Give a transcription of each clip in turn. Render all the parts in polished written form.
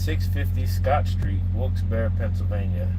650 Scott Street, Wilkes-Barre, Pennsylvania.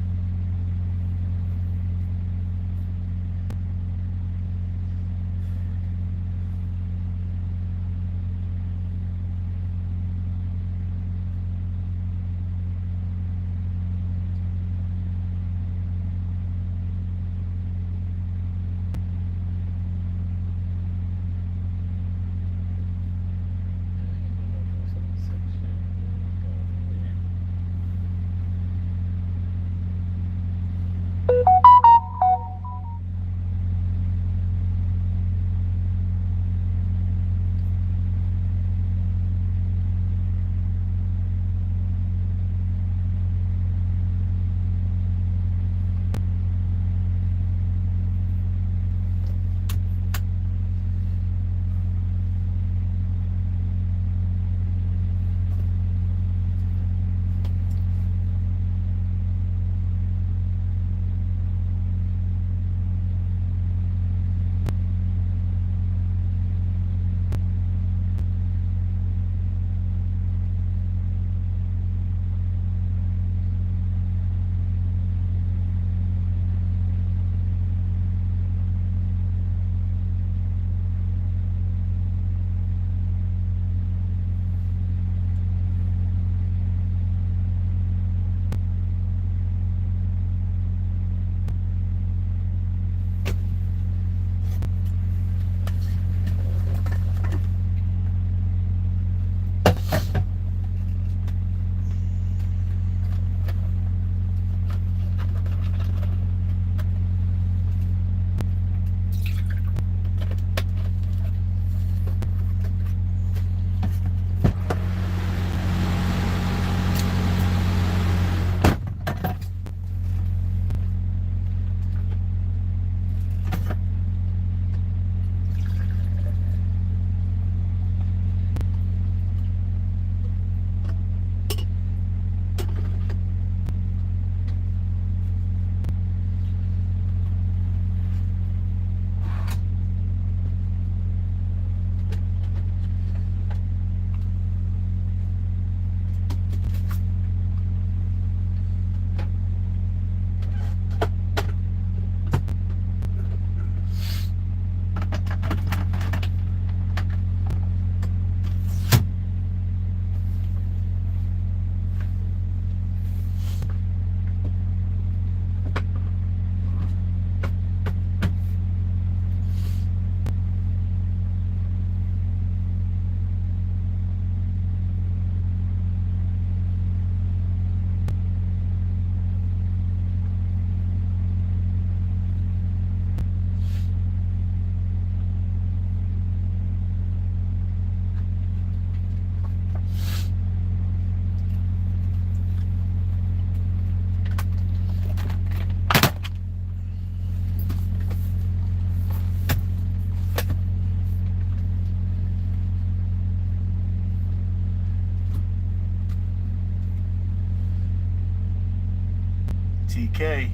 TK.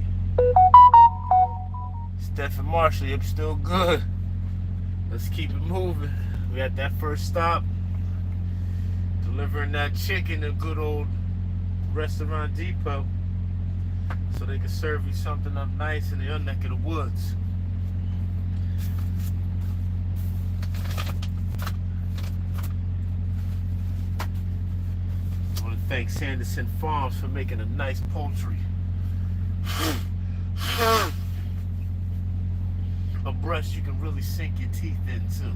Stephen Marshall, yep, still good. Let's keep it moving. We at that first stop. Delivering that chicken to good old Restaurant Depot. So they can serve you something up nice in your neck of the woods. I want to thank Sanderson Farms for making a nice poultry. A breast you can really sink your teeth into.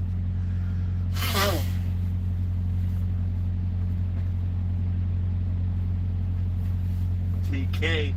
TK.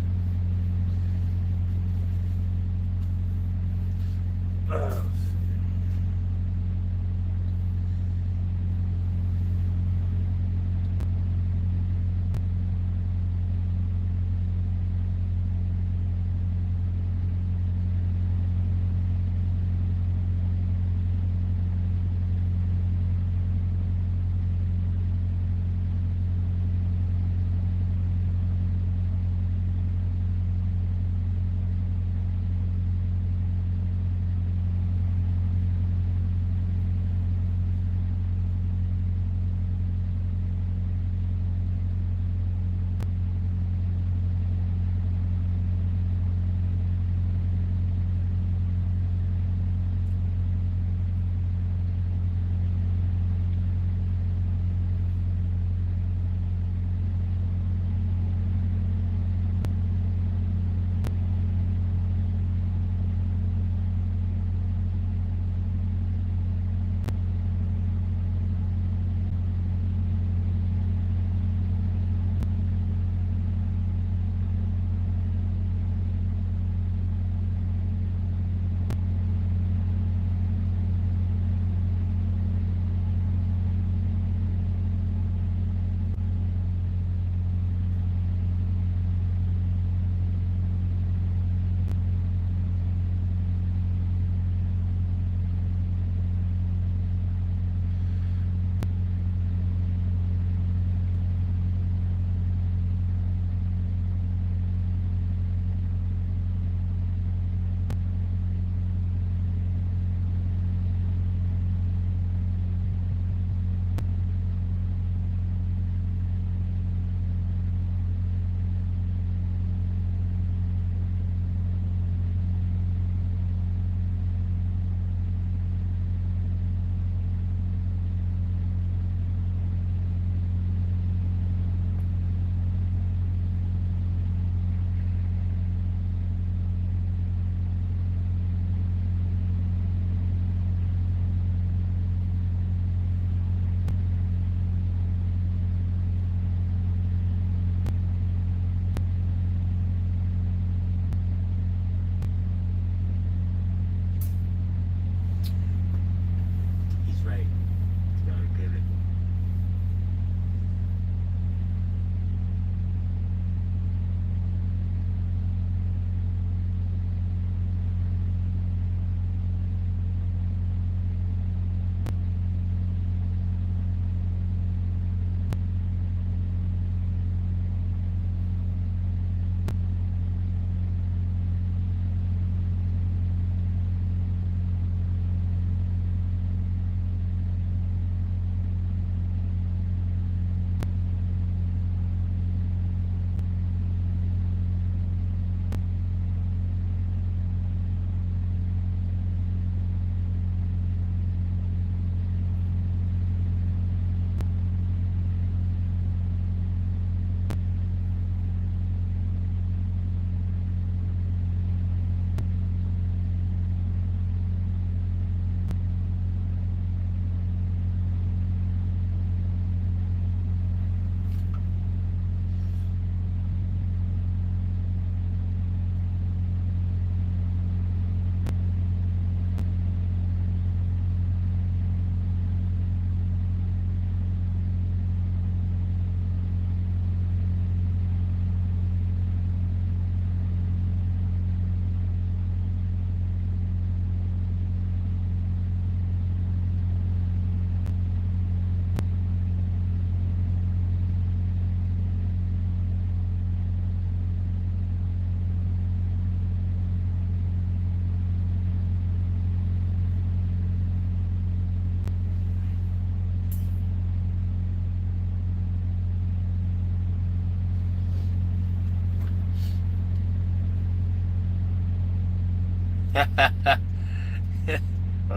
I'm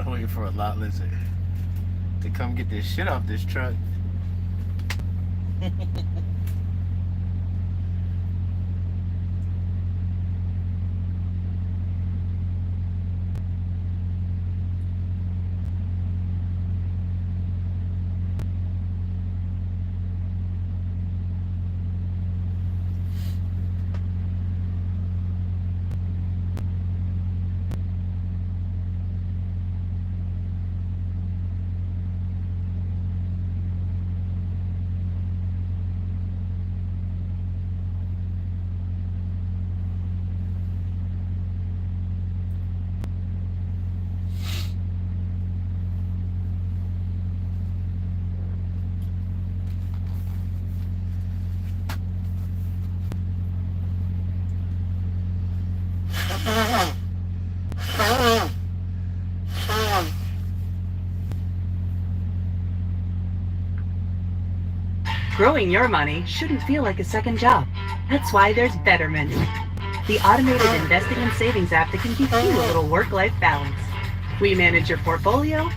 waiting for a lot lizard to come get this shit off this truck. Growing your money shouldn't feel like a second job. That's why there's Betterment, the automated investing and savings app that can give you a little work-life balance. We manage your portfolio,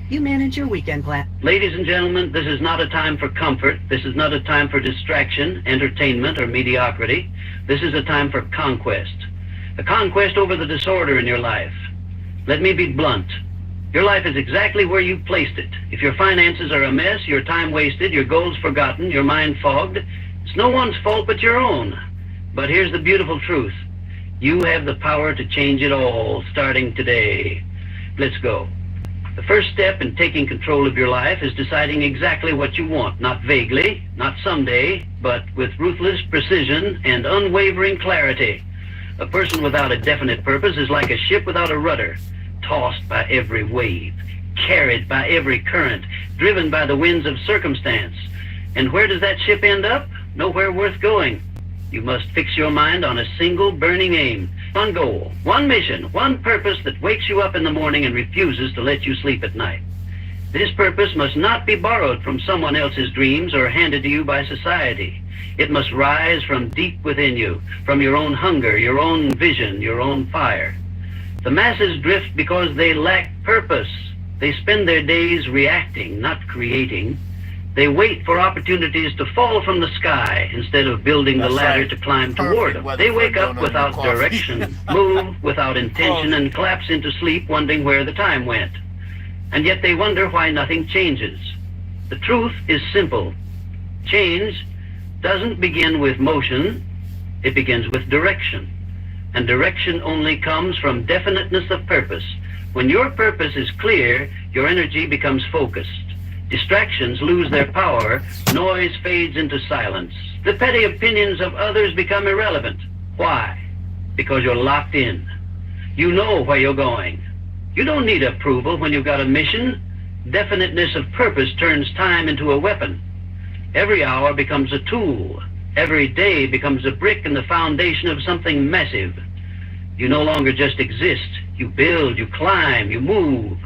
you manage your weekend plan. Ladies and gentlemen, this is not a time for comfort. This is not a time for distraction, entertainment, or mediocrity. This is a time for conquest. A conquest over the disorder in your life. Let me be blunt. Your life is exactly where you placed it. If your finances are a mess, your time wasted, your goals forgotten, your mind fogged, it's no one's fault but your own. But here's the beautiful truth. You have the power to change it all, starting today. Let's go. The first step in taking control of your life is deciding exactly what you want, not vaguely, not someday, but with ruthless precision and unwavering clarity. A person without a definite purpose is like a ship without a rudder, tossed by every wave, carried by every current, driven by the winds of circumstance. And where does that ship end up? Nowhere worth going. You must fix your mind on a single burning aim, one goal, one mission, one purpose that wakes you up in the morning and refuses to let you sleep at night. This purpose must not be borrowed from someone else's dreams or handed to you by society. It must rise from deep within you, from your own hunger, your own vision, your own fire. The masses drift because they lack purpose. They spend their days reacting, not creating. They wait for opportunities to fall from the sky instead of building the ladder to climb toward them. They wake up without direction, move without intention, and collapse into sleep wondering where the time went. And yet they wonder why nothing changes. The truth is simple. Change doesn't begin with motion, it begins with direction. And direction only comes from definiteness of purpose. When your purpose is clear, your energy becomes focused. Distractions lose their power, noise fades into silence. The petty opinions of others become irrelevant. Why? Because you're locked in. You know where you're going. You don't need approval when you've got a mission. Definiteness of purpose turns time into a weapon. Every hour becomes a tool. Every day becomes a brick in the foundation of something massive. You no longer just exist. You build, you climb, you move.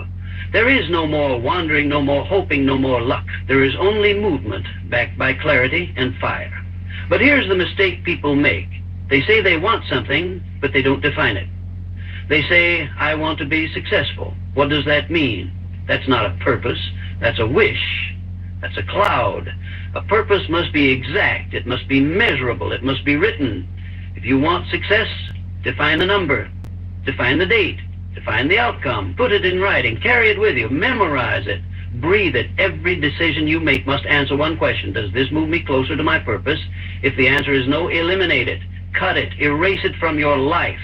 There is no more wandering, no more hoping, no more luck. There is only movement, backed by clarity and fire. But here's the mistake people make. They say they want something, but they don't define it. They say, I want to be successful. What does that mean? That's not a purpose. That's a wish. That's a cloud. A purpose must be exact. It must be measurable. It must be written. If you want success, define the number. Define the date. Define the outcome. Put it in writing. Carry it with you. Memorize it. Breathe it. Every decision you make must answer one question. Does this move me closer to my purpose? If the answer is no, eliminate it. Cut it. Erase it from your life.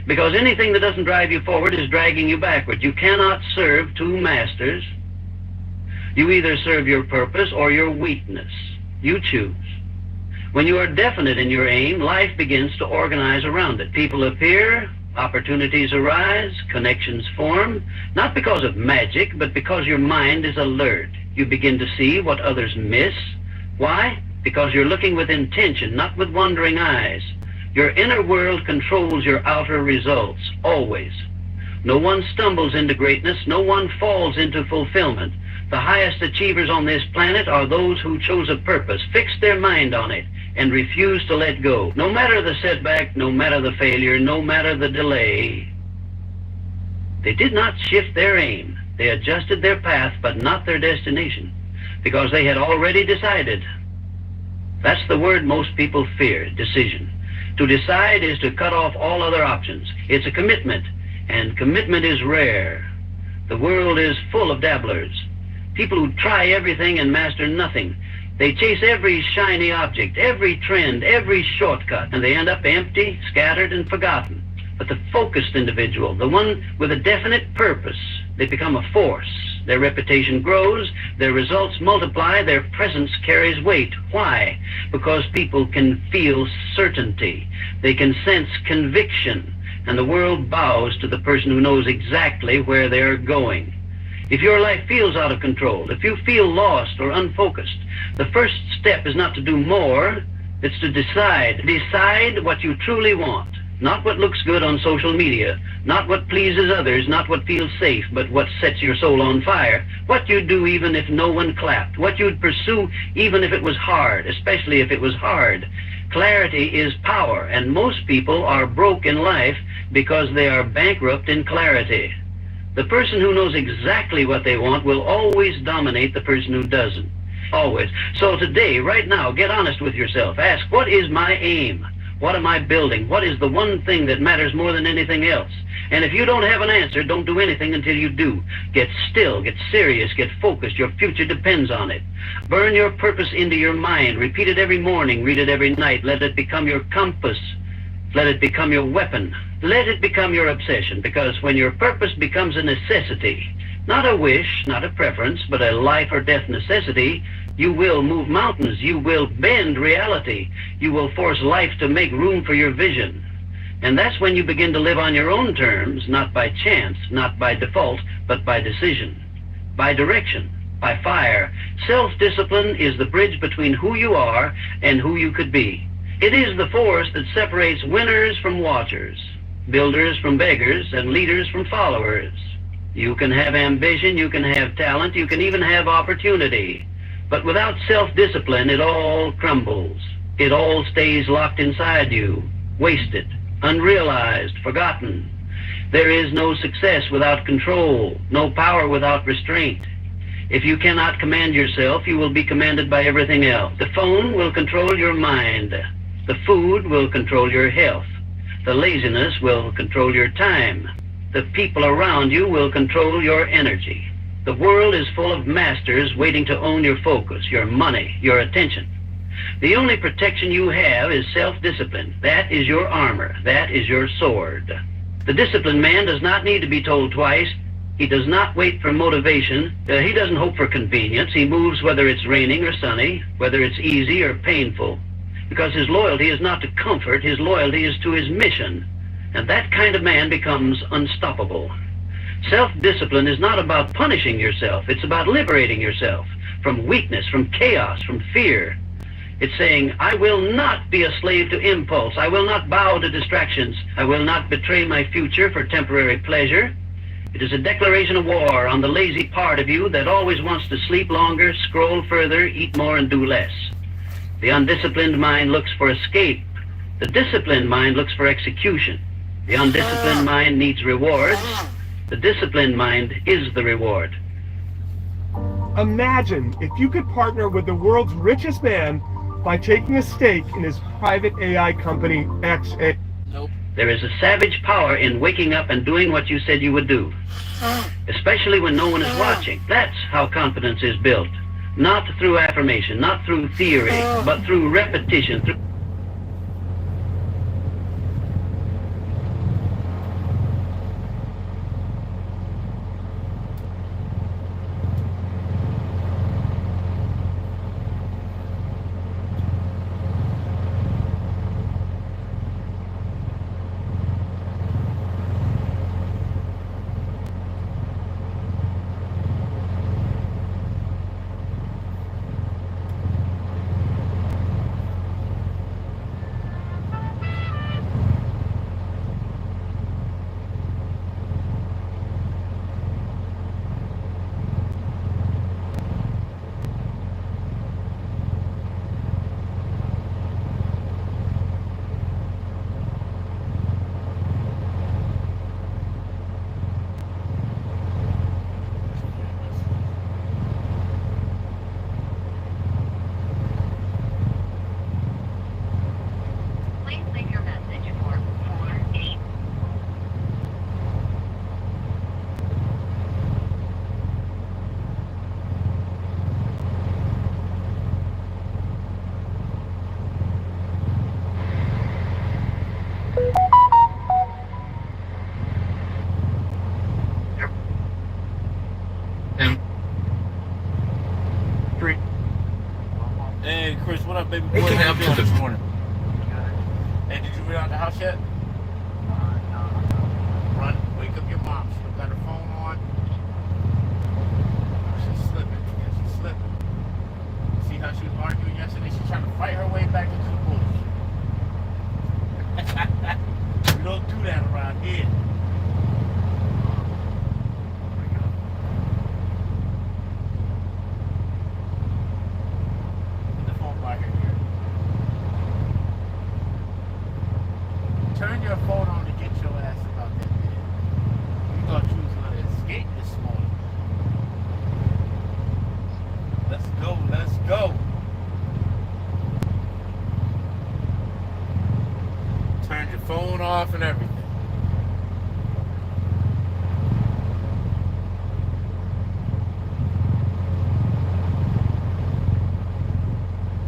Because anything that doesn't drive you forward is dragging you backward. You cannot serve two masters. You either serve your purpose or your weakness. You choose. When you are definite in your aim, life begins to organize around it. People appear, opportunities arise, connections form, not because of magic, but because your mind is alert. You begin to see what others miss. Why? Because you're looking with intention, not with wandering eyes. Your inner world controls your outer results, always. No one stumbles into greatness, no one falls into fulfillment. The highest achievers on this planet are those who chose a purpose, fixed their mind on it, and refused to let go. No matter the setback, no matter the failure, no matter the delay, They did not shift their aim. They adjusted their path, but not their destination, because they had already decided. That's the word most people fear, decision. To decide is to cut off all other options. It's a commitment, and commitment is rare. The world is full of dabblers, people who try everything and master nothing. They chase every shiny object, every trend, every shortcut, and they end up empty, scattered, and forgotten. But the focused individual, the one with a definite purpose, they become a force. Their reputation grows, their results multiply, their presence carries weight. Why? Because people can feel certainty. They can sense conviction, and the world bows to the person who knows exactly where they're going. If your life feels out of control, if you feel lost or unfocused, the first step is not to do more, it's to decide. Decide what you truly want. Not what looks good on social media, not what pleases others, not what feels safe, but what sets your soul on fire. What you'd do even if no one clapped. What you'd pursue even if it was hard, especially if it was hard. Clarity is power, and most people are broke in life because they are bankrupt in clarity. The person who knows exactly what they want will always dominate the person who doesn't. Always. So today, right now, get honest with yourself. Ask, what is my aim? What am I building? What is the one thing that matters more than anything else? And if you don't have an answer, don't do anything until you do. Get still, get serious, get focused. Your future depends on it. Burn your purpose into your mind. Repeat it every morning. Read it every night. Let it become your compass. Let it become your weapon. Let it become your obsession, because when your purpose becomes a necessity, not a wish, not a preference, but a life or death necessity, you will move mountains. You will bend reality. You will force life to make room for your vision. And that's when you begin to live on your own terms, not by chance, not by default, but by decision, by direction, by fire. Self-discipline is the bridge between who you are and who you could be. It is the force that separates winners from watchers, builders from beggars, and leaders from followers. You can have ambition, you can have talent, you can even have opportunity. But without self-discipline, it all crumbles. It all stays locked inside you, wasted, unrealized, forgotten. There is no success without control, no power without restraint. If you cannot command yourself, you will be commanded by everything else. The phone will control your mind. The food will control your health. The laziness will control your time. The people around you will control your energy. The world is full of masters waiting to own your focus, your money, your attention. The only protection you have is self-discipline. That is your armor. That is your sword. The disciplined man does not need to be told twice. He does not wait for motivation. He doesn't hope for convenience. He moves whether it's raining or sunny, whether it's easy or painful, because his loyalty is not to comfort. His loyalty is to his mission. And that kind of man becomes unstoppable. Self-discipline is not about punishing yourself. It's about liberating yourself from weakness, from chaos, from fear. It's saying, I will not be a slave to impulse. I will not bow to distractions. I will not betray my future for temporary pleasure. It is a declaration of war on the lazy part of you that always wants to sleep longer, scroll further, eat more, and do less. The undisciplined mind looks for escape. The disciplined mind looks for execution. The undisciplined mind needs rewards. The disciplined mind is the reward. Imagine if you could partner with the world's richest man by taking a stake in his private AI company, XA. Nope. There is a savage power in waking up and doing what you said you would do, especially when no one is watching. That's how confidence is built. Not through affirmation, not through theory, but through repetition. Three. Hey, Chris, what up, baby boy? They can How you help doing to this the- morning? Hey, did you read out the house yet? Run, wake up your mom. She got her phone on. She's slipping. Yeah, she's slipping. See how she was arguing yesterday? She's trying to fight her way back into the bush. We don't do that around here. Put the phone by her ear. Turn your phone on to get your ass about that bed. You thought you was gonna escape this morning. Let's go, let's go. Turned your phone off and everything.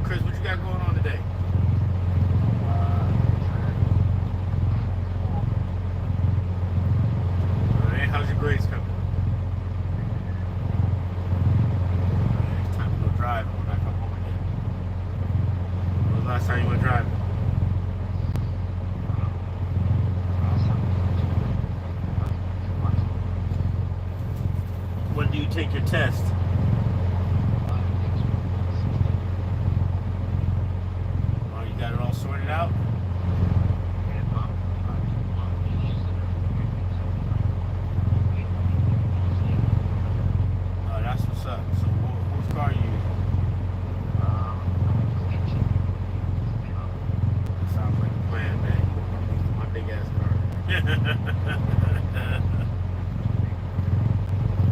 Chris, what you got going on today? Alright, how's your grades coming? Alright, it's time to go driving when I come home again. When was the last time you went driving? When do you take your test? Oh, you got it all sorted out? Oh, that's what's up. So, whose car are you using? That sounds like a plan, man. I'm using my big ass car.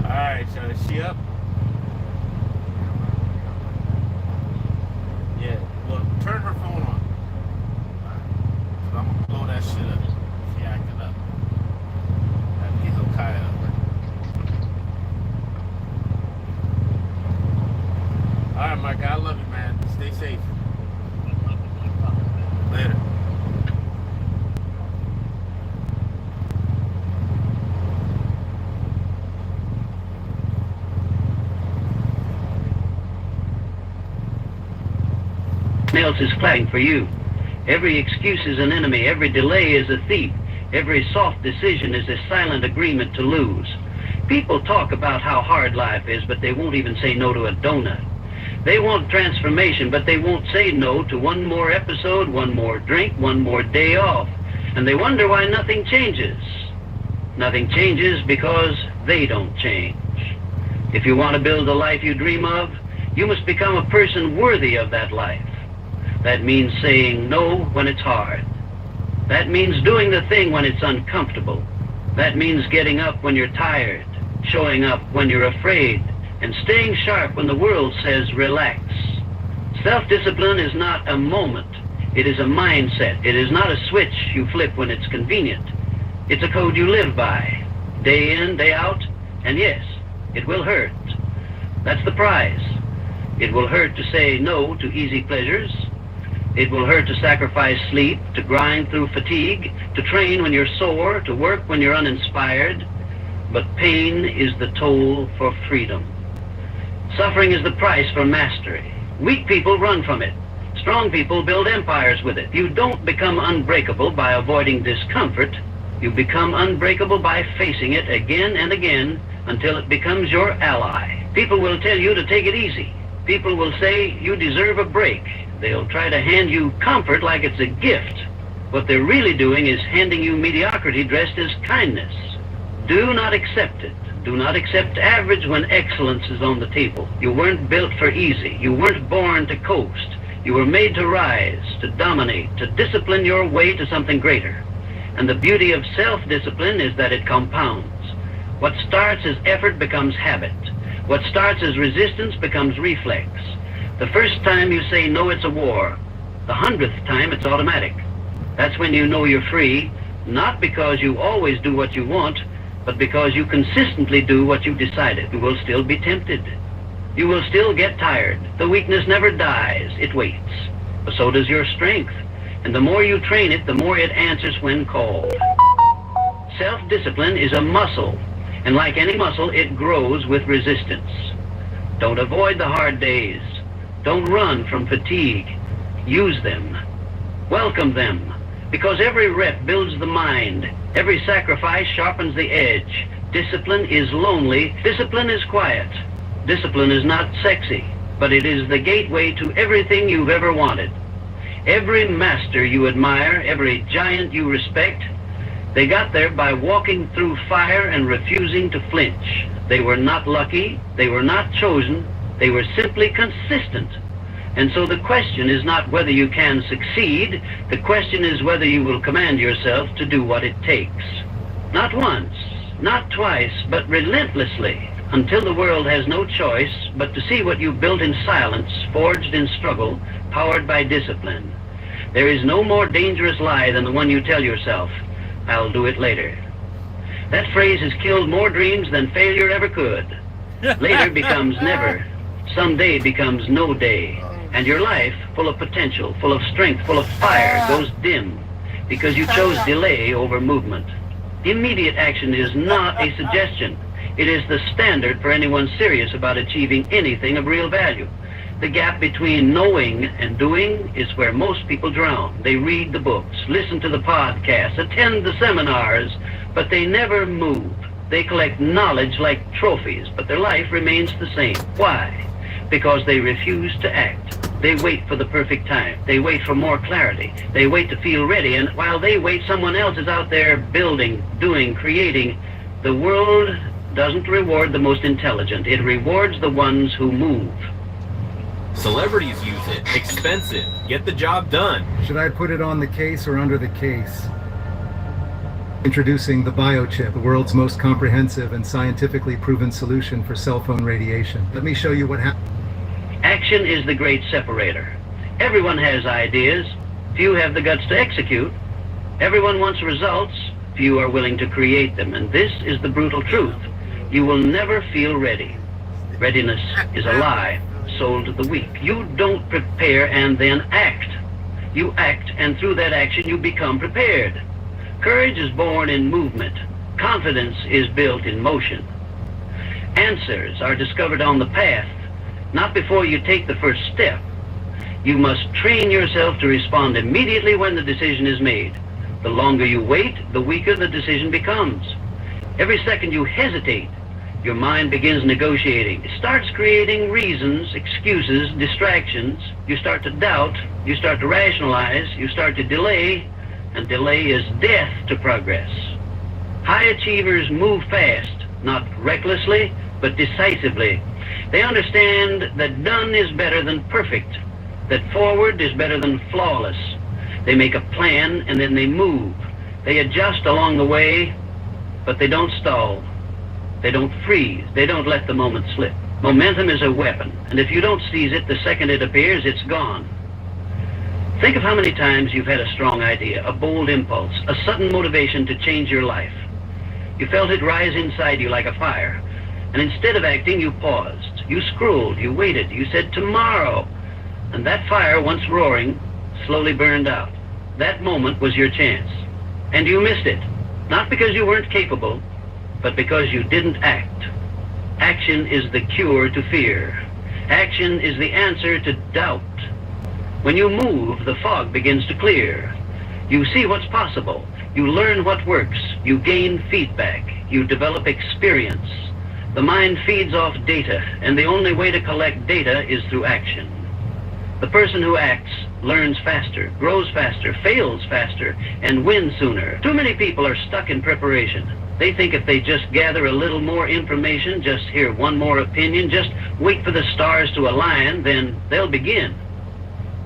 Alright, so is she up? Yeah, well, turn her phone on. So I'm gonna blow that shit up. She acting up. Have to get Hilkiah up. Alright, Mike, I love you, man. Stay safe. Later. Else is flagging for you. Every excuse is an enemy. Every delay is a thief. Every soft decision is a silent agreement to lose. People talk about how hard life is, but they won't even say no to a donut. They want transformation, but they won't say no to one more episode, one more drink, one more day off. And they wonder why nothing changes. Nothing changes because they don't change. If you want to build the life you dream of, you must become a person worthy of that life. That means saying no when it's hard. That means doing the thing when it's uncomfortable. That means getting up when you're tired, showing up when you're afraid, and staying sharp when the world says relax. Self-discipline is not a moment. It is a mindset. It is not a switch you flip when it's convenient. It's a code you live by, day in, day out, and yes, it will hurt. That's the prize. It will hurt to say no to easy pleasures. It will hurt to sacrifice sleep, to grind through fatigue, to train when you're sore, to work when you're uninspired. But pain is the toll for freedom. Suffering is the price for mastery. Weak people run from it. Strong people build empires with it. You don't become unbreakable by avoiding discomfort. You become unbreakable by facing it again and again until it becomes your ally. People will tell you to take it easy. People will say you deserve a break. They'll try to hand you comfort like it's a gift. What they're really doing is handing you mediocrity dressed as kindness. Do not accept it. Do not accept average when excellence is on the table. You weren't built for easy. You weren't born to coast. You were made to rise, to dominate, to discipline your way to something greater. And the beauty of self-discipline is that it compounds. What starts as effort becomes habit. What starts as resistance becomes reflex. The first time you say no, it's a war. The 100th time, it's automatic. That's when you know you're free, not because you always do what you want, but because you consistently do what you decided. You will still be tempted. You will still get tired. The weakness never dies, it waits. But so does your strength. And the more you train it, the more it answers when called. Self-discipline is a muscle. And like any muscle, it grows with resistance. Don't avoid the hard days. Don't run from fatigue. Use them. Welcome them. Because every rep builds the mind. Every sacrifice sharpens the edge. Discipline is lonely. Discipline is quiet. Discipline is not sexy, but it is the gateway to everything you've ever wanted. Every master you admire, every giant you respect, they got there by walking through fire and refusing to flinch. They were not lucky. They were not chosen. They were simply consistent. And so the question is not whether you can succeed. The question is whether you will command yourself to do what it takes. Not once, not twice, but relentlessly, until the world has no choice but to see what you built in silence, forged in struggle, powered by discipline. There is no more dangerous lie than the one you tell yourself, "I'll do it later." That phrase has killed more dreams than failure ever could. Later becomes never. Someday becomes no day. And your life, full of potential, full of strength, full of fire, goes dim because you chose delay over movement. Immediate action is not a suggestion. It is the standard for anyone serious about achieving anything of real value. The gap between knowing and doing is where most people drown. They read the books, listen to the podcasts, attend the seminars, but they never move. They collect knowledge like trophies, but their life remains the same. Why? Because they refuse to act. They wait for the perfect time. They wait for more clarity. They wait to feel ready, and while they wait, someone else is out there building, doing, creating. The world doesn't reward the most intelligent. It rewards the ones who move. Celebrities use it. Expensive. Get the job done. Should I put it on the case or under the case? Introducing the biochip, the world's most comprehensive and scientifically proven solution for cell phone radiation. Let me show you what happens. Action is the great separator. Everyone has ideas. Few have the guts to execute. Everyone wants results. Few are willing to create them. And this is the brutal truth. You will never feel ready. Readiness is a lie sold to the weak. You don't prepare and then act. You act, and through that action you become prepared. Courage is born in movement. Confidence is built in motion. Answers are discovered on the path, not before you take the first step. You must train yourself to respond immediately when the decision is made. The longer you wait, the weaker the decision becomes. Every second you hesitate, your mind begins negotiating. It starts creating reasons, excuses, distractions. You start to doubt, you start to rationalize, you start to delay, and delay is death to progress. High achievers move fast, not recklessly, but decisively. They understand that done is better than perfect, that forward is better than flawless. They make a plan and then they move. They adjust along the way, but they don't stall. They don't freeze. They don't let the moment slip. Momentum is a weapon, and if you don't seize it the second it appears, it's gone. Think of how many times you've had a strong idea, a bold impulse, a sudden motivation to change your life. You felt it rise inside you like a fire, and instead of acting, you paused. You scrolled, you waited, you said tomorrow, and that fire, once roaring, slowly burned out. That moment was your chance, and you missed it, not because you weren't capable, but because you didn't act. Action is the cure to fear. Action is the answer to doubt. When you move, the fog begins to clear. You see what's possible. You learn what works. You gain feedback. You develop experience. The mind feeds off data, and the only way to collect data is through action. The person who acts learns faster, grows faster, fails faster, and wins sooner. Too many people are stuck in preparation. They think if they just gather a little more information, just hear one more opinion, just wait for the stars to align, then they'll begin.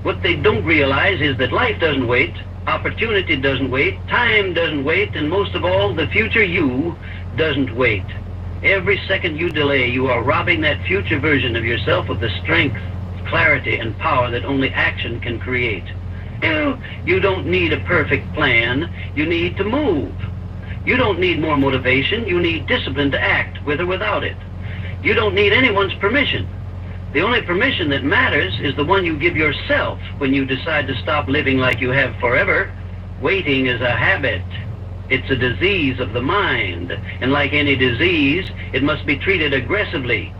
What they don't realize is that life doesn't wait, opportunity doesn't wait, time doesn't wait, and most of all, the future you doesn't wait. Every second you delay, you are robbing that future version of yourself of the strength, clarity, and power that only action can create. You don't need a perfect plan, you need to move. You don't need more motivation, you need discipline to act, with or without it. You don't need anyone's permission. The only permission that matters is the one you give yourself when you decide to stop living like you have forever. Waiting is a habit. It's a disease of the mind, and like any disease, it must be treated aggressively.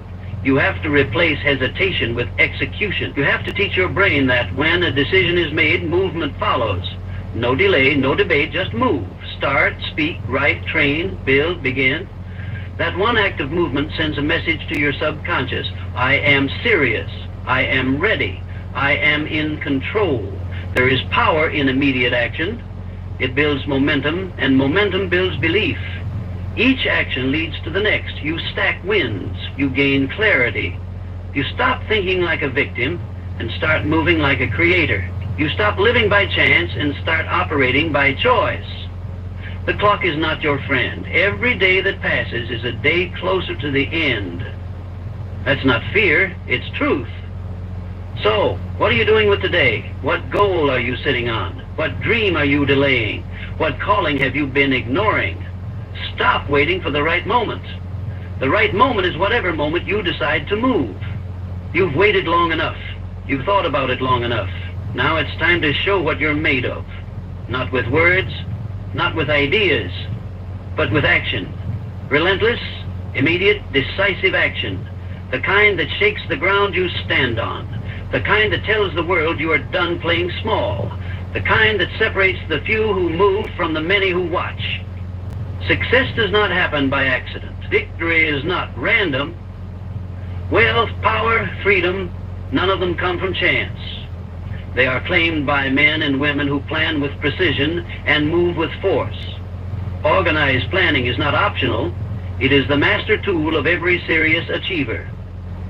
You have to replace hesitation with execution. You have to teach your brain that when a decision is made, movement follows. No delay, no debate, just move. Start, speak, write, train, build, begin. That one act of movement sends a message to your subconscious. I am serious. I am ready. I am in control. There is power in immediate action. It builds momentum, and momentum builds belief. Each action leads to the next. You stack wins. You gain clarity. You stop thinking like a victim and start moving like a creator. You stop living by chance and start operating by choice. The clock is not your friend. Every day that passes is a day closer to the end. That's not fear, it's truth. So, what are you doing with today? What goal are you sitting on? What dream are you delaying? What calling have you been ignoring? Stop waiting for the right moment. The right moment is whatever moment you decide to move. You've waited long enough. You've thought about it long enough. Now it's time to show what you're made of. Not with words, not with ideas, but with action. Relentless, immediate, decisive action. The kind that shakes the ground you stand on. The kind that tells the world you are done playing small. The kind that separates the few who move from the many who watch. Success does not happen by accident. Victory is not random. Wealth, power, freedom, none of them come from chance. They are claimed by men and women who plan with precision and move with force. Organized planning is not optional. It is the master tool of every serious achiever.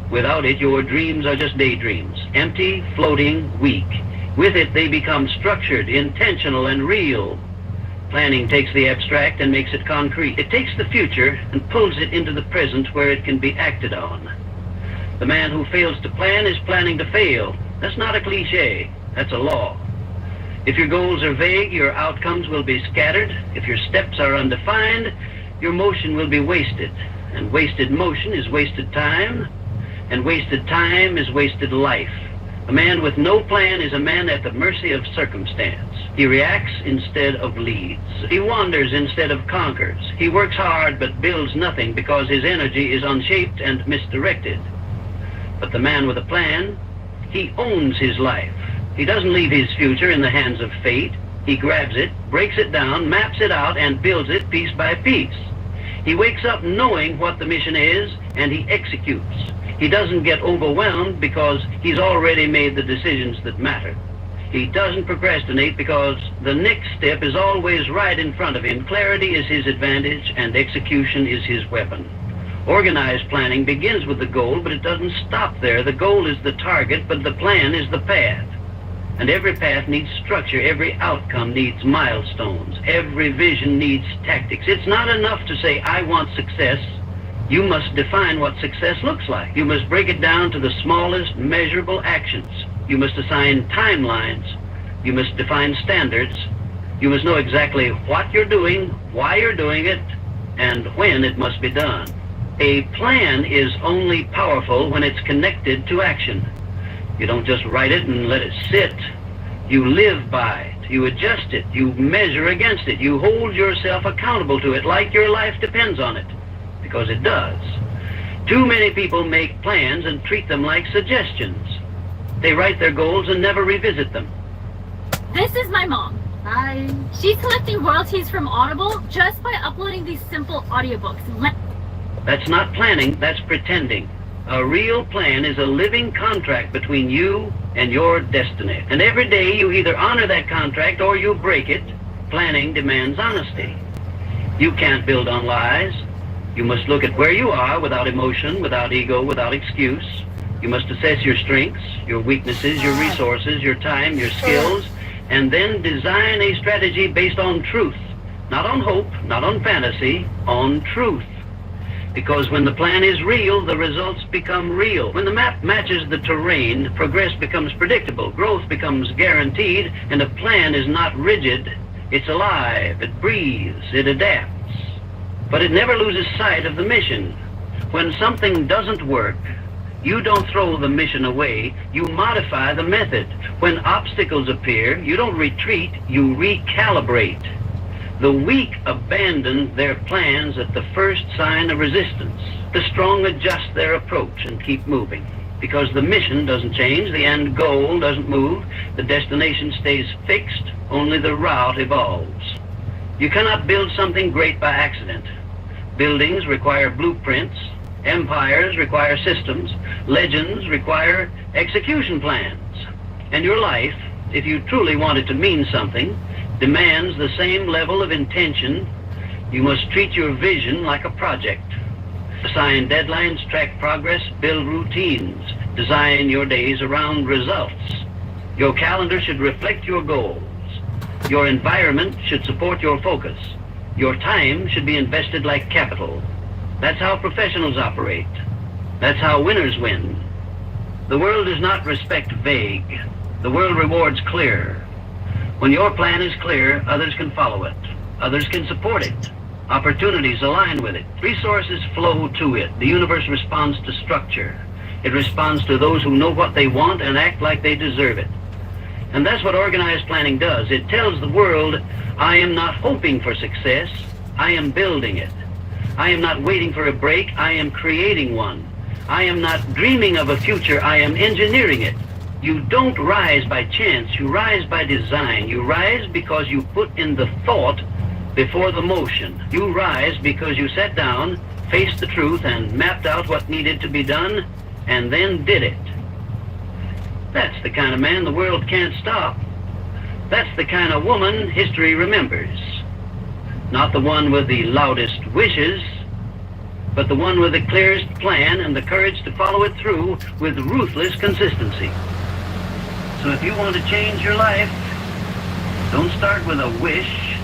Without it, your dreams are just daydreams, empty, floating, weak. With it, they become structured, intentional, and real. Planning takes the abstract and makes it concrete. It takes the future and pulls it into the present where it can be acted on. The man who fails to plan is planning to fail. That's not a cliche, that's a law. If your goals are vague, your outcomes will be scattered. If your steps are undefined, your motion will be wasted. And wasted motion is wasted time, and wasted time is wasted life. A man with no plan is a man at the mercy of circumstance. He reacts instead of leads. He wanders instead of conquers. He works hard but builds nothing because his energy is unshaped and misdirected. But the man with a plan, he owns his life. He doesn't leave his future in the hands of fate. He grabs it, breaks it down, maps it out, and builds it piece by piece. He wakes up knowing what the mission is, and he executes. He doesn't get overwhelmed because he's already made the decisions that matter. He doesn't procrastinate because the next step is always right in front of him. Clarity is his advantage, and execution is his weapon. Organized planning begins with the goal, but it doesn't stop there. The goal is the target, but the plan is the path. And every path needs structure. Every outcome needs milestones. Every vision needs tactics. It's not enough to say, I want success. You must define what success looks like. You must break it down to the smallest measurable actions. You must assign timelines. You must define standards. You must know exactly what you're doing, why you're doing it, and when it must be done. A plan is only powerful when it's connected to action. You don't just write it and let it sit. You live by it. You adjust it. You measure against it. You hold yourself accountable to it like your life depends on it. Because it does. Too many people make plans and treat them like suggestions. They write their goals and never revisit them. This is my mom. Hi. She's collecting royalties from Audible just by uploading these simple audiobooks. That's not planning, that's pretending. A real plan is a living contract between you and your destiny. And every day you either honor that contract or you break it. Planning demands honesty. You can't build on lies. You must look at where you are without emotion, without ego, without excuse. You must assess your strengths, your weaknesses, your resources, your time, your skills, and then design a strategy based on truth. Not on hope, not on fantasy, on truth. Because when the plan is real, the results become real. When the map matches the terrain, progress becomes predictable, growth becomes guaranteed, and a plan is not rigid. It's alive, it breathes, it adapts. But it never loses sight of the mission. When something doesn't work, you don't throw the mission away, you modify the method. When obstacles appear, you don't retreat, you recalibrate. The weak abandon their plans at the first sign of resistance. The strong adjust their approach and keep moving. Because the mission doesn't change, the end goal doesn't move, the destination stays fixed, only the route evolves. You cannot build something great by accident. Buildings require blueprints, empires require systems, legends require execution plans. And your life, if you truly want it to mean something, demands the same level of intention. You must treat your vision like a project. Assign deadlines, track progress, build routines, design your days around results. Your calendar should reflect your goals. Your environment should support your focus. Your time should be invested like capital. That's how professionals operate. That's how winners win. The world does not respect vague. The world rewards clear. When your plan is clear, others can follow it. Others can support it. Opportunities align with it. Resources flow to it. The universe responds to structure. It responds to those who know what they want and act like they deserve it. And that's what organized planning does. It tells the world, I am not hoping for success, I am building it. I am not waiting for a break, I am creating one. I am not dreaming of a future, I am engineering it. You don't rise by chance, you rise by design. You rise because you put in the thought before the motion. You rise because you sat down, faced the truth, and mapped out what needed to be done, and then did it. That's the kind of man the world can't stop. That's the kind of woman history remembers. Not the one with the loudest wishes, but the one with the clearest plan and the courage to follow it through with ruthless consistency. So if you want to change your life, don't start with a wish,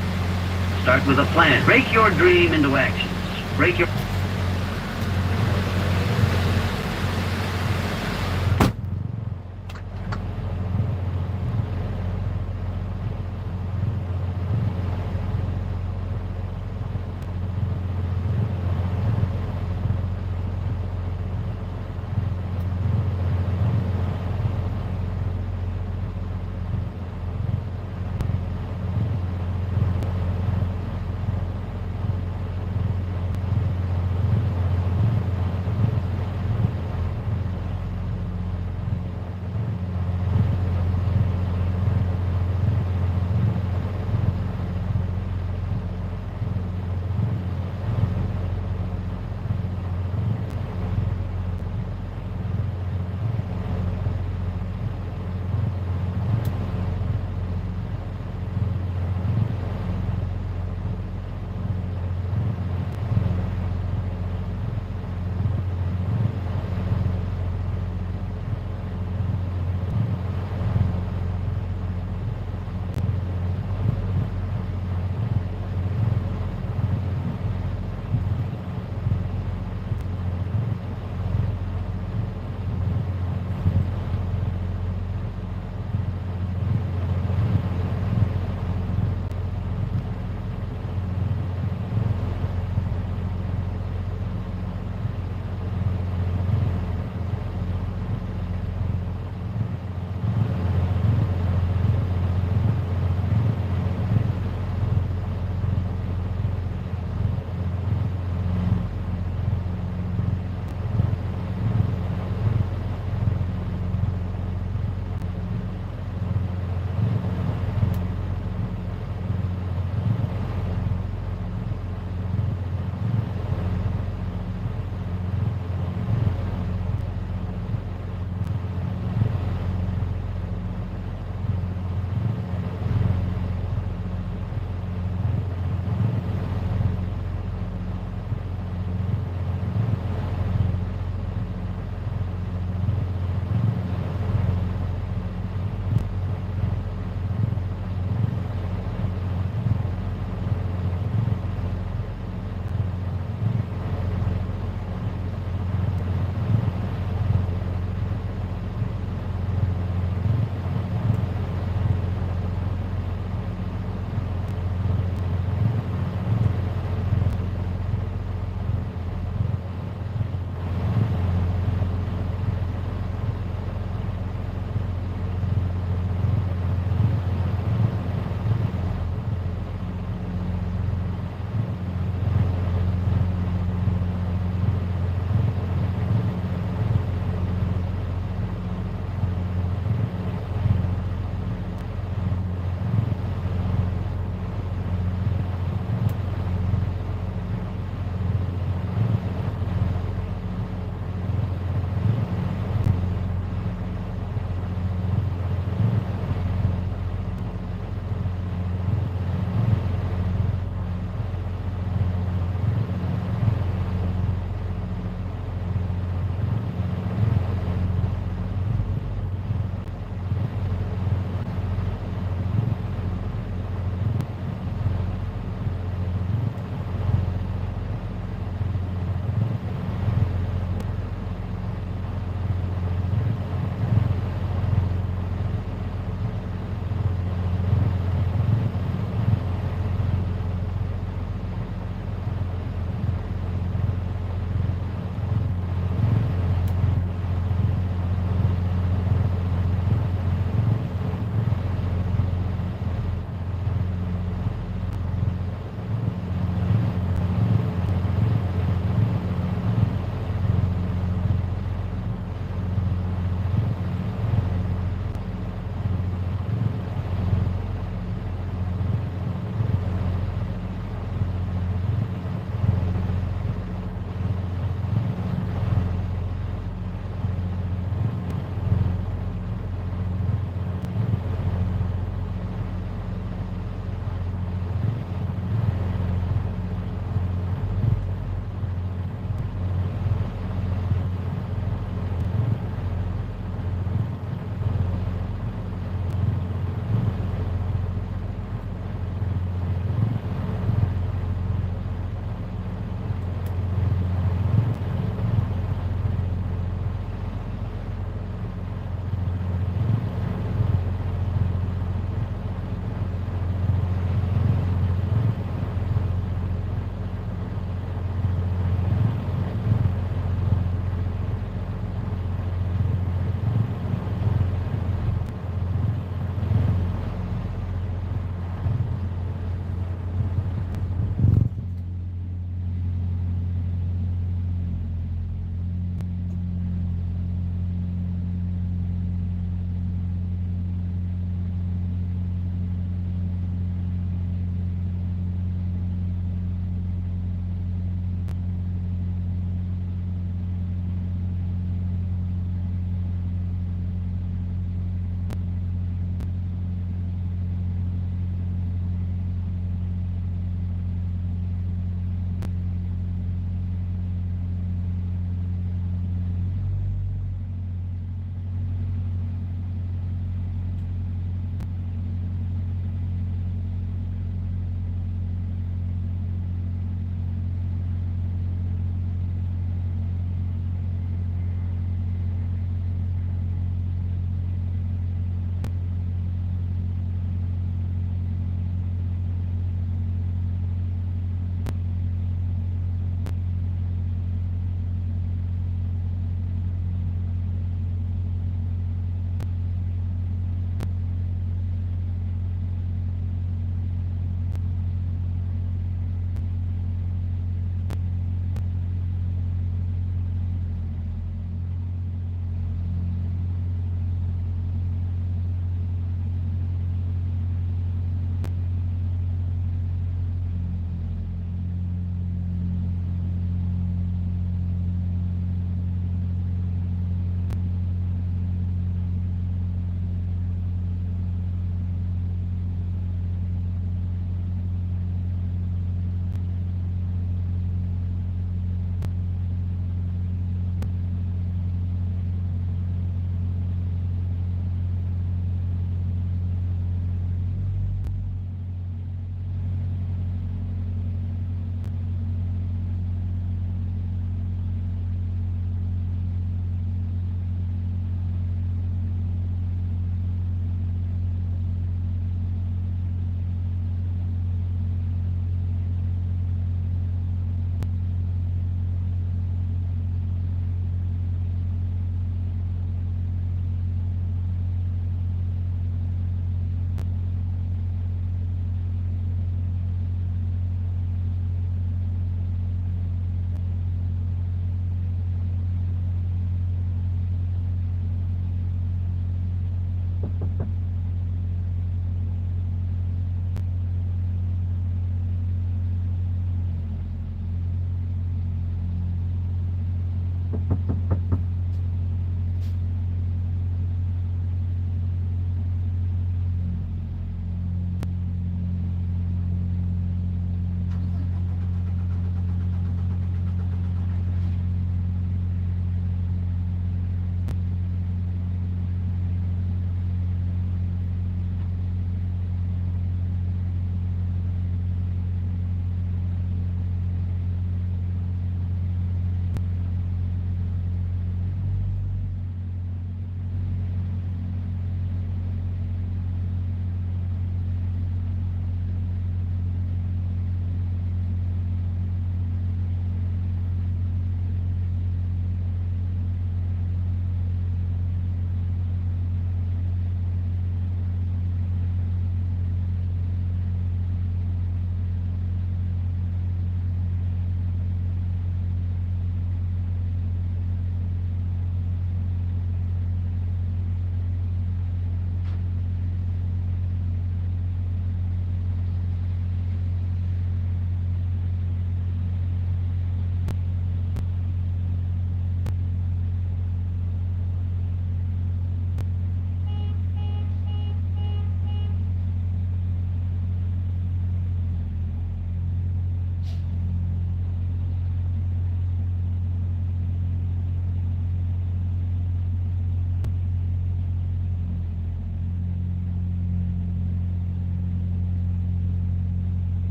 start with a plan. Break your dream into actions. Break your...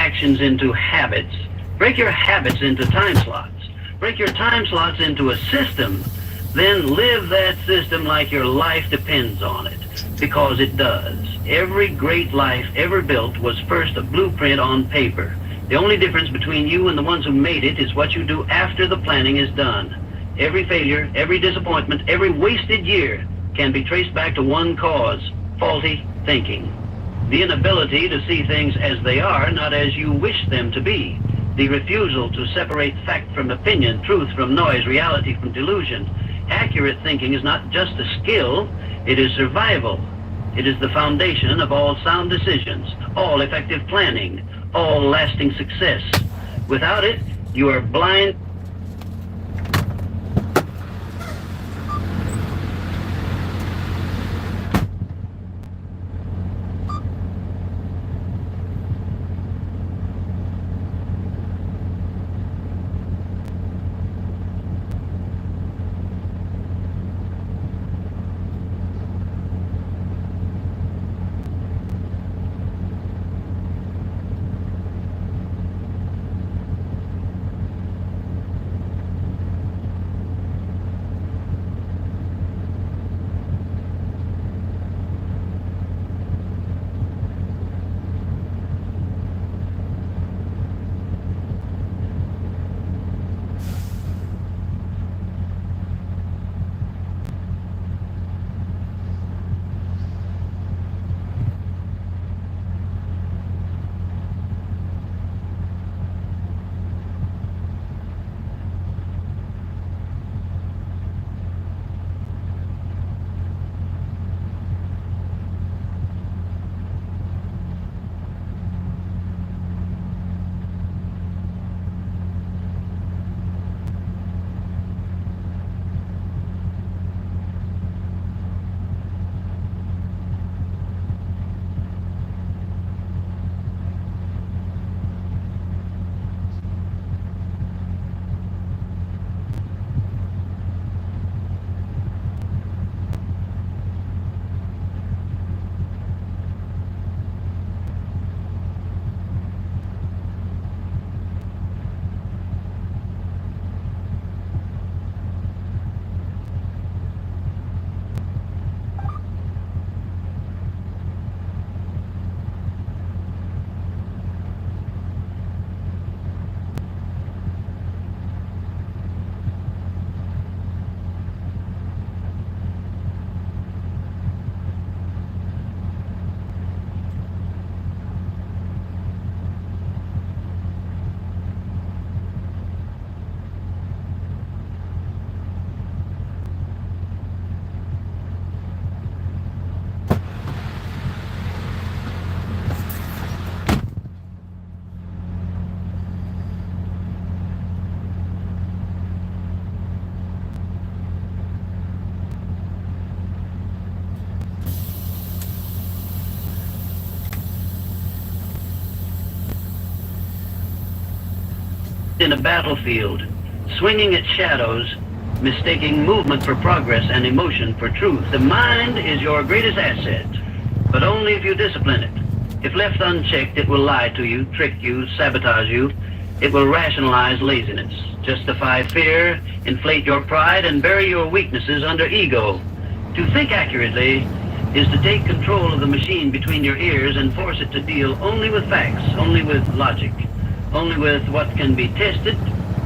actions into habits. Break your habits into time slots. Break your time slots into a system. Then live that system like your life depends on it, because it does. Every great life ever built was first a blueprint on paper. The only difference between you and the ones who made it is what you do after the planning is done. Every failure, every disappointment, every wasted year can be traced back to one cause: faulty thinking. The inability to see things as they are, not as you wish them to be. The refusal to separate fact from opinion, truth from noise, reality from delusion. Accurate thinking is not just a skill, it is survival. It is the foundation of all sound decisions, all effective planning, all lasting success. Without it, you are blind. In a battlefield, swinging its shadows, mistaking movement for progress and emotion for truth. The mind is your greatest asset, but only if you discipline it. If left unchecked, it will lie to you, trick you, sabotage you. It will rationalize laziness, justify fear, inflate your pride, and bury your weaknesses under ego. To think accurately is to take control of the machine between your ears and force it to deal only with facts, only with logic, only with what can be tested,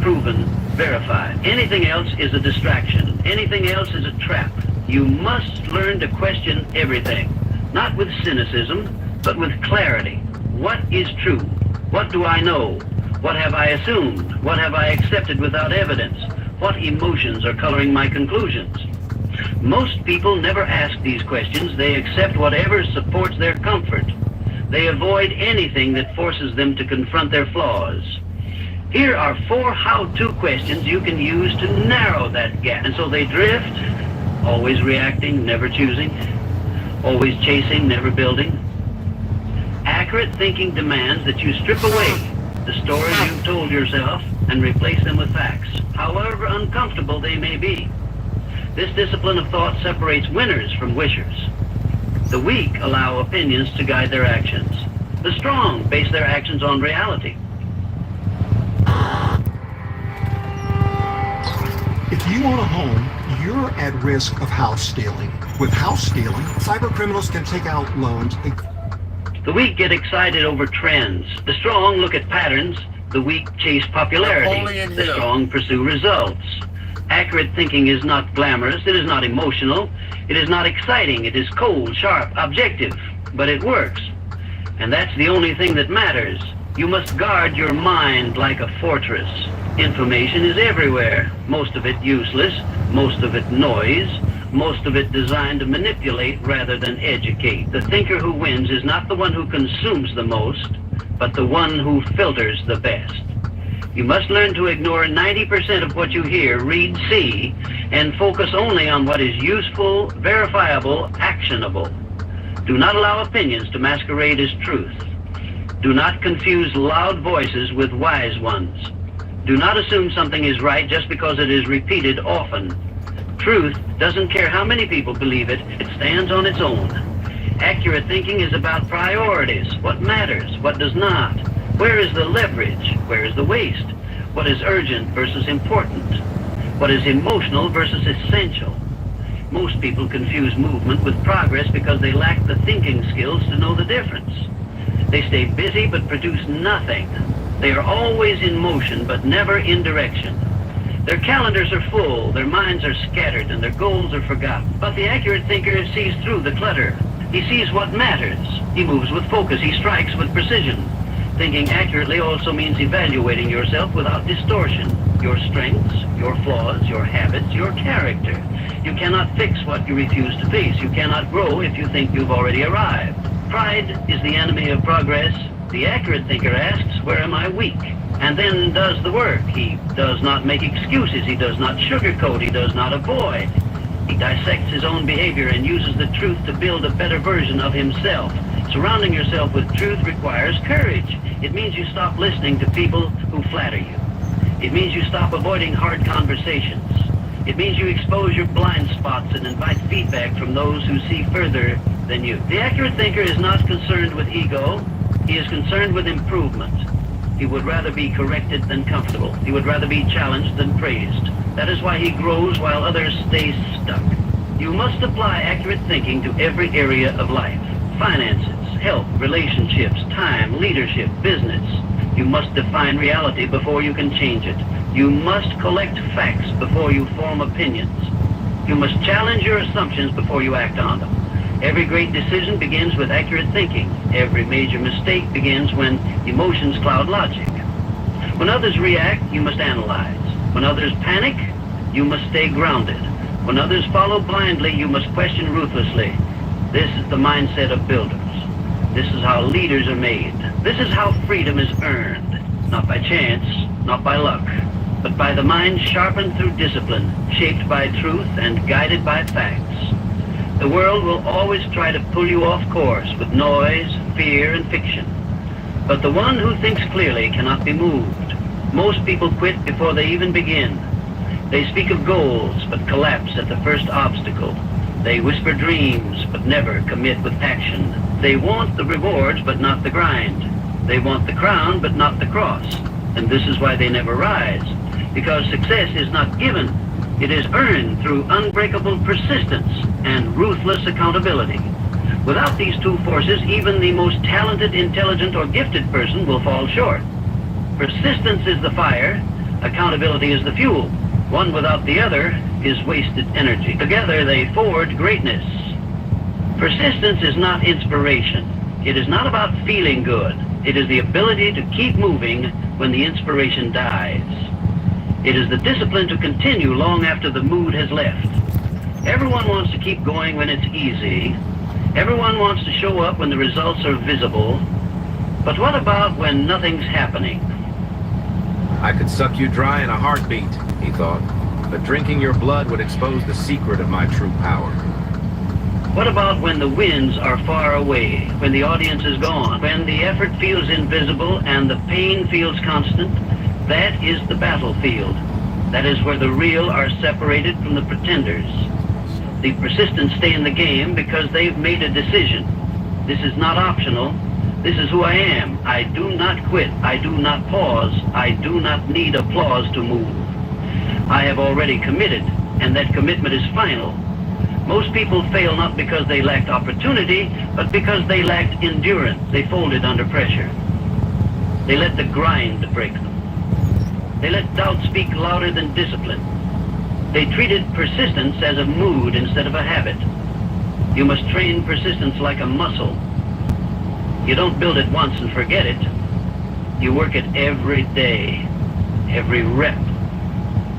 proven, verified. Anything else is a distraction. Anything else is a trap. You must learn to question everything, not with cynicism, but with clarity. What is true? What do I know? What have I assumed? What have I accepted without evidence? What emotions are coloring my conclusions? Most people never ask these questions. They accept whatever supports their comfort. They avoid anything that forces them to confront their flaws. Here are 4 how-to questions you can use to narrow that gap. And so they drift, always reacting, never choosing, always chasing, never building. Accurate thinking demands that you strip away the stories you've told yourself and replace them with facts, however uncomfortable they may be. This discipline of thought separates winners from wishers. The weak allow opinions to guide their actions. The strong base their actions on reality. If you own a home, you're at risk of house stealing. With house stealing, cyber criminals can take out loans. The weak get excited over trends. The strong look at patterns. The weak chase popularity. Napoleon The Hill. strong pursue results. Accurate thinking is not glamorous. It is not emotional. It is not exciting. It is cold, sharp, objective. But it works. And that's the only thing that matters. You must guard your mind like a fortress. Information is everywhere. Most of it useless. Most of it noise. Most of it designed to manipulate rather than educate. The thinker who wins is not the one who consumes the most, but the one who filters the best. You must learn to ignore 90% of what you hear, read, see, and focus only on what is useful, verifiable, actionable. Do not allow opinions to masquerade as truth. Do not confuse loud voices with wise ones. Do not assume something is right just because it is repeated often. Truth doesn't care how many people believe it, it stands on its own. Accurate thinking is about priorities. What matters, what does not? Where is the leverage? Where is the waste? What is urgent versus important? What is emotional versus essential? Most people confuse movement with progress because they lack the thinking skills to know the difference. They stay busy but produce nothing. They are always in motion but never in direction. Their calendars are full, their minds are scattered, and their goals are forgotten. But the accurate thinker sees through the clutter. He sees what matters. He moves with focus. He strikes with precision. Thinking accurately also means evaluating yourself without distortion. Your strengths, your flaws, your habits, your character. You cannot fix what you refuse to face. You cannot grow if you think you've already arrived. Pride is the enemy of progress. The accurate thinker asks, where am I weak? And then does the work. He does not make excuses. He does not sugarcoat. He does not avoid. He dissects his own behavior and uses the truth to build a better version of himself. Surrounding yourself with truth requires courage. It means you stop listening to people who flatter you. It means you stop avoiding hard conversations. It means you expose your blind spots and invite feedback from those who see further than you. The accurate thinker is not concerned with ego. He is concerned with improvement. He would rather be corrected than comfortable. He would rather be challenged than praised. That is why he grows while others stay stuck. You must apply accurate thinking to every area of life. Finances, health, relationships, time, leadership, business. You must define reality before you can change it. You must collect facts before you form opinions. You must challenge your assumptions before you act on them. Every great decision begins with accurate thinking. Every major mistake begins when emotions cloud logic. When others react, you must analyze. When others panic, you must stay grounded. When others follow blindly, you must question ruthlessly. This is the mindset of builders. This is how leaders are made. This is how freedom is earned. Not by chance, not by luck, but by the mind sharpened through discipline, shaped by truth and guided by facts. The world will always try to pull you off course with noise, fear, and fiction. But the one who thinks clearly cannot be moved. Most people quit before they even begin. They speak of goals, but collapse at the first obstacle. They whisper dreams, but never commit with action. They want the rewards, but not the grind. They want the crown, but not the cross. And this is why they never rise. Because success is not given. It is earned through unbreakable persistence and ruthless accountability. Without these two forces, even the most talented, intelligent, or gifted person will fall short. Persistence is the fire, accountability is the fuel. One without the other is wasted energy. Together they forge greatness. Persistence is not inspiration. It is not about feeling good. It is the ability to keep moving when the inspiration dies. It is the discipline to continue long after the mood has left. Everyone wants to keep going when it's easy. Everyone wants to show up when the results are visible. But what about when nothing's happening? I could suck you dry in a heartbeat, he thought, but drinking your blood would expose the secret of my true power. What about when the winds are far away, when the audience is gone, when the effort feels invisible and the pain feels constant? That is the battlefield. That is where the real are separated from the pretenders. The persistent stay in the game because they've made a decision. This is not optional. This is who I am. I do not quit. I do not pause. I do not need applause to move. I have already committed, and that commitment is final. Most people fail not because they lacked opportunity, but because they lacked endurance. They folded under pressure. They let the grind break them. They let doubt speak louder than discipline. They treated persistence as a mood instead of a habit. You must train persistence like a muscle. You don't build it once and forget it. You work it every day, every rep,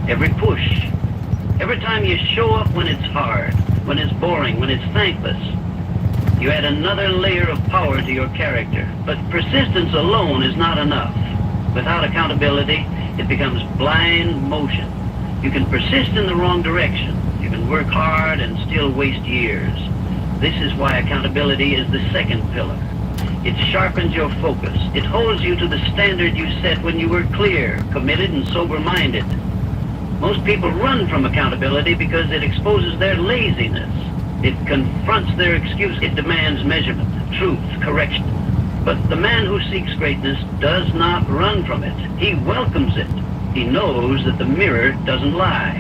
every push. Every time you show up when it's hard, when it's boring, when it's thankless, you add another layer of power to your character. But persistence alone is not enough. Without accountability, it becomes blind motion. You can persist in the wrong direction. You can work hard and still waste years. This is why accountability is the second pillar. It sharpens your focus. It holds you to the standard you set when you were clear, committed, and sober-minded. Most people run from accountability because it exposes their laziness. It confronts their excuse. It demands measurement, truth, correction. But the man who seeks greatness does not run from it. He welcomes it. He knows that the mirror doesn't lie.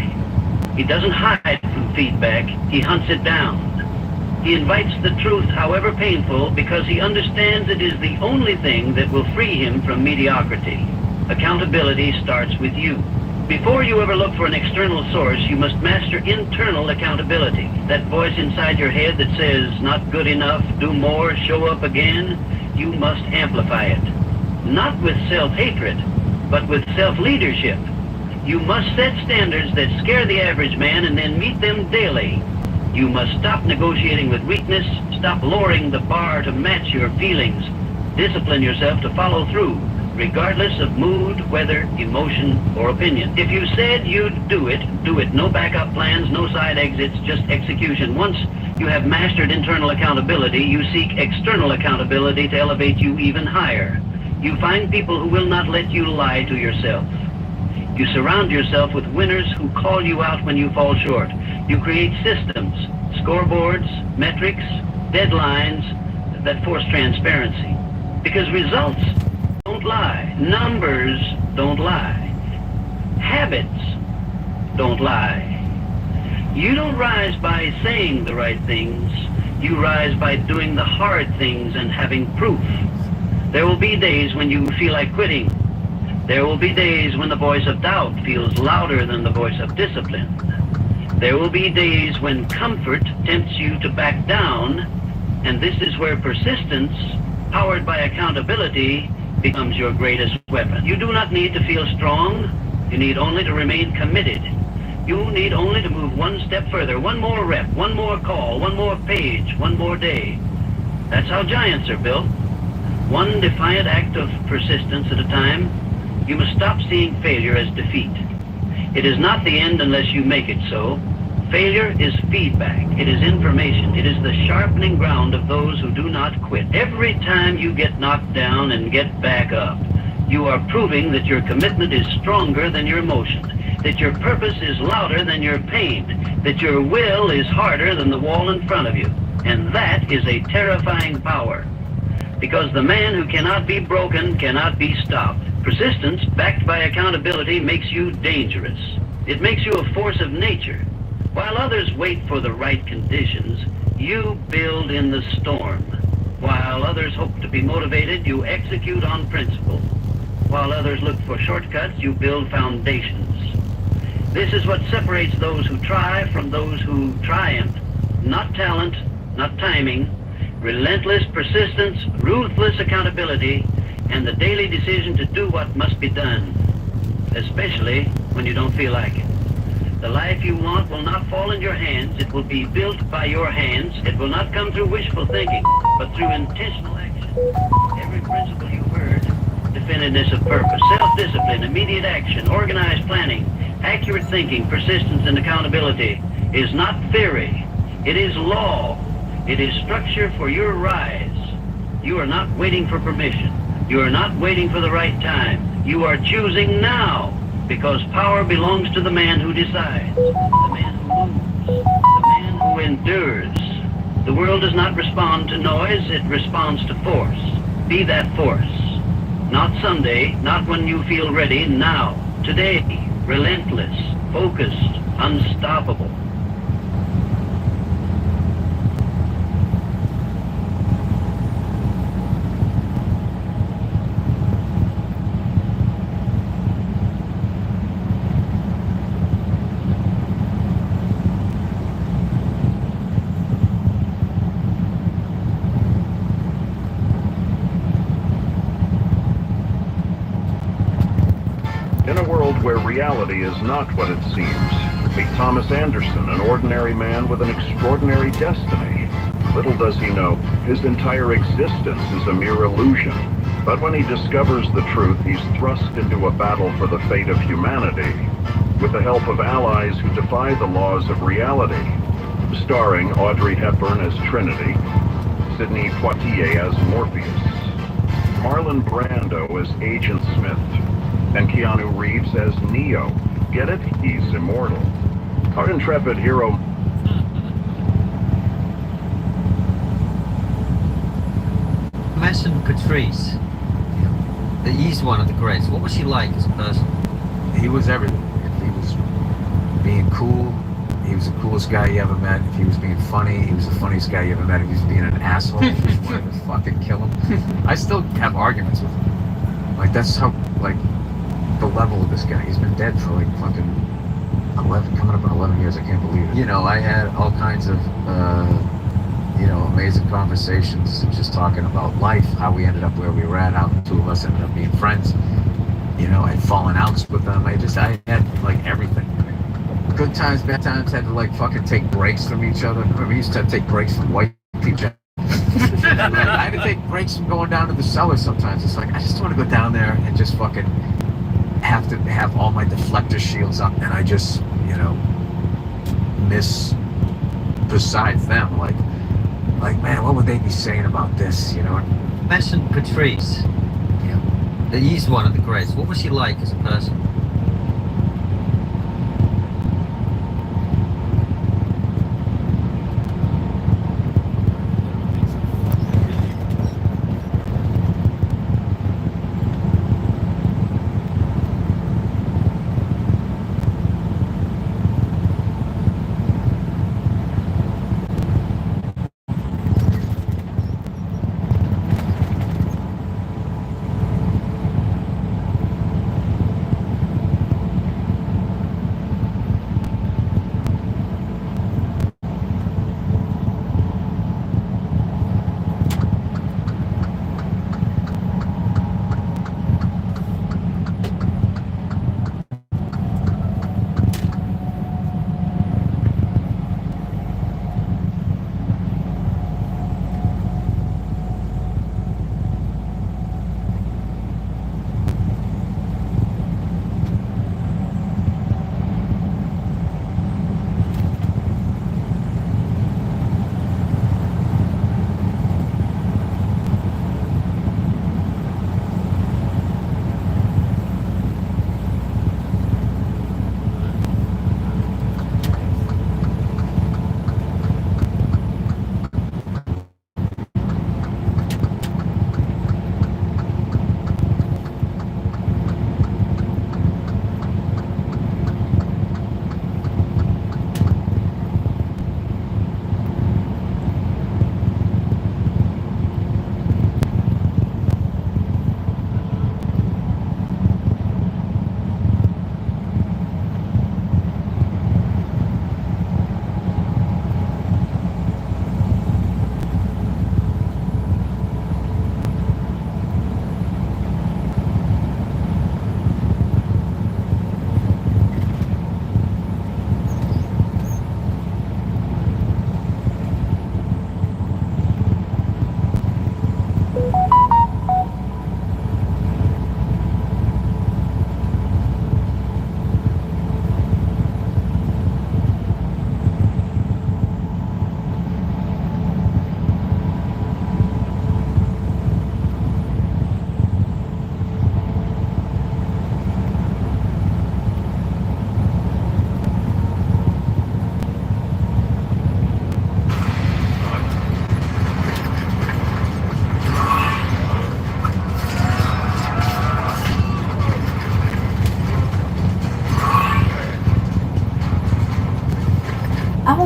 He doesn't hide from feedback. He hunts it down. He invites the truth, however painful, because he understands it is the only thing that will free him from mediocrity. Accountability starts with you. Before you ever look for an external source, you must master internal accountability. That voice inside your head that says, not good enough, do more, show up again, you must amplify it. Not with self-hatred, but with self-leadership. You must set standards that scare the average man and then meet them daily. You must stop negotiating with weakness, stop lowering the bar to match your feelings. Discipline yourself to follow through, regardless of mood, weather, emotion, or opinion. If you said you'd do it, do it. No backup plans, no side exits, just execution. Once you have mastered internal accountability, you seek external accountability to elevate you even higher. You find people who will not let you lie to yourself. You surround yourself with winners who call you out when you fall short. You create systems, scoreboards, metrics, deadlines that force transparency. Because results don't lie. Numbers don't lie. Habits don't lie. You don't rise by saying the right things. You rise by doing the hard things and having proof. There will be days when you feel like quitting. There will be days when the voice of doubt feels louder than the voice of discipline. There will be days when comfort tempts you to back down, and this is where persistence, powered by accountability, becomes your greatest weapon. You do not need to feel strong. You need only to remain committed. You need only to move one step further, one more rep, one more call, one more page, one more day. That's how giants are built. One defiant act of persistence at a time. You must stop seeing failure as defeat. It is not the end unless you make it so. Failure is feedback. It is information. It is the sharpening ground of those who do not quit. Every time you get knocked down and get back up, you are proving that your commitment is stronger than your emotion, that your purpose is louder than your pain, that your will is harder than the wall in front of you. And that is a terrifying power. Because the man who cannot be broken cannot be stopped. Persistence, backed by accountability, makes you dangerous. It makes you a force of nature. While others wait for the right conditions, you build in the storm. While others hope to be motivated, you execute on principle. While others look for shortcuts, you build foundations. This is what separates those who try from those who triumph. Not talent, not timing, relentless persistence, ruthless accountability, and the daily decision to do what must be done, especially when you don't feel like it. The life you want will not fall in your hands. It will be built by your hands. It will not come through wishful thinking, but through intentional action. Every principle you heard, definitiveness of purpose, self-discipline, immediate action, organized planning, accurate thinking, persistence, and accountability is not theory. It is law. It is structure for your rise. You are not waiting for permission. You are not waiting for the right time. You are choosing now, because power belongs to the man who decides, the man who moves, the man who endures. The world does not respond to noise, it responds to force. Be that force. Not someday, not when you feel ready, now, today, relentless, focused, unstoppable. In a world where reality is not what it seems, meet Thomas Anderson, an ordinary man with an extraordinary destiny. Little does he know, his entire existence is a mere illusion. But when he discovers the truth, he's thrust into a battle for the fate of humanity, with the help of allies who defy the laws of reality. Starring Audrey Hepburn as Trinity, Sidney Poitier as Morpheus, Marlon Brando as Agent Smith, and Keanu Reeves as Neo. Get it? He's immortal. Our intrepid hero... Mentioned Patrice. He's one of the greats. What was he like as a person? He was everything. If he was being cool, he was the coolest guy you ever met. If he was being funny, he was the funniest guy you ever met. If he was being an asshole, you just wanted to fucking kill him. I still have arguments with him. Like, that's how, like, the level of this guy. He's been dead for like fucking 11, coming up on 11 years. I can't believe it. You know, I had all kinds of, you know, amazing conversations, just talking about life, how we ended up where we were at, how the two of us ended up being friends. You know, I had fallen outs with them. I had like everything. Good times, bad times, had to like fucking take breaks from each other. We used to take breaks from white people. I had to take breaks from going down to the cellar sometimes. It's like, I just want to go down there and just fucking have to have all my deflector shields up, and I just, you know, miss besides them, like man, what would they be saying about this, you know? Mentioned Patrice. Yeah. He's one of the greats. What was he like as a person?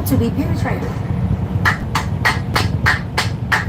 to be perpetrated.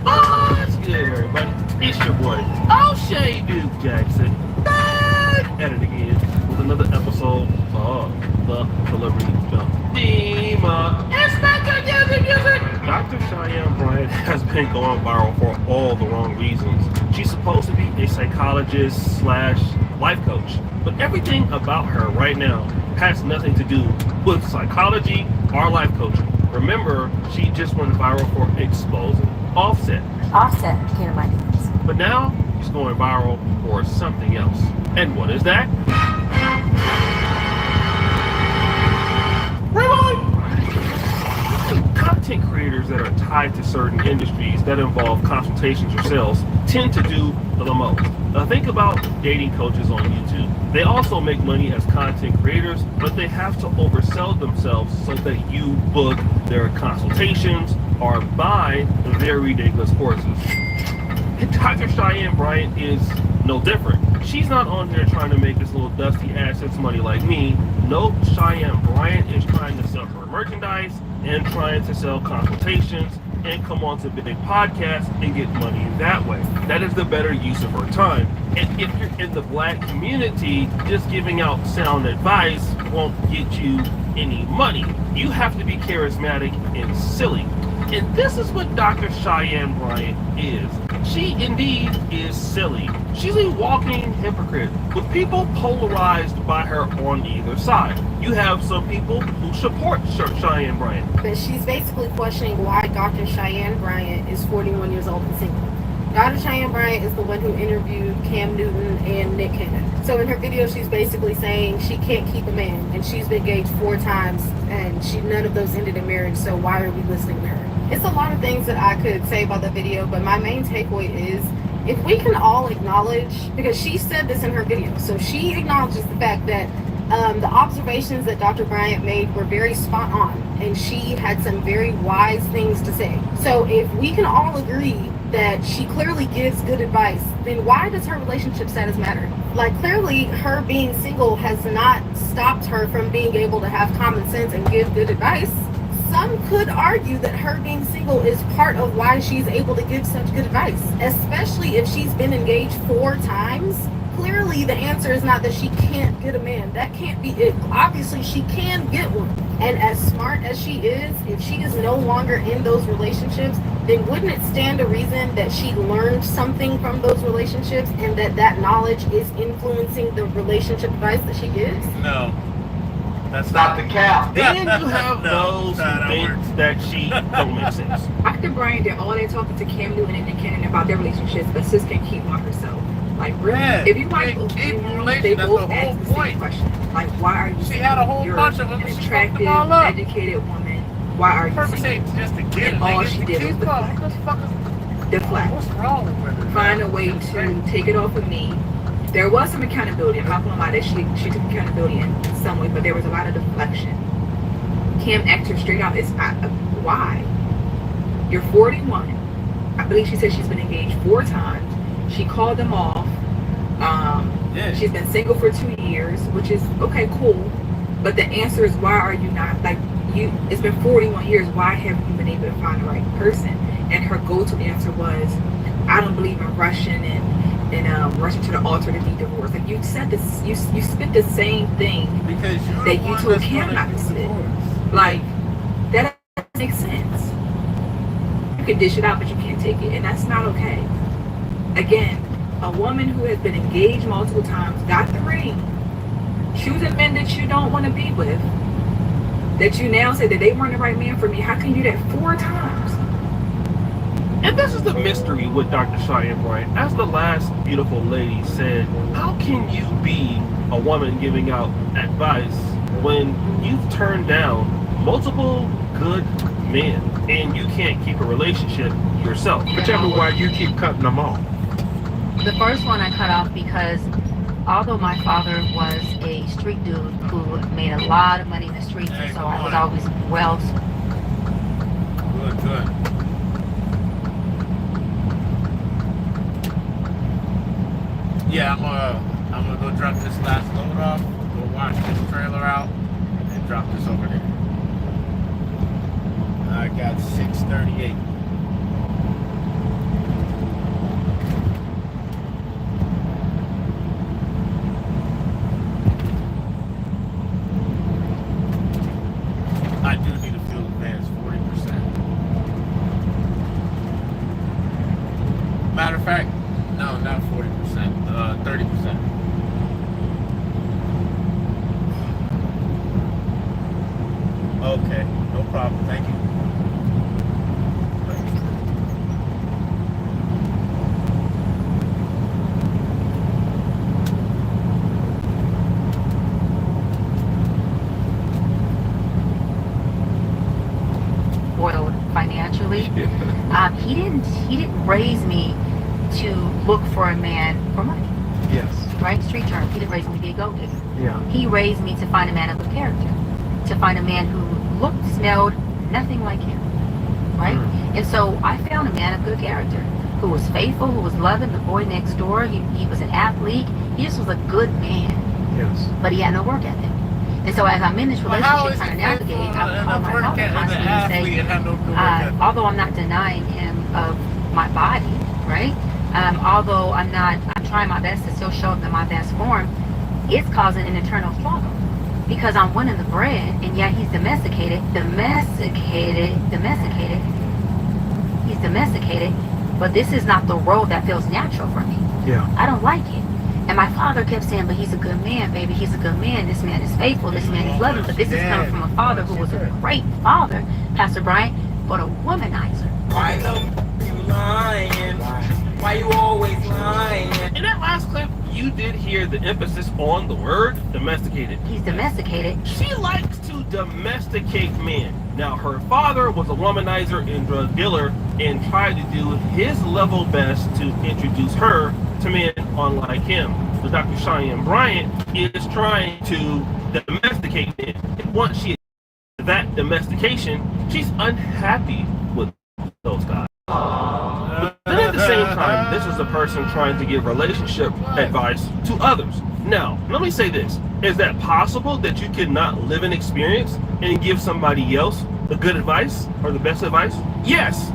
What's good, everybody? It's your boy, O'Shea Duke Jackson, back at it again with another episode of the Celebrity Jump Thema. Inspector Music! Dr. Cheyenne Bryant has been going viral for all the wrong reasons. She's supposed to be a psychologist / life coach, but everything about her right now has nothing to do with psychology or life coaching. Remember, she just went viral for exposing Offset. Offset came to my defense. But now, she's going viral for something else. And what is that? Rewind! Content creators that are tied to certain industries that involve consultations or sales tend to do the most. Now think about dating coaches on YouTube. They also make money as content creators, but they have to oversell themselves so that you book their consultations or buy their ridiculous courses. And Dr. Cheyenne Bryant is no different. She's not on here trying to make this little dusty assets money like me. Nope, Cheyenne Bryant is trying to sell her merchandise and trying to sell consultations and come on to big podcasts and get money that way. That is the better use of her time. And if you're in the black community, just giving out sound advice won't get you any money. You have to be charismatic and silly. And this is what Dr. Cheyenne Bryant is. She indeed is silly. She's a walking hypocrite with people polarized by her on either side. You have some people who support Cheyenne Bryant. But she's basically questioning why Dr. Cheyenne Bryant is 41 years old and single. Dr. Cheyenne Bryant is the one who interviewed Cam Newton and Nick Cannon. So in her video, she's basically saying she can't keep a man, and she's been engaged 4 times, and none of those ended in marriage, so why are we listening to her? It's a lot of things that I could say about the video, but my main takeaway is, if we can all acknowledge, because she said this in her video, so she acknowledges the fact that the observations that Dr. Bryant made were very spot on, and she had some very wise things to say. So if we can all agree that she clearly gives good advice, then why does her relationship status matter? Like, clearly her being single has not stopped her from being able to have common sense and give good advice. Some could argue that her being single is part of why she's able to give such good advice, especially if she's been engaged 4 times. Clearly the answer is not that she can't get a man. That can't be it. Obviously she can get one. And as smart as she is, if she is no longer in those relationships, then wouldn't it stand to reason that she learned something from those relationships and that knowledge is influencing the relationship advice that she gives? No. That's not the cap. Then you have those who think that she don't make sense. Dr. Bryant did all that talking to Cam Newton and Nick Cannon about their relationships, but sis can keep on herself. Like, really? Yeah, if you watch both interviews, they both ask the same question. Like, why are you She had a whole You're bunch of them. an She fucked attractive, them all up. educated woman. Why are you Purpose single? ain't just to get And it. all nigga. she did was Keep deflect. Deflect. What's wrong with her? Find a way to take it off of me. There was some accountability. I'm not gonna lie that she took accountability in some way, but there was a lot of deflection. Cam asked her straight out, why? You're 41. I believe she said she's been engaged 4 times. She called them off. She's been single for 2 years, which is okay, cool. But the answer is, why are you not, like, it's been 41 years, why haven't you been able to find the right person? And her go-to answer was, I don't believe in rushing and rushing to the altar to be divorced. Like, you said this, you spit the same thing that you told Cam not to spit. Like, that doesn't make sense. You can dish it out, but you can't take it, and that's not okay. Again, a woman who has been engaged multiple times, got the ring, choosing men that you don't want to be with, that you now say that they weren't the right man for me. How can you do that 4 times? And this is the mystery with Dr. Cheyenne Bryant. As the last beautiful lady said, how can you be a woman giving out advice when you've turned down multiple good men and you can't keep a relationship yourself? But tell me why you keep cutting them off. The first one I cut off because although my father was a street dude who made a lot of money in the streets, and so I was always well. Good. Yeah, I'm gonna go drop this last load off, go wash this trailer out, and drop this over there. 6:38. I do need a field advance 40%. Matter of fact, no, not 40%, 30%. Okay, no problem. Thank you. Spoiled financially. He didn't raise me to look for a man for money. Yes. Right? Street term. He didn't raise me to be a gold digger. Yeah. He raised me to find a man of good character, to find a man who looked, smelled nothing like him. Right? And so I found a man of good character, who was faithful, who was loving, the boy next door. He was an athlete. He just was a good man. Yes. But he had no work ethic. And so as I'm in this relationship trying to navigate, I would call my father constantly and say, although I'm not denying him of my body, right? Although I'm trying my best to still show up in my best form, it's causing an internal struggle. Because I'm winning the bread, and yet he's domesticated. He's domesticated, but this is not the role that feels natural for me. Yeah. I don't like it. And my father kept saying, but he's a good man, baby. He's a good man. This man is faithful. This man is loving. But this is coming from a father who was a great father, Pastor Brian, but a womanizer. Why you lying? Why you always lying? In that last clip, you did hear the emphasis on the word domesticated. He's domesticated. She likes to domesticate men. Now, her father was a womanizer and drug dealer and tried to do his level best to introduce her to men unlike him. So Dr. Cheyenne Bryant is trying to domesticate men. And once she has that domestication, she's unhappy with those guys. But then at the same time, this is a person trying to give relationship advice to others. Now, let me say this. Is that possible that you cannot live an experience and give somebody else the good advice or the best advice? Yes.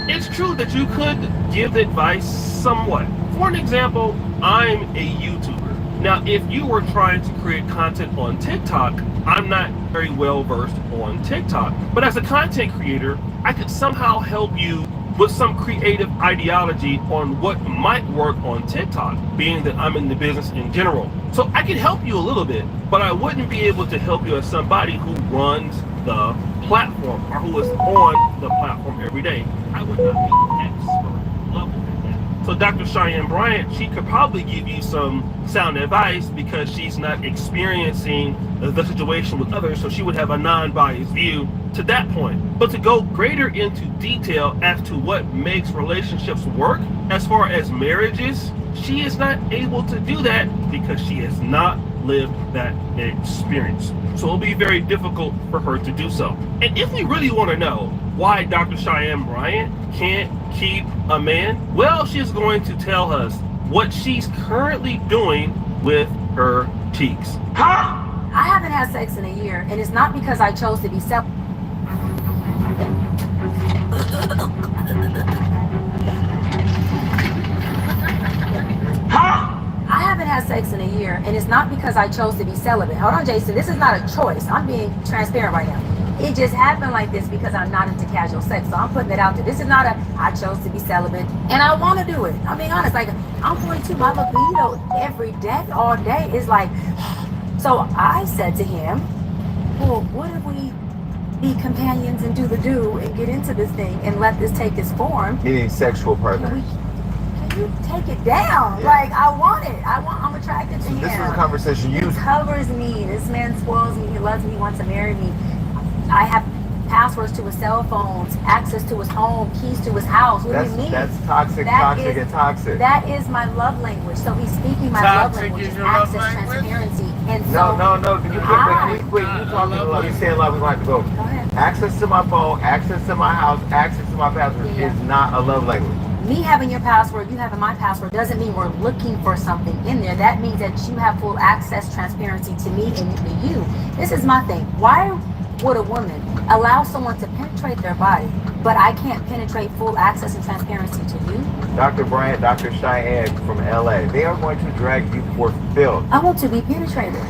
It's true that you could give advice somewhat. For an example, I'm a YouTuber. Now, if you were trying to create content on TikTok, I'm not very well versed on TikTok. But as a content creator, I could somehow help you with some creative ideology on what might work on TikTok, being that I'm in the business in general. So I can help you a little bit, but I wouldn't be able to help you as somebody who runs the platform or who is on the platform every day. I would not be expert level at that. So Dr. Cheyenne Bryant, she could probably give you some sound advice because she's not experiencing the situation with others, so she would have a non-biased view to that point. But to go greater into detail as to what makes relationships work as far as marriages, she is not able to do that because she has not lived that experience. So it'll be very difficult for her to do so. And if we really want to know why Dr. Cheyenne Bryant can't keep a man, well, she's going to tell us what she's currently doing with her cheeks. I haven't had sex in a year, and it's not because I chose to be celibate. I haven't had sex in a year, and it's not because I chose to be celibate. Hold on, Jason. This is not a choice. I'm being transparent right now. It just happened like this because I'm not into casual sex. So I'm putting it out there. This is not I chose to be celibate, and I want to do it. I'm being honest. Like, I'm 42. My libido every day, all day is like... So I said to him, well, what if we be companions and do the do and get into this thing and let this take its form? Meaning sexual partner. Can you take it down? Yeah. Like, I want it. I'm attracted to him. This was a conversation He covers me. This man spoils me. He loves me. He wants to marry me. I have passwords to his cell phones, access to his home, keys to his house. What do you mean? That's toxic, and toxic. That is my love language. So he's speaking my love language, is access, transparency. And so no. You talking a lot. You saying a lot. We gonna have to go. Go ahead. Access to my phone, access to my house, access to my password is not a love language. Me having your password, you having my password, doesn't mean we're looking for something in there. That means that you have full access, transparency to me and to you. This is my thing. Why would a woman allow someone to penetrate their body, but I can't penetrate full access and transparency to you. Dr. Bryant, Dr. Cheyenne from LA, they are going to drag you for filth. I want to be penetrated.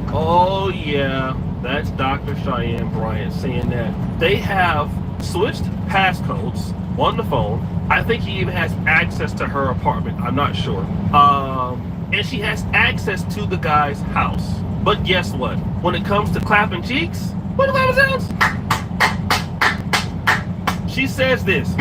Oh yeah, that's Dr. Cheyenne Bryant saying that they have switched passcodes on the phone. I think he even has access to her apartment. I'm not sure. And she has access to the guy's house. But guess what? When it comes to clapping cheeks, what the clapping sounds? She says this.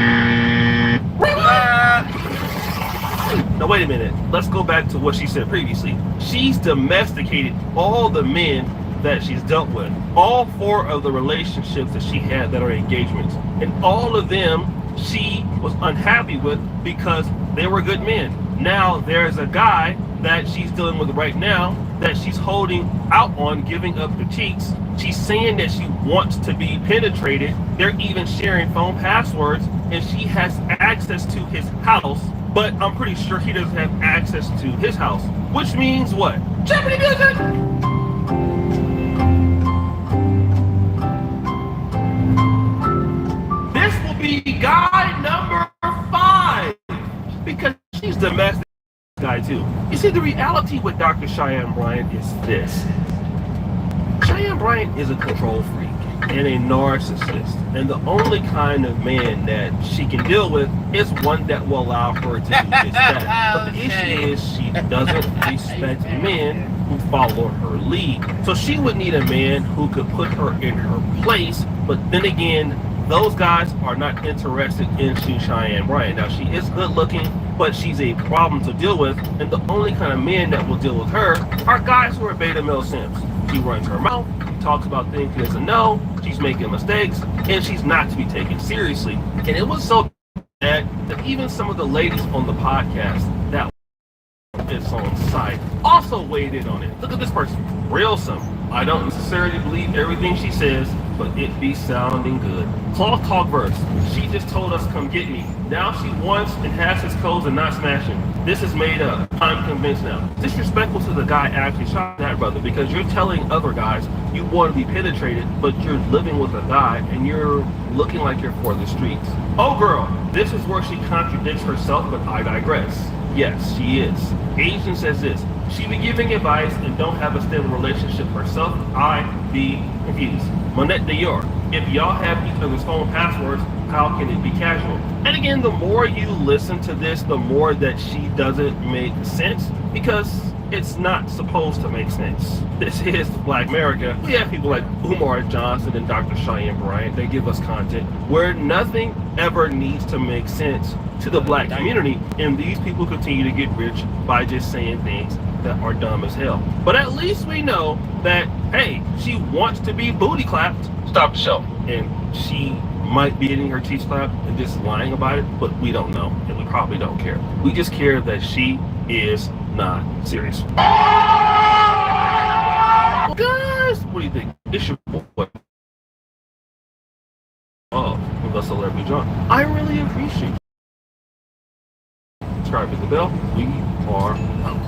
Now wait a minute. Let's go back to what she said previously. She's domesticated all the men that she's dealt with. All 4 of the relationships that she had that are engagements. And all of them she was unhappy with because they were good men. Now there's a guy that she's dealing with right now that she's holding out on, giving up the cheeks. She's saying that she wants to be penetrated. They're even sharing phone passwords, and she has access to his house, but I'm pretty sure he doesn't have access to his house. Which means what? Jeopardy music! This will be guy number 5 because she's domestic guy too. You see, the reality with Dr. Cheyenne Bryant is this. Cheyenne Bryant is a control freak and a narcissist, and the only kind of man that she can deal with is one that will allow her to do just that. But the issue is she doesn't respect men who follow her lead. So she would need a man who could put her in her place, but then again, those guys are not interested in Cheyenne Bryant. Now, she is good looking, but she's a problem to deal with, and the only kind of men that will deal with her are guys who are beta male simps. She runs her mouth, talks about things she doesn't know, she's making mistakes, and she's not to be taken seriously. And it was so bad that even some of the ladies on the podcast that it's on site also weighed in on it. Look at this person, real simple. I don't necessarily believe everything she says, but it be sounding good. Cloth talk verse. She just told us come get me. Now she wants and has his codes and not smashing. This is made up. I'm convinced now. Disrespectful to the guy actually shot that brother, because you're telling other guys you want to be penetrated, but you're living with a guy and you're looking like you're for the streets. Oh girl, this is where she contradicts herself, but I digress. Yes, she is. Asian says this. She be giving advice and don't have a stable relationship herself. I be confused. Monette Dior. If y'all have each other's phone passwords, how can it be casual? And again, the more you listen to this, the more that she doesn't make sense, because it's not supposed to make sense. This is Black America. We have people like Umar Johnson and Dr. Cheyenne Bryant. They give us content where nothing ever needs to make sense to the black community, and these people continue to get rich by just saying things that are dumb as hell. But at least we know that, hey, she wants to be booty clapped. Stop the show. And she might be getting her cheeks clapped and just lying about it, but we don't know, and we probably don't care. We just care that she is not serious. Guys, what do you think? It's your boy. Oh, the Celebrity John. I really appreciate it. Subscribe to the bell. We are out.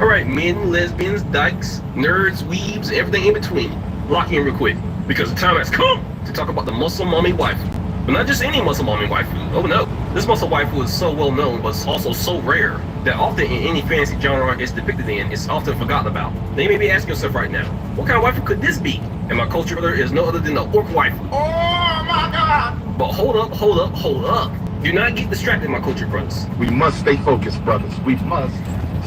Alright, men, lesbians, dykes, nerds, weebs, everything in between. Lock in real quick, because the time has come to talk about the muscle mommy waifu. But not just any muscle mommy waifu. Oh no, this muscle waifu is so well known, but it's also so rare that often in any fantasy genre it's depicted in, it's often forgotten about. Now you may be asking yourself right now, what kind of waifu could this be? And my culture brother is no other than the orc waifu. Oh my god! But hold up. Do not get distracted, my culture brothers. We must stay focused, brothers. We must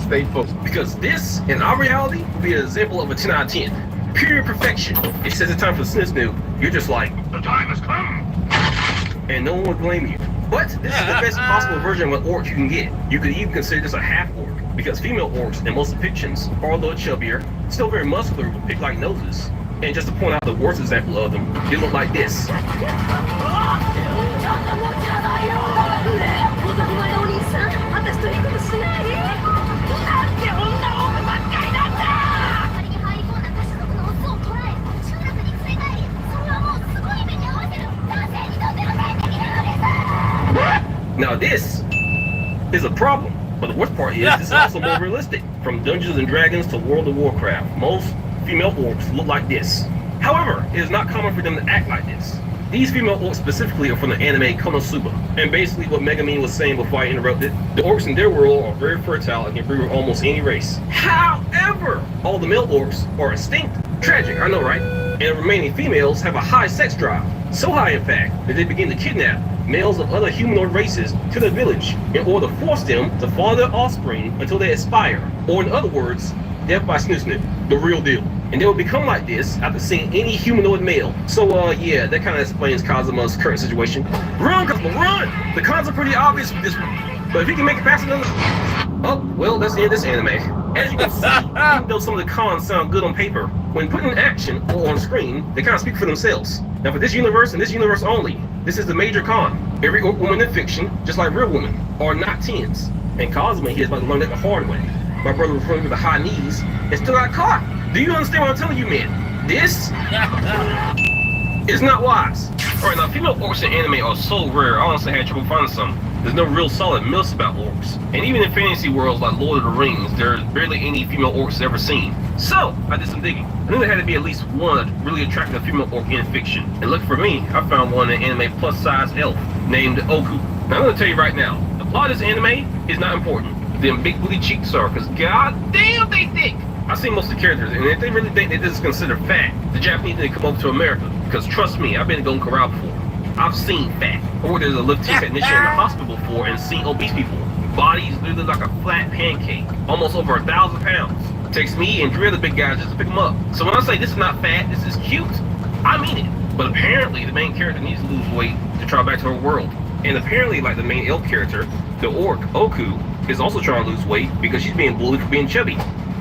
stay focused. Because this, in our reality, will be an example of a 10 out of 10. Pure perfection. It says it's time for Sniznoo. You're just like, the time has come. And no one would blame you. But this is the best possible version of an orc you can get. You could even consider this a half orc, because female orcs in most depictions are a little chubbier, still very muscular with pig-like noses. And just to point out the worst example of them, they look like this. Now this is a problem. But the worst part is, this is also more realistic. From Dungeons and Dragons to World of Warcraft, most female orcs look like this. However, it is not common for them to act like this. These female orcs specifically are from the anime Konosuba. And basically what Megamine was saying before I interrupted, the orcs in their world are very fertile and can breed with almost any race. However, all the male orcs are extinct. Tragic, I know, right? And the remaining females have a high sex drive. So high, in fact, that they begin to kidnap males of other humanoid races to the village in order to force them to follow their offspring until they expire. Or in other words, death by snoo-snoo, the real deal. And they will become like this after seeing any humanoid male. So yeah, that kind of explains Kazuma's current situation. Run, Kazuma, run! The cons are pretty obvious with this one. But if he can make it past another... Oh, well, that's the end of this anime. As you can see, even though some of the cons sound good on paper, when put in action or on screen, they kind of speak for themselves. Now for this universe and this universe only, this is the major con. Every orc woman in fiction, just like real women, are not 10s. And Kazuma here is about to learn that the hard way. My brother was running with the high knees and still got caught. Do you understand what I'm telling you, man? This is not wise. Alright, now female orcs in anime are so rare, I honestly had trouble finding some. There's no real solid myths about orcs. And even in fantasy worlds like Lord of the Rings, there's barely any female orcs ever seen. So, I did some digging. I knew there had to be at least one really attractive female orc in fiction. And look for me, I found one in anime plus-size elf named Oku. Now I'm gonna tell you right now, the plot of this anime is not important. Them big booty cheeks are, because goddamn they thick. I've seen most of the characters, and if they really think that this is considered fat, the Japanese need to come over to America. Because trust me, I've been to Golden Corral before. I've seen fat. Or there's a lifting technician in the hospital before and seen obese people. Bodies literally like a flat pancake, almost over 1,000 pounds. It takes me and 3 other big guys just to pick them up. So when I say this is not fat, this is cute, I mean it. But apparently the main character needs to lose weight to travel back to her world. And apparently, like the main elf character, the orc, Oku, is also trying to lose weight because she's being bullied for being chubby.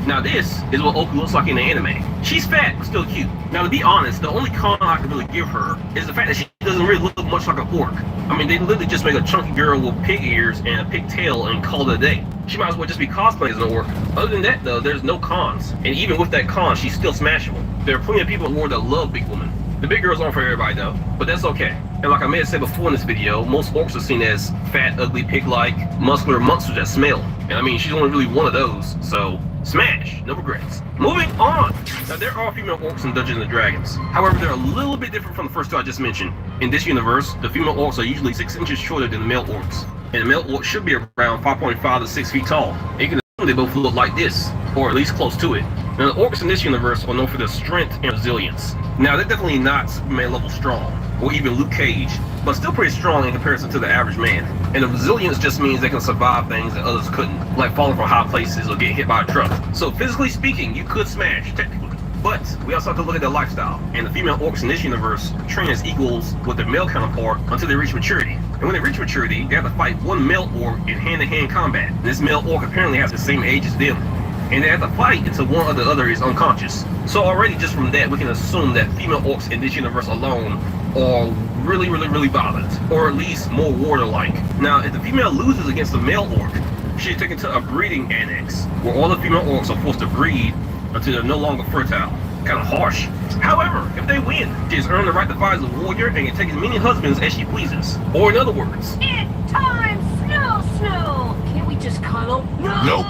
Now this is what Oku looks like in the anime. She's fat, but still cute. Now to be honest, the only con I can really give her is the fact that she doesn't really look much like an orc. I mean, they literally just make a chunky girl with pig ears and a pigtail and call it a day. She might as well just be cosplaying as an orc. Other than that though, there's no cons. And even with that con, she's still smashable. There are plenty of people in the world that love big women. The big girls aren't for everybody though, but that's okay. And like I may have said before in this video, most orcs are seen as fat, ugly, pig-like, muscular monsters that smell. And I mean, she's only really one of those, so smash, no regrets. Moving on! Now there are female orcs in Dungeons & Dragons. However, they're a little bit different from the first two I just mentioned. In this universe, the female orcs are usually 6 inches shorter than the male orcs. And the male orc should be around 5.5 to 6 feet tall. And you can assume they both look like this, or at least close to it. Now the orcs in this universe are known for their strength and resilience. Now they're definitely not Superman level strong, or even Luke Cage, but still pretty strong in comparison to the average man. And the resilience just means they can survive things that others couldn't, like falling from high places or getting hit by a truck. So physically speaking, you could smash, technically. But we also have to look at their lifestyle. And the female orcs in this universe train as equals with their male counterpart until they reach maturity. And when they reach maturity, they have to fight one male orc in hand-to-hand combat. And this male orc apparently has the same age as them. And they have to fight until one or the other is unconscious. So already just from that, we can assume that female orcs in this universe alone are really violent, or at least more warrior-like. Now, if the female loses against the male orc, she's taken to a breeding annex, where all the female orcs are forced to breed until they're no longer fertile. Kind of harsh. However, if they win, she has earned the right to fight as a warrior and can take as many husbands as she pleases. Or in other words, It's time, Snow! Can't we just cuddle? Nope.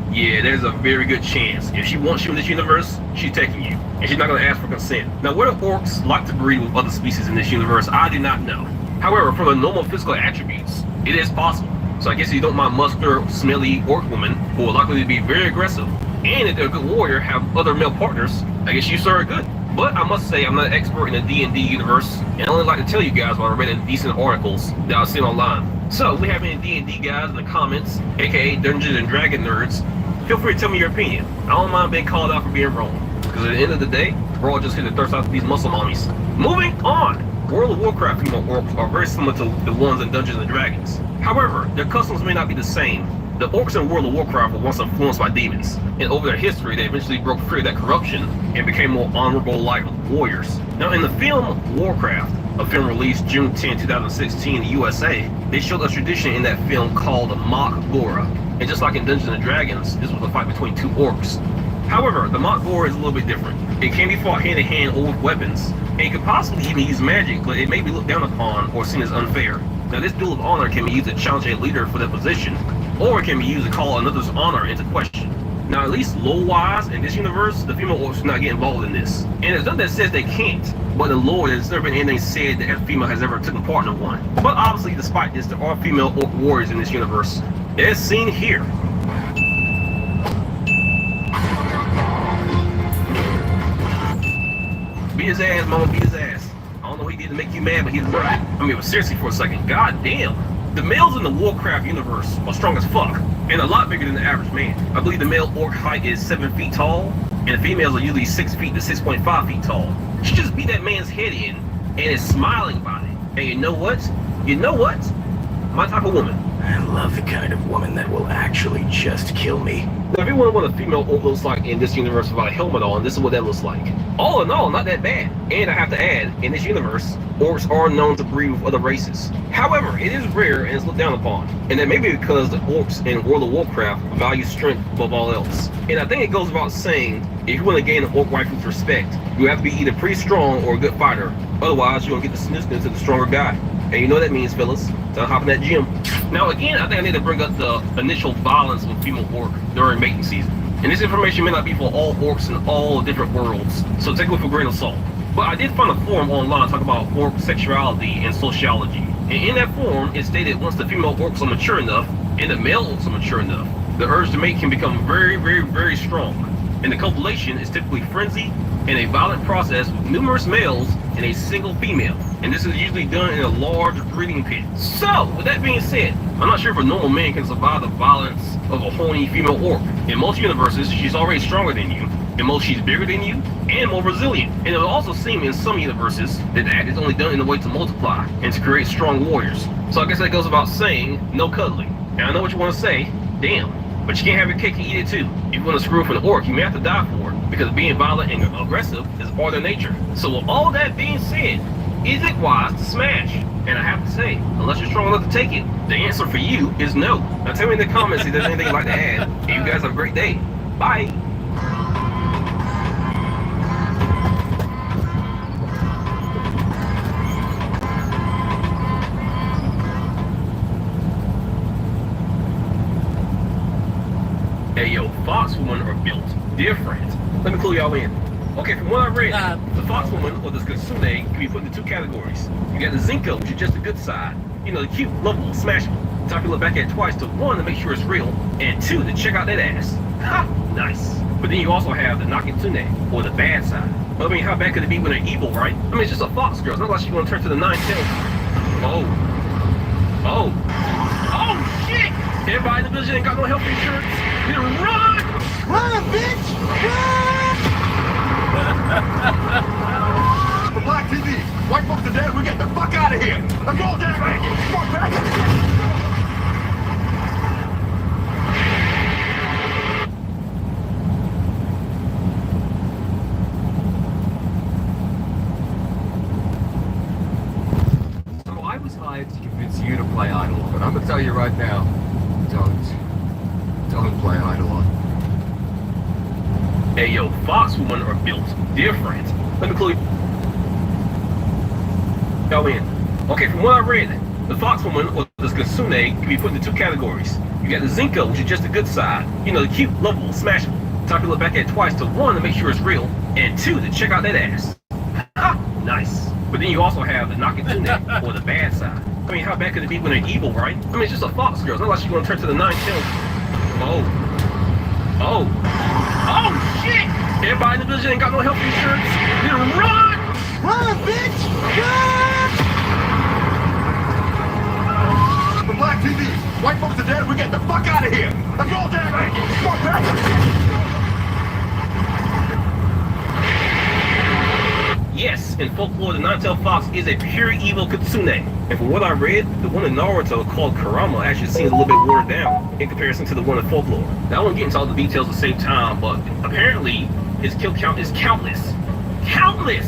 Yeah, there's a very good chance. If she wants you in this universe, she's taking you. And she's not going to ask for consent. Now, whether orcs like to breed with other species in this universe, I do not know. However, from the normal physical attributes, it is possible. So I guess if you don't mind muscular, smelly orc women who are likely to be very aggressive, and if they're a good warrior, have other male partners, I guess you sir are good. But I must say, I'm not an expert in the D&D universe, and I only like to tell you guys what I read in decent articles that I've seen online. So, if we have any D&D guys in the comments, aka Dungeons and Dragon nerds, feel free to tell me your opinion. I don't mind being called out for being wrong. Because at the end of the day, we're all just here to thirst out these muscle mommies. Moving on! World of Warcraft female orcs are very similar to the ones in Dungeons and Dragons. However, their customs may not be the same. The orcs in World of Warcraft were once influenced by demons, and over their history they eventually broke free of that corruption and became more honorable like warriors. Now in the film Warcraft, a film released June 10, 2016 in the USA, they showed a tradition in that film called the Mock Gora. And just like in Dungeons and Dragons, this was a fight between two orcs. However, the Mock Gora is a little bit different. It can be fought hand in hand or with weapons, and it could possibly even use magic, but it may be looked down upon or seen as unfair. Now this duel of honor can be used to challenge a leader for their position, or it can be used to call another's honor into question. Now at least lore-wise, in this universe, the female orcs do not get involved in this. And there's nothing that says they can't, but in lore there's never been anything said that a female has ever taken part in one. But obviously despite this, there are female orc warriors in this universe, as seen here. Beat his ass, mama, beat his ass. I don't know what he did to make you mad, but he's right. I mean, but seriously for a second, god damn. The males in the Warcraft universe are strong as fuck, and a lot bigger than the average man. I believe the male orc height is 7 feet tall, and the females are usually 6 feet to 6.5 feet tall. She just beat that man's head in, and is smiling about it. And you know what? You know what? My type of woman. I love the kind of woman that will actually just kill me. Now, if you want what a female orc looks like in this universe without a helmet on, this is what that looks like. All in all, not that bad. And I have to add, in this universe, orcs are known to breed with other races. However, it is rare and it's looked down upon. And that may be because the orcs in World of Warcraft value strength above all else. And I think it goes without saying, if you want to gain an orc waifu's respect, you have to be either pretty strong or a good fighter. Otherwise, you're going to get the snooze to the stronger guy. And you know what that means, fellas. So hop in that gym. Now again, I think I need to bring up the initial violence with female orc during mating season. And this information may not be for all orcs in all different worlds, so take it with a grain of salt. But I did find a forum online talking about orc sexuality and sociology. And in that forum, it stated once the female orcs are mature enough, and the male orcs are mature enough, the urge to mate can become very, very, very strong. And the copulation is typically frenzy and a violent process with numerous males and a single female. And this is usually done in a large breeding pit. So, with that being said, I'm not sure if a normal man can survive the violence of a horny female orc. In most universes, she's already stronger than you. In most, she's bigger than you and more resilient. And it will also seem in some universes that the act is only done in a way to multiply and to create strong warriors. So I guess that goes without saying, no cuddling. And I know what you want to say, damn. But you can't have your cake and eat it too. If you want to screw up an orc, you may have to die for it, because being violent and aggressive is part of their nature. So with all that being said, is it wise to smash? And I have to say, unless you're strong enough to take it, the answer for you is no. Now tell me in the comments if there's anything you'd like to add. And you guys have a great day. Bye. Hey yo, foxwomen are built different. Let me clue y'all in. Okay, from what I read, the foxwoman or the kitsune can be put into two categories. You got the zinko, which is just the good side. You know, the cute, lovable, smashable. Time to look back at it twice to one, to make sure it's real, and two, to check out that ass. Ha! Nice. But then you also have the nakitsune, or the bad side. Well, I mean, how bad could it be when they're evil, right? I mean, it's just a fox girl. It's not like she's gonna turn to the nine tails. Oh, shit! Everybody in the village ain't got no health insurance. You run! Run, bitch! Run! For Black TV, white folks are dead, we get the fuck out of here! Let's go, damn it! Fuck back! So I was hired to convince you to play Eidolon, but I'm gonna tell you right now, don't play Eidolon. Hey yo, foxwomen are built different. Let me clue y'all in. Okay, from what I read, the foxwoman or the kitsune can be put into two categories. You got the zinko, which is just the good side. You know, the cute, lovable, smashable. Time to look back at it twice to one, to make sure it's real, and two, to check out that ass. Ha! Nice. But then you also have the nakitsune, or the bad side. I mean, how bad could it be when they're evil, right? I mean, it's just a fox girl. It's not like she's gonna turn to the nine tails. Oh, shit! Everybody in the village ain't got no health insurance. You run! Run, bitch! Run! For Black TV, white folks are dead, we get the fuck out of here! Let's go, damn it! Fuck back! Yes, in folklore, the nine-tailed fox is a pure evil kitsune. And from what I read, the one in Naruto called Kurama actually seems a little bit watered down in comparison to the one in folklore. Now, I won't get into all the details at the same time, but apparently his kill count is countless. Countless!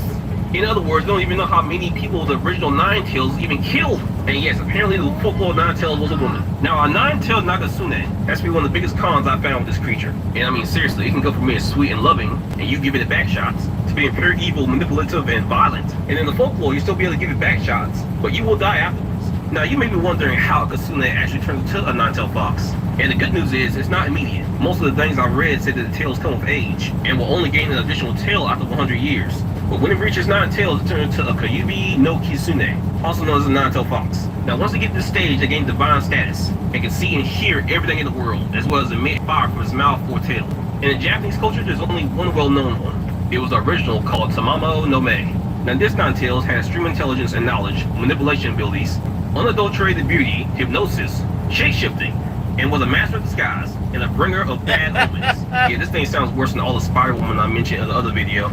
In other words, they don't even know how many people the original Nine-Tails even killed. And yes, apparently the folklore Nine-Tails was a woman. Now, a Nine-Tailed Nakitsune has to be one of the biggest cons I found with this creature. And I mean, seriously, it can go from being sweet and loving, and you give it back shots, to being pure evil, manipulative, and violent. And in the folklore, you still be able to give it back shots, but you will die afterwards. Now, you may be wondering how a Kitsune actually turns into a nine-tailed fox. And the good news is, it's not immediate. Most of the things I read say that the tails come with age, and will only gain an additional tail after 100 years. But when it reaches 9 tails, it turns into a Kyubi no Kitsune, also known as a nine-tailed fox. Now, once they get to this stage, they gain divine status, and can see and hear everything in the world, as well as emit fire from its mouth or tail. And in Japanese culture, there's only one well-known one. It was the original, called Tamamo no Me. Now, this nine-tails had extreme intelligence and knowledge, manipulation abilities, unadulterated beauty, hypnosis, shape-shifting, and was a master of disguise and a bringer of bad omens. Yeah, this thing sounds worse than all the Spider Woman I mentioned in the other video.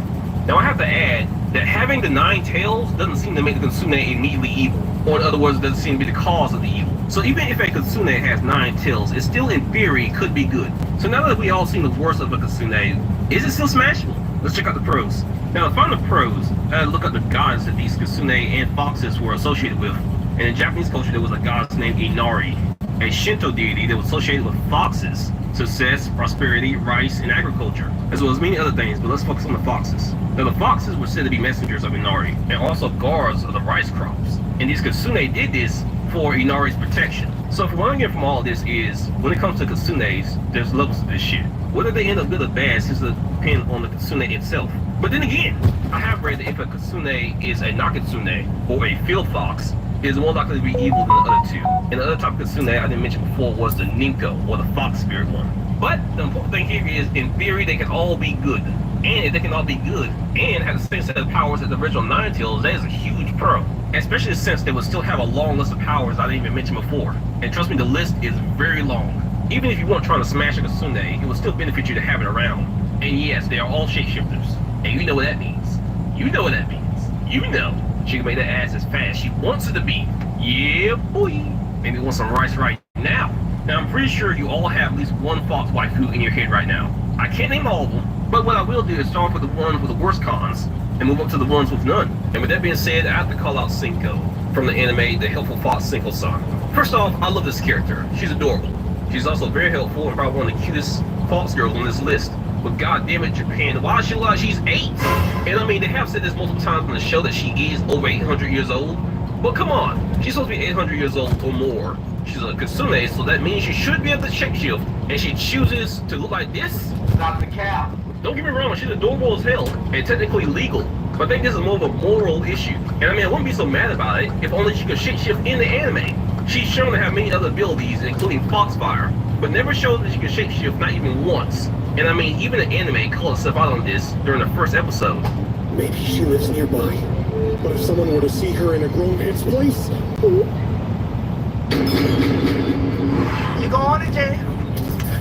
Now, I have to add that having the 9 tails doesn't seem to make the Kitsune immediately evil, or in other words, it doesn't seem to be the cause of the evil. So even if a Kitsune has 9 tails, it still in theory could be good. So now that we all seen the worst of a Kitsune, is it still smashable? Let's check out the pros. Now, to find the pros, I had to look up the gods that these Kitsune and foxes were associated with. And in Japanese culture, there was a goddess named Inari, a Shinto deity that was associated with foxes, success, prosperity, rice, and agriculture, as well as many other things, but let's focus on the foxes. Now, the foxes were said to be messengers of Inari, and also guards of the rice crops. And these Kitsune did this for Inari's protection. So what I'm getting from all of this is, when it comes to Kitsunes, there's levels to this shit. Whether they end up good or bad seems to depend on the Kitsune itself. But then again, I have read that if a Kitsune is a Nakitsune, or a field fox, it is more likely to be evil than the other two. And the other type of Kitsune I didn't mention before was the Ninko, or the fox spirit one. But the important thing here is, in theory, they can all be good. And if they can all be good, and have the same set of powers as the original Nine Tails, that is a huge pro. Especially since they would still have a long list of powers I didn't even mention before. And trust me, the list is very long. Even if you weren't trying to smash a Kitsune, it would still benefit you to have it around. And yes, they are all shapeshifters. And you know what that means. You know what that means. You know she can make that ass as fast as she wants it to be. Yeah, boy. Maybe want some rice right now. Now, I'm pretty sure you all have at least one fox waifu in your head right now. I can't name all of them, but what I will do is start with the ones with the worst cons, and move up to the ones with none. And with that being said, I have to call out Cinco from the anime The Helpful Fox Cinco-san. First off, I love this character. She's adorable. She's also very helpful and probably one of the cutest fox girls on this list. But goddamn it, Japan, why she lie? She's 8! And I mean, they have said this multiple times on the show that she is over 800 years old. But come on, she's supposed to be 800 years old or more. She's a Kitsune, so that means she should be able to shapeshift. And she chooses to look like this? Not the cow. Don't get me wrong, she's adorable as hell, and technically legal. But I think this is more of a moral issue. And I mean, I wouldn't be so mad about it if only she could shapeshift in the anime. She's shown to have many other abilities, including Foxfire, but never showed that she could shapeshift, not even once. And I mean, even the anime called itself out on this during the first episode. Maybe she lives nearby. But if someone were to see her in a grown man's place... You going to jail?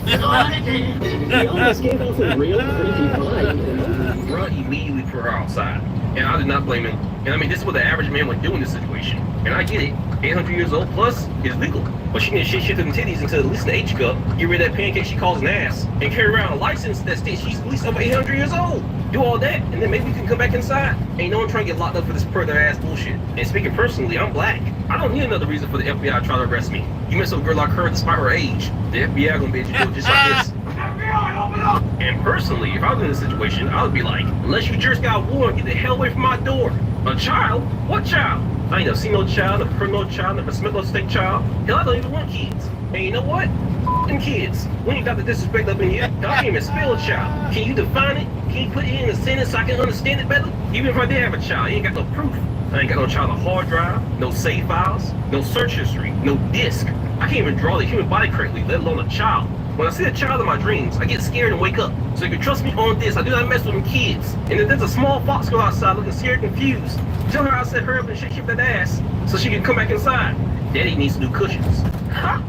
You going to jail? He almost gave off a real creepy vibe. Bro immediately put her outside. And I did not blame him. And I mean, this is what the average man would do in this situation. And I get it. 800 years old plus is legal. But she can shit in the titties until at least an H cup, get rid of that pancake she calls an ass, and carry around a license that states she's at least over 800 years old. Do all that, and then maybe we can come back inside. Ain't no one trying to get locked up for this predator ass bullshit. And speaking personally, I'm black. I don't need another reason for the FBI to try to arrest me. You mess with a girl like her despite her age, the FBI gonna be able to do it just like this. FBI, open up! And personally, if I was in this situation, I would be like, unless you just got warned, get the hell away from my door. A child? What child? I ain't never seen no child, never heard no child, never smelled no steak child. Hell, I don't even want kids. And you know what? F***ing kids. When you got the disrespect up in here, I can't even spell a child. Can you define it? Can you put it in a sentence so I can understand it better? Even if I did have a child, you ain't got no proof. I ain't got no child on hard drive, no save files, no search history, no disk. I can't even draw the human body correctly, let alone a child. When I see a child in my dreams, I get scared and wake up. So you can trust me on this, I do not mess with them kids. And if there's a small fox girl outside looking scared and confused, tell her I said hurry up and shake that ass so she can come back inside. Daddy needs new cushions. Ha!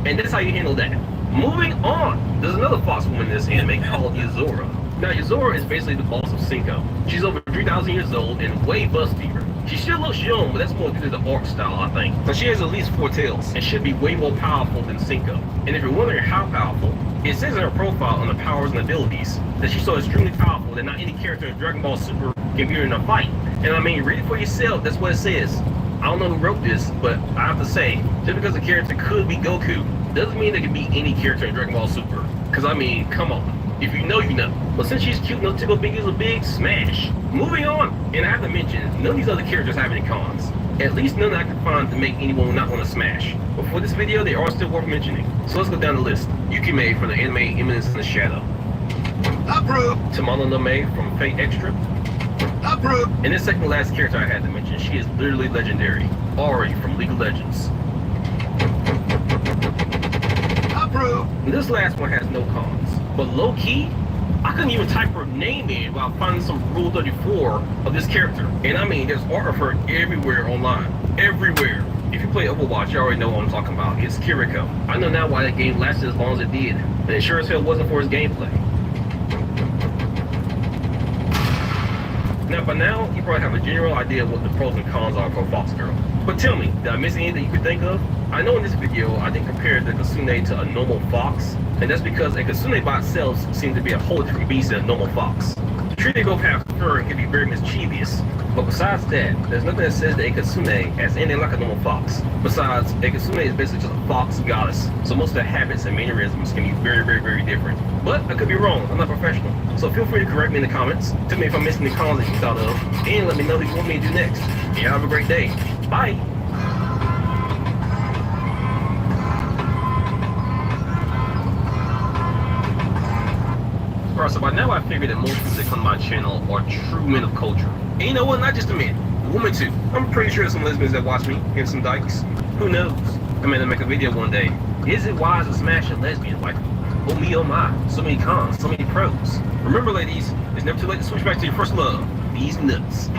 And that's how you handle that. Moving on, there's another fox woman in this anime called Yuzora. Now Yuzora is basically the boss of Cinco. She's over 3,000 years old and way bustier. She still looks young, but that's more due to the art style, I think. But she has at least 4 tails and should be way more powerful than Cinco. And if you're wondering how powerful, it says in her profile on the powers and abilities that she's so extremely powerful that not any character in Dragon Ball Super can beat her in a fight. And I mean, read it for yourself, that's what it says. I don't know who wrote this, but I have to say, just because a character could be Goku, doesn't mean they can be any character in Dragon Ball Super. Cause I mean, come on. If you know, you know. But since she's cute, no tickle biggies a big smash. Moving on, and I have to mention, none of these other characters have any cons. At least none I could find to make anyone not want to smash. But for this video, they are still worth mentioning. So let's go down the list. Yukime from the anime Eminence in the Shadow. Approve. Tamala Nome from Fate Extra. Approve. And this second to last character I had to mention, she is literally legendary. Ori from League of Legends. Approve. And this last one has no cons. But low-key, I couldn't even type her name in while finding some Rule 34 of this character. And I mean, there's art of her everywhere online. Everywhere. If you play Overwatch, you already know what I'm talking about. It's Kiriko. I know now why that game lasted as long as it did. And it sure as hell wasn't for its gameplay. Now, by now, you probably have a general idea of what the pros and cons are for a Fox Girl. But tell me, did I miss anything you could think of? I know in this video, I didn't compare the Kitsune to a normal fox, and that's because a Kitsune by itself seems to be a whole different beast than a normal fox. The tree they both have fur and can be very mischievous, but besides that, there's nothing that says that a Kitsune has anything like a normal fox. Besides, a Kitsune is basically just a fox goddess, so most of their habits and mannerisms can be very, very, very different. But I could be wrong, I'm not professional, so feel free to correct me in the comments, tell me if I'm missing the cons that you thought of, and let me know what you want me to do next. Yeah, have a great day. Bye! Alright, so by now I figured that most people that come to my channel are true men of culture. And you know what, not just the men, women too. I'm pretty sure there's some lesbians that watch me, and some dykes. Who knows? I mean, to make a video one day. Is it wise to smash a lesbian? Like, oh me, oh my. So many cons, so many pros. Remember ladies, it's never too late to switch back to your first love. These nuts.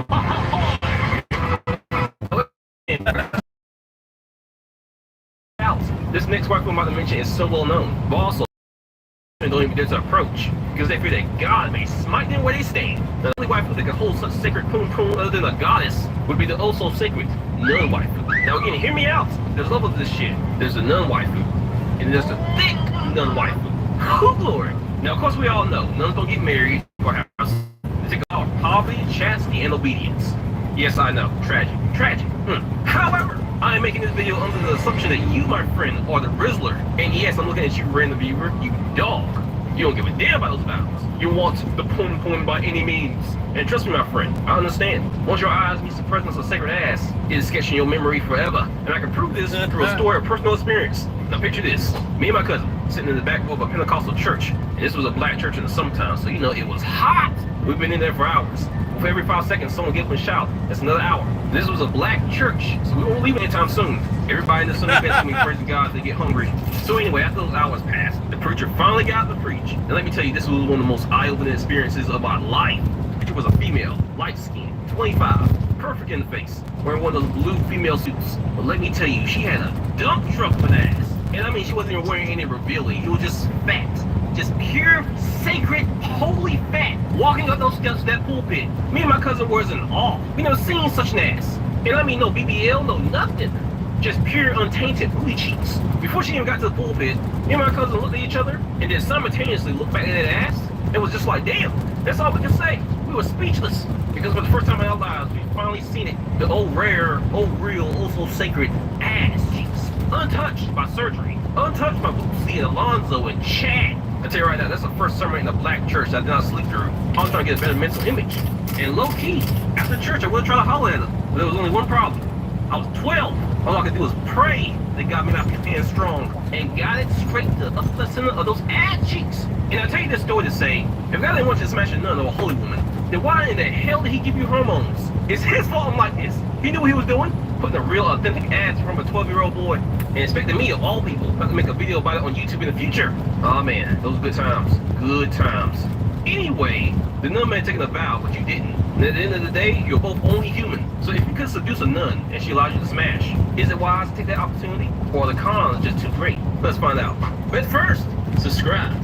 This next waifu I'm about to mention is so well known, but also don't even dare to approach, because they fear that God may smite them where they stand. The only waifu that can hold such sacred poon other than a goddess would be the also sacred nun waifu. Now again, hear me out. There's levels of this shit. There's the nun waifu, and there's the thick nun waifu. Oh Lord. Now of course we all know, nuns don't get married or have they take off poverty, chastity, and obedience. Yes, I know, tragic, tragic. However, I am making this video under the assumption that you, my friend, are the Rizzler. And yes, I'm looking at you, random viewer, you dog. You don't give a damn about those vows. You want the poon by any means. And trust me, my friend, I understand. Once your eyes meet the presence of sacred ass, it is sketching your memory forever. And I can prove this through a story of personal experience. Now picture this. Me and my cousin, sitting in the back row of a Pentecostal church. And this was a black church in the summertime, so you know it was hot. We've been in there for hours. For every 5 seconds, someone get up and shout. That's another hour. This was a black church, so we won't leave anytime soon. Everybody in the Sunday best will be praising God as they get hungry. So anyway, after those hours passed, the preacher finally got to preach. And let me tell you, this was one of the most eye-opening experiences of my life. The preacher was a female, light-skinned, 25, perfect in the face, wearing one of those blue female suits. But let me tell you, she had a dump truck of an ass. And I mean, she wasn't even wearing any revealing. It was just fat. Just pure, sacred, holy fat. Walking up those steps to that pulpit. Me and my cousin was in awe. We never seen such an ass. And I mean, no BBL, no nothing. Just pure, untainted booty cheeks. Before she even got to the pulpit, me and my cousin looked at each other and then simultaneously looked back at that ass. It was just like, damn, that's all we could say. We were speechless. Because for the first time in our lives, we finally seen it. The old rare, old real, oh so sacred ass cheeks. Untouched by surgery. Untouched by Bootsy and Alonzo and Chad. I tell you right now, that's the first sermon in a black church that I did not sleep through. I was trying to get a better mental image. And low key, after church, I would try to holler at them. But there was only one problem. I was 12. All I could do was pray that God made my hand strong and got it straight to the center of those ass cheeks. And I tell you this story to say, if God didn't want you to smash a nun or a holy woman, then why in the hell did he give you hormones? It's his fault I'm like this. He knew what he was doing, putting a real authentic ass from a 12-year-old boy, and expecting me, of all people, not to make a video about it on YouTube in the future. Oh man, those good times. Good times. Anyway, the nun may have taken a vow, but you didn't. And at the end of the day, you're both only human. So if you could seduce a nun and she allows you to smash, is it wise to take that opportunity? Or are the cons just too great? Let's find out. But first, subscribe.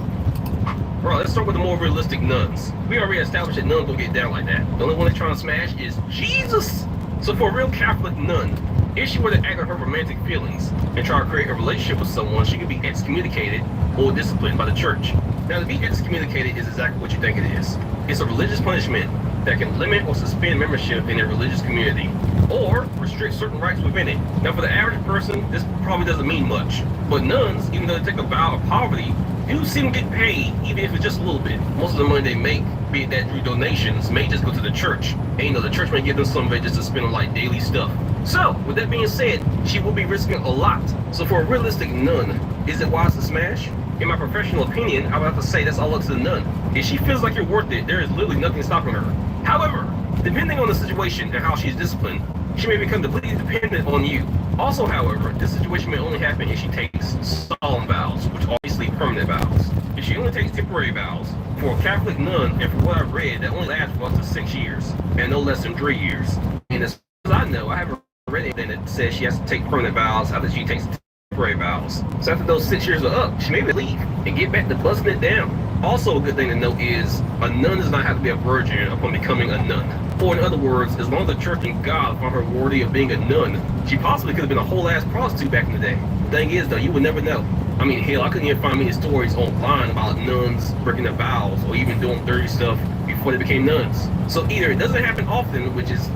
Alright, let's start with the more realistic nuns. We already established that nuns don't get down like that. The only one they're trying to smash is Jesus! So for a real Catholic nun, if she were to act on her romantic feelings and try to create a relationship with someone, she could be excommunicated or disciplined by the church. Now, to be excommunicated is exactly what you think it is. It's a religious punishment that can limit or suspend membership in a religious community, or restrict certain rights within it. Now, for the average person, this probably doesn't mean much. But nuns, even though they take a vow of poverty, do see them get paid, even if it's just a little bit. Most of the money they make, be it that through donations, may just go to the church. And you know, the church may give them some of it just to spend on like daily stuff. So, with that being said, she will be risking a lot. So for a realistic nun, is it wise to smash? In my professional opinion, I would have to say that's all up to the nun. If she feels like you're worth it, there is literally nothing stopping her. However, depending on the situation and how she's disciplined, she may become completely dependent on you. Also, however, this situation may only happen if she takes solemn vows, which are obviously permanent vows. If she only takes temporary vows, for a Catholic nun, and from what I've read, that only lasts for up to 6 years, and no less than 3 years. And as far as I know, I haven't read anything that says she has to take permanent vows after she takes temporary vows. So after those 6 years are up, she may leave and get back to busting it down. Also, a good thing to note is, a nun does not have to be a virgin upon becoming a nun. Or in other words, as long as the church and God found her worthy of being a nun, she possibly could have been a whole ass prostitute back in the day. The thing is though, you would never know. I mean, hell, I couldn't even find many stories online about nuns breaking their vows or even doing dirty stuff before they became nuns. So either it doesn't happen often, which is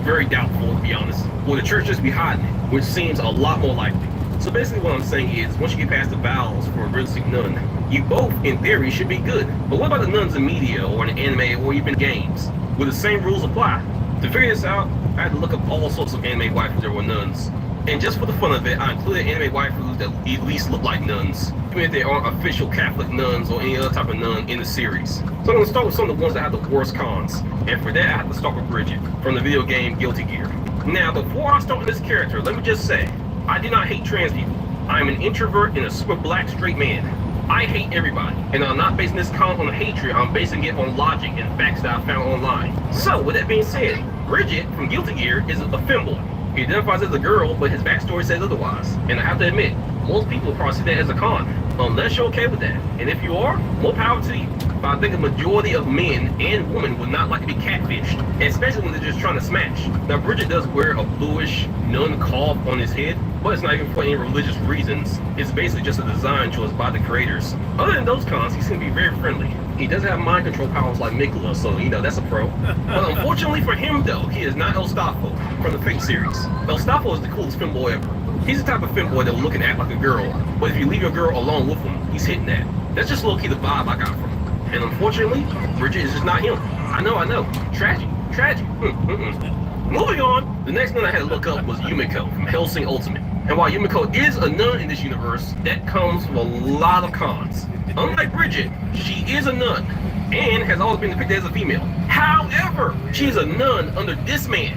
very doubtful to be honest, or the church just be hiding it, which seems a lot more likely. So basically what I'm saying is, once you get past the vows for a realistic nun, you both, in theory, should be good. But what about the nuns in media or in anime or even games? Will the same rules apply? To figure this out, I had to look up all sorts of anime waifus that were nuns. And just for the fun of it, I included anime waifus that at least look like nuns, even if they aren't official Catholic nuns or any other type of nun in the series. So I'm going to start with some of the ones that have the worst cons. And for that, I have to start with Bridget, from the video game Guilty Gear. Now, before I start with this character, let me just say, I do not hate trans people. I am an introvert and a super black straight man. I hate everybody, and I'm not basing this comment on hatred, I'm basing it on logic and facts that I found online. So, with that being said, Bridget from Guilty Gear is a femboy. He identifies as a girl, but his backstory says otherwise. And I have to admit, most people probably see that as a con, unless you're okay with that. And if you are, more power to you. But I think a majority of men and women would not like to be catfished, especially when they're just trying to smash. Now, Bridget does wear a bluish nun coif on his head, but it's not even for any religious reasons. It's basically just a design choice by the creators. Other than those cons, he seems to be very friendly. He does have mind control powers like Mikula, so you know, that's a pro. But unfortunately for him though, he is not El Staffo from the Fate series. El Staffo is the coolest femboy ever. He's the type of femboy that will look and act like a girl, but if you leave your girl alone with him, he's hitting that. That's just low-key the vibe I got from him. And unfortunately, Bridget is just not him. I know. Tragic. Moving on, the next nun I had to look up was Yumiko from Hellsing Ultimate. And while Yumiko is a nun in this universe, that comes with a lot of cons. Unlike Bridget, she is a nun, and has always been depicted as a female. However, she is a nun under this man.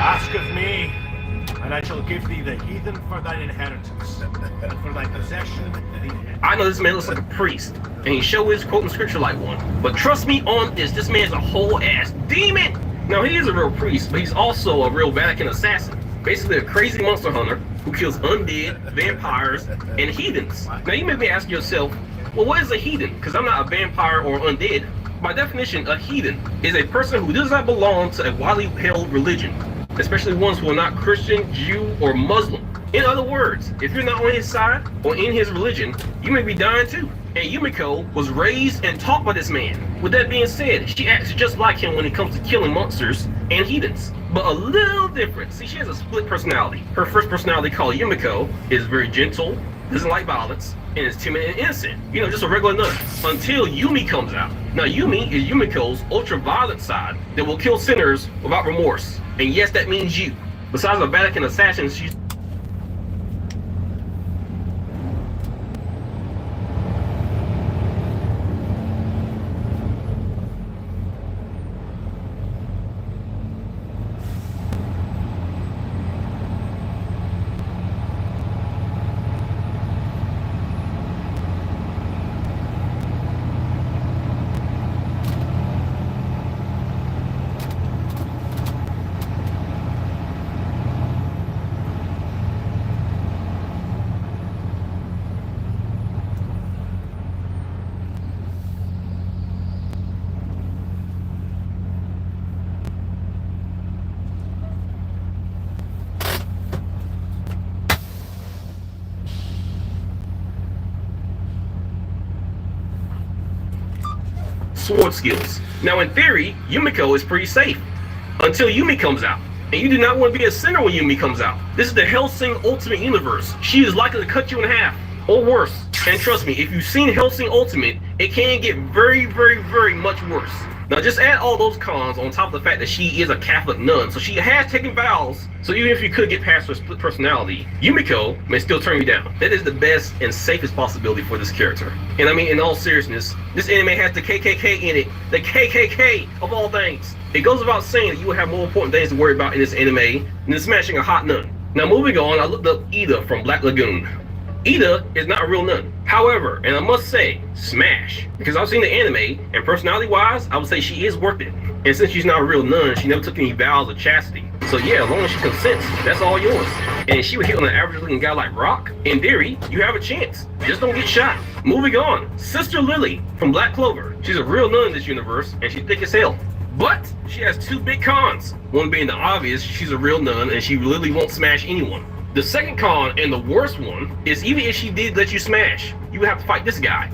Ask of me, and I shall give thee the heathen for thine inheritance, and for thy possession the... I know this man looks like a priest, and he sure is quoting scripture like one. But trust me on this man's a whole ass demon! Now he is a real priest, but he's also a real Vatican assassin. Basically a crazy monster hunter who kills undead, vampires, and heathens. Now you may be asking yourself, well, what is a heathen? Because I'm not a vampire or undead. By definition, a heathen is a person who does not belong to a widely held religion, especially ones who are not Christian, Jew, or Muslim. In other words, if you're not on his side or in his religion, you may be dying too. And Yumiko was raised and taught by this man. With that being said, she acts just like him when it comes to killing monsters and heathens. But a little different. See, she has a split personality. Her first personality, called Yumiko, is very gentle, doesn't like violence, and is timid and innocent. You know, just a regular nun. Until Yumi comes out. Now, Yumi is Yumiko's ultra-violent side that will kill sinners without remorse. And yes, that means you. Besides a Vatican assassin, she's... sword skills. Now in theory, Yumiko is pretty safe until Yumi comes out. And you do not want to be a sinner when Yumi comes out. This is the Hellsing Ultimate Universe. She is likely to cut you in half, or worse. And trust me, if you've seen Hellsing Ultimate, it can get very, very, very much worse. Now just add all those cons on top of the fact that she is a Catholic nun, so she has taken vows, so even if you could get past her split personality, Yumiko may still turn you down. That is the best and safest possibility for this character. And I mean, in all seriousness, this anime has the KKK in it. The KKK of all things. It goes without saying that you will have more important things to worry about in this anime than smashing a hot nun. Now moving on, I looked up Ida from Black Lagoon. Ida is not a real nun. However, and I must say, smash. Because I've seen the anime, and personality-wise, I would say she is worth it. And since she's not a real nun, she never took any vows of chastity. So yeah, as long as she consents, that's all yours. And she would hit on an average-looking guy like Rock. In theory, you have a chance. Just don't get shot. Moving on, Sister Lily from Black Clover. She's a real nun in this universe, and she's thick as hell. But she has two big cons. One being the obvious, she's a real nun, and she literally won't smash anyone. The second con, and the worst one, is even if she did let you smash, you would have to fight this guy.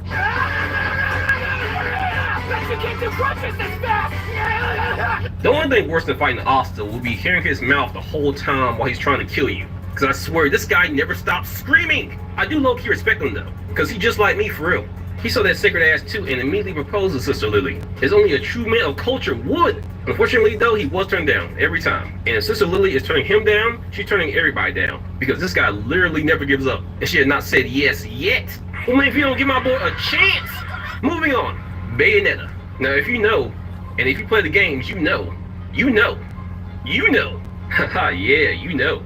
The only thing worse than fighting Asta will be hearing his mouth the whole time while he's trying to kill you. Because I swear, this guy never stops screaming. I do low-key respect him though, because he's just like me for real. He saw that sacred ass too and immediately proposed to Sister Lily, as only a true man of culture would. Unfortunately though, he was turned down every time. And if Sister Lily is turning him down, she's turning everybody down. Because this guy literally never gives up. And she has not said yes yet. Well man, if you don't give my boy a chance. Moving on, Bayonetta. Now if you know, and if you play the games, you know. Haha, yeah, you know.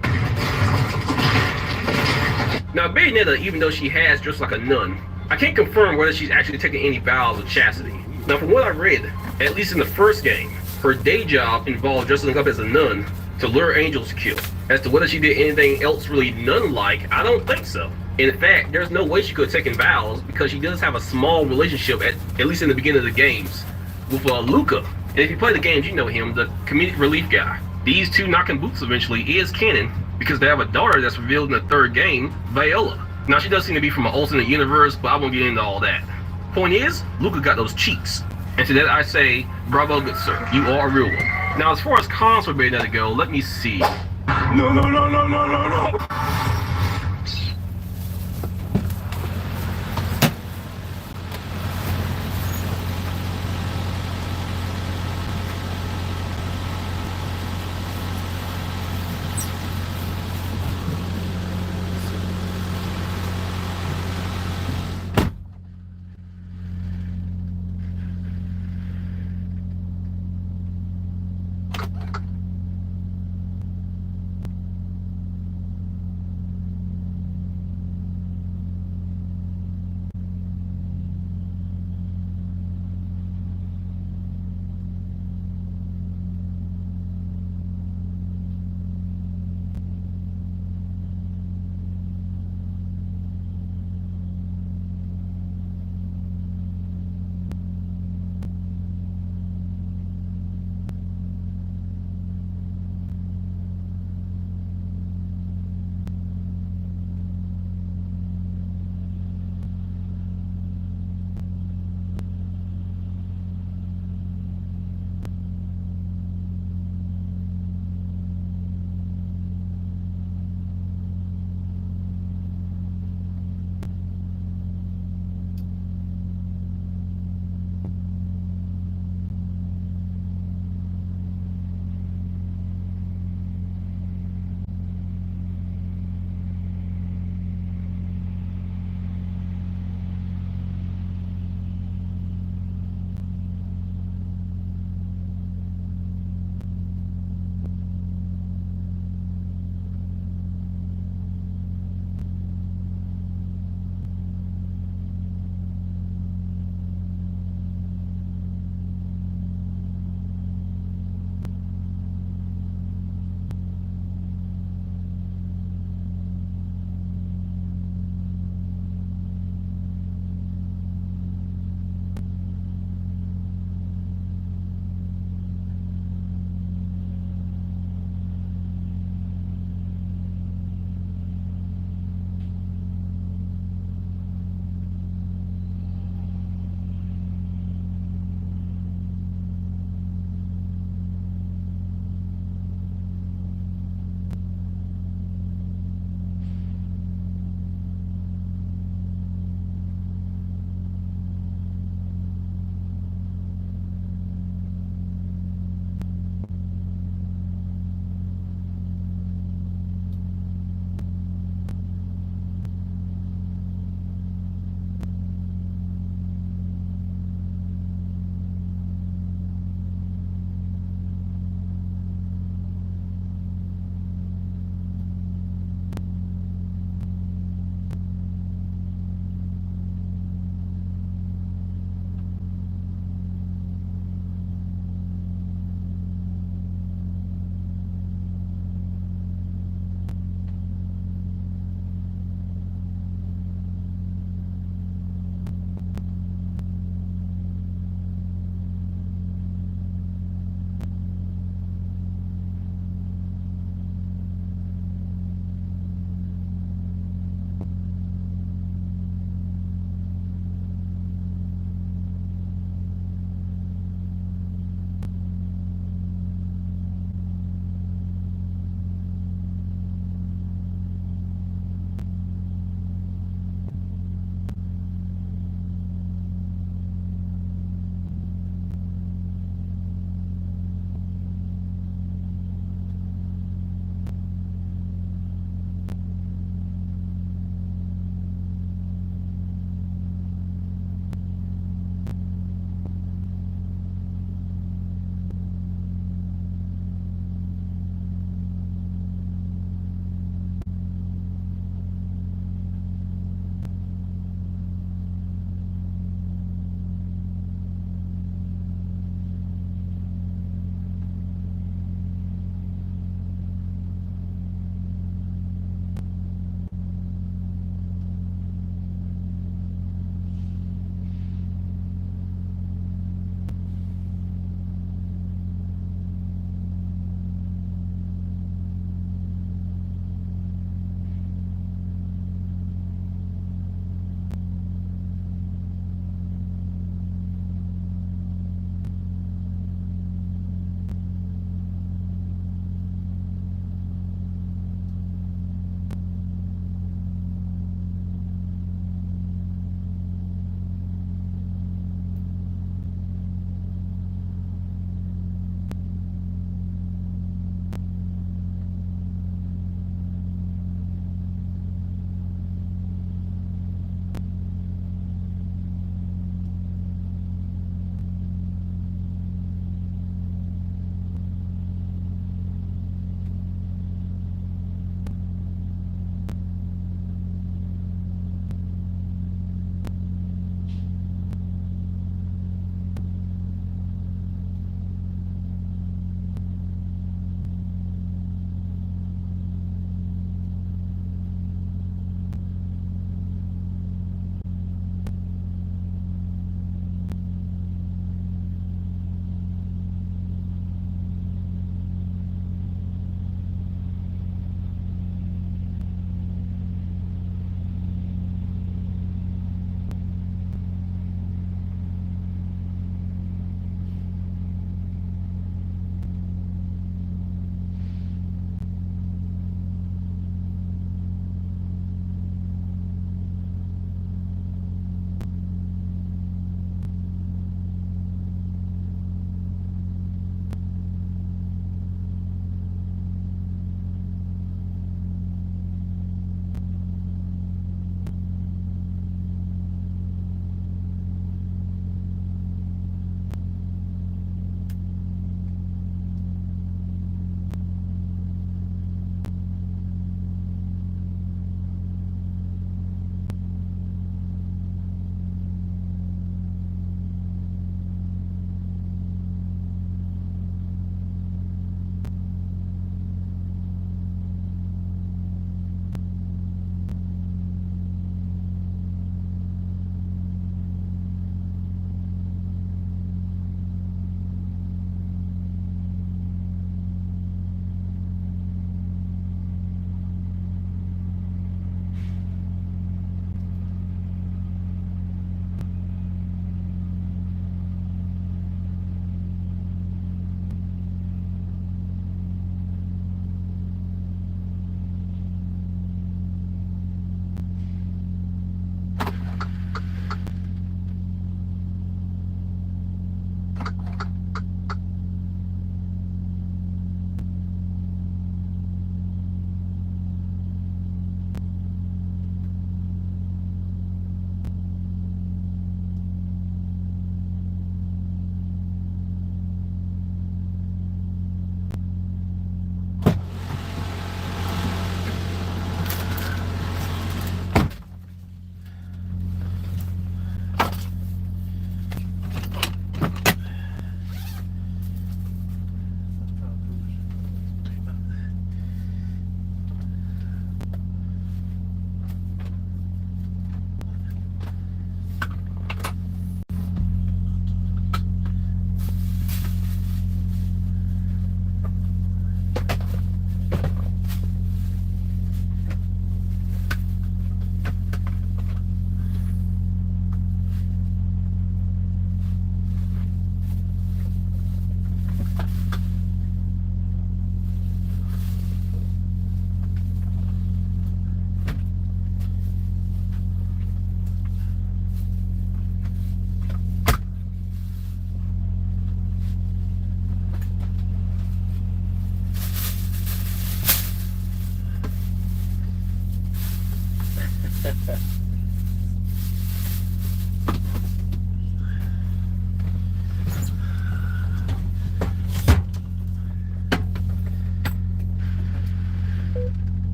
Now Bayonetta, even though she has dressed like a nun, I can't confirm whether she's actually taking any vows of chastity. Now from what I read, at least in the first game, her day job involved dressing up as a nun to lure angels to kill. As to whether she did anything else really nun-like, I don't think so. In fact, there's no way she could have taken vows because she does have a small relationship, at least in the beginning of the games, with Luca. And if you play the games, you know him, the comedic relief guy. These two knocking boots eventually is canon because they have a daughter that's revealed in the third game, Viola. Now she does seem to be from an alternate universe, but I won't get into all that. Point is, Luca got those cheeks. And to that I say, bravo good sir, you are a real one. Now as far as cons for Bayonetta go, let me see. No.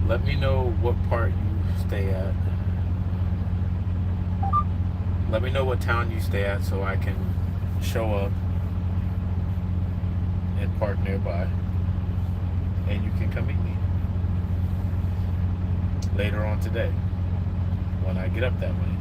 Let me know what part you stay at. Let me know what town you stay at so I can show up and park nearby. And you can come meet me later on today when I get up that way.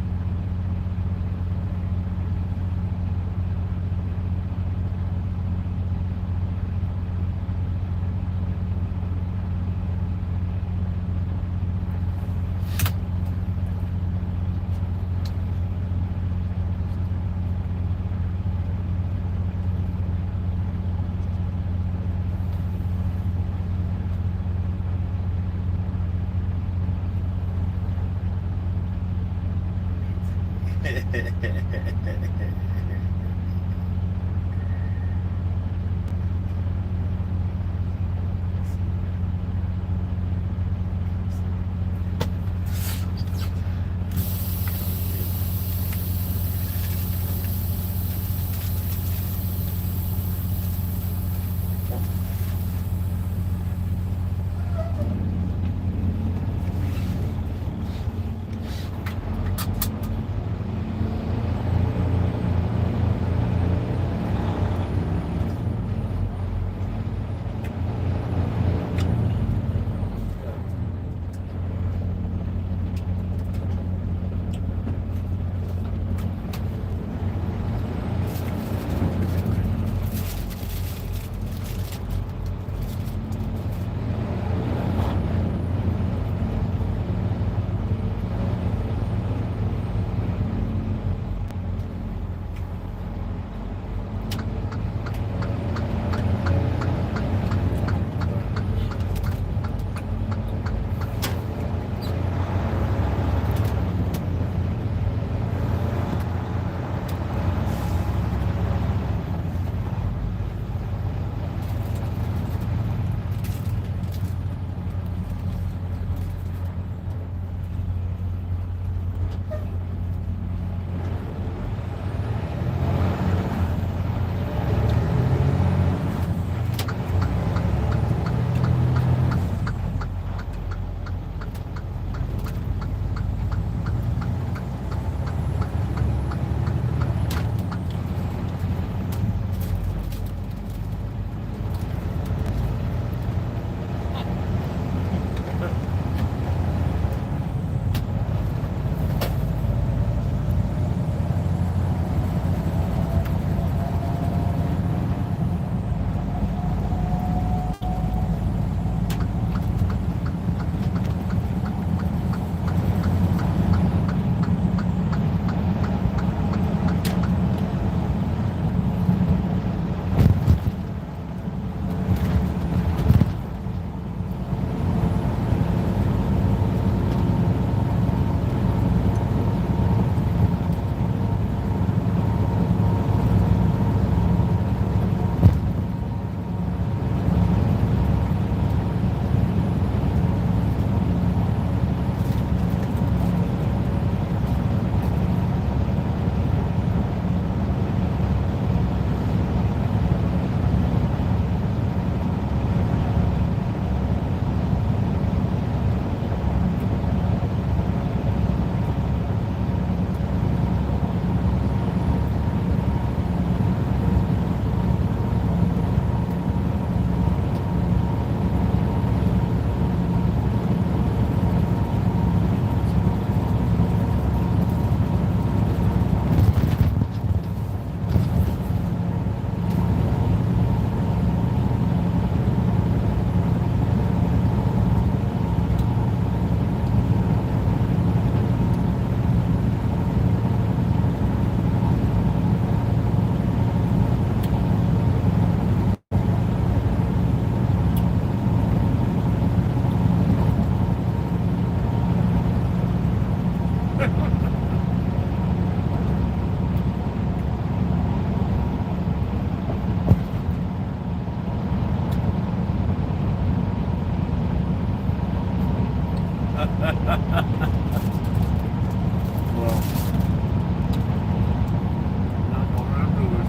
Well, not gonna do it.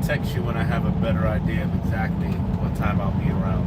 text you when I have a better idea of exactly what time I'll be around.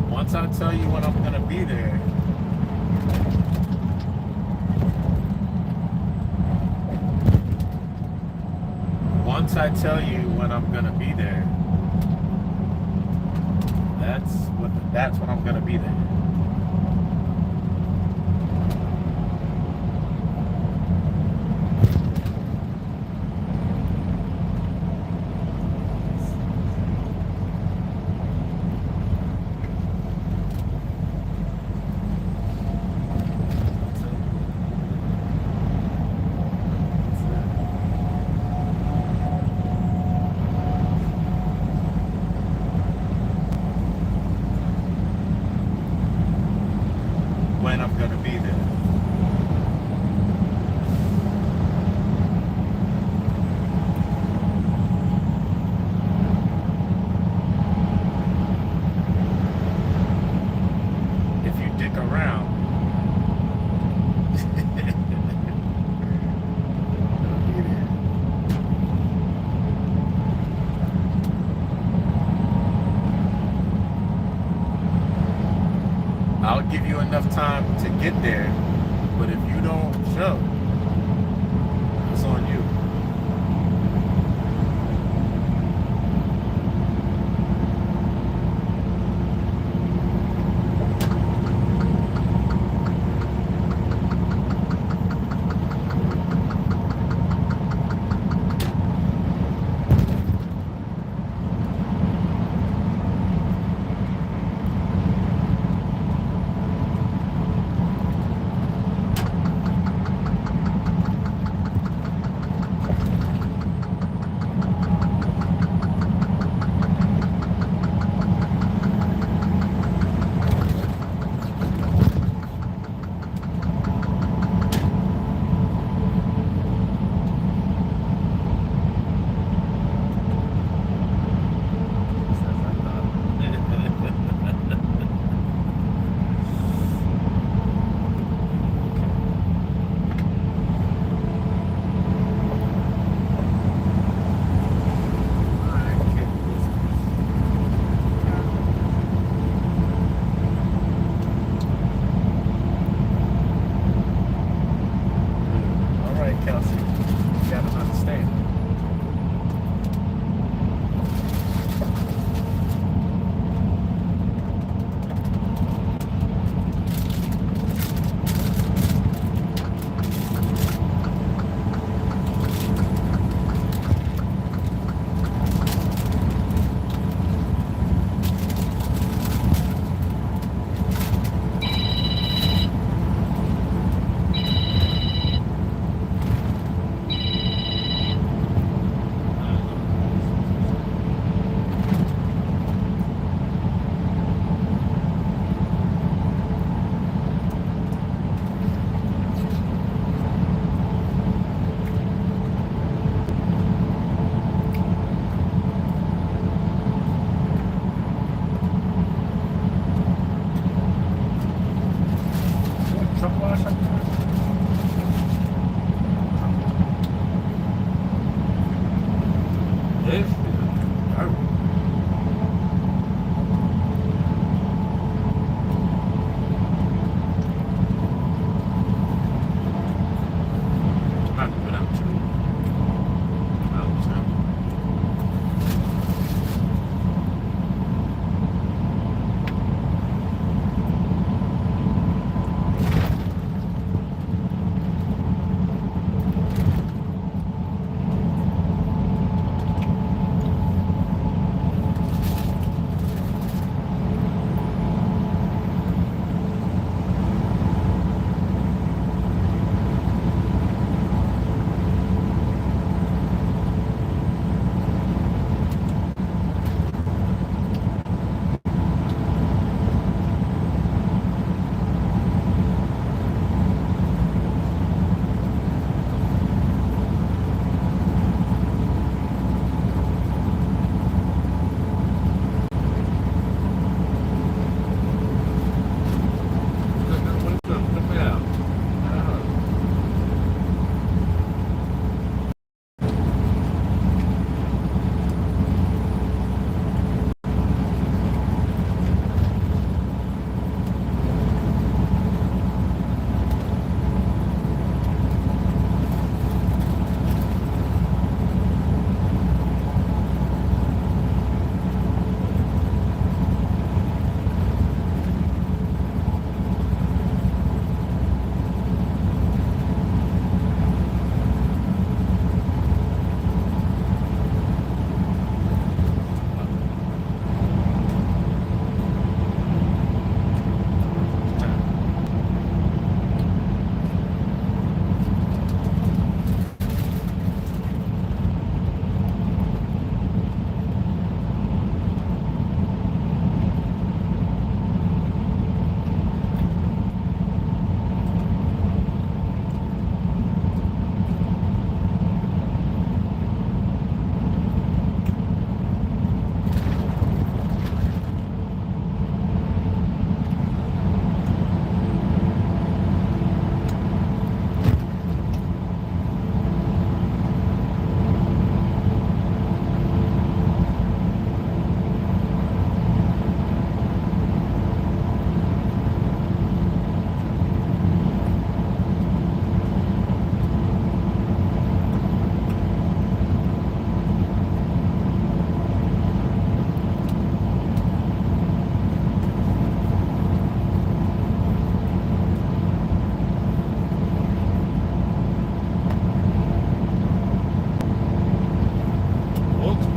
Once I tell you when I'm gonna be there, once I tell you when I'm gonna be there, that's when I'm gonna be there. When I'm gonna be there. If you dick around, I'll give you enough time to get there, but if you don't show, it's on you. Kelsey, you gotta understand.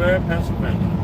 Where, Pennsylvania?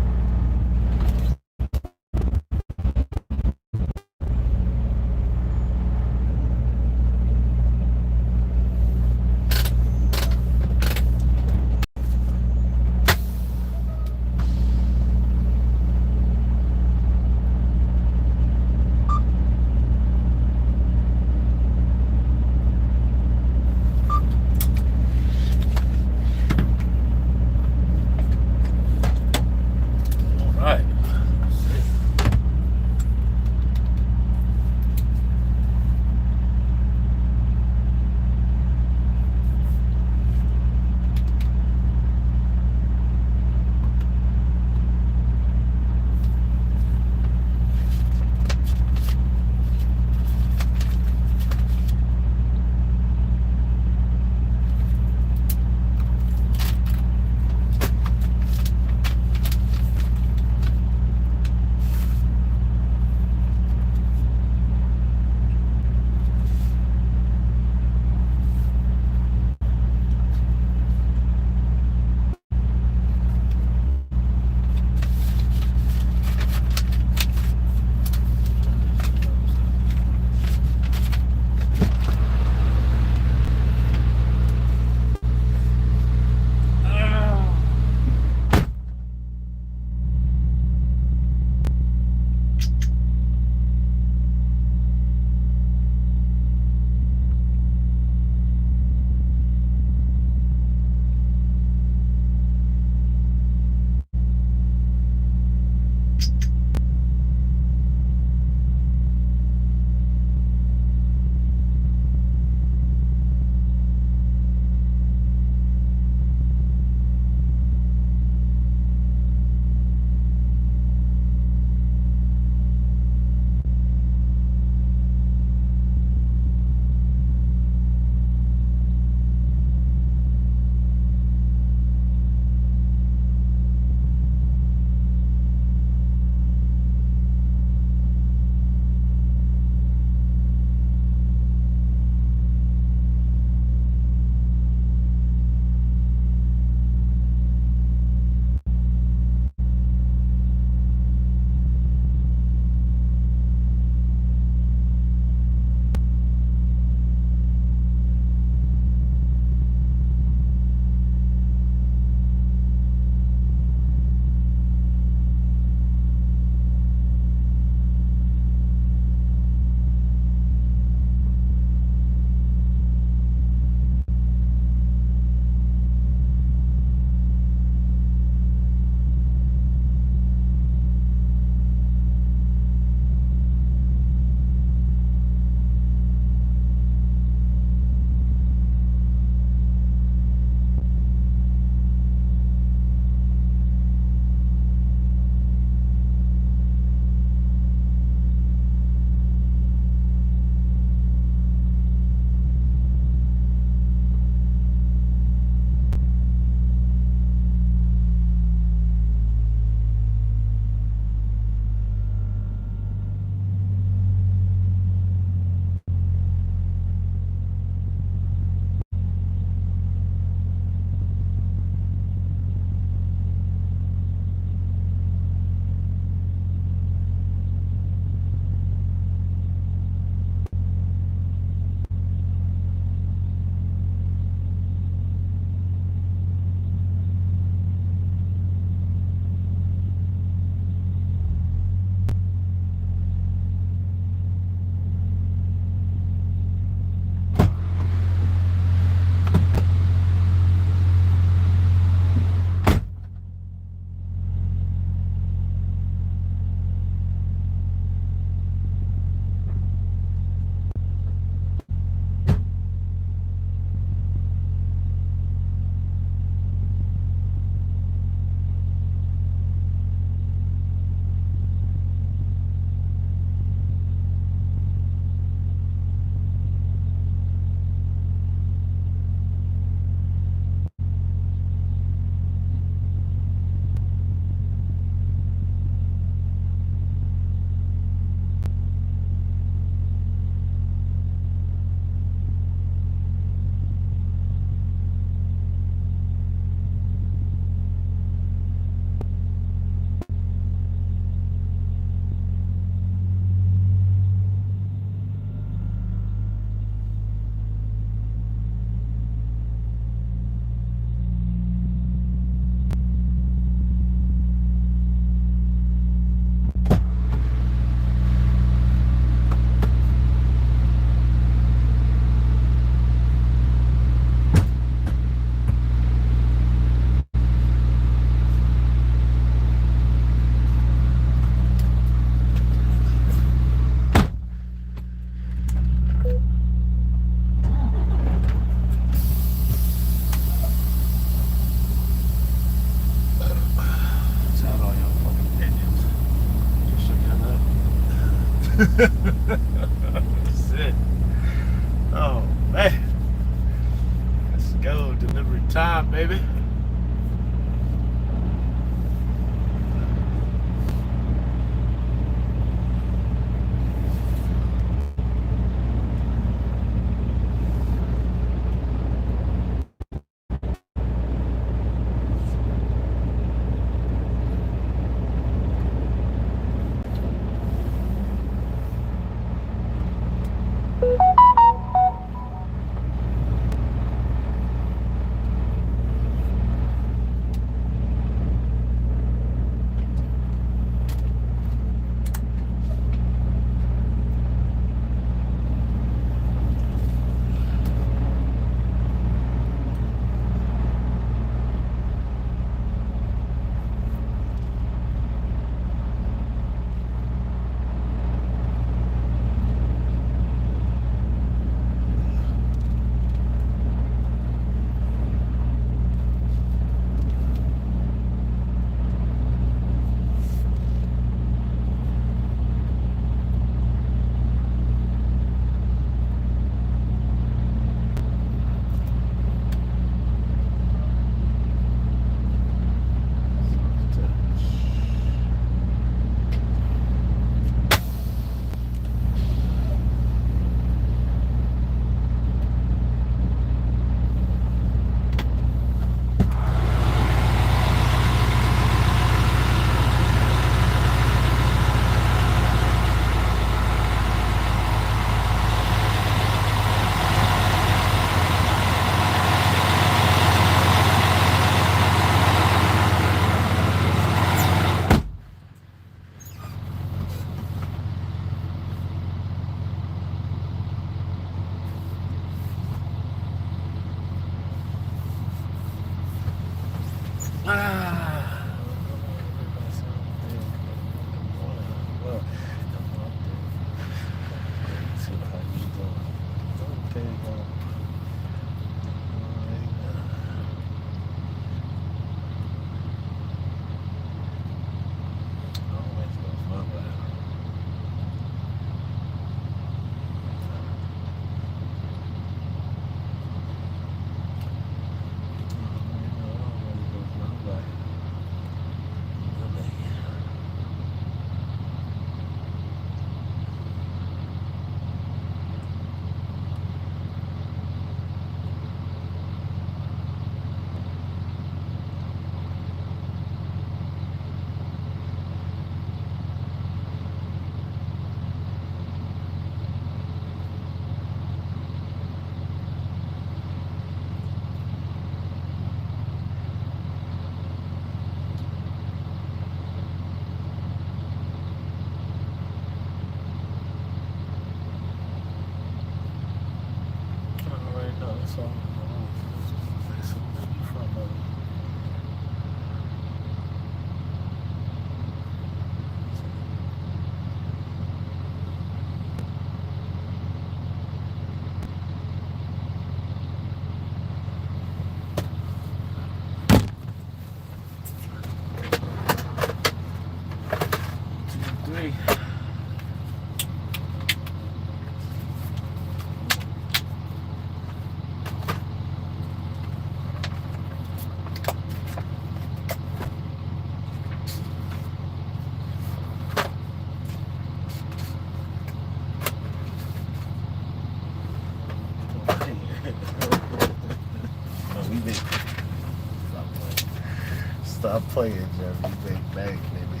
Stop playing, Jeff. You big bank, baby.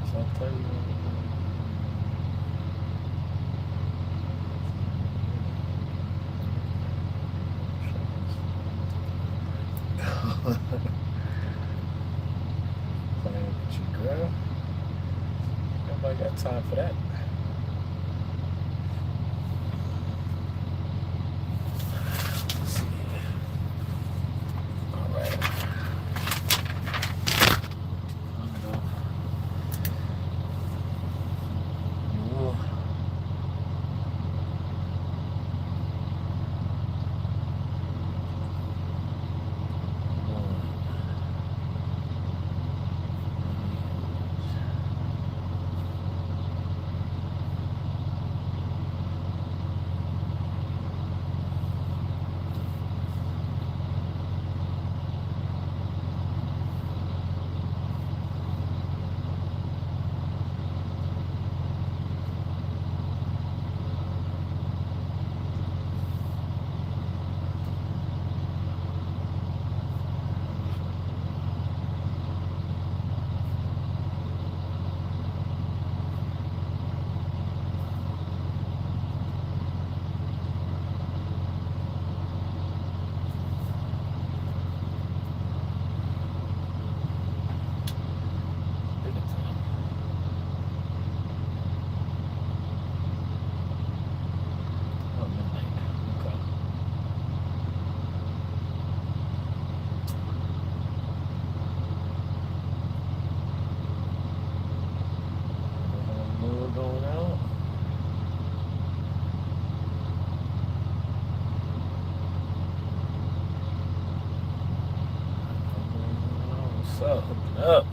Stop playing. Playing with your girl. Nobody got time for that. Up.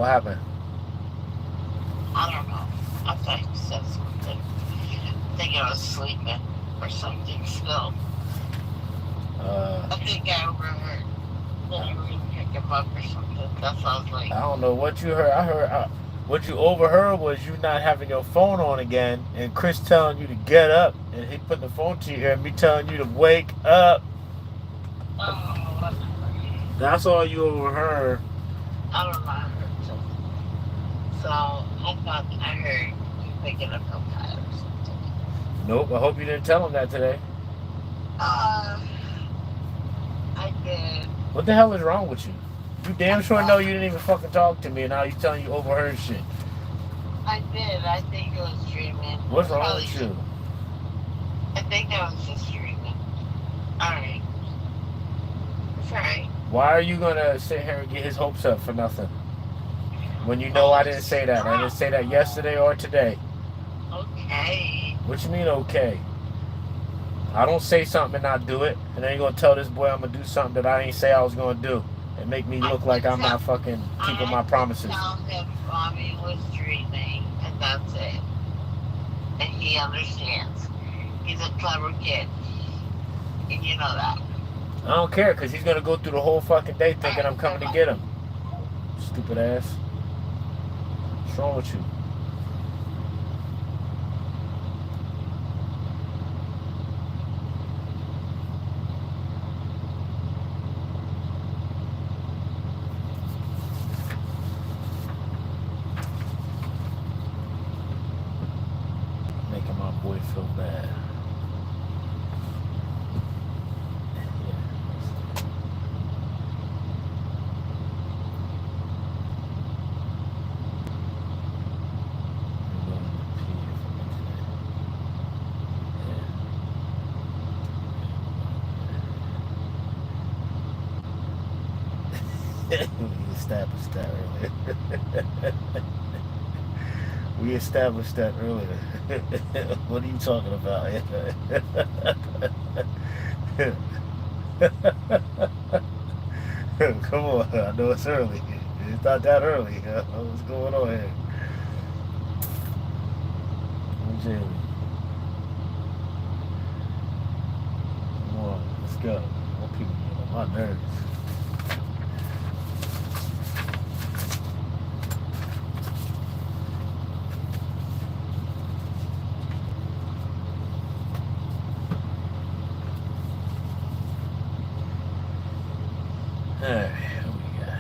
What happened? I don't know. I thought you said something. I think I was sleeping or something still. I think I overheard that you were going to pick him up or something. That's why I was like... I don't know what you heard. I heard... what you overheard was you not having your phone on again, and Chris telling you to get up, and he put the phone to your ear, and me telling you to wake up. Oh, that's all you overheard. I don't know. I heard something. So I thought I heard you picking up your pad or something. Nope. I hope you didn't tell him that today. I did. What the hell is wrong with you? You damn sure know you didn't even fucking talk to me, and now you telling you overheard shit. I did. I think it was dreaming. What's wrong with you? I think I was just dreaming. Alright. It's alright. Why are you gonna sit here and get his hopes up for nothing? When you know I didn't say that. I didn't say that yesterday or today. Okay. What you mean, okay? I don't say something and not do it, and then you're gonna tell this boy I'm gonna do something that I ain't say I was gonna do, and make me look like I'm not fucking keeping my promises. I told him Bobby was dreaming, and that's it. And he understands. He's a clever kid, and you know that. I don't care, because he's gonna go through the whole fucking day thinking I'm coming to get him. Stupid ass. What's wrong with you? Making my boy feel bad. We established that earlier. We established that earlier. What are you talking about? Come on, I know it's early. It's not that early. What's going on here? Jamie. Come on, let's go. More people get on my nerves. Alright, what we got?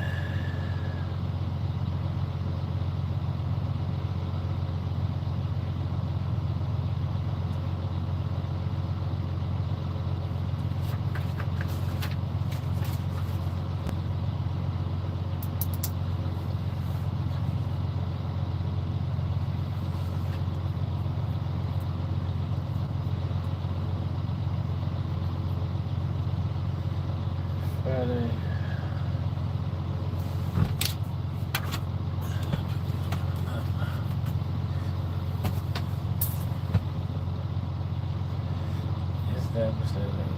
Friday. Established that earlier.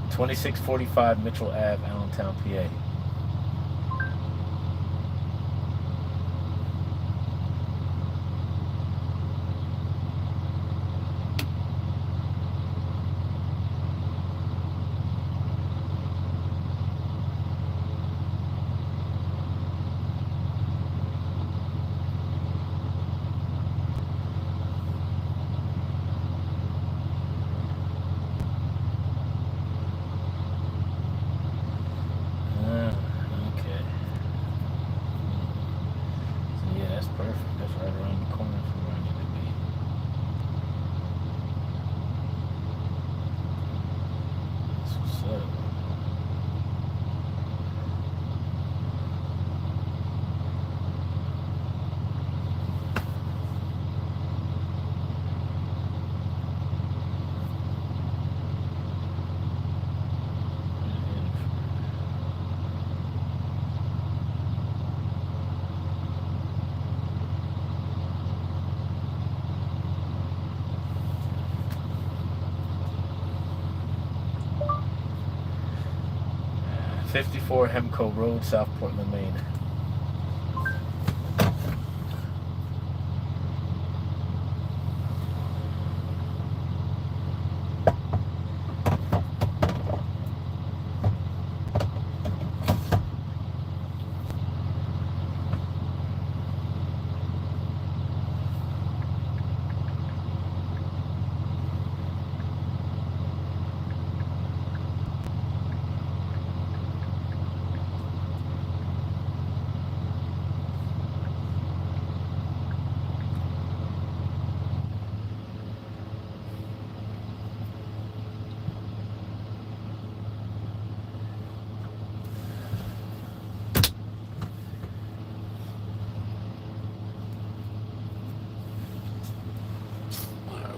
$2645 Mitchell Ave, Allentown, PA. 54 Hemco Road, South Portland, Maine.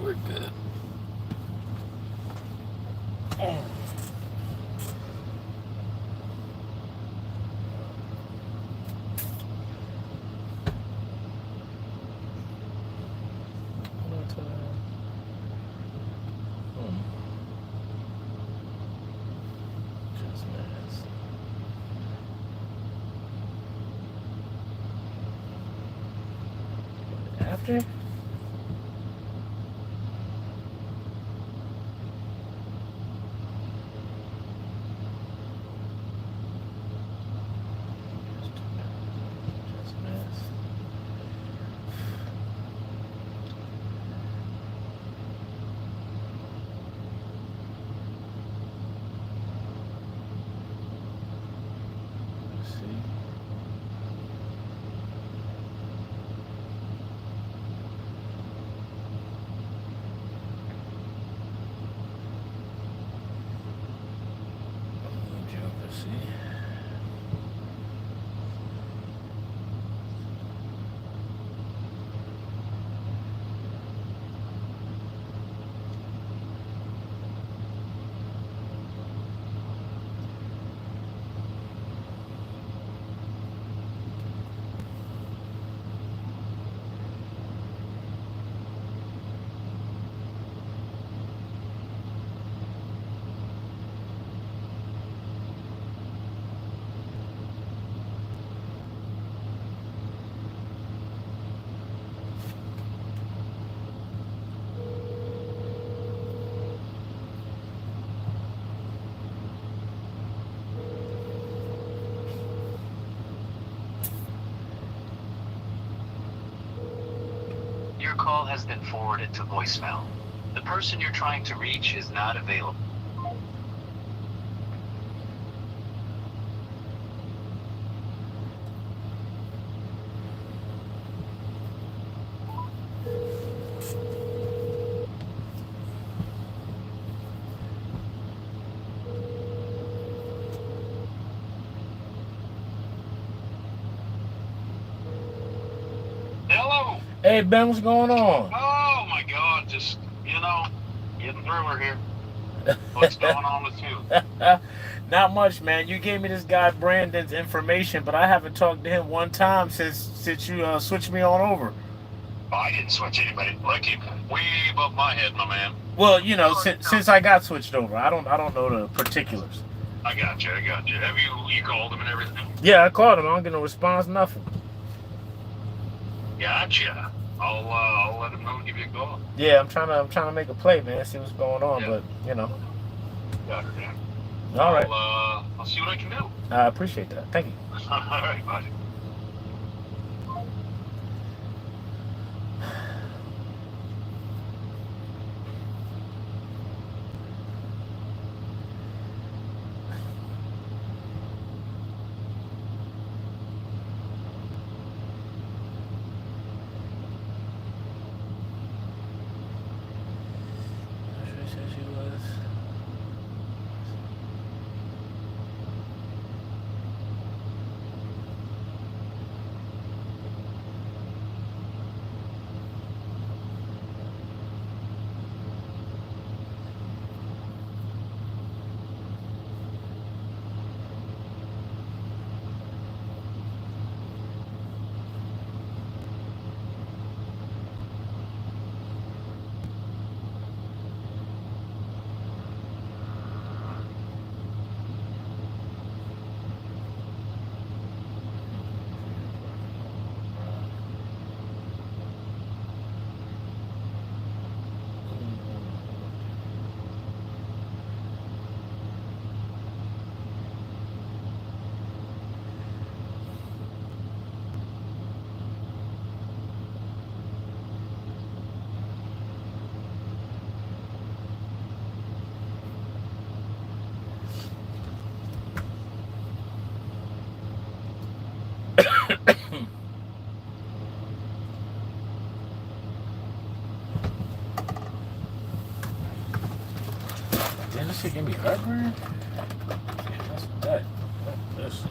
We're good. After? Your call has been forwarded to voicemail. The person you're trying to reach is not available. Hello. Hey Ben, what's going on? Oh my God, just getting through her here. What's going on with you? Not much, man. You gave me this guy Brandon's information, but I haven't talked to him one time since you switched me on over. Oh, I didn't switch anybody. I keep way above my head, my man. Well, since I got switched over, I don't know the particulars. I got you. Have you called him and everything? Yeah, I called him. I don't get no response, nothing. Gotcha. I'll let him know and give you a call. Yeah, I'm trying to make a play, man. See what's going on, Yeah. but Got her, man. All right. I'll see what I can do. I appreciate that. Thank you. All right, buddy. Man, this shit give me heartburn. That's that. This.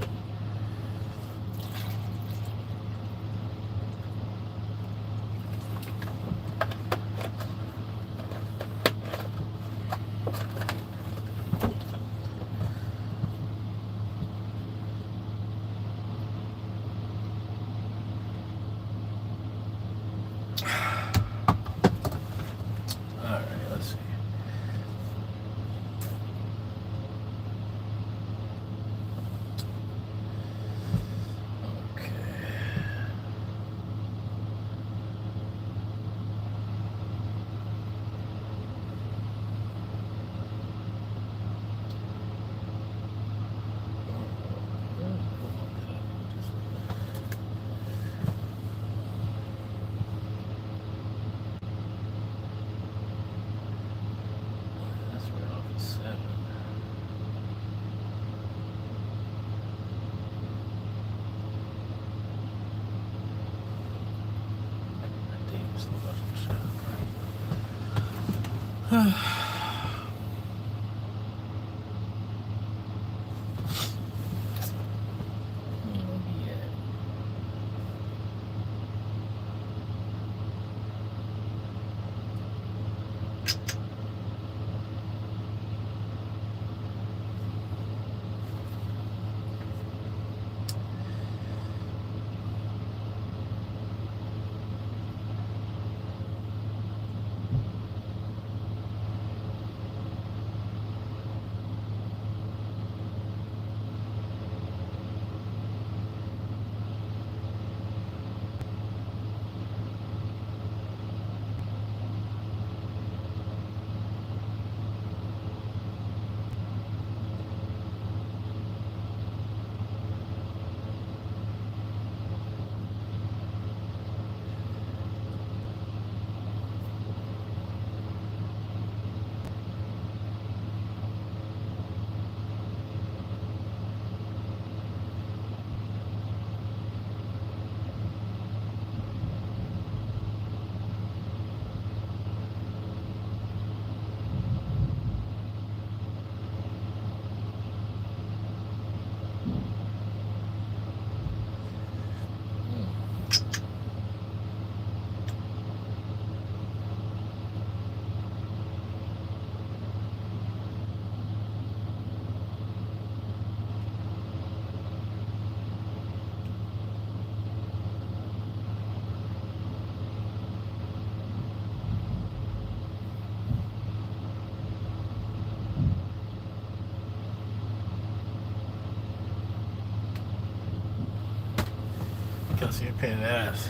See a pain in the ass.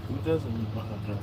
Who doesn't need my job?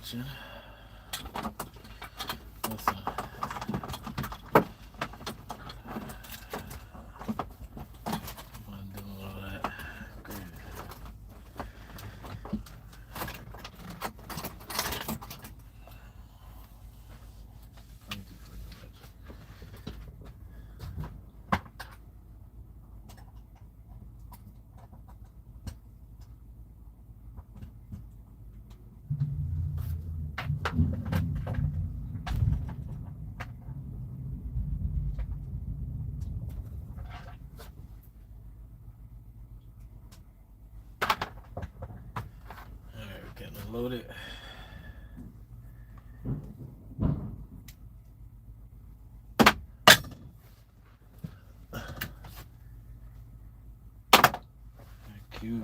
watching. Listen. Loaded. Thank you.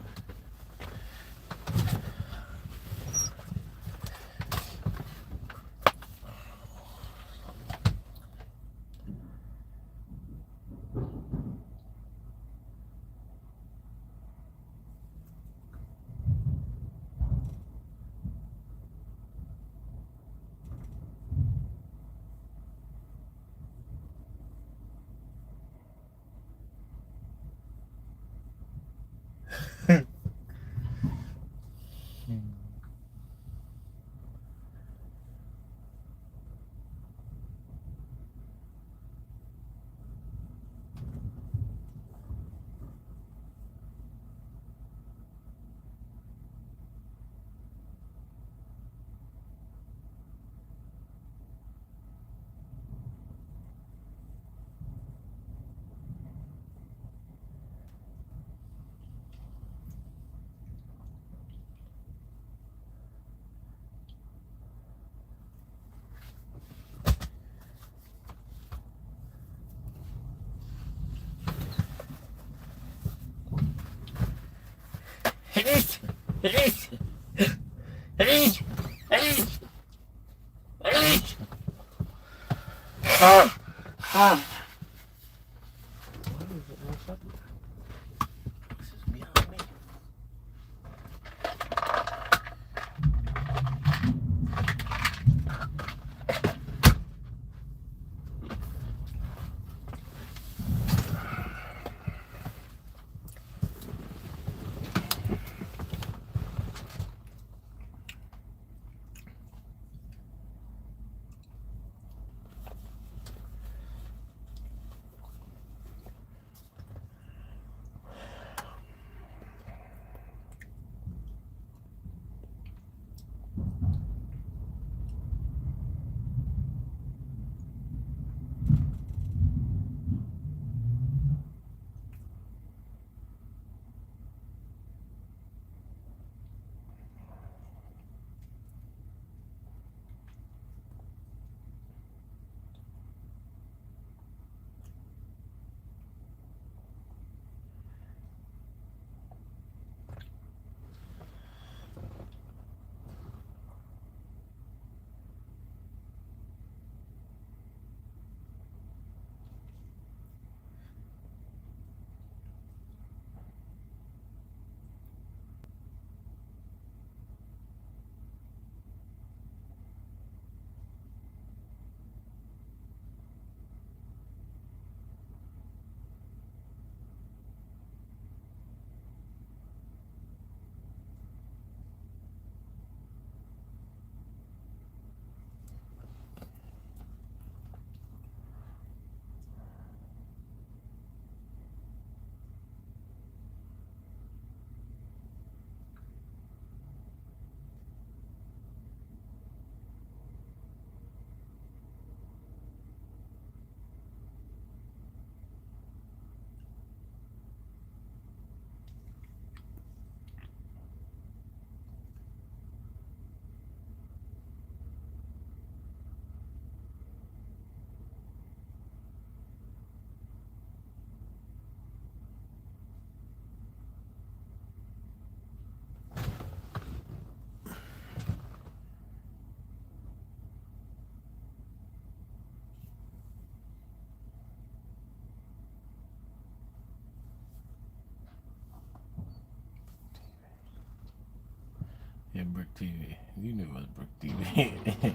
Brick TV. You knew it was Brick TV.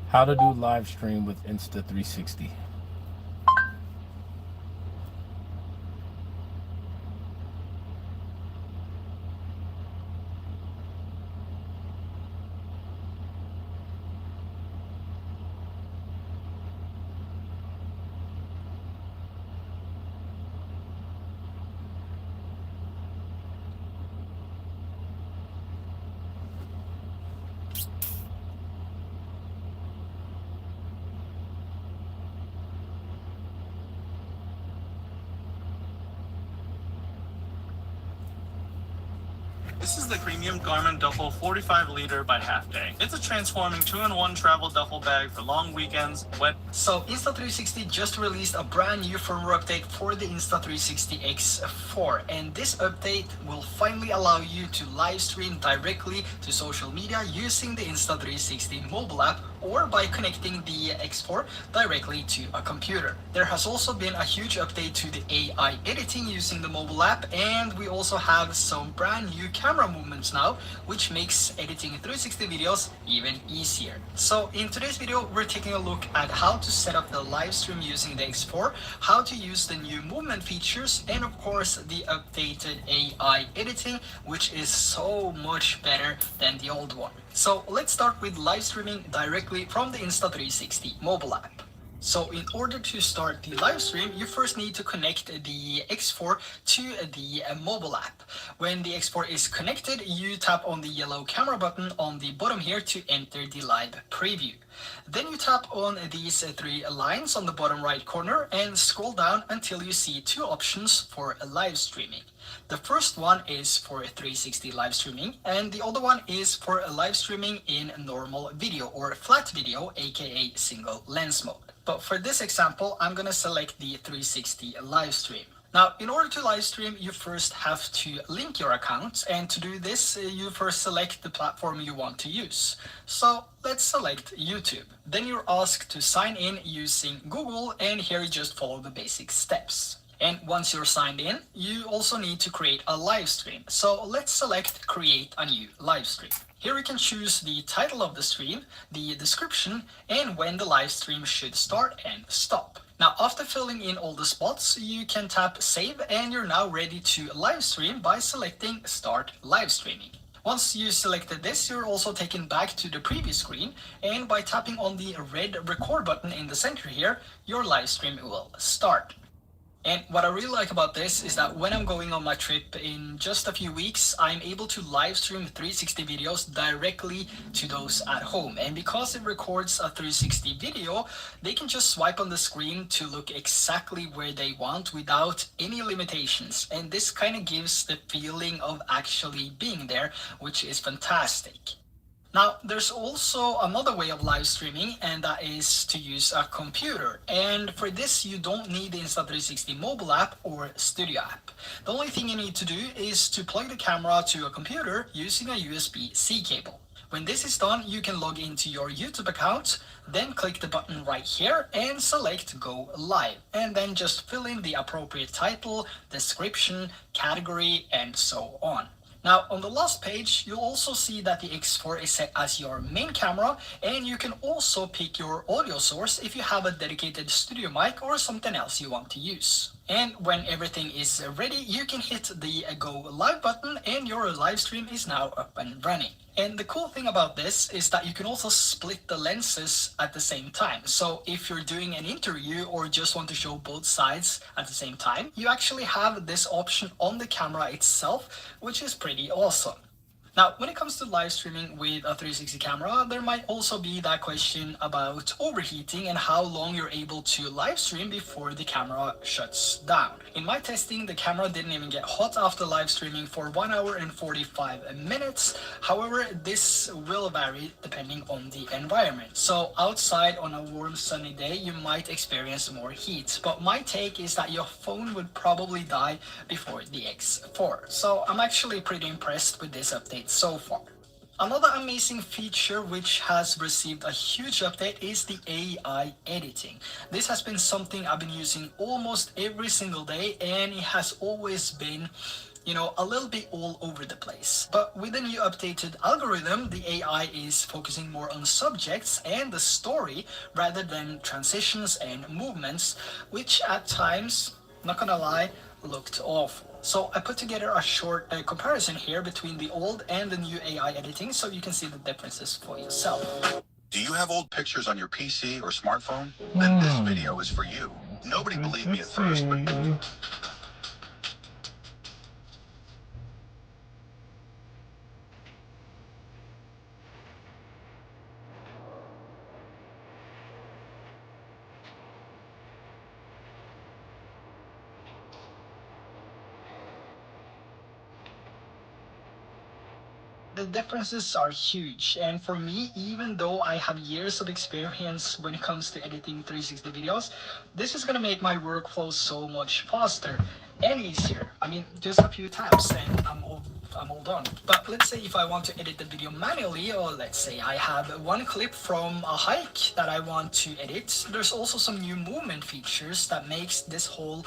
How to do live stream with Insta360. This is the premium Garmin Duffel 45 liter by Half Day. It's a transforming 2-in-1 travel duffel bag for long weekends, wet. So Insta360 just released a brand new firmware update for the Insta360 X4, and this update will finally allow you to live stream directly to social media using the Insta360 mobile app or by connecting the X4 directly to a computer. There has also been a huge update to the AI editing using the mobile app, and we also have some brand new camera movements now, which makes editing 360 videos even easier. So in today's video, we're taking a look at how to set up the live stream using the X4, how to use the new movement features, and of course the updated AI editing, which is so much better than the old one. So let's start with live streaming directly from the Insta360 mobile app. So in order to start the live stream, you first need to connect the X4 to the mobile app. When the X4 is connected, you tap on the yellow camera button on the bottom here to enter the live preview. Then you tap on these three lines on the bottom right corner and scroll down until you see two options for live streaming. The first one is for 360 live streaming, and the other one is for live streaming in normal video or flat video, aka single lens mode. But for this example, I'm gonna select the 360 live stream. Now, in order to live stream, you first have to link your account, and to do this, you first select the platform you want to use. So let's select YouTube. Then you're asked to sign in using Google, and here you just follow the basic steps. And once you're signed in, you also need to create a live stream. So let's select create a new live stream. Here you can choose the title of the stream, the description, and when the live stream should start and stop. Now, after filling in all the spots, you can tap save, and you're now ready to live stream by selecting start live streaming. Once you selected this, you're also taken back to the previous screen, and by tapping on the red record button in the center here, your live stream will start. And what I really like about this is that when I'm going on my trip in just a few weeks, I'm able to live stream 360 videos directly to those at home. And because it records a 360 video, they can just swipe on the screen to look exactly where they want without any limitations. And this kind of gives the feeling of actually being there, which is fantastic. Now, there's also another way of live streaming, and that is to use a computer. And for this, you don't need the Insta360 mobile app or studio app. The only thing you need to do is to plug the camera to a computer using a USB-C cable. When this is done, you can log into your YouTube account, then click the button right here and select Go Live. And then just fill in the appropriate title, description, category, and so on. Now, on the last page, you'll also see that the X4 is set as your main camera, and you can also pick your audio source if you have a dedicated studio mic or something else you want to use. And when everything is ready, you can hit the Go Live button and your live stream is now up and running. And the cool thing about this is that you can also split the lenses at the same time. So if you're doing an interview or just want to show both sides at the same time, you actually have this option on the camera itself, which is pretty awesome. Now, when it comes to live streaming with a 360 camera, there might also be that question about overheating and how long you're able to live stream before the camera shuts down. In my testing, the camera didn't even get hot after live streaming for 1 hour and 45 minutes. However, this will vary depending on the environment. So outside on a warm sunny day, you might experience more heat. But my take is that your phone would probably die before the X4. So I'm actually pretty impressed with this update so far. Another amazing feature which has received a huge update is the AI editing. This has been something I've been using almost every single day, and it has always been, a little bit all over the place. But with the new updated algorithm, the AI is focusing more on subjects and the story rather than transitions and movements, which at times, not gonna lie, looked awful. So I put together a short comparison here between the old and the new AI editing so you can see the differences for yourself. Do you have old pictures on your PC or smartphone? Then this video is for you. Nobody believed me at first, but... The differences are huge, and for me, even though I have years of experience when it comes to editing 360 videos, this is gonna make my workflow so much faster and easier. I mean, just a few taps and I'm all done. But let's say if I want to edit the video manually, or let's say I have one clip from a hike that I want to edit, there's also some new movement features that makes this whole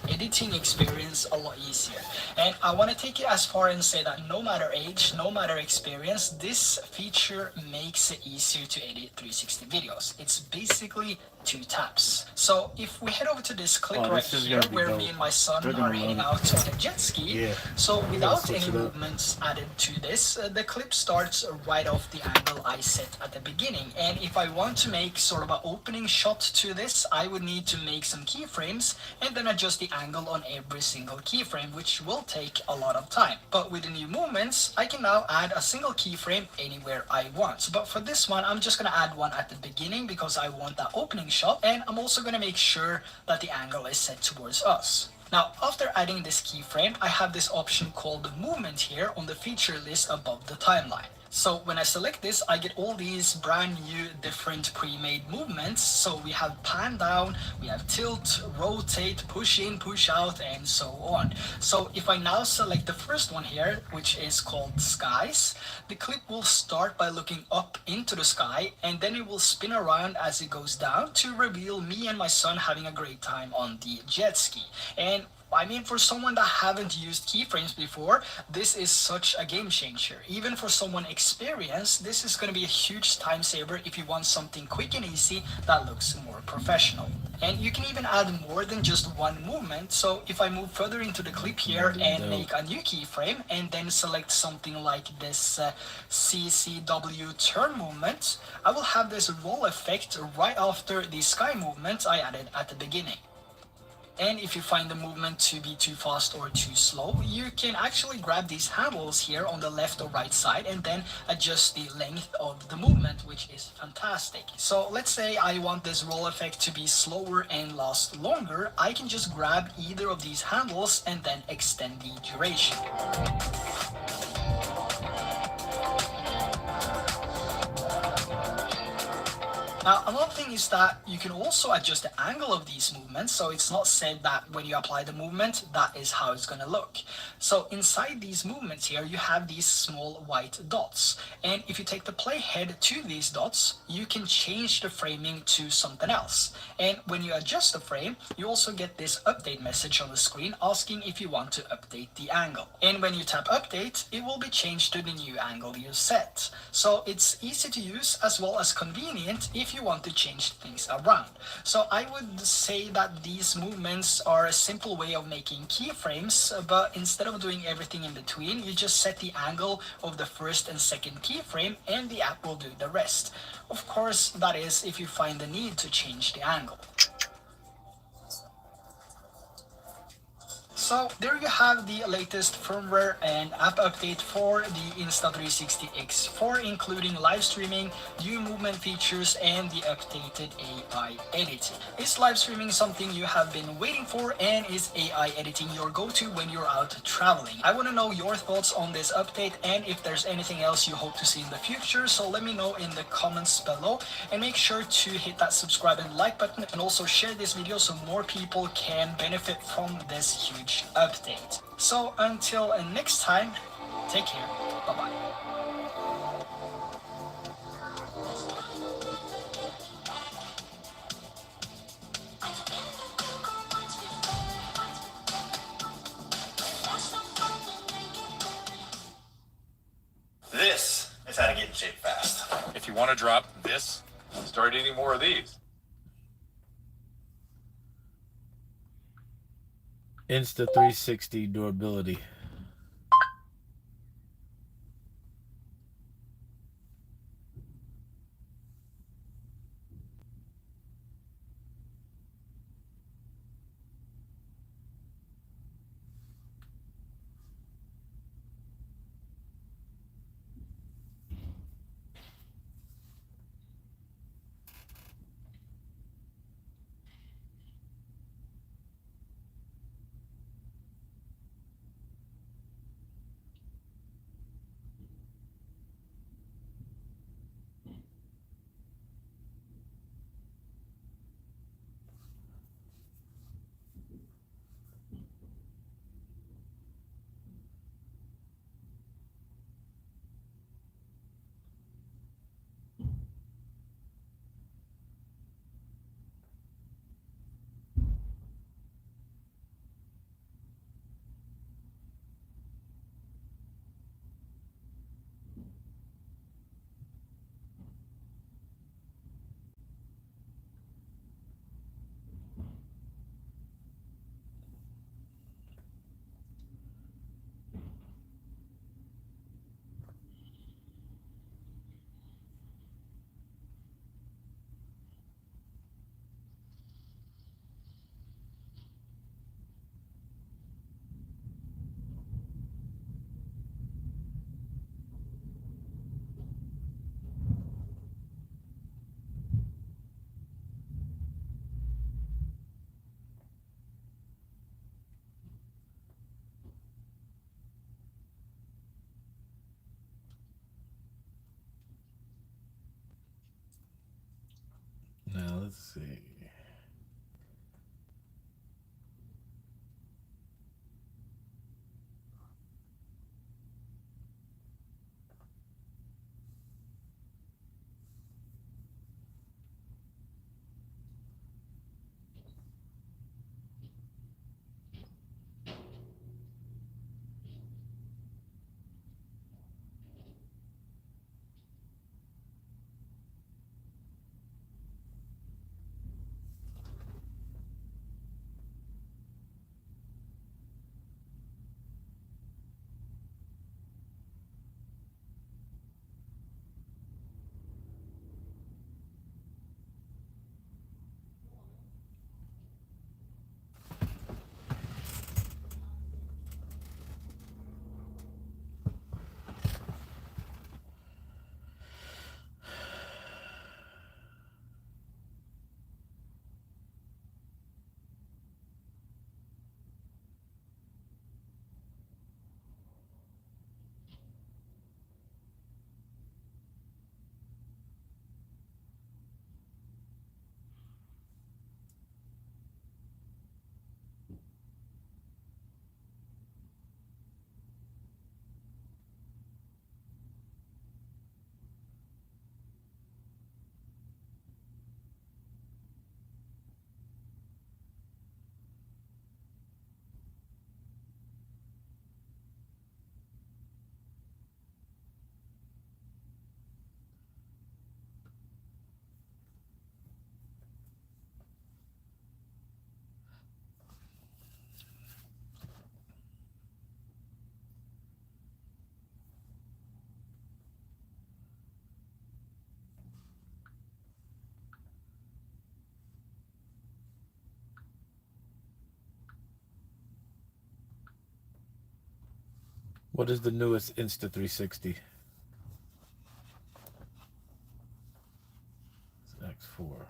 editing experience a lot easier. And I want to take it as far and say that no matter age, no matter experience, this feature makes it easier to edit 360 videos. It's basically 2 taps. So if we head over to this clip right here where me and my son are heading out on a jet ski, so without any movements added to this, the clip starts right off the angle I set at the beginning. And if I want to make sort of an opening shot to this, I would need to make some keyframes and then adjust the angle on every single keyframe, which will take a lot of time. But with the new movements, I can now add a single keyframe anywhere I want. But for this one, I'm just going to add one at the beginning because I want that opening shot, and I'm also going to make sure that the angle is set towards us. Now, after adding this keyframe, I have this option called movement here on the feature list above the timeline. So when I select this, I get all these brand new different pre-made movements. So we have pan down, we have tilt, rotate, push in, push out, and so on. So if I now select the first one here, which is called skies, the clip will start by looking up into the sky, and then it will spin around as it goes down to reveal me and my son having a great time on the jet ski. And I mean, for someone that haven't used keyframes before, this is such a game changer. Even for someone experienced, this is going to be a huge time saver if you want something quick and easy that looks more professional. And you can even add more than just one movement. So if I move further into the clip here and make a new keyframe and then select something like this CCW turn movement, I will have this roll effect right after the sky movement I added at the beginning. And if you find the movement to be too fast or too slow, you can actually grab these handles here on the left or right side and then adjust the length of the movement, which is fantastic. So let's say I want this roll effect to be slower and last longer. I can just grab either of these handles and then extend the duration. Now, another thing is that you can also adjust the angle of these movements, so it's not said that when you apply the movement, that is how it's going to look. So inside these movements here, you have these small white dots. And if you take the playhead to these dots, you can change the framing to something else. And when you adjust the frame, you also get this update message on the screen asking if you want to update the angle. And when you tap update, it will be changed to the new angle you set. So it's easy to use as well as convenient if you want to change things around. So I would say that these movements are a simple way of making keyframes, but instead of doing everything in between, you just set the angle of the first and second keyframe and the app will do the rest. Of course, that is if you find the need to change the angle. So there you have the latest firmware and app update for the Insta360 X4, including live streaming, new movement features, and the updated AI editing. Is live streaming something you have been waiting for, and is AI editing your go-to when you're out traveling? I want to know your thoughts on this update and if there's anything else you hope to see in the future, so let me know in the comments below, and make sure to hit that subscribe and like button, and also share this video so more people can benefit from this huge update. So until next time, take care. Bye-bye. This is how to get in shape fast. If you want to drop this, start eating more of these. Insta360 durability. Now let's see. What is the newest Insta360? It's X4.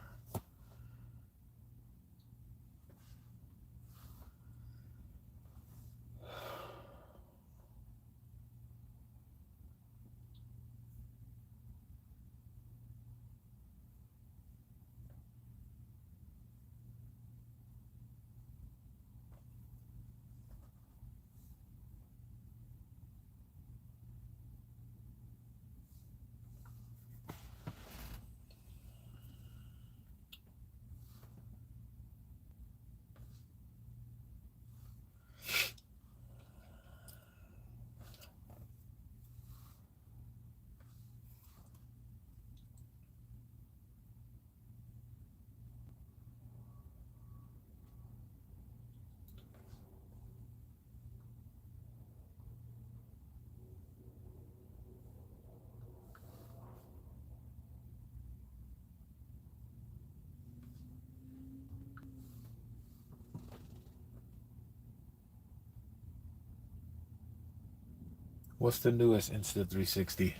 What's the newest Insta360?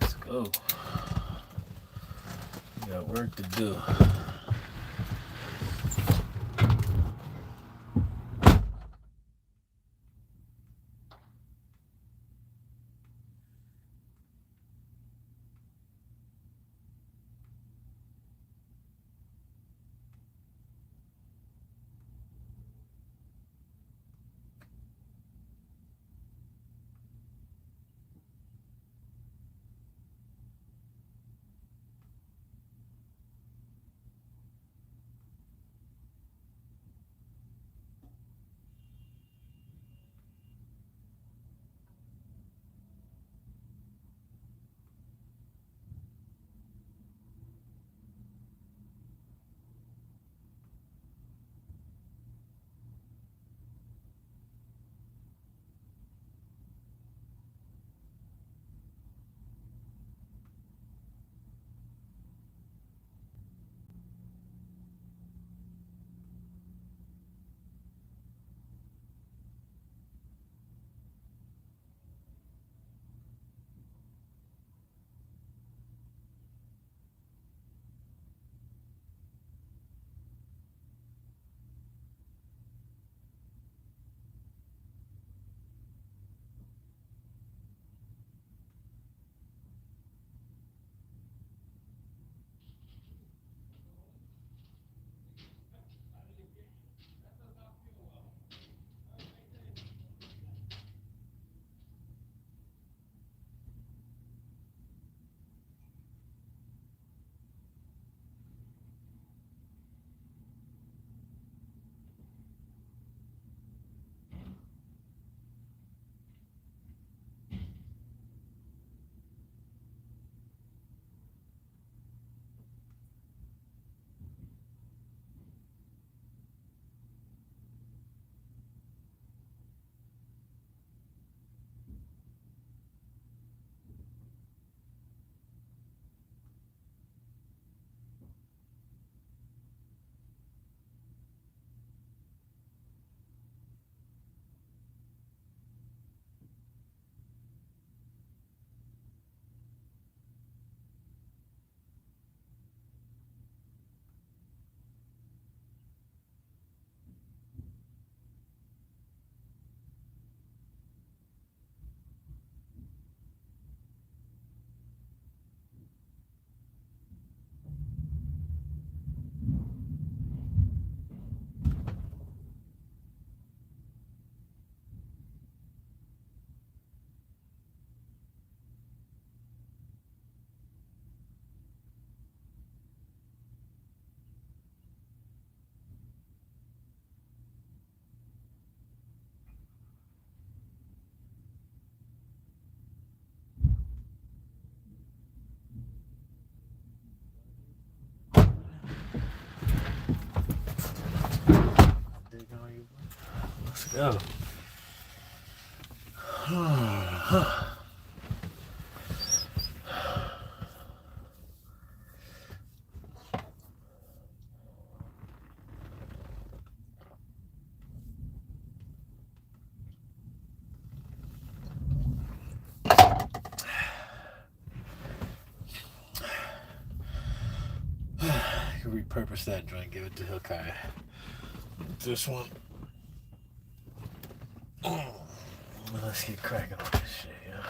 Let's go. We got work to do. Yo. Repurpose that joint, give it to Hilkiah. This one. Let's get cracking on this shit, yeah.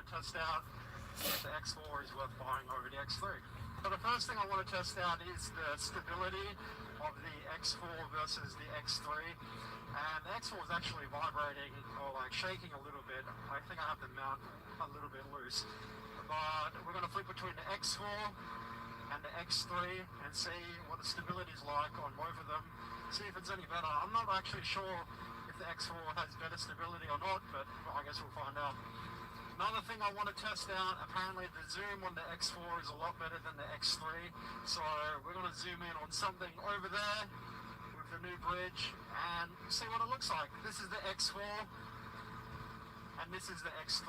Test out if the X4 is worth buying over the X3. So the first thing I want to test out is the stability of the X4 versus the X3. And the X4 is actually vibrating or like shaking a little bit. I think I have the mount a little bit loose. But we're going to flip between the X4 and the X3 and see what the stability is like on both of them. See if it's any better. I'm not actually sure if the X4 has better stability or not, but I guess we'll find out. Another thing I want to test out, apparently the zoom on the X4 is a lot better than the X3. So we're going to zoom in on something over there with the new bridge and see what it looks like. This is the X4 and this is the X3.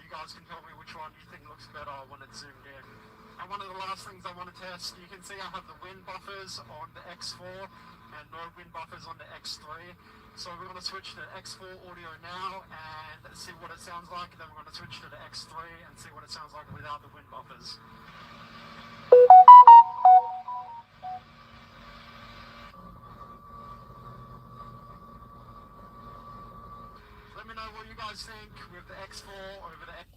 You guys can tell me which one you think looks better when it's zoomed in. And one of the last things I want to test, you can see I have the wind buffers on the X4 and no wind buffers on the X3. So we're going to switch to X4 audio now and see what it sounds like. Then we're going to switch to the X3 and see what it sounds like without the wind buffers. Let me know what you guys think with the X4 over the X.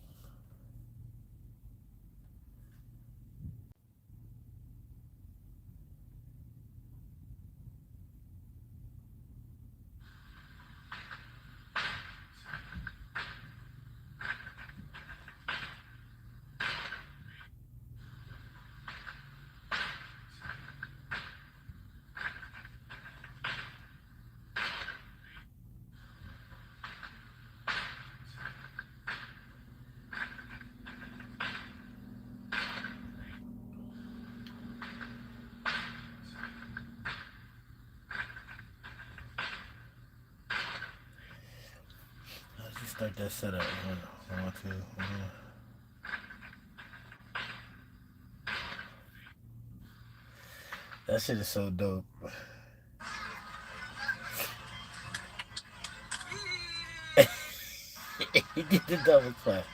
Start that setup. 1, 2, 1. That shit is so dope. He did the double clap.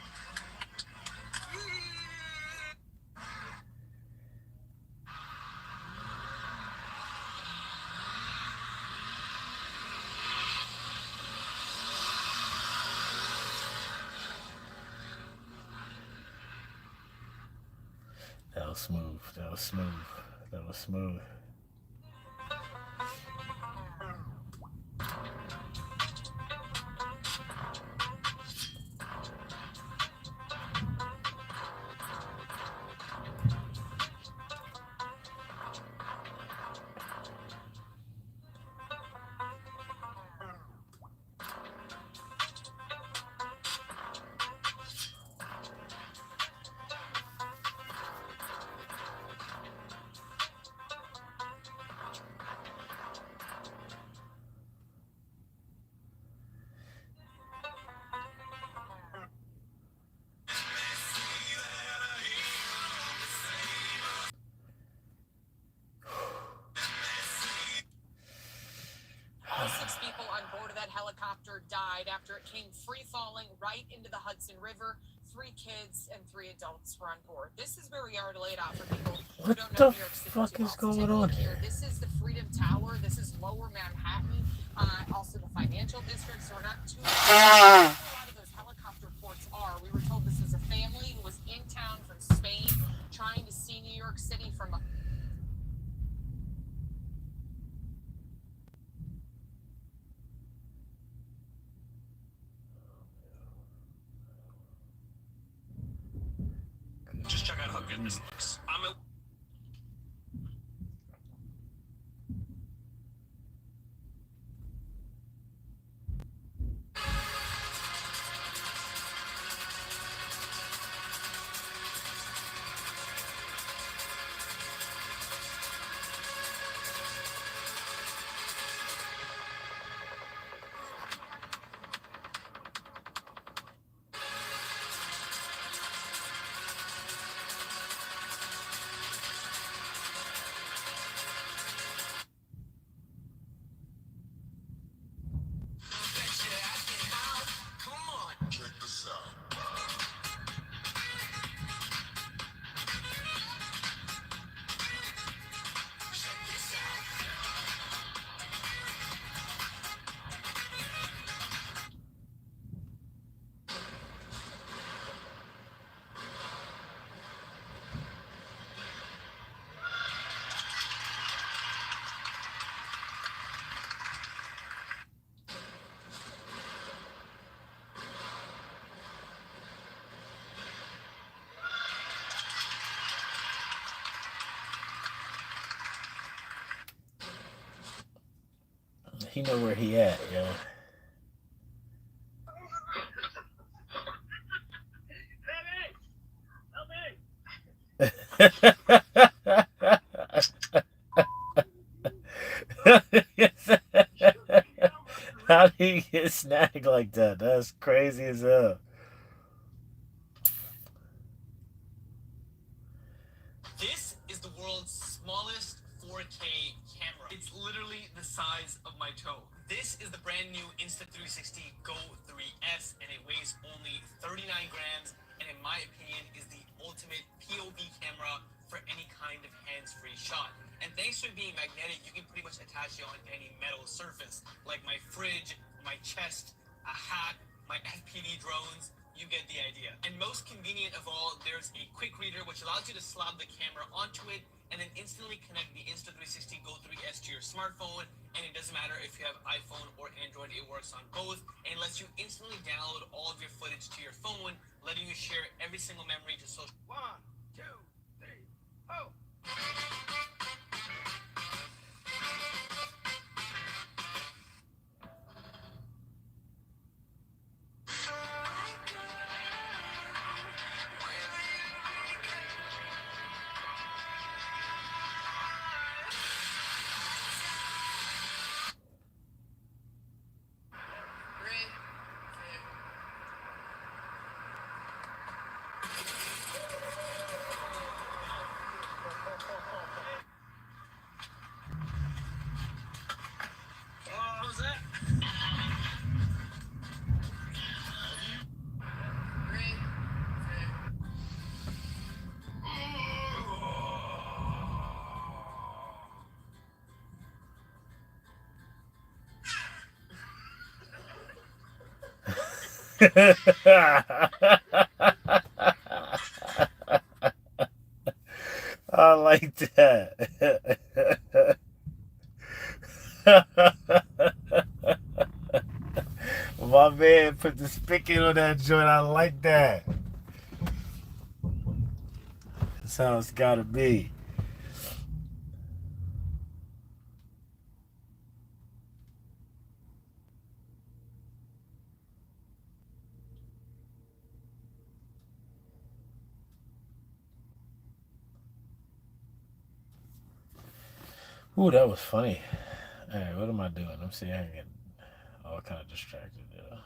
That was smooth. That was smooth. That was smooth. died after it came free falling right into the Hudson River. 3 kids and 3 adults were on board. This is where we are to lay it out for people who don't know New York City. What the fuck is going Take a on look here? here. This is the Freedom Tower. This is Lower Manhattan, also the financial district. So we're not too. A lot of those helicopter ports are. We were told this was a family who was in town from Spain, trying to see New York City from. Just check out how good this looks. Check this out. He know where he at, yo. How did he get snagged like that? That's crazy as hell. This is the world's smallest 4K camera. It's literally the size of my toe. This is the brand new Insta360 Go 3S, and it weighs only 39 grams, and in my opinion is the ultimate POV camera for any kind of hands-free shot. And thanks to it being magnetic, you can pretty much attach it on any metal surface, like my fridge, my chest, a hat, my FPV drones. You get the idea. And most convenient of all, there's a quick reader which allows you to slap the camera onto it and then instantly connect the Insta360 Go 3S to your smartphone. And it doesn't matter if you have iPhone or Android, it works on both and lets you instantly download all of your footage to your phone, letting you share every single memory to social. 1, 2, 3, oh. I like that. My man put the spigot on that joint. I like that. That's how it's gotta be. Ooh, that was funny. Alright, what am I doing? I'm seeing I get all kind of distracted. Yeah.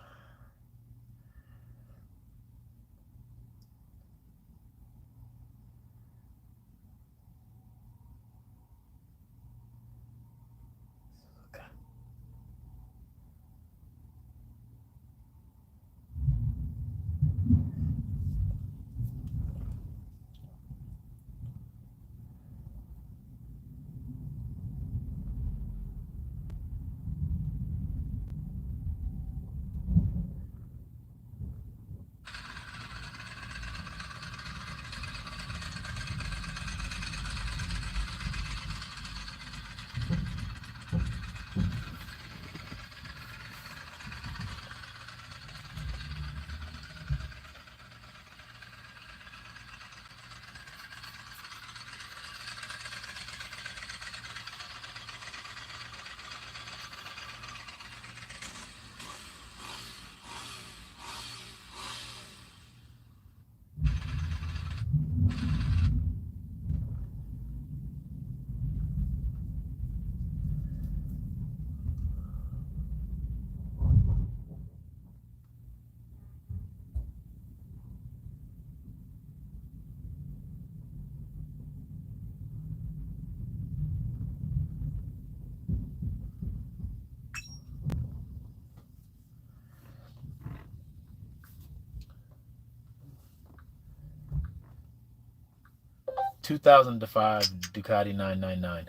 2005 Ducati 999.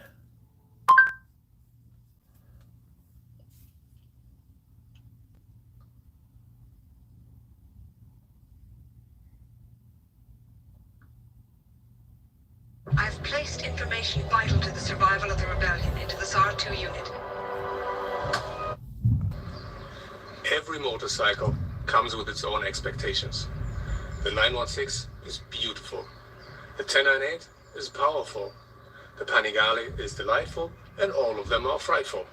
I've placed information vital to the survival of the rebellion into this R2 unit. Every motorcycle comes with its own expectations. The 916 is beautiful. The 1098 is powerful. The Panigale is delightful, and all of them are frightful.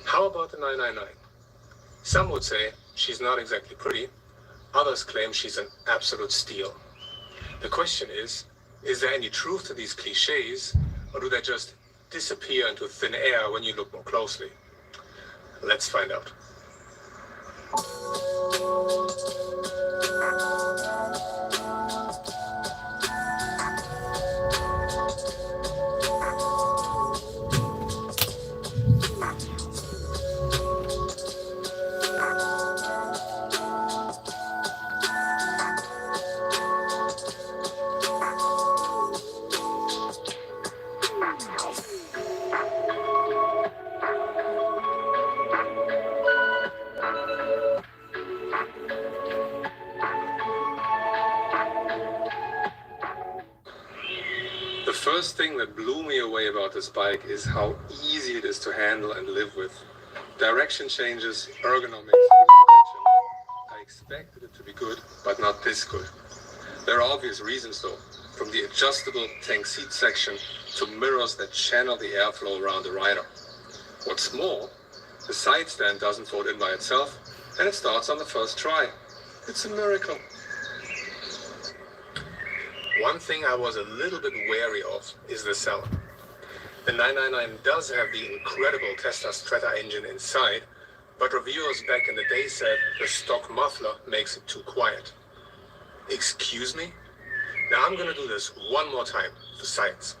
How about the 999? Some would say she's not exactly pretty. Others claim she's an absolute steal. The question is there any truth to these cliches, or do they just disappear into thin air when you look more closely? Let's find out. The first thing that blew me away about this bike is how easy it is to handle and live with. Direction changes, ergonomics, protection. I expected it to be good, but not this good. There are obvious reasons though, from the adjustable tank seat section to mirrors that channel the airflow around the rider. What's more, the side stand doesn't fold in by itself, and it starts on the first try. It's a miracle. One thing I was a little bit wary of is the sound. The 999 does have the incredible Tesla Strata engine inside, but reviewers back in the day said the stock muffler makes it too quiet. Excuse me? Now I'm gonna do this one more time for science.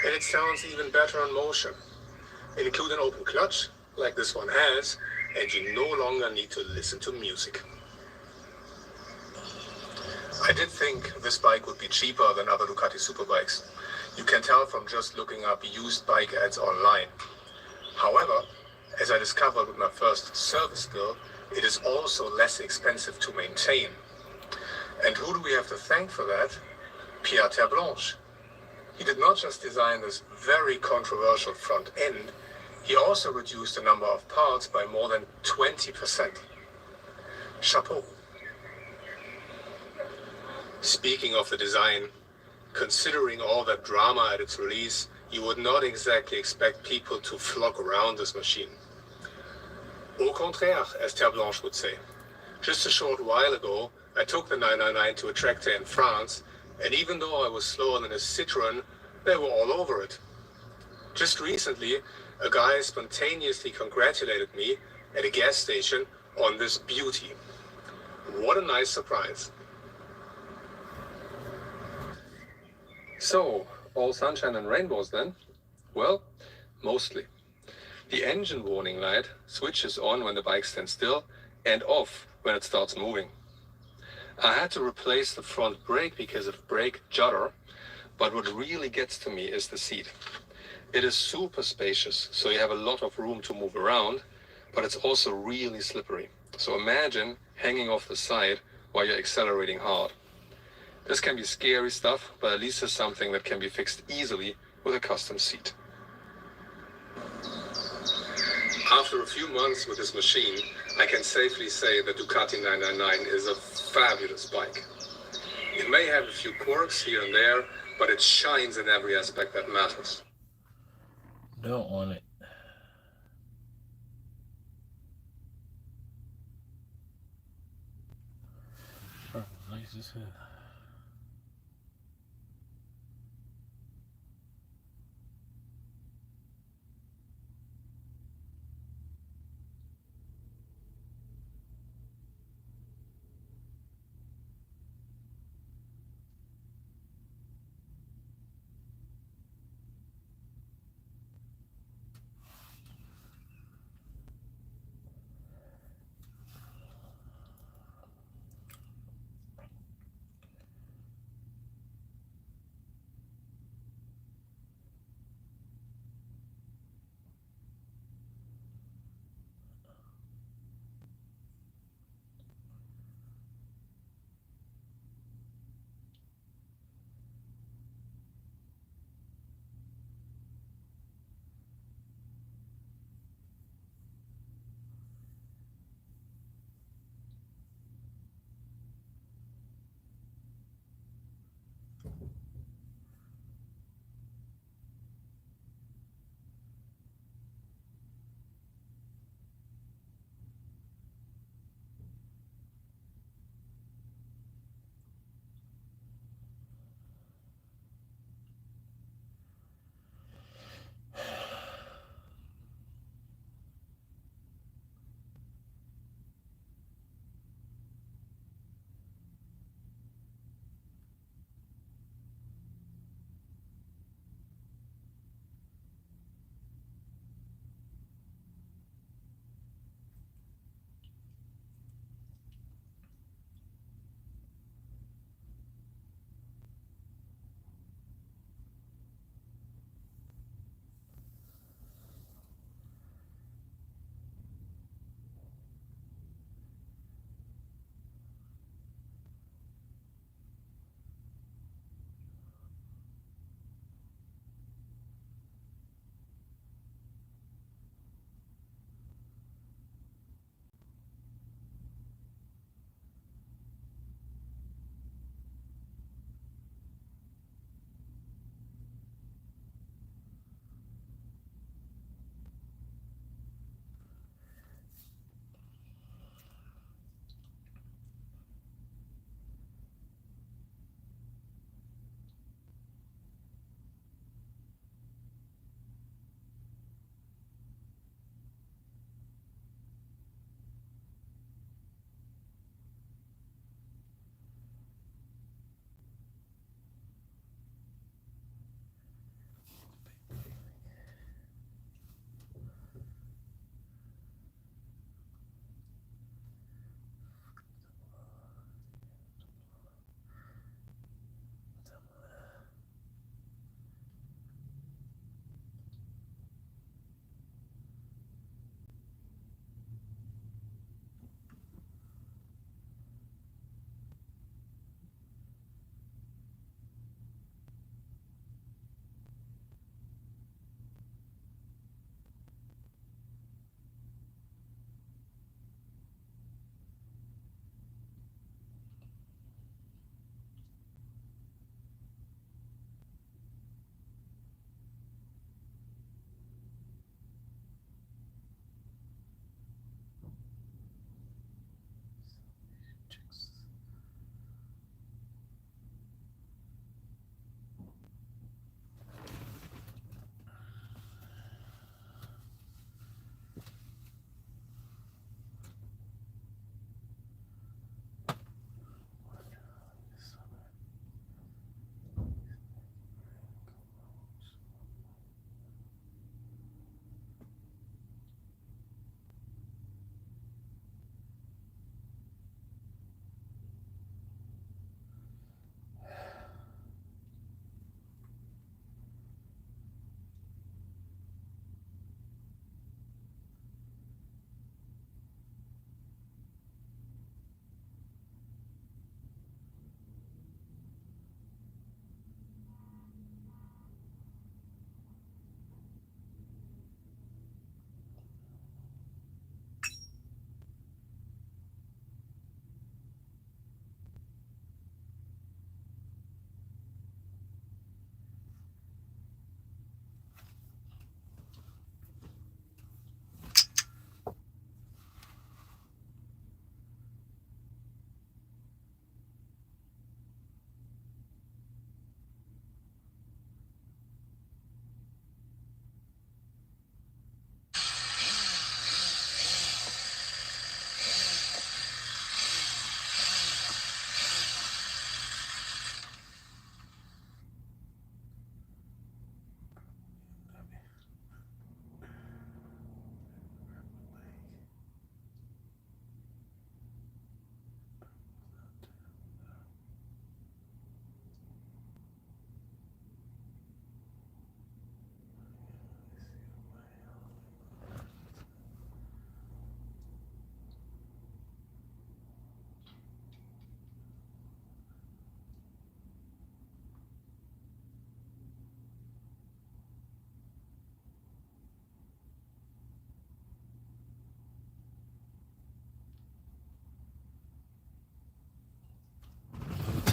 And it sounds even better on motion. Include an open clutch, like this one has, and you no longer need to listen to music. I did think this bike would be cheaper than other Ducati superbikes. You can tell from just looking up used bike ads online. However, as I discovered with my first service bill, it is also less expensive to maintain. And who do we have to thank for that? Pierre Terblanche. He did not just design this very controversial front end, he also reduced the number of parts by more than 20%. Chapeau. Speaking of the design, considering all that drama at its release, you would not exactly expect people to flock around this machine. Au contraire, as Terblanche would say. Just a short while ago, I took the 999 to a track day in France, and even though I was slower than a Citroën, they were all over it. Just recently, a guy spontaneously congratulated me at a gas station on this beauty. What a nice surprise. So, all sunshine and rainbows then? Well, mostly. The engine warning light switches on when the bike stands still and off when it starts moving. I had to replace the front brake because of brake judder, but what really gets to me is the seat. It is super spacious, so you have a lot of room to move around, but it's also really slippery. So imagine hanging off the side while you're accelerating hard. This can be scary stuff, but at least it's something that can be fixed easily with a custom seat. After a few months with this machine, I can safely say the Ducati 999 is a fabulous bike. It may have a few quirks here and there, but it shines in every aspect that matters. Don't want it. Oh, nice as hell.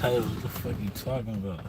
title. What the fuck are you talking about?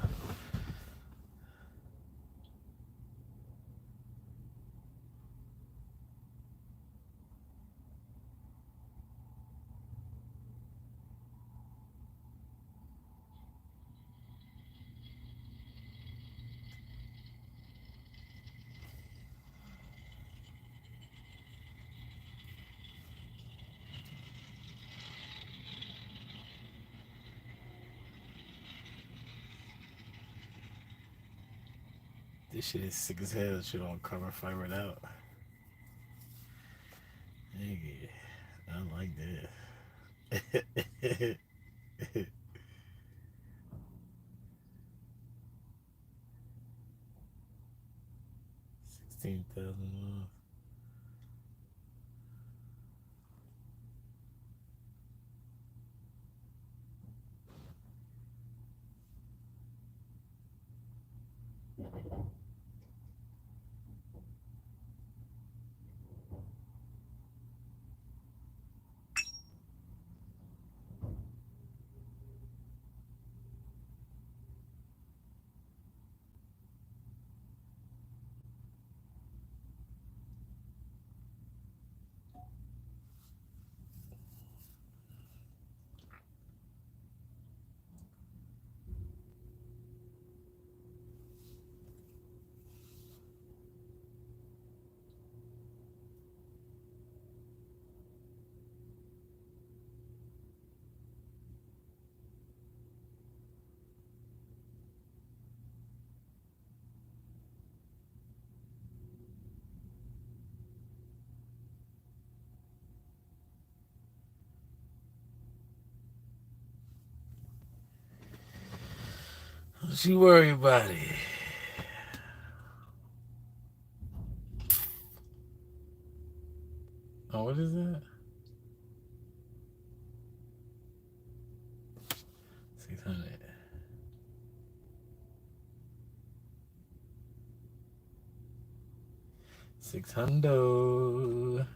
This shit is sick as hell. Shit on cover fibered out. Nigga, I like that. 16,000 off. Don't you worry about it. Oh, what is that? 600. 600.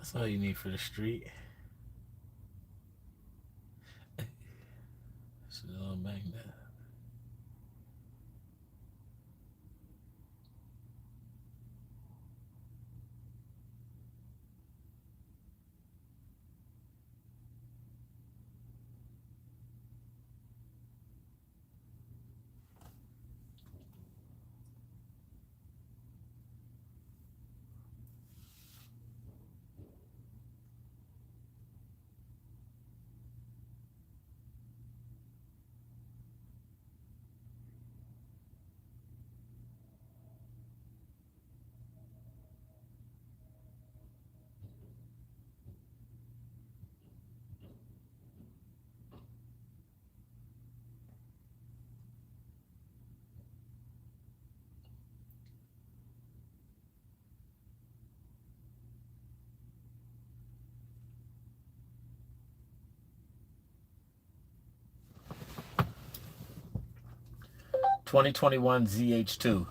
That's all you need for the street. This is all magnet. 2021 ZH2.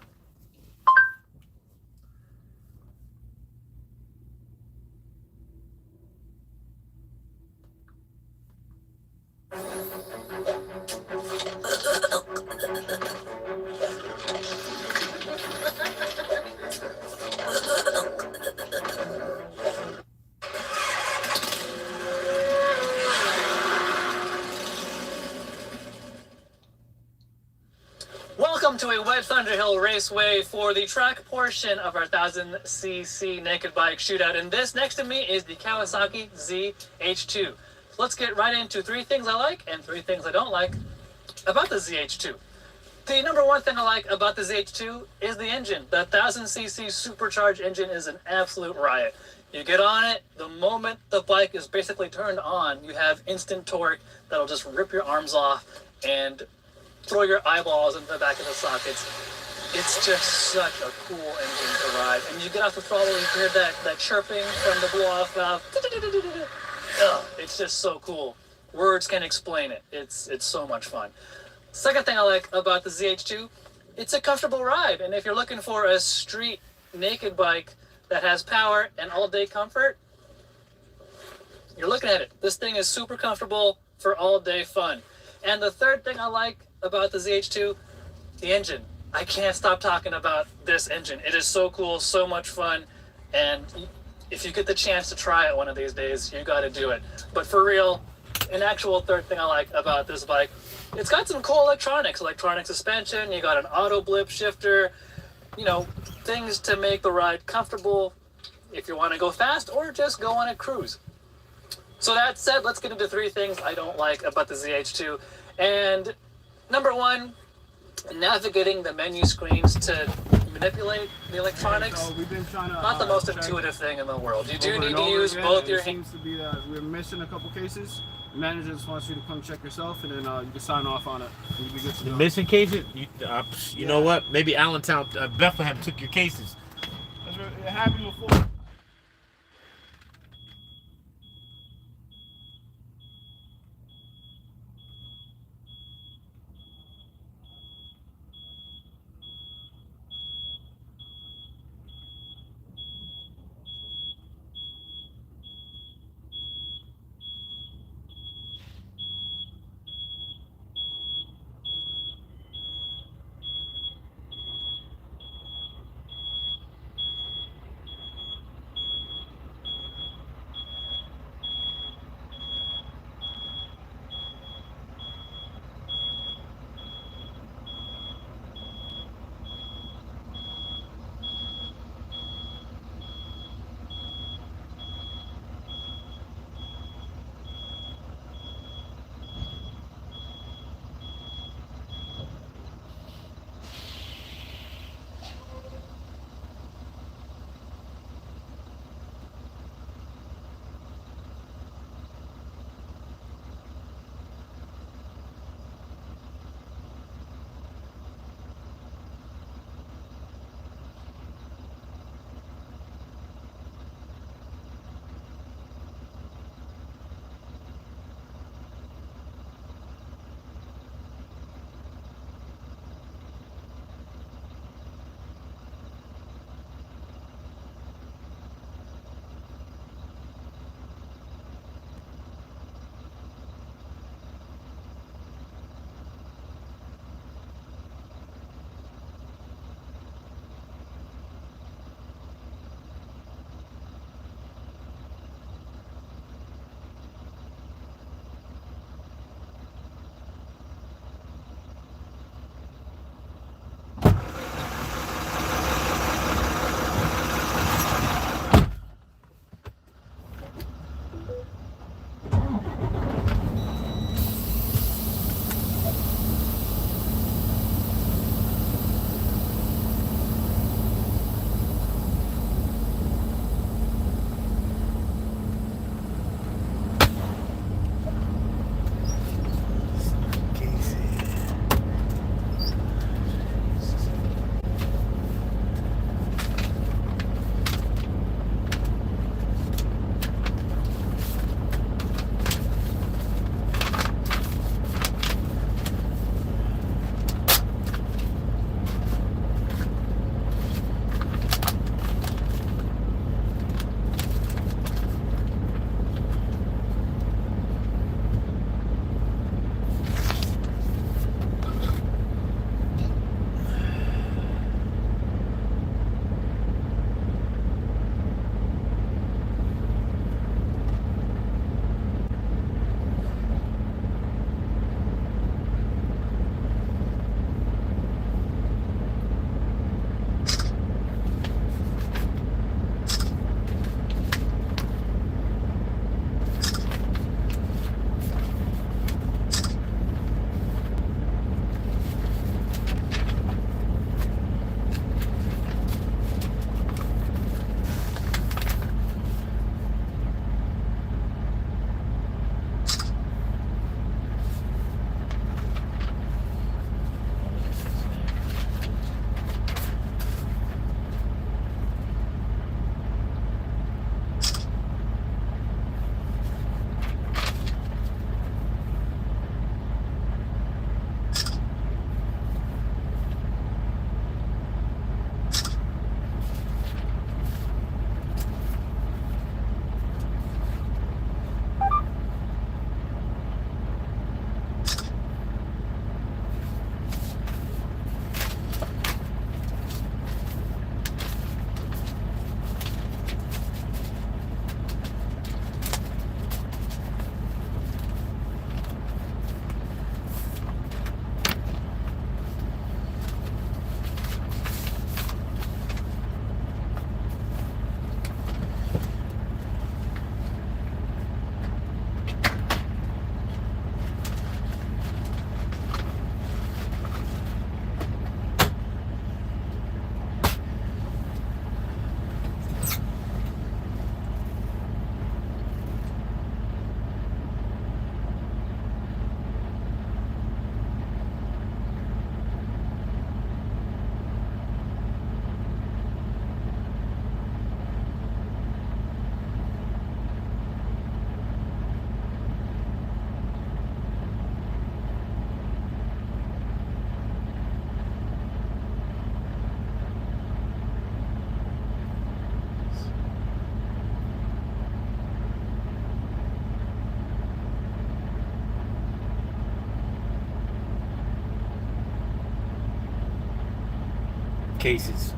Welcome to a wet Thunderhill Raceway for the track portion of our 1000cc naked bike shootout. And this next to me is the Kawasaki ZH2. Let's get right into 3 things I like and 3 things I don't like about the ZH2. The number one thing I like about the ZH2 is the engine. The 1000cc supercharged engine is an absolute riot. You get on it, the moment the bike is basically turned on, you have instant torque that'll just rip your arms off and throw your eyeballs into the back of the sockets. It's just such a cool engine to ride. And you get off the throttle, you hear that chirping from the blow-off valve. Ugh, it's just so cool. Words can't explain it. It's so much fun. Second thing I like about the ZH2, it's a comfortable ride. And if you're looking for a street naked bike that has power and all-day comfort, you're looking at it. This thing is super comfortable for all-day fun. And the third thing I like about the ZH2, the engine. I can't stop talking about this engine. It is so cool, so much fun, and if you get the chance to try it one of these days, you got to do it. But for real, an actual third thing I like about this bike, it's got some cool electronic suspension, you got an auto blip shifter, you know, things to make the ride comfortable if you want to go fast or just go on a cruise. So that said, let's get into 3 things I don't like about the ZH2. And number 1, navigating the menu screens to manipulate the electronics. So we've been trying to, not the most intuitive thing in the world. You do need to use both your hands. It seems to be that we're missing a couple cases. The manager just wants you to come check yourself, and then you can sign off on it. And you'll be good to go. Missing cases? You know what? Maybe Allentown, Bethlehem took your cases. It happened before. cases.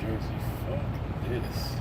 Jersey. Fuck this.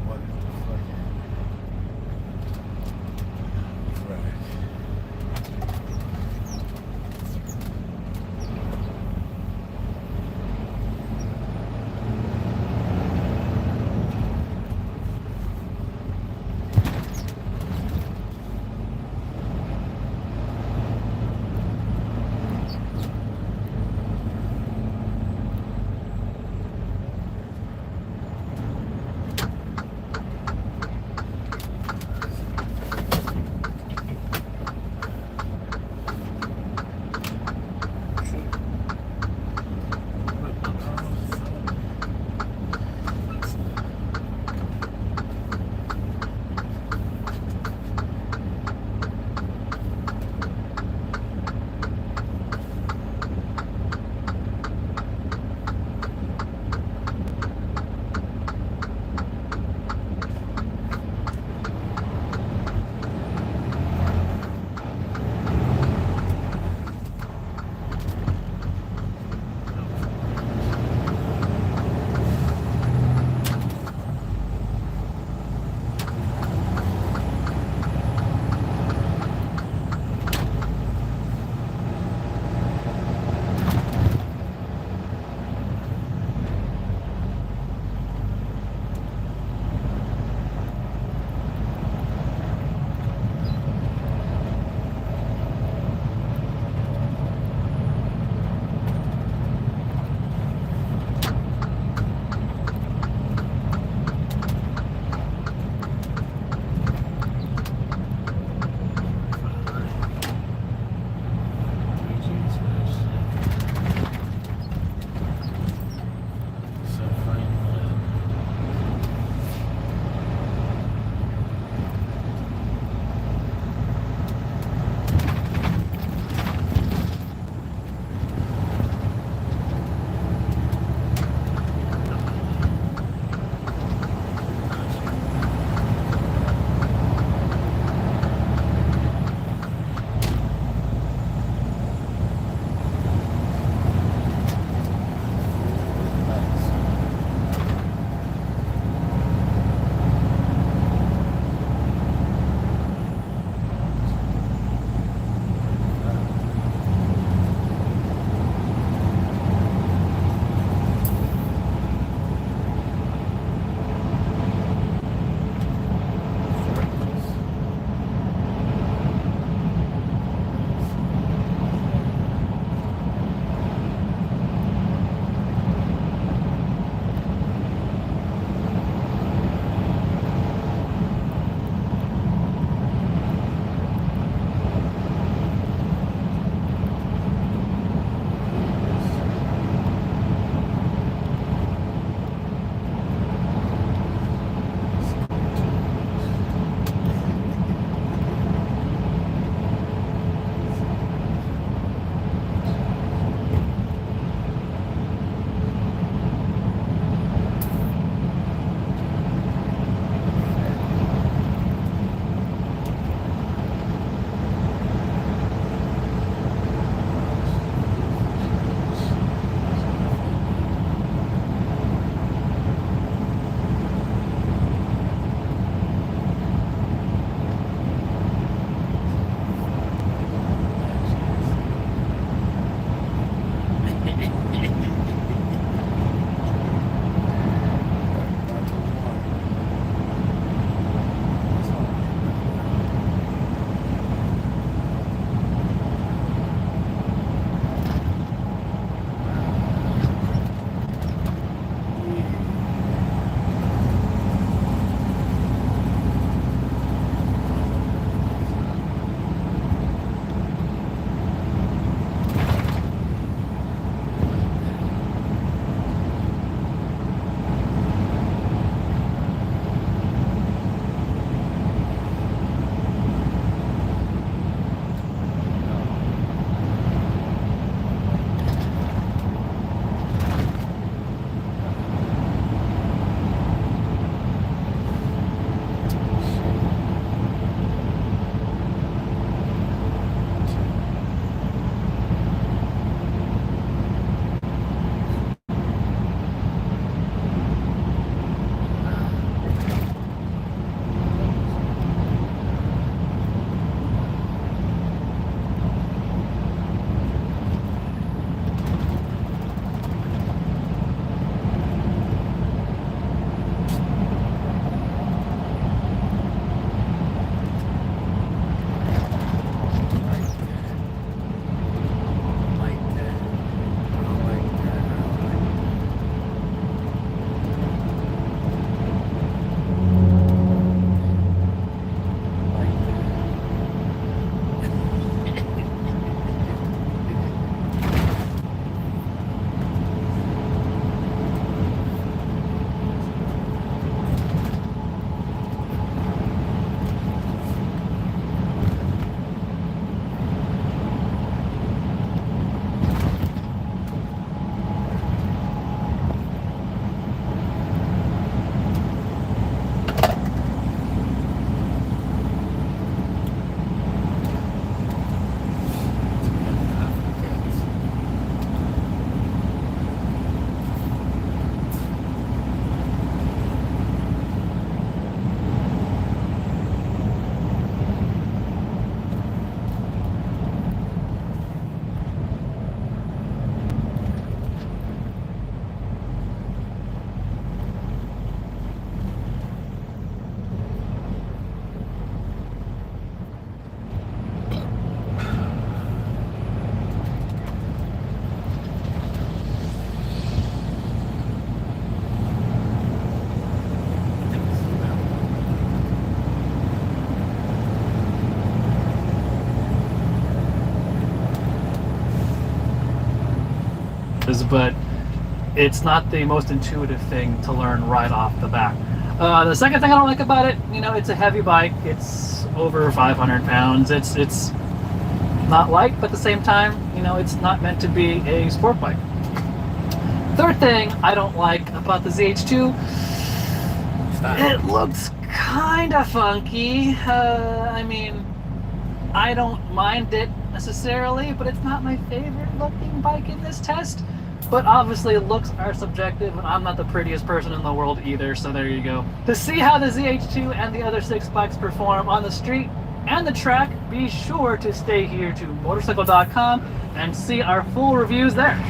What is the fucking track? is, but it's not the most intuitive thing to learn right off the bat. The second thing I don't like about it, it's a heavy bike. It's over 500 pounds. It's not light, but at the same time, it's not meant to be a sport bike. Third thing I don't like about the ZH2, it looks kind of funky. I mean, I don't mind it necessarily, but it's not my favorite looking bike in this test. But obviously looks are subjective, and I'm not the prettiest person in the world either, so there you go. To see how the ZH2 and the other 6 bikes perform on the street and the track, be sure to stay here to motorcycle.com and see our full reviews there.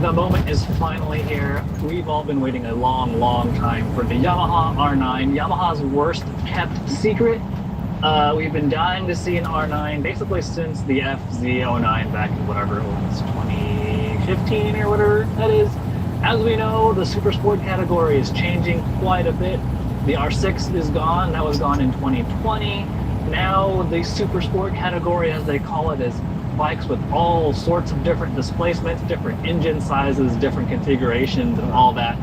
The moment is finally here. We've all been waiting a long, long time for the Yamaha R9, Yamaha's worst kept secret. We've been dying to see an R9 basically since the FZ09 back in whatever it was, 2015 or whatever that is. As we know, the super sport category is changing quite a bit. The R6 is gone, that was gone in 2020. Now the super sport category, as they call it, is bikes with all sorts of different displacements, different engine sizes, different configurations, and all that.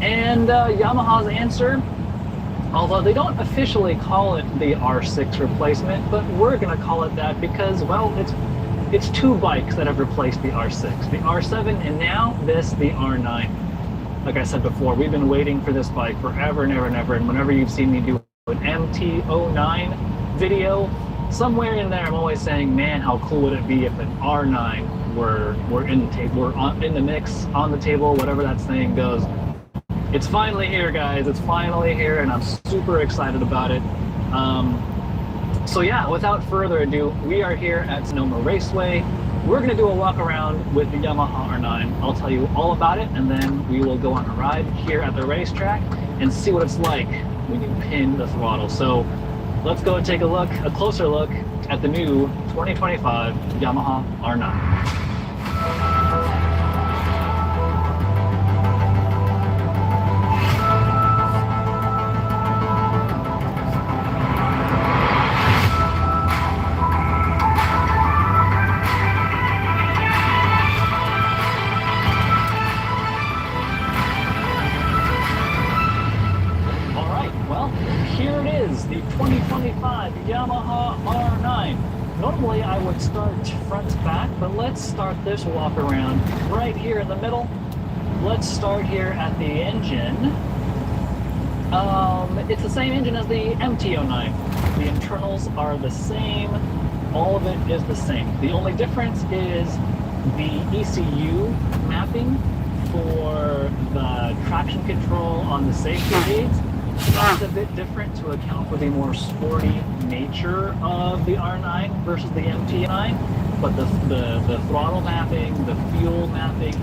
And Yamaha's answer, although they don't officially call it the R6 replacement, but we're going to call it that because, well, it's 2 bikes that have replaced the R6, the R7, and now this, the R9. Like I said before, we've been waiting for this bike forever and ever and ever, and whenever you've seen me do an MT09 video, somewhere in there, I'm always saying, man, how cool would it be if an R9 were in the table, were in the mix, on the table, whatever that saying goes. It's finally here, guys. It's finally here, and I'm super excited about it. So yeah, without further ado, we are here at Sonoma Raceway. We're going to do a walk around with the Yamaha R9. I'll tell you all about it, and then we will go on a ride here at the racetrack and see what it's like when you pin the throttle. So let's go and take a closer look at the new 2025 Yamaha R9. The 2025 Yamaha R9. Normally I would start front to back, but let's start this walk around right here in the middle. Let's start here at the engine. It's the same engine as the MT09. The internals are the same. All of it is the same. The only difference is the ECU mapping for the traction control on the safety aids. That's a bit different to account for the more sporty nature of the R9 versus the MT9, but the throttle mapping, the fuel mapping,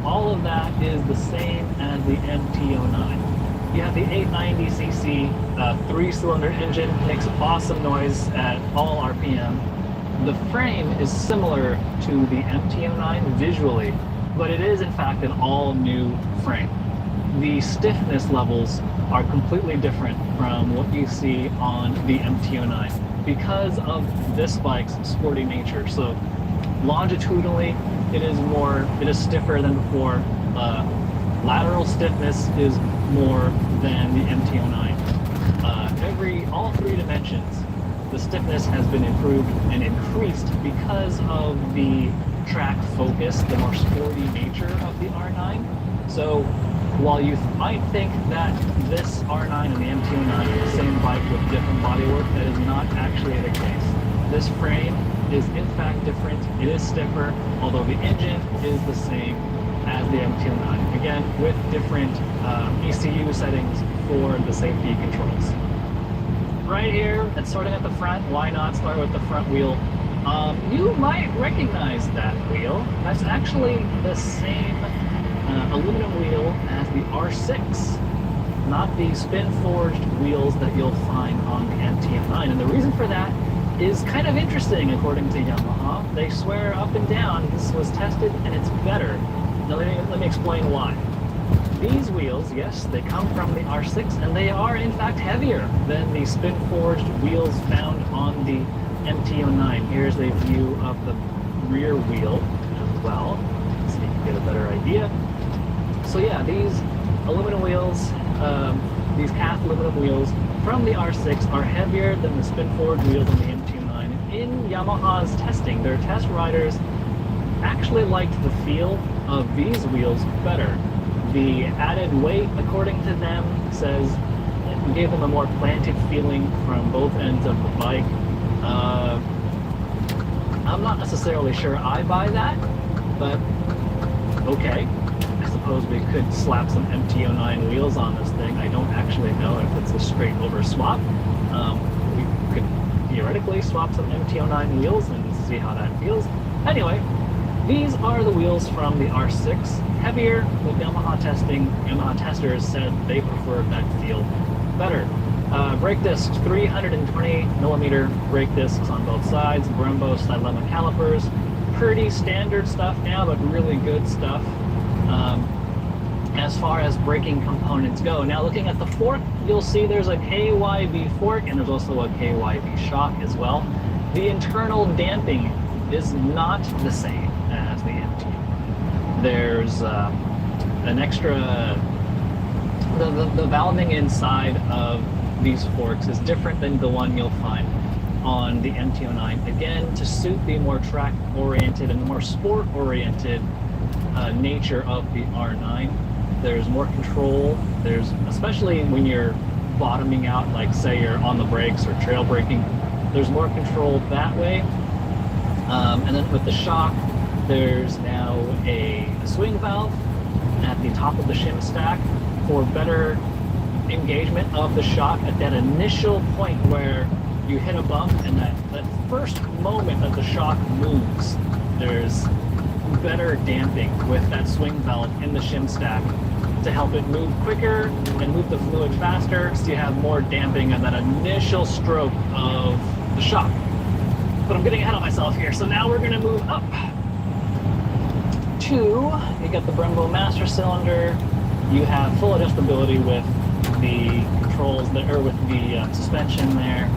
all of that is the same as the MT09. You have the 890cc 3-cylinder engine, makes awesome noise at all RPM. The frame is similar to the MT09 visually, but it is in fact an all-new frame. The stiffness levels are completely different from what you see on the MT09 because of this bike's sporty nature. So longitudinally, it is stiffer than before. Lateral stiffness is more than the MT09. All 3 dimensions the stiffness has been improved and increased because of the track focus, the more sporty nature of the R9. So while you might think that this R9 and the MT-09 is the same bike with different bodywork, that is not actually the case. This frame is in fact different, it is stiffer, although the engine is the same as the MT-09. Again, with different ECU settings for the safety controls. Right here, and starting at the front, why not start with the front wheel? You might recognize that wheel. That's actually the same aluminum wheel as the R6, not the spin-forged wheels that you'll find on the MT-09. And the reason for that is kind of interesting, according to Yamaha. They swear up and down this was tested and it's better. Now let me explain why. These wheels, yes, they come from the R6 and they are in fact heavier than the spin-forged wheels found on the MT-09. Here's a view of the rear wheel as well, so you can get a better idea. So yeah, these aluminum wheels, these cast aluminum wheels from the R6 are heavier than the spin-forged wheels on the MT-09. In Yamaha's testing, their test riders actually liked the feel of these wheels better. The added weight, according to them, says it gave them a more planted feeling from both ends of the bike. I'm not necessarily sure I buy that, but okay. I suppose we could slap some MT-09 wheels on this thing. I don't actually know if it's a straight over swap. We could theoretically swap some MT-09 wheels and see how that feels. Anyway, these are the wheels from the R6. Heavier with Yamaha testing. Yamaha testers said they preferred that feel better. Brake discs, 320mm brake discs on both sides. Brembo Stylema calipers. Pretty standard stuff now, but really good stuff as far as braking components go. Now looking at the fork, you'll see there's a KYB fork and there's also a KYB shock as well. The internal damping is not the same as the MT. There's an extra, the valving inside of these forks is different than the one you'll find on the MT-09. Again, to suit the more track-oriented and more sport-oriented nature of the R9. There's more control. There's, especially when you're bottoming out, like say you're on the brakes or trail braking, there's more control that way. And then with the shock, there's now a swing valve at the top of the shim stack for better engagement of the shock at that initial point where you hit a bump and that first moment that the shock moves. There's better damping with that swing valve in the shim stack to help it move quicker and move the fluid faster, so you have more damping on that initial stroke of the shock. But I'm getting ahead of myself here, so now we're going to move up to, you got the Brembo master cylinder, you have full adjustability with the controls there, or with the suspension there.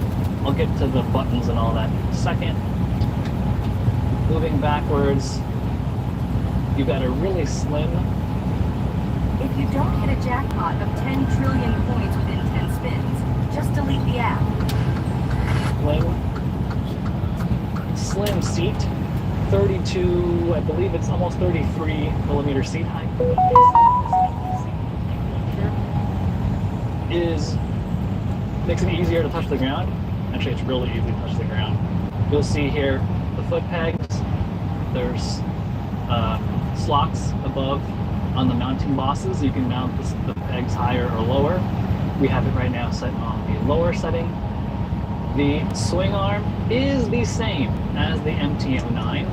I'll get to the buttons and all that in a second. Moving backwards, you've got a really slim. If you don't hit a jackpot of 10 trillion points within 10 spins, just delete the app. Slim seat, 32, I believe it's almost 33mm seat height. Makes it easier to touch the ground. Actually, it's really easy to touch the ground. You'll see here the foot pegs. There's slots above on the mounting bosses. You can mount the pegs higher or lower. We have it right now set on the lower setting. The swing arm is the same as the MT-09.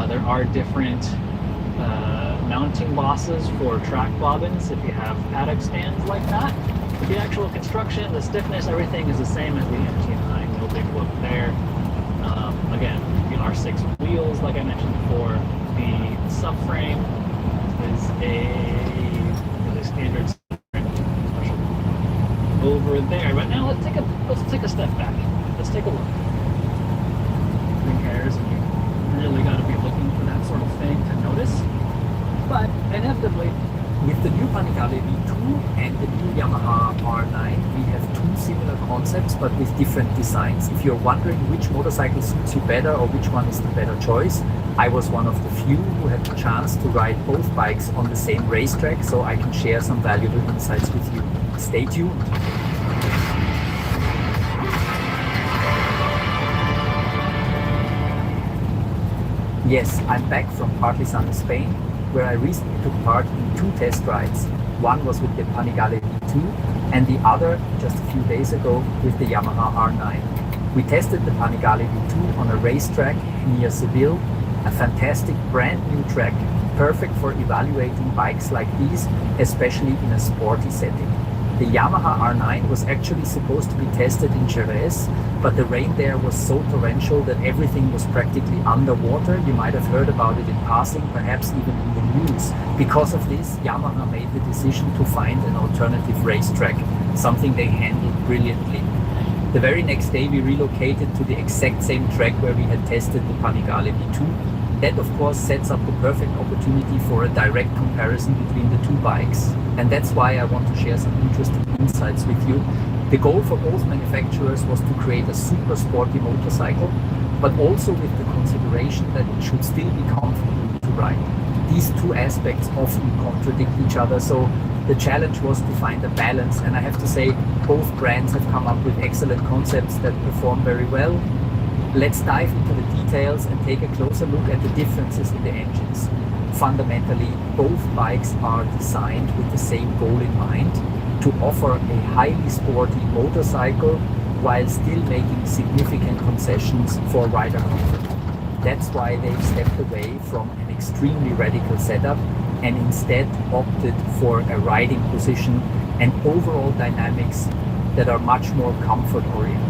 There are different mounting bosses for track bobbins if you have paddock stands like that. But the actual construction, the stiffness, everything is the same as the MT-09. No big whoop there. Again, the R6 wheels, like I mentioned before. The subframe is a standard special over there. But now let's take a step back. Let's take a look. Who cares? And you really got to be looking for that sort of thing to notice. But inevitably, With the new Panigale V2 and the new Yamaha R9, we have two similar concepts but with different designs. If you're wondering which motorcycle suits you better or which one is the better choice, I was one of the few who had the chance to ride both bikes on the same racetrack, so I can share some valuable insights with you. Stay tuned. Yes, I'm back from Partizan, Spain, where I recently took part in two test rides. One was with the Panigale V2 and the other just a few days ago with the Yamaha R9. We tested the Panigale V2 on a racetrack near Seville, a fantastic brand new track, perfect for evaluating bikes like these, especially in a sporty setting. The Yamaha R9 was actually supposed to be tested in Jerez, but the rain there was so torrential that everything was practically underwater. You might have heard about it in passing, perhaps even in the news. Because of this, Yamaha made the decision to find an alternative racetrack, something they handled brilliantly. The very next day we relocated to the exact same track where we had tested the Panigale V2. That of course sets up the perfect opportunity for a direct comparison between the two bikes. And that's why I want to share some interesting insights with you. The goal for both manufacturers was to create a super sporty motorcycle, but also with the consideration that it should still be comfortable to ride. These two aspects often contradict each other, so the challenge was to find a balance, and I have to say both brands have come up with excellent concepts that perform very well. Let's dive into the details and take a closer look at the differences in the engines. Fundamentally, both bikes are designed with the same goal in mind, to offer a highly sporty motorcycle while still making significant concessions for rider comfort. That's why they've stepped away from an extremely radical setup and instead opted for a riding position and overall dynamics that are much more comfort-oriented.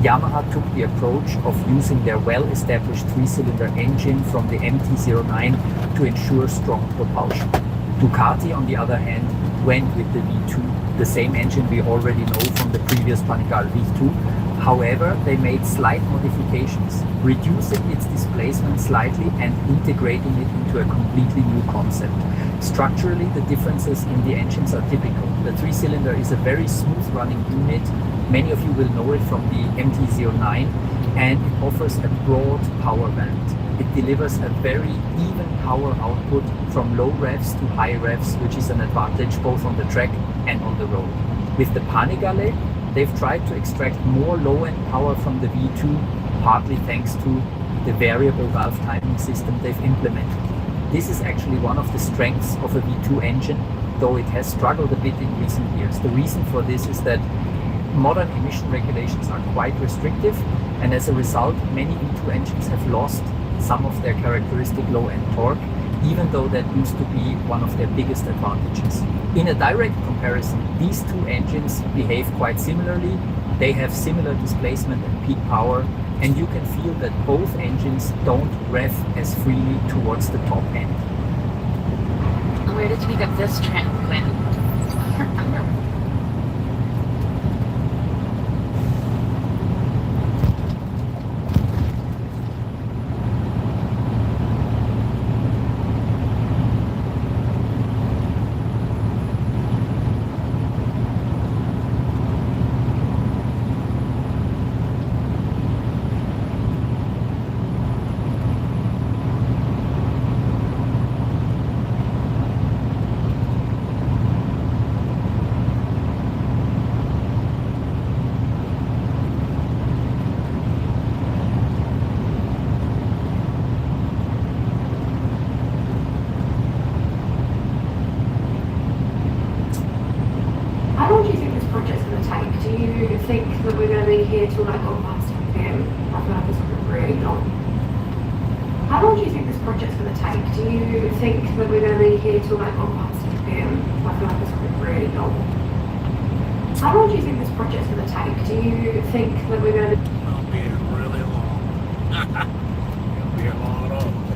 Yamaha took the approach of using their well-established three-cylinder engine from the MT-09 to ensure strong propulsion. Ducati, on the other hand, went with the V2, the same engine we already know from the previous Panigale V2. However, they made slight modifications, reducing its displacement slightly and integrating it into a completely new concept. Structurally, the differences in the engines are typical. The three-cylinder is a very smooth-running unit. Many of you will know it from the MT-09, and it offers a broad power band. It delivers a very even power output from low revs to high revs, which is an advantage both on the track and on the road. With the Panigale, they've tried to extract more low-end power from the V2, partly thanks to the variable valve timing system they've implemented. This is actually one of the strengths of a V2 engine, though it has struggled a bit in recent years. The reason for this is that modern emission regulations are quite restrictive, and as a result, many V2 engines have lost some of their characteristic low-end torque, even though that used to be one of their biggest advantages. In a direct comparison, these two engines behave quite similarly. They have similar displacement and peak power, and you can feel that both engines don't rev as freely towards the top end. Where did you pick up this track, Quinn? How long do you think this project's going to take? Do you think that we're going to be here till like all past 10 p.m? I feel like it's really long. How long do you think this project's going to take? Do you think that we're going to be here till like all past 10 p.m? I feel like it's really long. How long do you think this project's going to take? Do you think that we're going to be... It'll be really long. It'll be long at all.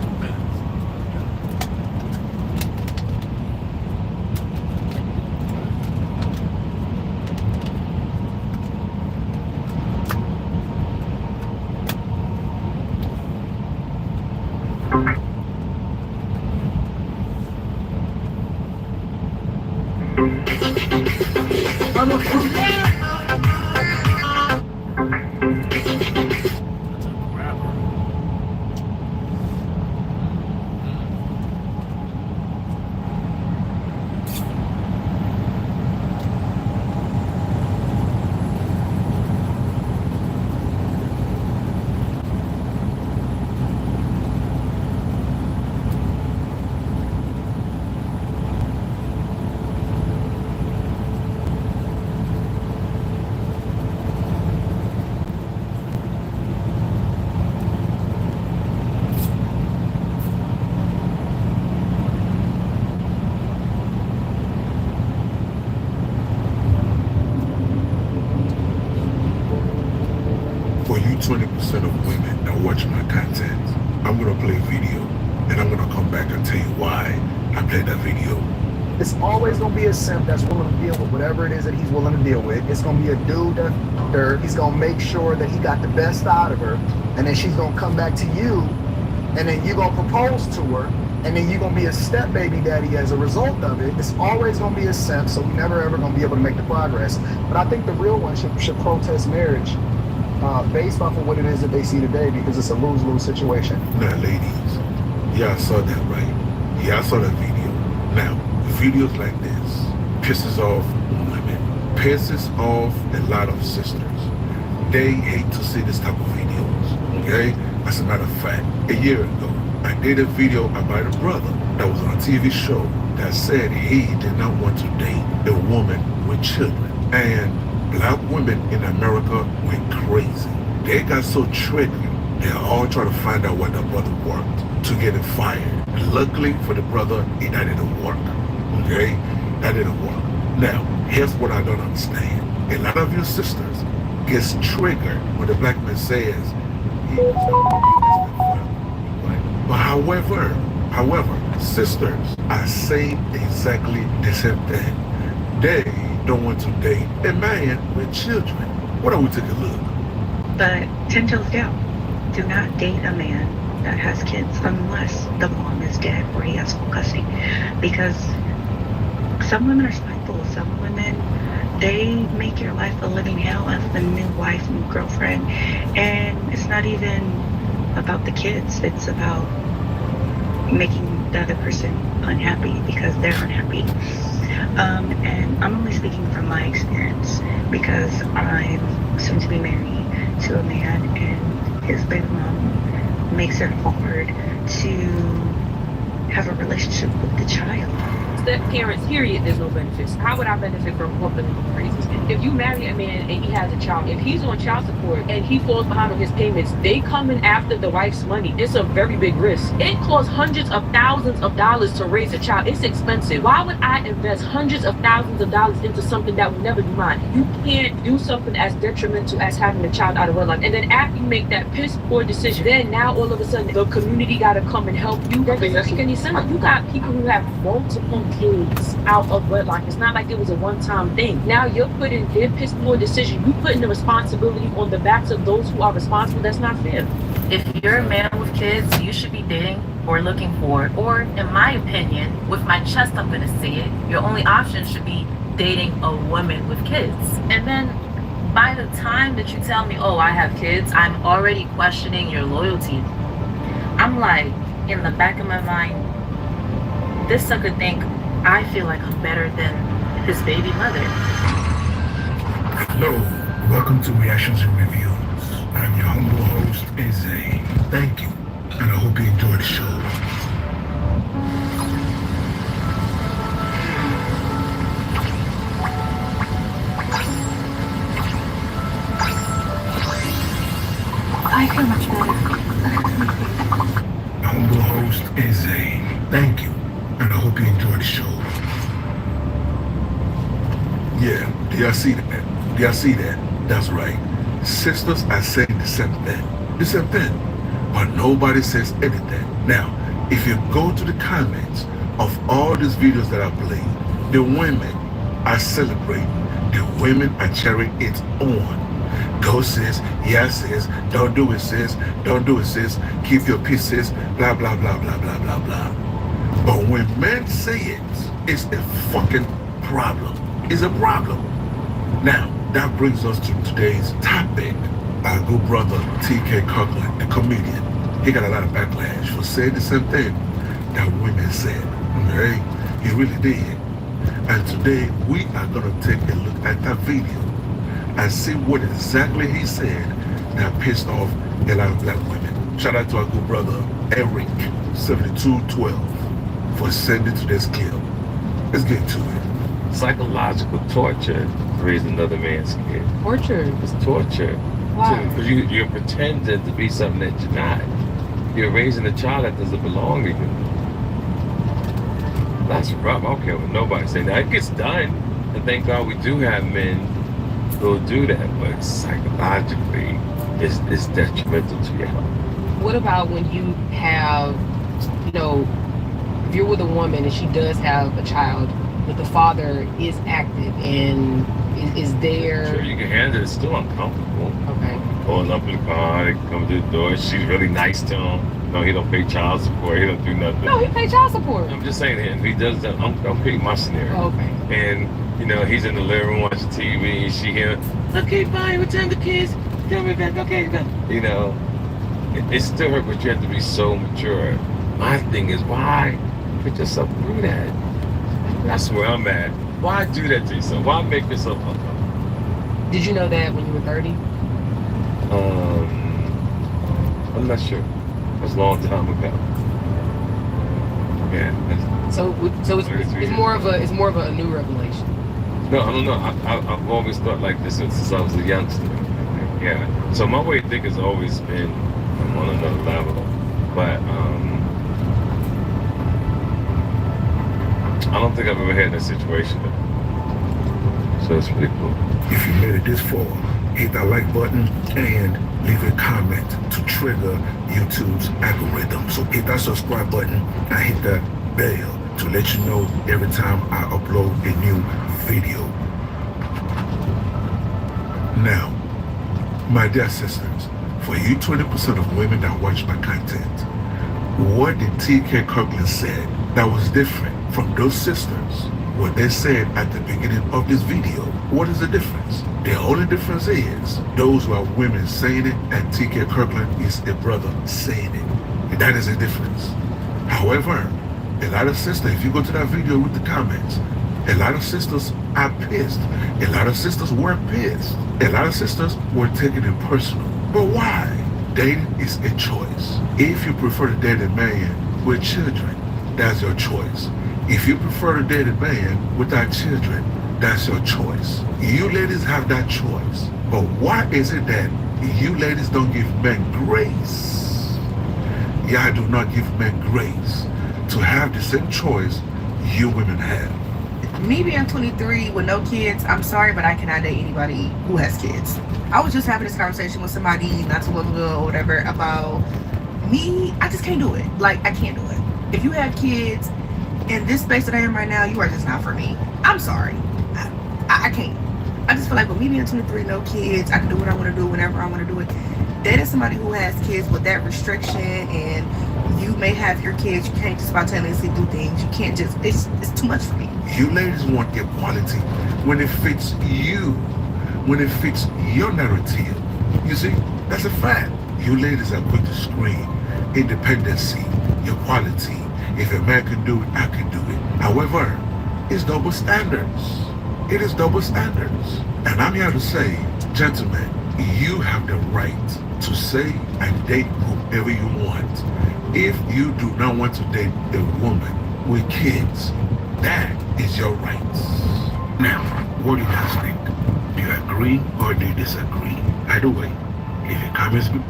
For you 20% of women that watch my content, I'm gonna play a video and I'm gonna come back and tell you why I played that video. It's always gonna be a simp that's willing to deal with whatever it is that he's willing to deal with. It's gonna be a dude that he's gonna make sure that he got the best out of her, and then she's gonna come back to you, and then you're gonna propose to her, and then you're gonna be a step baby daddy as a result of it. It's always gonna be a simp, so we never ever gonna be able to make the progress. But I think the real one should protest marriage based off of what it is that they see today, because it's a lose-lose situation. Now, ladies, y'all saw that, right? Yeah, I saw that video. Now, videos like this pisses off women, pisses off a lot of sisters. They hate to see this type of videos, okay? As a matter of fact, a year ago, I did a video about a brother that was on a TV show that said he did not want to date a woman with children. And black women in America went crazy. They got so triggered, they're all trying to find out why the brother worked to get him fired. Luckily for the brother, that didn't work. Okay? That didn't work. Now, here's what I don't understand. A lot of your sisters gets triggered when the black man says he was right? But however, sisters are saying exactly the same thing. They don't want to date a man with children. Why don't we take a look? But 10 toes down. Do not date a man that has kids unless the mom is dead or he has full custody. Because some women are spiteful. Some women, they make your life a living hell as the new wife, new girlfriend. And it's not even about the kids. It's about making the other person unhappy because they're unhappy. And I'm only speaking from my experience because I'm soon to be married to a man, and his baby mom makes it hard to have a relationship with the child. Step parents, period, there's no benefits. How would I benefit from helping them raise this kid? If you marry a man and he has a child, if he's on child support and he falls behind on his payments, they come in after the wife's money. It's a very big risk. It costs hundreds of thousands of dollars to raise a child. It's expensive. Why would I invest hundreds of thousands of dollars into something that will never be mine? You can't do something as detrimental as having a child out of wedlock. And then after you make that piss poor decision, then now all of a sudden the community gotta come and help you. That doesn't make any sense. You got people who have multiple kids out of wedlock. It's not like it was a one-time thing. Now you're putting their piss poor decision, you putting the responsibility on the backs of those who are responsible. That's not fair. If you're a man with kids, you should be dating or looking for, or in my opinion, with my chest I'm gonna say it, your only option should be dating a woman with kids. And then by the time that you tell me, oh, I have kids, I'm already questioning your loyalty. I'm like, in the back of my mind, this sucker think I feel like I'm better than his baby mother. Hello, welcome to Reactions and Reviews. I'm your humble host, Eze. Thank you, and I hope you enjoy the show. I feel much better. Humble host, Eze. Thank you, and I hope you enjoy the show. Yeah, do y'all see that? Do y'all see that? That's right. Sisters are saying the same thing, but nobody says anything. Now, if you go to the comments of all these videos that I played, the women are celebrating, the women are cheering it on. Go sis, yes sis, don't do it sis, don't do it sis, keep your peace sis, blah blah blah blah blah blah blah. But when men say it, it's a fucking problem. It's a problem. Now, that brings us to today's topic. Our good brother, T.K. Kirkland, the comedian, he got a lot of backlash for saying the same thing that women said. Okay? He really did. And today, we are going to take a look at that video and see what exactly he said that pissed off a lot of black women. Shout out to our good brother, Eric, 7212, for sending today's clip. Let's get to it. Psychological torture to raise another man's kid. Torture? It's torture. Why? Because you're pretending to be something that you're not. You're raising a child that doesn't belong to you. That's rough. I don't care what nobody say. Now, it gets done. And thank God we do have men who do that. But psychologically, it's detrimental to your health. What about when you have, you know, if you're with a woman and she does have a child, but the father is active and is there? Sure, you can handle it. It's still uncomfortable. Okay. Pulling up in the car, they come to the door. She's really nice to him. No, he don't pay child support. He don't do nothing. No, he pays child support. I'm just saying, if he does that, I'm picking my scenario. Oh, okay. And, you know, he's in the living room watching TV. And she hear, okay, fine, return the kids. Tell me back, okay, you know. It's still hurt, but you have to be so mature. My thing is, why put yourself through that? That's where I'm at. Why do that to yourself? Why make yourself uncomfortable? Did you know that when you were 30? I'm not sure. It was a long time ago. Yeah. So it's more of a new revelation. No, I don't know. I've always thought like this since I was a youngster. Yeah. So my way of thinking has always been on another level. But I don't think I've ever had that situation. So it's pretty cool. If you made it this far, hit that like button and leave a comment to trigger YouTube's algorithm. So hit that subscribe button and hit that bell to let you know every time I upload a new video. Now, my dear sisters, for you 20% of women that watch my content, what did T.K. Kirkland said that was different from those sisters? What they said at the beginning of this video, what is the difference? The only difference is those who are women saying it and T.K. Kirkland is a brother saying it. And that is the difference. However, a lot of sisters, if you go to that video with the comments, a lot of sisters are pissed. A lot of sisters were pissed. A lot of sisters were taking it personal. But why? Dating is a choice. If you prefer to date a man with children, that's your choice. If you prefer to date a man without children, that's your choice. You ladies have that choice. But why is it that you ladies don't give men grace? Y'all do not give men grace to have the same choice you women have. Me being 23 with no kids, I'm sorry, but I cannot date anybody who has kids. I was just having this conversation with somebody not too long ago or whatever about me. I just can't do it. Like, I can't do it. If you have kids in this space that I am right now, you are just not for me. I'm sorry. I can't. I just feel like with me being 23, no kids, I can do what I want to do whenever I want to do it. Dating somebody who has kids with that restriction, and you may have your kids, you can't just spontaneously do things. You can't just, it's too much for me. You ladies want equality when it fits you, when it fits your narrative. You see, that's a fact. You ladies are quick to scream independency, equality. If a man can do it, I can do it. However, it's double standards. It is double standards. And I'm here to say, gentlemen, you have the right to say and date whoever you want. If you do not want to date a woman with kids, that is your right. Now, what do you guys think? Do you agree or do you disagree? Either way, leave your comments below.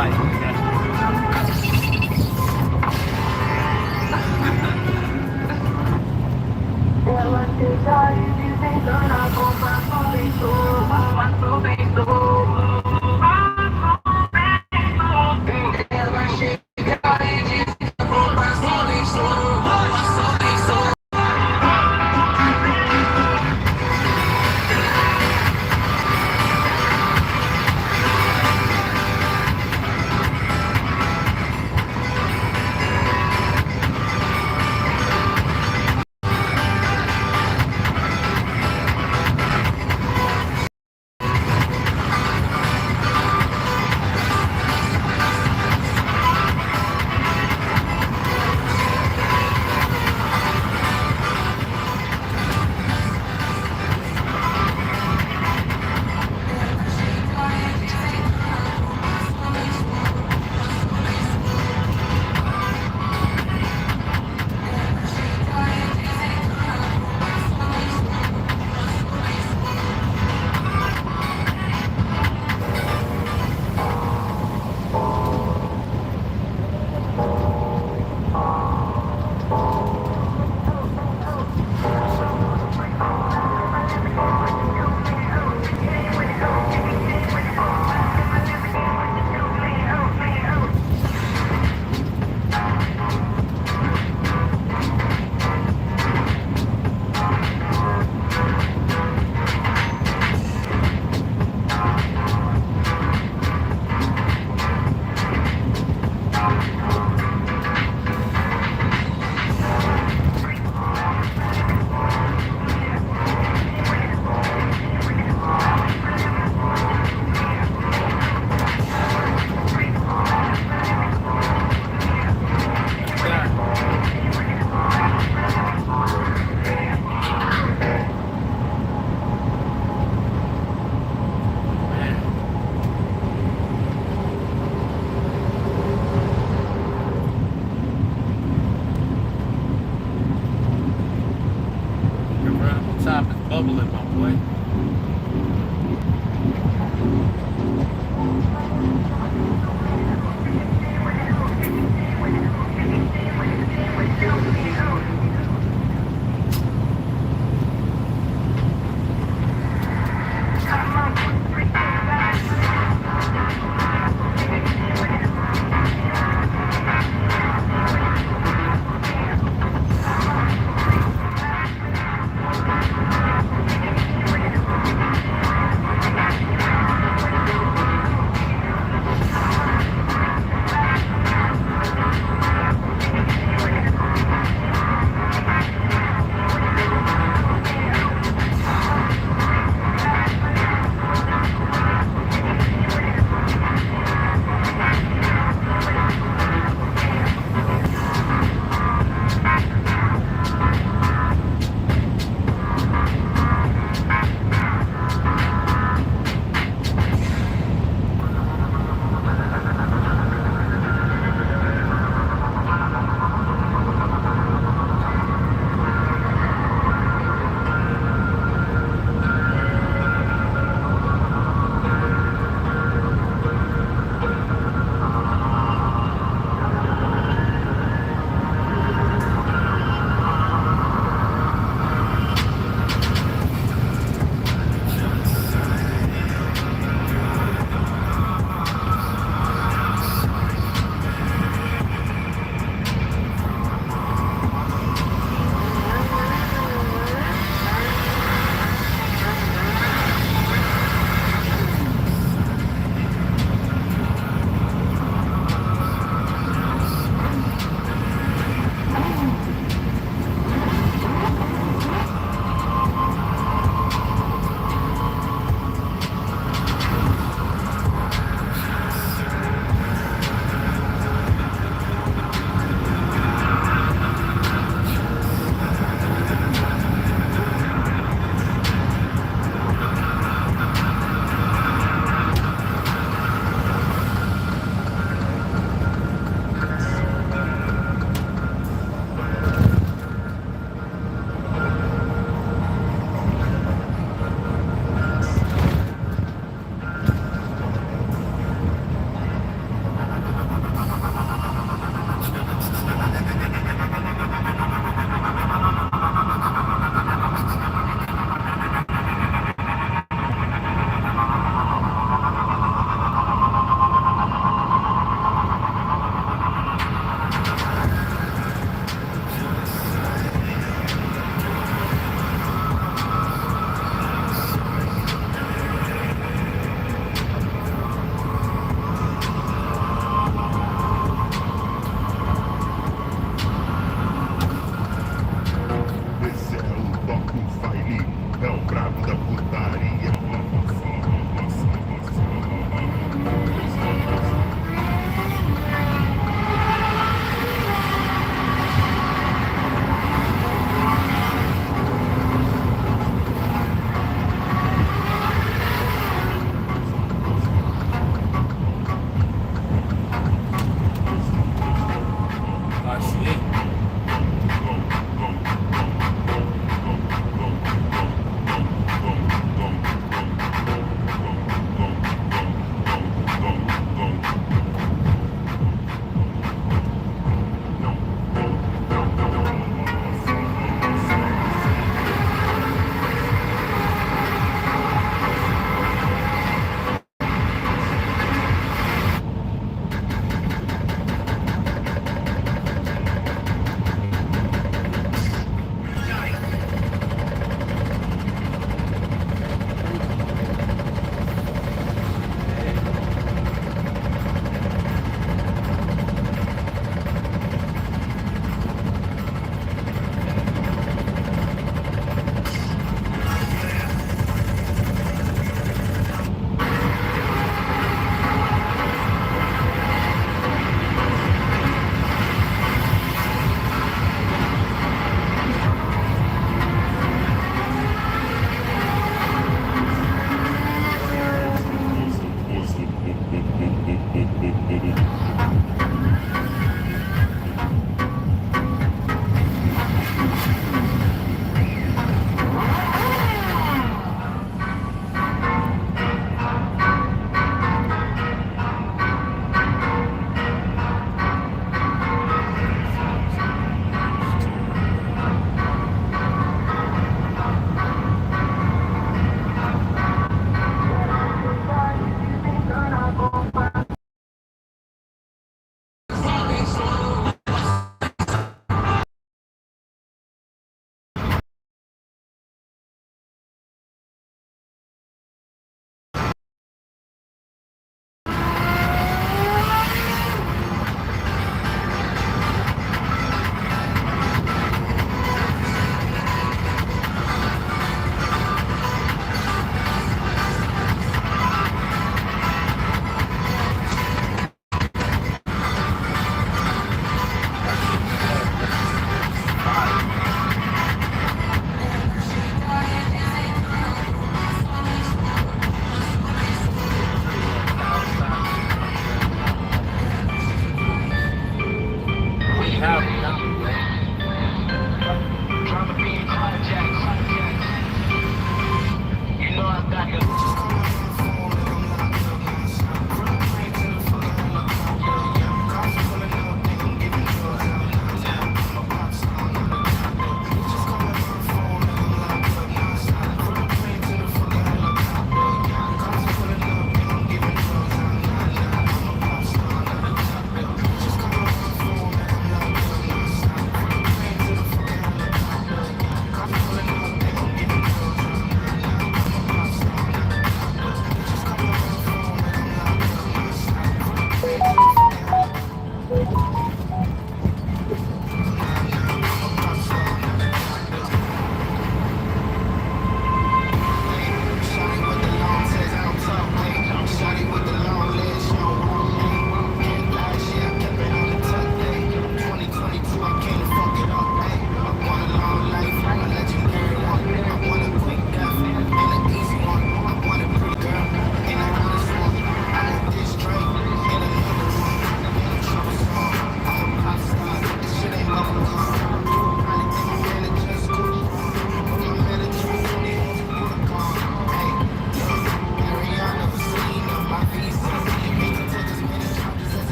Hi,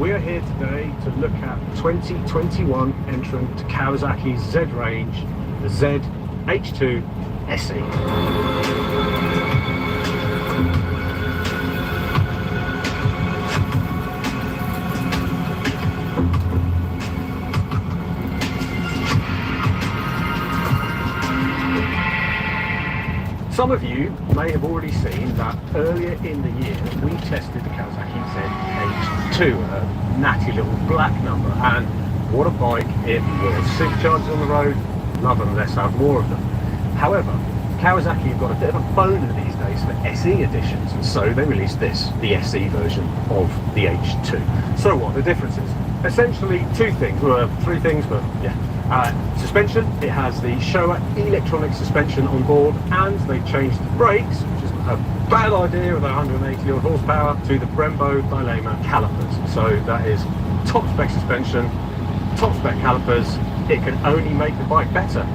We are here today to look at 2021 entrant to Kawasaki's Z range, the ZH2 SE. Some of you may have already seen that earlier in the year we tested the Kawasaki ZH2, a natty little black number, and what a bike it was. Superchargers on the road, love them, let's have more of them. However, Kawasaki have got a bit of a boner these days for SE editions, and so they released this, the SE version of the H2. So what are the differences? Essentially two things, well three things, but yeah. Suspension, it has the Showa electronic suspension on board, and they've changed the brakes, which is a bad idea with 180 odd horsepower, to the Brembo Dilema calipers. So that is top spec suspension, top spec calipers. It can only make the bike better,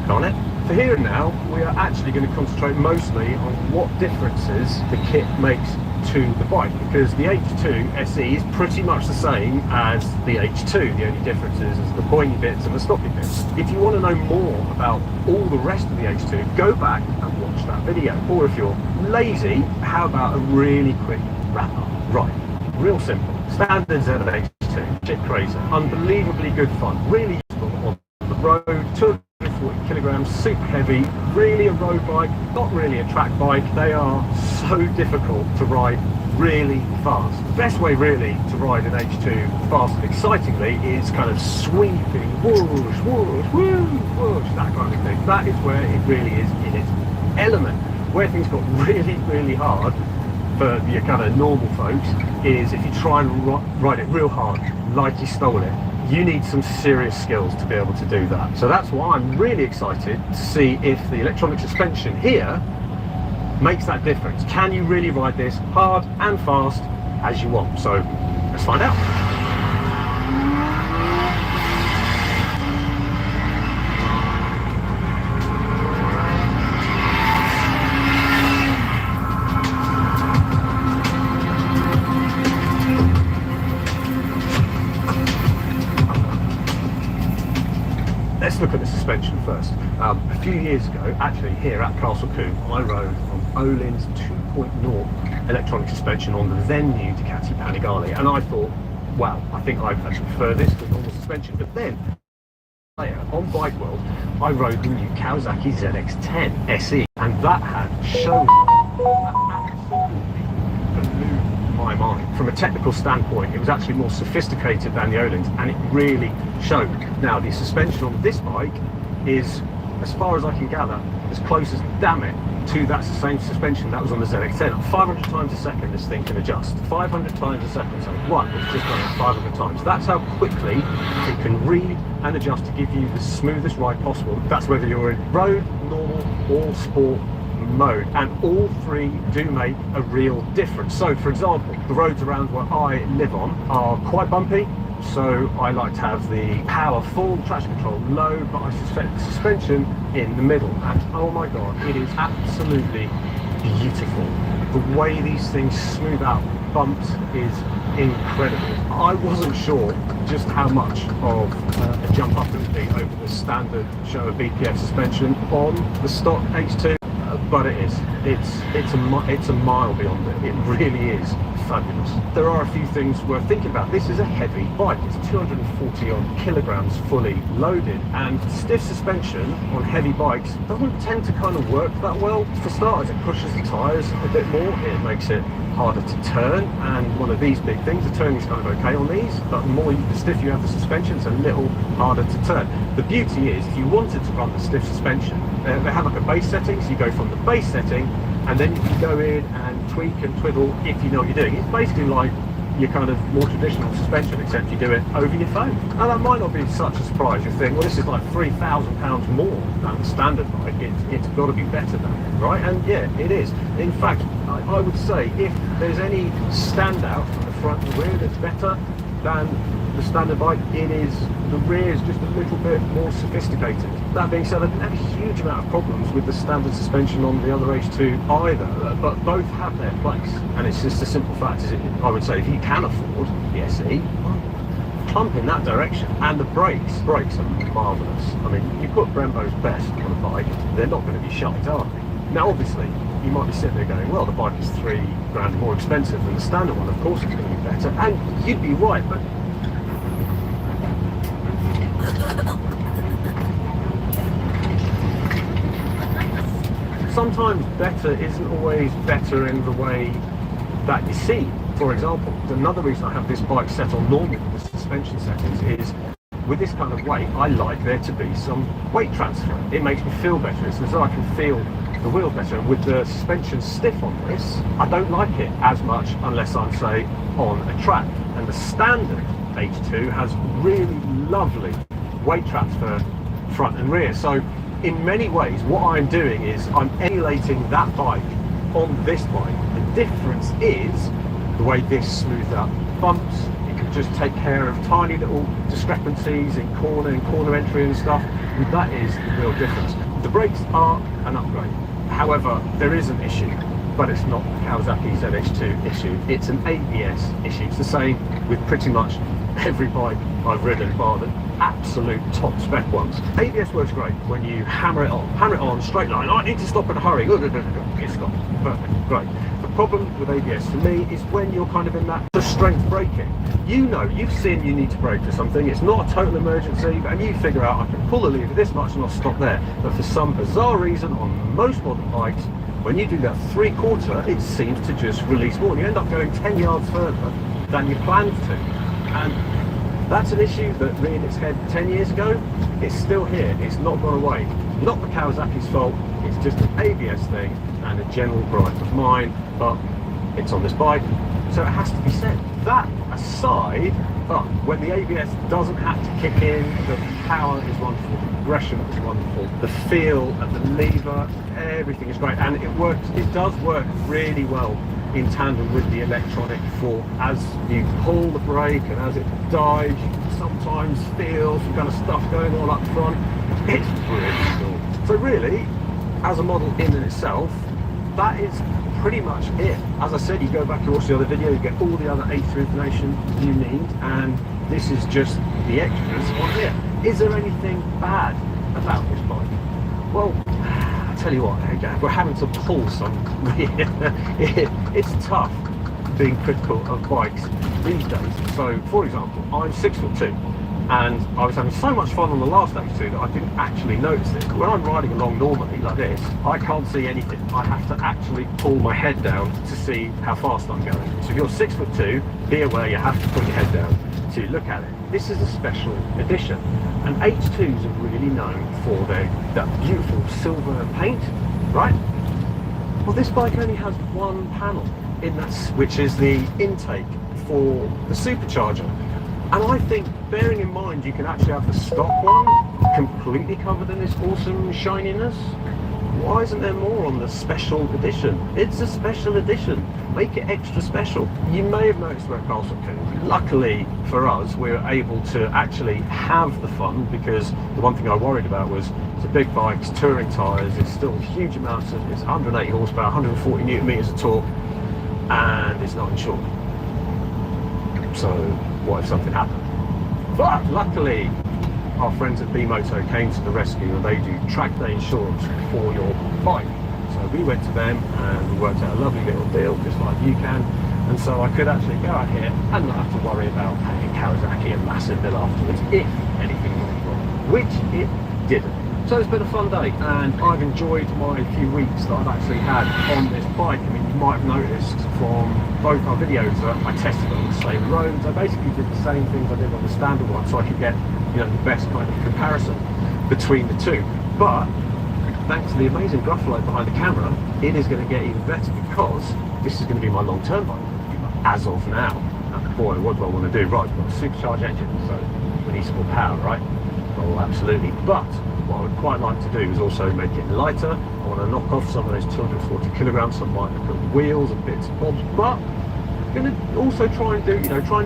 can't it? For here and now, we are actually going to concentrate mostly on what differences the kit makes to the bike, because the H2 SE is pretty much the same as the H2. The only difference is the pointy bits and the stoppy bits. If you want to know more about all the rest of the H2, go back and watch that video. Or if you're lazy, how about a really quick wrap up? Right, real simple. Standard ZH2, shit crazy, unbelievably good fun, really useful on the road, 240 kilograms, super heavy, really a road bike, not really a track bike. They are so difficult to ride really fast. The best way really to ride an H2 fast and excitingly is kind of sweeping, whoosh, whoosh, whoosh, whoosh, that kind of thing. That is where it really is in its element. Where things got really, really hard for your kind of normal folks is if you try and ride it real hard, like you stole it. You need some serious skills to be able to do that. So that's why I'm really excited to see if the electronic suspension here makes that difference. Can you really ride this hard and fast as you want? So let's find out. Let's look at the suspension first. A few years ago, actually here at Castle Combe, I rode on Öhlins 2.0 electronic suspension on the then new Ducati Panigale, and I thought, wow, I think I actually prefer this to normal suspension. But then, later, on Bike World, I rode the new Kawasaki ZX10 SE, and that had shown that absolutely blew my mind. From a technical standpoint, it was actually more sophisticated than the Öhlins, and it really showed. Now, the suspension on this bike is, as far as I can gather, as close as, damn it, to that same suspension that was on the ZX10. 500 times a second this thing can adjust. 500 times a second, so one, it's just done it 500 times. That's how quickly it can read and adjust to give you the smoothest ride possible. That's whether you're in road, normal, or sport mode, and all three do make a real difference. So for example, the roads around where I live on are quite bumpy, so I like to have the power full, traction control low, but I suspect the suspension in the middle, and oh my god, it is absolutely beautiful. The way these things smooth out bumps is incredible. I wasn't sure just how much of a jump up it would be over the standard Showa BPF suspension on the stock H2, but it is. It's a mile beyond it. It really is fabulous. There are a few things worth thinking about. This is a heavy bike. It's 240 odd kilograms fully loaded, and stiff suspension on heavy bikes doesn't tend to kind of work that well. For starters, it pushes the tyres a bit more. It makes it harder to turn, and one of these big things, the turning is kind of okay on these, but the stiffer you have the suspension, it's a little harder to turn. The beauty is, if you wanted to run the stiff suspension, they have like a base setting, so you go from the base setting, and then you can go in and tweak and twiddle if you know what you're doing. It's basically like your kind of more traditional suspension, except you do it over your phone. Now that might not be such a surprise. You think, well, this is like £3,000 more than the standard bike. It's got to be better than it, right? And yeah, it is. In fact, I would say if there's any standout from the front and rear that's better than the standard bike, it is the rear is just a little bit more sophisticated. That being said, I didn't have a huge amount of problems with the standard suspension on the other H2 either, but both have their place. And it's just a simple fact, I would say, if you can afford the SE, pump in that direction. And the brakes are marvellous. I mean, you put Brembo's best on a bike, they're not going to be shite, are they? Now, obviously, you might be sitting there going, well, the bike is £3,000 more expensive than the standard one, of course it's going to be better. And you'd be right, but sometimes better isn't always better in the way that you see. For example, another reason I have this bike set on normal with the suspension settings is with this kind of weight, I like there to be some weight transfer. It makes me feel better. It's as though I can feel the wheel better. And with the suspension stiff on this, I don't like it as much unless I'm, say, on a track. And the standard H2 has really lovely weight transfer front and rear. So in many ways, what I'm doing is I'm emulating that bike on this bike. The difference is the way this smooths out bumps. It can just take care of tiny little discrepancies in corner entry and stuff. And that is the real difference. The brakes are an upgrade. However, there is an issue, but it's not the Kawasaki ZH2 issue. It's an ABS issue. It's the same with pretty much every bike I've ridden, bar the absolute top spec ones. ABS works great when you hammer it on, straight line. I need to stop in a hurry. It's stopped. Perfect, great. The problem with ABS for me is when you're kind of in that strength braking. You know, you've seen you need to brake for something. It's not a total emergency, and you figure out I can pull the lever this much and I'll stop there. But for some bizarre reason, on most modern bikes, when you do that 3/4, it seems to just release more. And you end up going 10 yards further than you planned to. And that's an issue that reared its head 10 years ago. It's still here. It's not gone away. Not the Kawasaki's fault. It's just an ABS thing and a general gripe of mine, but it's on this bike, so it has to be said. That aside, when the ABS doesn't have to kick in, the power is wonderful, the progression is wonderful, the feel of the lever, everything is great, and it does work really well in tandem with the electronic fork. As you pull the brake and as it dives, you can sometimes feel some kind of stuff going on up front. It's really cool. So really, as a model in and itself, that is pretty much it. As I said, you go back and watch the other video, you get all the other H2 information you need, and this is just the extras on here. Is there anything bad about this bike? Well, I'll tell you what, we're having to pull some. It's tough being critical of bikes these days. So, for example, I'm 6'2", and I was having so much fun on the last H2 that I didn't actually notice it. When I'm riding along normally like this, I can't see anything. I have to actually pull my head down to see how fast I'm going. So if you're 6'2", be aware you have to put your head down to look at it. This is a special edition, and H2s are really known for that beautiful silver paint, right? Well, this bike only has one panel in that, which is the intake for the supercharger. And I think, bearing in mind you can actually have the stock one completely covered in this awesome shininess, why isn't there more on the special edition? It's a special edition. Make it extra special. You may have noticed we're at Castle Coombe. Luckily for us, we were able to actually have the fun, because the one thing I worried about was it's a big bike, it's touring tyres, it's still huge amounts of, it's 180 horsepower, 140 newton meters of torque, and it's not insured. So what if something happened? But luckily, our friends at B-Moto came to the rescue, and they do track day insurance for your bike. So we went to them and we worked out a lovely little deal, just like you can. And so I could actually go out here and not have to worry about paying Kawasaki a massive bill afterwards if anything went wrong, which it didn't. So it's been a fun day, and I've enjoyed my few weeks that I've actually had on this bike. I mean, you might have noticed from both our videos that I tested it on the same roads. I basically did the same things I did on the standard one, so I could get, you know, the best kind of comparison between the two. But thanks to the amazing Gruffalo behind the camera, it is going to get even better, because this is going to be my long-term bike as of now. And boy, what do I want to do? Right, we've got a supercharged engine, so we need some more power, right? Oh, absolutely. But what I would quite like to do is also make it lighter. I want to knock off some of those 240 kilograms, some might look at wheels and bits and bobs, but I'm going to also try and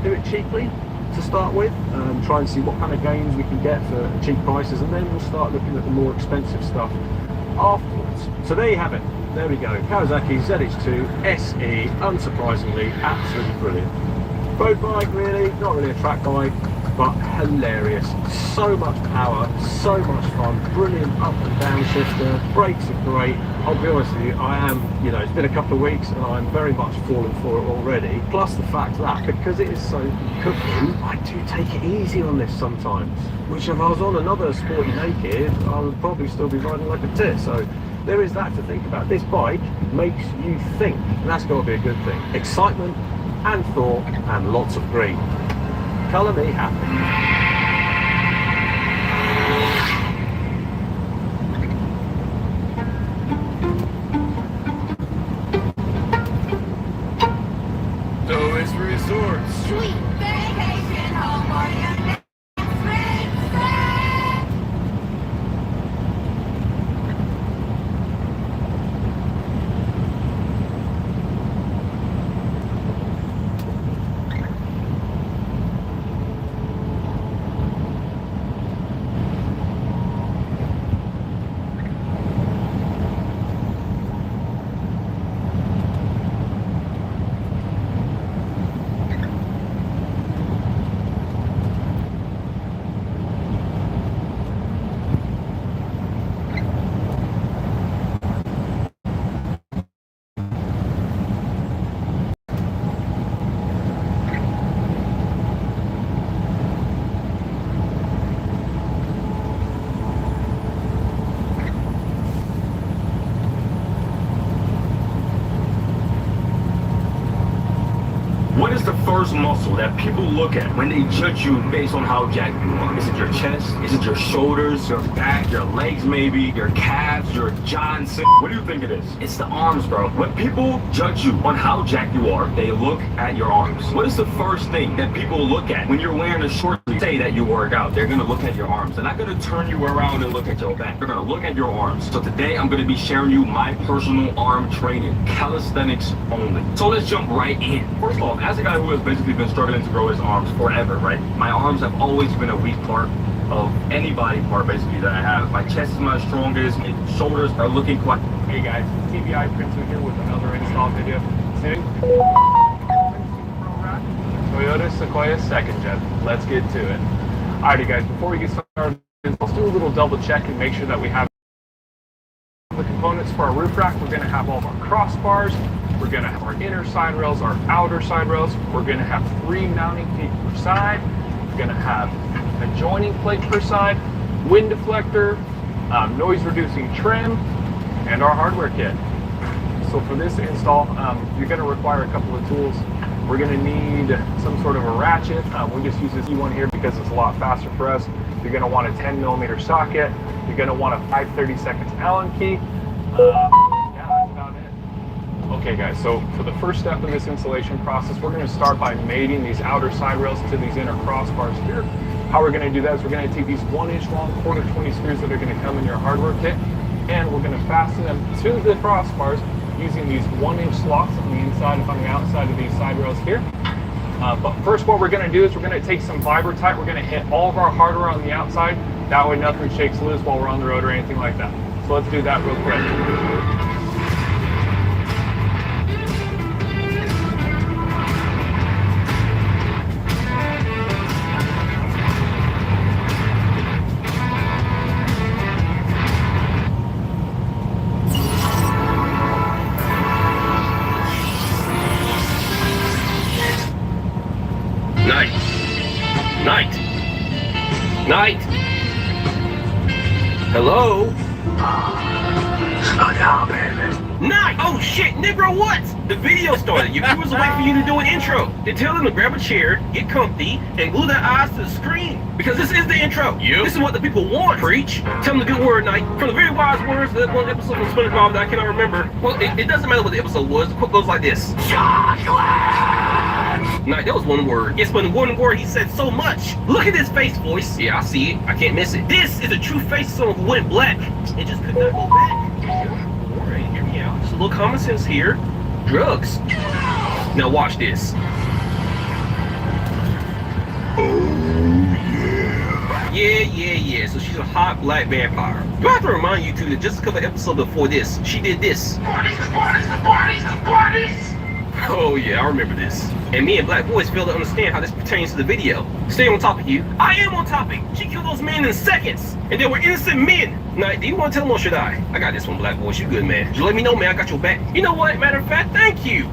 do it cheaply. to start with, try and see what kind of games we can get for cheap prices, and then we'll start looking at the more expensive stuff afterwards. So there you have it. There we go. Kawasaki ZX2 SE, unsurprisingly, absolutely brilliant. Road bike, really, not really a track bike, but hilarious. So much power, so much fun, brilliant up and down shifter, brakes are great. I'll be honest with you, I am, it's been a couple of weeks and I'm very much falling for it already. Plus the fact that, because it is so cuckoo, I do take it easy on this sometimes. Which if I was on another sporty naked, I would probably still be riding like a tit. So there is that to think about. This bike makes you think, and that's got to be a good thing. Excitement and thought and lots of green. Colour me happy. Tourist Resort. Sweet vacation home for your next What is the first muscle that people look at when they judge you based on how jacked you are? Is it your chest? Is it your shoulders, your back, your legs maybe, your calves, your Johnson? What do you think it is? It's the arms, bro. When people judge you on how jacked you are, they look at your arms. What is the first thing that people look at when you're wearing a short sleeve? Say that you work out, they're gonna look at your arms. They're not gonna turn you around and look at your back. They're gonna look at your arms. So today I'm gonna be sharing you my personal arm training, calisthenics only. So let's jump right in. First of all, as a guy who has basically been struggling to grow his arms forever, right? My arms have always been a weak part of any body part basically that I have. My chest is my strongest, my shoulders are looking quite. Hey guys, TBI Princeton here with another install video. Today, Toyota Sequoia 2nd Gen. Let's get to it. Alrighty guys, before we get started, let's do a little double check and make sure that we have the components for our roof rack. We're going to have all of our crossbars. We're going to have our inner side rails, our outer side rails. We're going to have 3 mounting feet per side. We're going to have a joining plate per side, wind deflector, noise reducing trim, and our hardware kit. So for this install, you're going to require a couple of tools. We're going to need some sort of a ratchet. We just use this E1 here because it's a lot faster for us. You're going to want a 10mm socket. You're going to want a 5/32 Allen key. Yeah, that's about it. Okay guys, so for the first step in this installation process, we're going to start by mating these outer side rails to these inner crossbars here. How we're going to do that is we're going to take these 1-inch long 1/4-20 screws that are going to come in your hardware kit, and we're going to fasten them to the crossbars using these 1-inch slots on the inside and on the outside of these side rails here. But first what we're going to do is we're going to take some Vibratite. We're going to hit all of our hardware on the outside. That way nothing shakes loose while we're on the road or anything like that. So let's do that real quick. Night. Hello? Slow down, baby. Night! Oh shit, Negro, what? The video started. Your viewers will wait for you to do an intro. Then tell them to grab a chair, get comfy, and glue their eyes to the screen. Because this is the intro. This is what the people want. Preach. Tell them the good word, Night. From the very wise words of that one episode from SpongeBob that I cannot remember. Well, it doesn't matter what the episode was. The quote goes like this. Night, that was one word. Yes, but in one word he said so much. Look at this face, voice. Yeah, I see it. I can't miss it. This is a true face of someone who went black. It just could not go back. Alright, hear me out. Just a little common sense here. Drugs. Now watch this. Yeah. So she's a hot black vampire. Do I have to remind you two that just a couple episodes before this, she did this? Oh yeah, I remember this. And me and black boys fail to understand how this pertains to the video. Stay on topic, you. I am on topic. She killed those men in seconds, and they were innocent men. Now, do you want to tell them or should I? I got this one, black boys. You good, man. You let me know, man. I got your back. You know what? Matter of fact, thank you.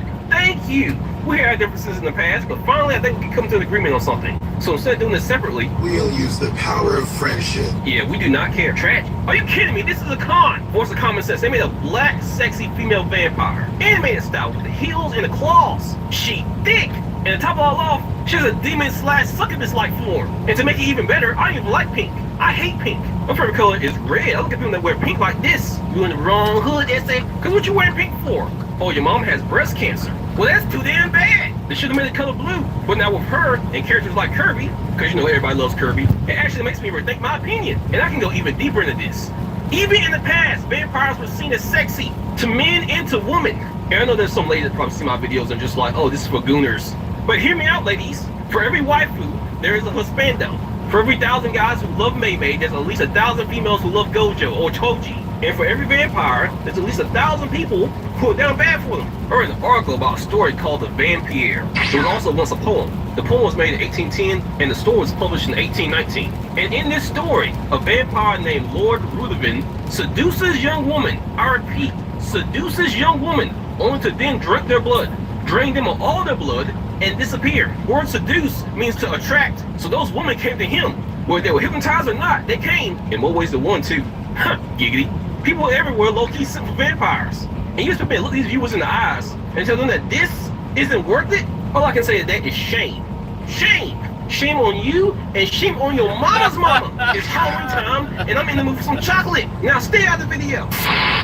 We had differences in the past, but finally I think we can come to an agreement on something. So instead of doing this separately, we'll use the power of friendship. Yeah, we do not care. Tragic. Are you kidding me? This is a con. Force of common sense. They made a black, sexy female vampire. Animated style with the heels and the claws. She thick. And to top it all off, she has a demon/succubus-like form. And to make it even better, I don't even like pink. I hate pink. My favorite color is red. I look at people that wear pink like this. You in the wrong hood, they say. Cause what you wearing pink for? Oh, your mom has breast cancer. Well, that's too damn bad. They should have made the color blue. But now with her and characters like Kirby, because you know everybody loves Kirby, it actually makes me rethink my opinion. And I can go even deeper into this. Even in the past, vampires were seen as sexy to men and to women. And I know there's some ladies that probably see my videos and just like, oh, this is for gooners. But hear me out, ladies. For every waifu, there is a husbando. For every 1,000 guys who love Mei Mei, there's at least 1,000 females who love Gojo or Choji. And for every vampire, there's at least 1,000 people who are down bad for them. I read an article about a story called The Vampire. It was also once a poem. The poem was made in 1810, and the story was published in 1819. And in this story, a vampire named Lord Ruthven seduces young woman. I repeat, seduces young woman, only to then drink their blood, drain them of all their blood, and disappear. Word seduce means to attract. So those women came to him. Whether they were hypnotized or not, they came. In more ways than one, too. Huh, giggity. People everywhere low-key sent for vampires. And you expect me to look these viewers in the eyes and tell them that this isn't worth it? All I can say is that is shame. Shame! Shame on you and shame on your mama's mama. It's Halloween time and I'm in the mood for some chocolate. Now stay out of the video.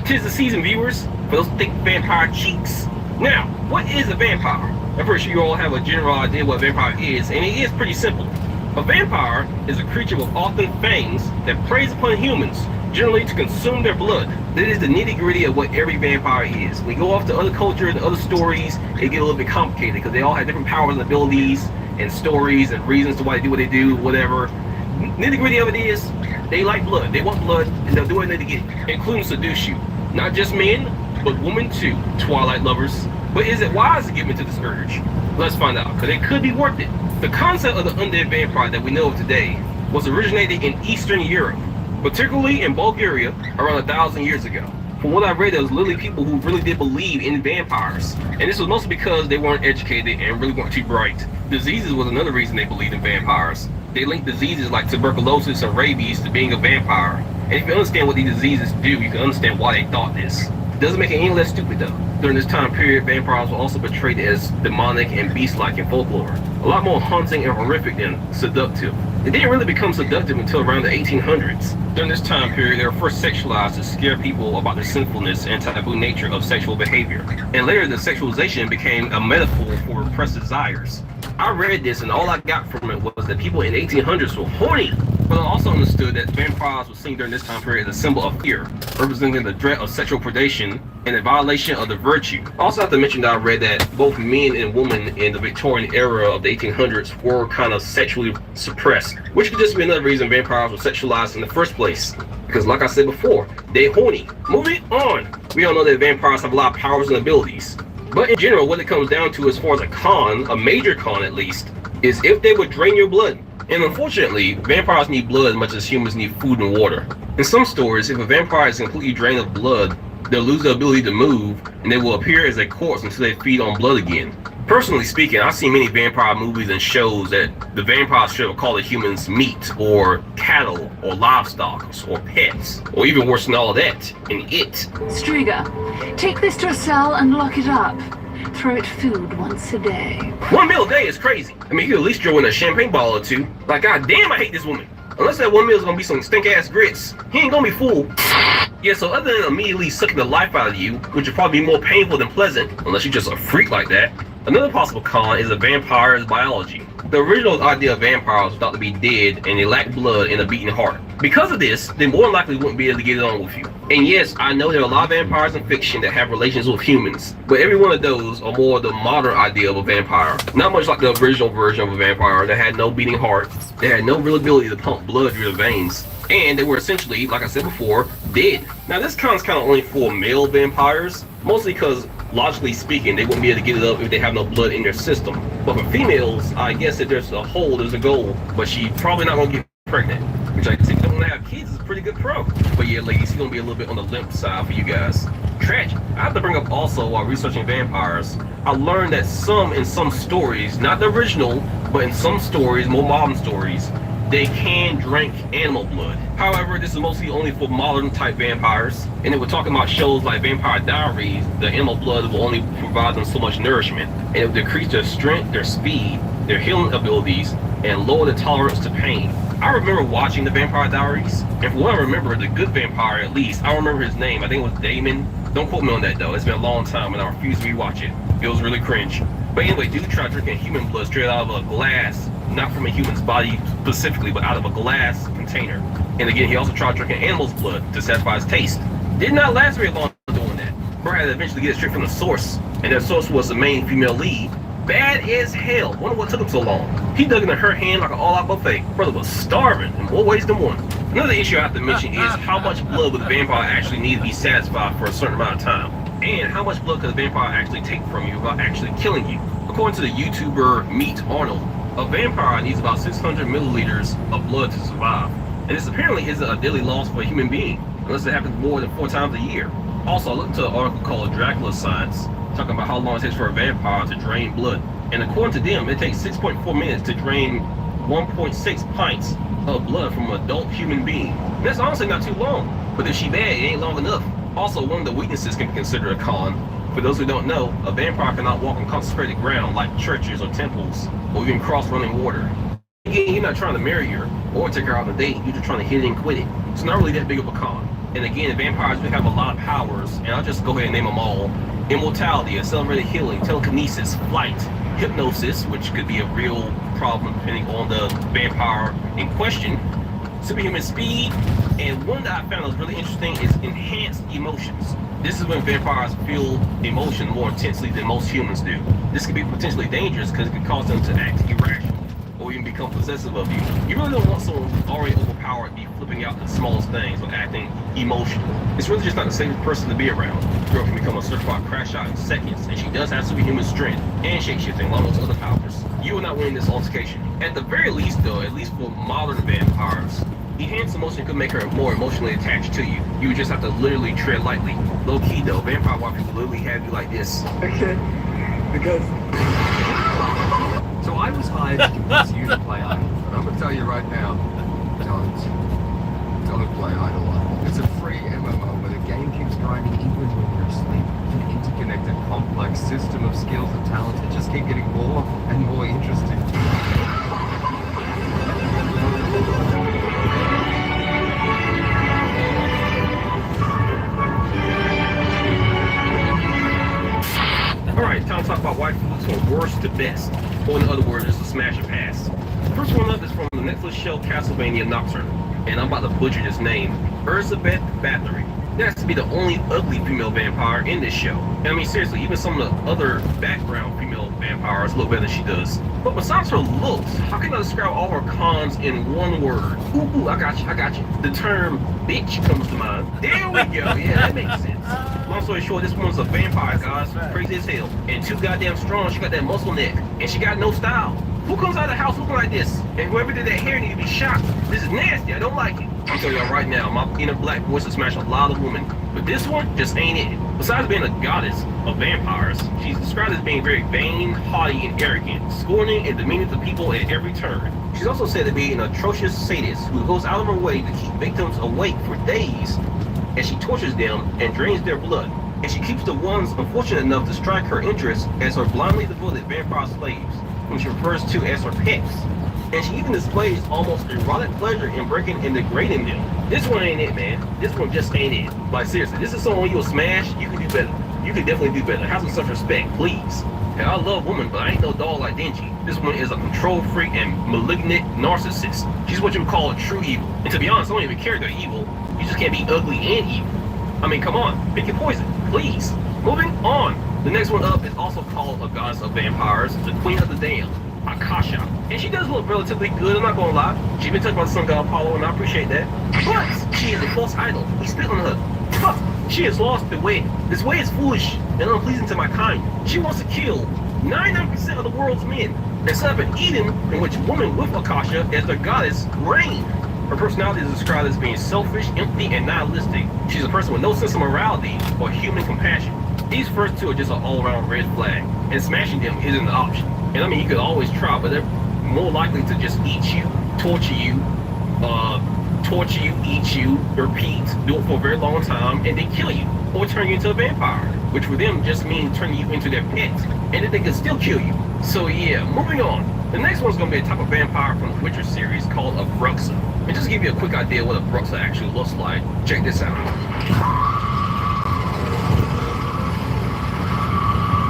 'Tis the season, viewers, for those thick vampire cheeks. Now, what is a vampire? I'm pretty sure you all have a general idea what a vampire is, and it is pretty simple. A vampire is a creature with often fangs that preys upon humans, generally to consume their blood. That is the nitty-gritty of what every vampire is. We go off to other cultures and other stories, it get a little bit complicated because they all have different powers and abilities and stories and reasons to why they do what they do, whatever. Nitty-gritty of it is, they like blood. They want blood, and they'll do what they need to get, including seduce you. Not just men, but women too, Twilight lovers. But is it wise to give into this urge? Let's find out, because it could be worth it. The concept of the undead vampire that we know of today was originated in Eastern Europe, particularly in Bulgaria around 1,000 years ago. From what I read, there was literally people who really did believe in vampires. And this was mostly because they weren't educated and really weren't too bright. Diseases was another reason they believed in vampires. They linked diseases like tuberculosis and rabies to being a vampire. And if you understand what these diseases do, you can understand why they thought this. It doesn't make it any less stupid though. During this time period, vampires were also portrayed as demonic and beast-like in folklore. A lot more haunting and horrific than seductive. It didn't really become seductive until around the 1800s. During this time period, they were first sexualized to scare people about the sinfulness and taboo nature of sexual behavior. And later, the sexualization became a metaphor for repressed desires. I read this and all I got from it was that people in the 1800s were horny. But I also understood that vampires were seen during this time period as a symbol of fear, representing the threat of sexual predation and a violation of the virtue. I also have to mention that I read that both men and women in the Victorian era of the 1800s were kind of sexually suppressed, which could just be another reason vampires were sexualized in the first place. Because like I said before, they horny. Moving on, we all know that vampires have a lot of powers and abilities. But in general, what it comes down to as far as a con, a major con at least, is if they would drain your blood. And unfortunately, vampires need blood as much as humans need food and water. In some stories, if a vampire is completely drained of blood, they'll lose the ability to move, and they will appear as a corpse until they feed on blood again. Personally speaking, I've seen many vampire movies and shows that the vampires should have called the humans meat, or cattle, or livestock, or pets, or even worse than all of that, an it. Striga, take this to a cell and lock it up. Throw it food once a day. 1 meal a day is crazy. I mean, you could at least throw in a champagne bottle or two. Like, goddamn, I hate this woman. Unless that 1 meal is gonna be some stink-ass grits, he ain't gonna be full. Yeah, so other than immediately sucking the life out of you, which would probably be more painful than pleasant, unless you're just a freak like that, Another possible con is a vampire's biology. The original idea of vampires was thought to be dead and they lack blood and a beating heart. Because of this, they more than likely wouldn't be able to get on with you. And yes, I know there are a lot of vampires in fiction that have relations with humans, but every one of those are more the modern idea of a vampire. Not much like the original version of a vampire that had no beating heart, they had no real ability to pump blood through the veins, and they were essentially, like I said before, dead. Now this con's kind of only for male vampires, mostly because logically speaking, they wouldn't be able to get it up if they have no blood in their system. But for females, I guess if there's a hole, there's a goal. But she's probably not going to get pregnant. Which I guess if you don't want to have kids, is a pretty good pro. But yeah, ladies, he's going to be a little bit on the limp side for you guys. Tragic. I have to bring up also, while researching vampires, I learned that in some stories, not the original, but in some stories, more modern stories, they can drink animal blood. However, this is mostly only for modern type vampires. And if we're talking about shows like Vampire Diaries, the animal blood will only provide them so much nourishment. And it will decrease their strength, their speed, their healing abilities, and lower the tolerance to pain. I remember watching the Vampire Diaries, and from what I remember, the good vampire at least, I remember his name, I think it was Damon. Don't quote me on that though, it's been a long time and I refuse to rewatch it. It was really cringe. But anyway, dude tried drinking human blood straight out of a glass, not from a human's body specifically, but out of a glass container. And again, he also tried drinking animal's blood to satisfy his taste. Did not last very long doing that. Brad had to eventually get it straight from the source, and that source was the main female lead. Bad as hell. Wonder what took him so long. He dug into her hand like an all-out buffet. Brother was starving in more ways than one. Another issue I have to mention is how much blood would the vampire actually need to be satisfied for a certain amount of time, and how much blood could a vampire actually take from you without actually killing you. According to the YouTuber Meet Arnold, a vampire needs about 600 milliliters of blood to survive, and this apparently isn't a daily loss for a human being, unless it happens more than 4 times a year. Also, I looked into an article called Dracula's Science, talking about how long it takes for a vampire to drain blood. And according to them, it takes 6.4 minutes to drain 1.6 pints of blood from an adult human being. And that's honestly not too long, but if she bad, it ain't long enough. Also, one of the weaknesses can be considered a con. For those who don't know, a vampire cannot walk on consecrated ground like churches or temples, or even cross running water. Again, you're not trying to marry her or take her out on a date, you're just trying to hit it and quit it. It's not really that big of a con. And again, vampires do have a lot of powers, and I'll just go ahead and name them all. Immortality, accelerated healing, telekinesis, flight, hypnosis, which could be a real problem depending on the vampire in question, superhuman speed, and one that I found was really interesting is enhanced emotions. This is when vampires feel emotion more intensely than most humans do. This could be potentially dangerous because it could cause them to act irrational or even become possessive of you. You really don't want someone who's already overpowered to be flipping out the smallest things or acting emotional. It's really just not the safest person to be around. The girl can become a certified crash out in seconds, and she does have superhuman strength and shape-shifting along with other powers. You will not win this altercation. At the very least though, at least for modern vampires, enhanced emotion could make her more emotionally attached to you. You would just have to literally tread lightly. Low key though, vampire wife people literally have you like this. Okay, because... So I was hired to convince you to play Idle. And I'm going to tell you right now, don't play Idle. It's a free MMO where the game keeps grinding even when you're asleep. An interconnected, complex system of skills and talents that just keep getting more and more interesting. Alright, time to talk about waifus from worst to best, or in other words, just a smash or pass. The first one up is from the Netflix show Castlevania Nocturne, and I'm about to butcher this name, Elizabeth Bathory. That has to be the only ugly female vampire in this show. And I mean seriously, even some of the other background female vampires look better than she does. But besides her looks, how can I describe all her cons in one word? Ooh, I got you. The term bitch comes to mind. There we go, yeah, that makes sense. Long story short, this woman's a vampire, guys. She's crazy as hell. And too goddamn strong, she got that muscle neck. And she got no style. Who comes out of the house looking like this? And whoever did that hair need to be shot. This is nasty, I don't like it. I'm telling y'all right now, my inner black voice will smash a lot of women. But this one just ain't it. Besides being a goddess of vampires, she's described as being very vain, haughty, and arrogant, scorning and demeaning to people at every turn. She's also said to be an atrocious sadist who goes out of her way to keep victims awake for days as she tortures them and drains their blood. And she keeps the ones unfortunate enough to strike her interest as her blindly devoted vampire slaves, whom she refers to as her pets. And she even displays almost erotic pleasure in breaking and degrading them. This one ain't it, man. This one just ain't it. Like seriously, this is someone you'll smash, you can do better. You could definitely do better. Have some self-respect, please. And I love women, but I ain't no dog like Denji. This woman is a control freak and malignant narcissist. She's what you would call a true evil. And to be honest, I don't even care they're evil. You just can't be ugly and evil. I mean, come on, pick your poison, please. Moving on. The next one up is also called a goddess of vampires, the queen of the damned, Akasha. And she does look relatively good, I'm not gonna lie. She's been touched by the sun god Apollo, and I appreciate that. But she is a false idol. We spit on her. Fuck. She has lost the way. This way is foolish and unpleasing to my kind. She wants to kill 99% of the world's men and set up an Eden in which women with Akasha as their goddess reign. Her personality is described as being selfish, empty, and nihilistic. She's a person with no sense of morality or human compassion. These first two are just an all-around red flag, and smashing them isn't an option. And I mean, you could always try, but they're more likely to just eat you, torture you, eat you, repeat, do it for a very long time, and then kill you, or turn you into a vampire, which for them just means turning you into their pet, and then they can still kill you. So yeah, moving on. The next one's gonna be a type of vampire from the Witcher series called a Bruxa. And just to give you a quick idea what a Bruxa actually looks like, check this out.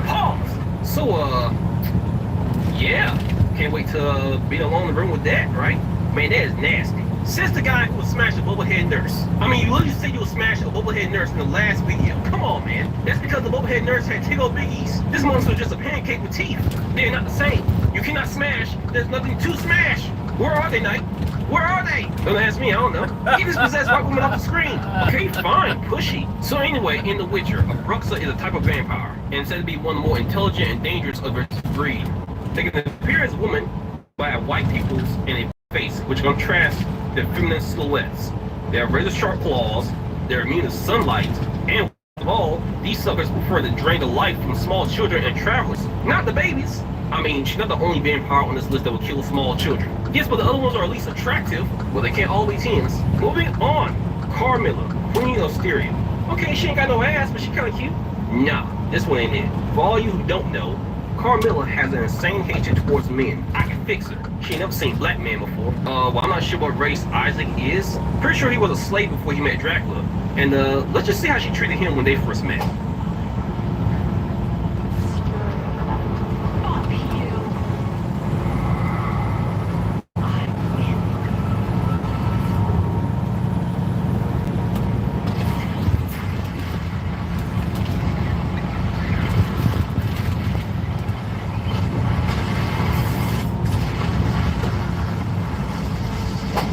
Pause! So, yeah, can't wait to be alone in the room with that, right? Man, that is nasty. Says the guy who would smash a bobblehead nurse. I mean, you literally said you would smash a bobblehead nurse in the last video. Come on, man. That's because the bobblehead nurse had tickle biggies. This monster is just a pancake with teeth. They're not the same. You cannot smash. There's nothing to smash. Where are they, Knight? Where are they? Don't ask me, I don't know. Get this possessed white woman off the screen. Okay, fine, pushy. So anyway, in The Witcher, a Bruxa is a type of vampire, and said to be one of the more intelligent and dangerous of its breed. They can appear as a woman, but have white pupils and a face, which contrasts their feminine silhouettes. They have razor sharp claws, they're immune to sunlight, and of all, these suckers prefer to drain the life from small children and travelers, not the babies. I mean, she's not the only vampire on this list that will kill small children. Yes, but the other ones are at least attractive, but they can't all be teens. Moving on, Carmilla, Queen of Styria. Okay, she ain't got no ass, but she kinda cute. Nah, this one ain't it. For all you who don't know, Carmilla has an insane hatred towards men. I can fix her. She ain't never seen black men before. Well, I'm not sure what race Isaac is. Pretty sure he was a slave before he met Dracula. And let's just see how she treated him when they first met.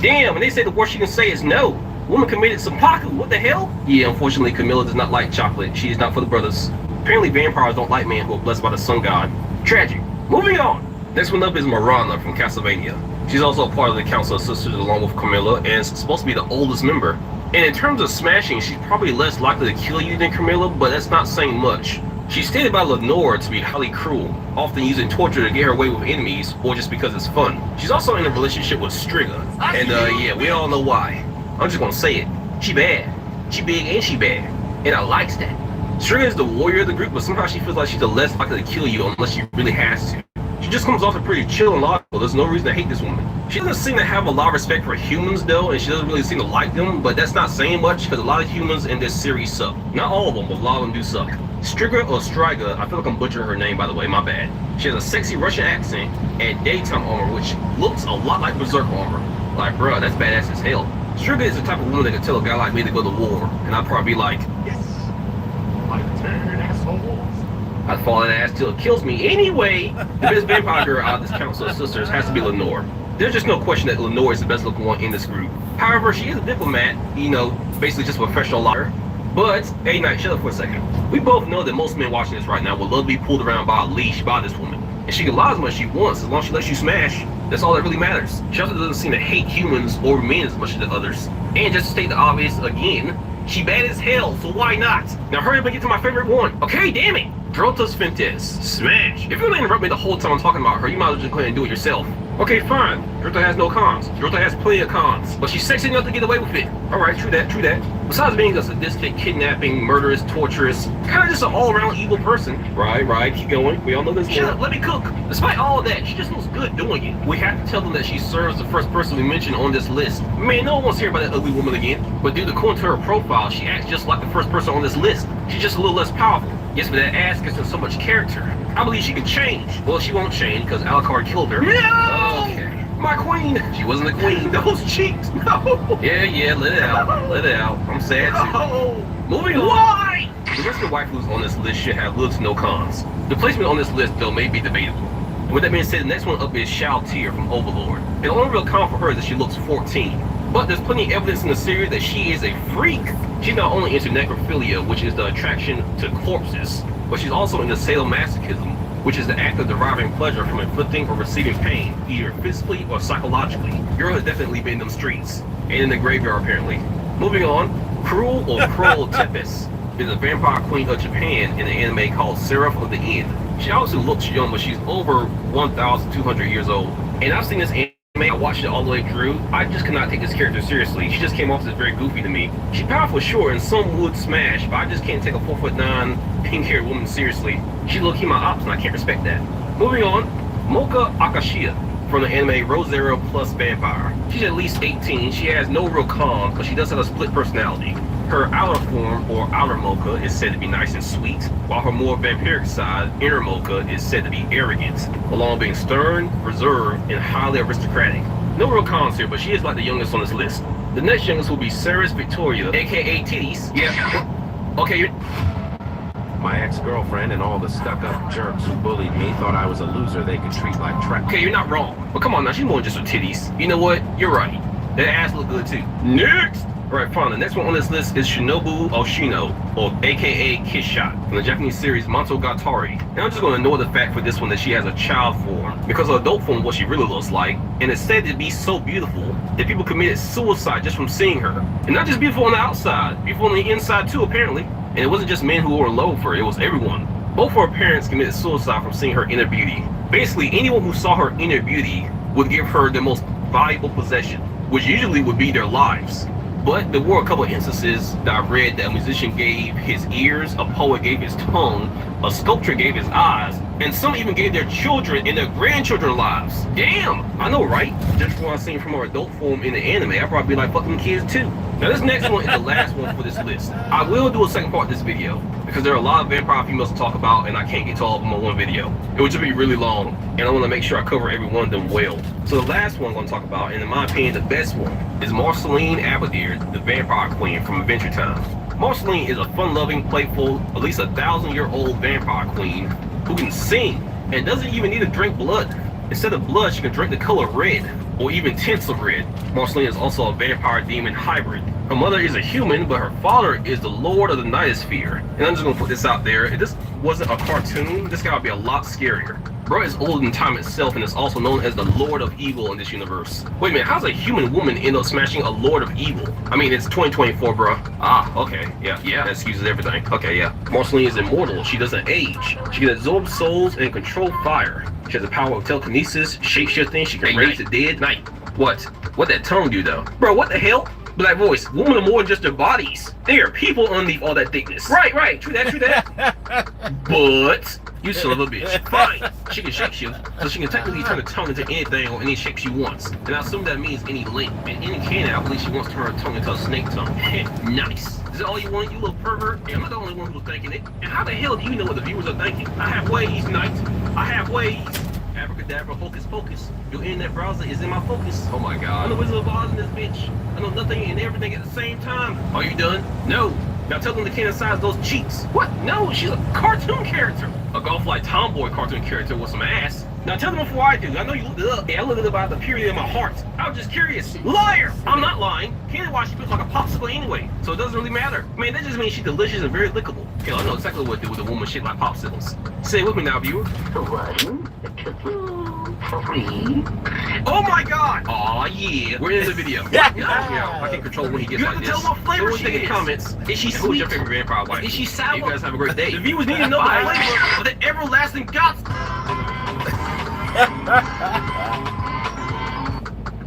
Damn, and they say the worst she can say is no. Woman committed seppuku, what the hell? Yeah, unfortunately, Camilla does not like chocolate. She is not for the brothers. Apparently, vampires don't like men who are blessed by the sun god. Tragic. Moving on. Next one up is Marana from Castlevania. She's also a part of the Council of Sisters along with Camilla, and is supposed to be the oldest member. And in terms of smashing, she's probably less likely to kill you than Camilla, but that's not saying much. She's stated by Lenore to be highly cruel, often using torture to get her way with enemies, or just because it's fun. She's also in a relationship with Striga, and yeah, we all know why. I'm just gonna say it. She bad. She big and she bad. And I likes that. Striga is the warrior of the group, but somehow she feels like she's the less likely to kill you unless she really has to. She just comes off as pretty chill and logical. There's no reason to hate this woman. She doesn't seem to have a lot of respect for humans though, and she doesn't really seem to like them, but that's not saying much because a lot of humans in this series suck. Not all of them, but a lot of them do suck. Striga or Striga, I feel like I'm butchering her name by the way, my bad. She has a sexy Russian accent and daytime armor, which looks a lot like Berserk armor. Like, bruh, that's badass as hell. Striga is the type of woman that could tell a guy like me to go to war, and I'd probably be like, yes, my turn, asshole. I'd fall in ass till it kills me. Anyway, the best vampire girl out of this Council of Sisters has to be Lenore. There's just no question that Lenore is the best looking one in this group. However, she is a diplomat, you know, basically just a professional liar. But, hey, Knight, shut up for a second. We both know that most men watching this right now would love to be pulled around by a leash by this woman. And she can lie as much as she wants, as long as she lets you smash. That's all that really matters. She also doesn't seem to hate humans or men as much as the others. And just to state the obvious again, she bad as hell, so why not? Now hurry up and get to my favorite one. Okay, damn it! Drotas Fentes. Smash. If you're gonna interrupt me the whole time I'm talking about her, you might as well just go ahead and do it yourself. Okay, fine. Drota has no cons. Drota has plenty of cons. But she's sexy enough to get away with it. Alright, true that, true that. Besides being a sadistic, kidnapping, murderous, torturous, kind of just an all-around evil person. Right, keep going. We all know this. Shut up, let me cook. Despite all of that, she just looks good doing it. We have to tell them that she serves the first person we mentioned on this list. Man, no one wants to hear about that ugly woman again. But due to according to her profile, she acts just like the first person on this list. She's just a little less powerful. Yes, but that ass gives her so much character. I believe she can change. Well, she won't change because Alucard killed her. No! Okay. My queen. She wasn't the queen. Those cheeks. No. Yeah, let it out. Let it out. I'm sad too. No. Moving on. Why? The rest of the waifus on this list should have little to no cons. The placement on this list, though, may be debatable. And with that being said, the next one up is Shao Tyr from Overlord. And the only real con for her is that she looks 14. But there's plenty of evidence in the series that she is a freak. She's not only into necrophilia, which is the attraction to corpses, but she's also into sadomasochism, which is the act of deriving pleasure from inflicting or receiving pain, either physically or psychologically. Girl has definitely been in them streets, and in the graveyard apparently. Moving on, Cruel or Cruel Tempest is a vampire queen of Japan in an anime called Seraph of the End. She obviously looks young, but she's over 1,200 years old. And I've seen this anime, I watched it all the way through. I just cannot take this character seriously. She just came off as very goofy to me. She's powerful, sure, and some would smash, but I just can't take a 4'9" pink-haired woman seriously. She low-key my ops, and I can't respect that. Moving on, Mocha Akashiya from the anime Rosero Plus Vampire. She's at least 18. She has no real cons, but she does have a split personality. Her outer form, or outer Mocha, is said to be nice and sweet, while her more vampiric side, inner Mocha, is said to be arrogant, along being stern, reserved, and highly aristocratic. No real cons here, but she is like the youngest on this list. The next youngest will be Ceres Victoria, aka Titties. Yeah. Okay, My ex-girlfriend and all the stuck-up jerks who bullied me thought I was a loser they could treat like trash. Okay, you're not wrong. But come on now, she's more than just her titties. You know what? You're right. That ass look good too. Next! Alright, fine. The next one on this list is Shinobu Oshino, or aka Kiss Shot, from the Japanese series Monogatari. And I'm just going to ignore the fact for this one that she has a child form, because her adult form is what she really looks like, and it's said to be so beautiful that people committed suicide just from seeing her. And not just beautiful on the outside, beautiful on the inside too, apparently. And it wasn't just men who were in love with her, it was everyone. Both her parents committed suicide from seeing her inner beauty. Basically, anyone who saw her inner beauty would give her the most valuable possession, which usually would be their lives. But there were a couple of instances that I read that a musician gave his ears, a poet gave his tongue, a sculptor gave his eyes, and some even gave their children and their grandchildren lives. Damn! I know, right? Just from what I've seen from her adult form in the anime, I'd probably be like, fuck them kids too. Now this next one is the last one for this list. I will do a second part of this video, because there are a lot of vampire females to talk about, and I can't get to all of them in one video. It would just be really long, and I want to make sure I cover every one of them well. So the last one I'm going to talk about, and in my opinion the best one, is Marceline Abadir, the vampire queen from Adventure Time. Marceline is a fun-loving, playful, at least 1,000-year-old vampire queen who can sing and doesn't even need to drink blood. Instead of blood, she can drink the color red, or even tints of red. Marceline is also a vampire-demon hybrid. Her mother is a human, but her father is the Lord of the Nightosphere. And I'm just gonna put this out there. If this wasn't a cartoon, this guy would be a lot scarier. Bro is older than time itself and is also known as the Lord of Evil in this universe. Wait a minute, how's a human woman end up smashing a Lord of Evil? I mean, it's 2024, bro. Ah, okay, yeah, that excuses everything. Okay, yeah. Marceline is immortal. She doesn't age. She can absorb souls and control fire. She has the power of telekinesis, shape-shifting. She can raise the dead. Night. What that tongue do, though? Bro, what the hell? Black voice, women are more than just their bodies. They are people underneath all that thickness. Right, true that. But, you son of a bitch. Fine, she can shape shift, so she can technically turn the tongue into anything or any shape she wants. And I assume that means any length. And any canon, I believe she wants to turn her tongue into a snake tongue. Nice. Is that all you want, you little pervert? Yeah, I'm not the only one who's thinking it. And how the hell do you know what the viewers are thinking? I have ways, Knight. I have ways. Abracadabra, hocus pocus. Your internet browser is in my focus. Oh my god. I'm the Wizard of Oz in this bitch. I know nothing and everything at the same time. Are you done? No. Now tell them to canonize those cheeks. What? No, she's a cartoon character. A golf-like tomboy cartoon character with some ass. Now tell them before I do. I know you looked it up. Yeah, I looked it up about the period in my heart. I was just curious. Liar! I'm not lying. Candy-wise, she feels like a popsicle anyway, so it doesn't really matter. Man, that just means she's delicious and very lickable. Hell, I know exactly what to do with a woman shaped like popsicles. Say it with me now, viewer. 1, 2, 3. Oh my god! Aw, yeah. We're in the video. Yeah, I can control when he gets like this. You have to tell what flavor she is. Comments. Is she sweet? Who's your favorite vampire wife? Is she sour? You guys have a great day. The viewers need to know the flavor of the everlasting gospel.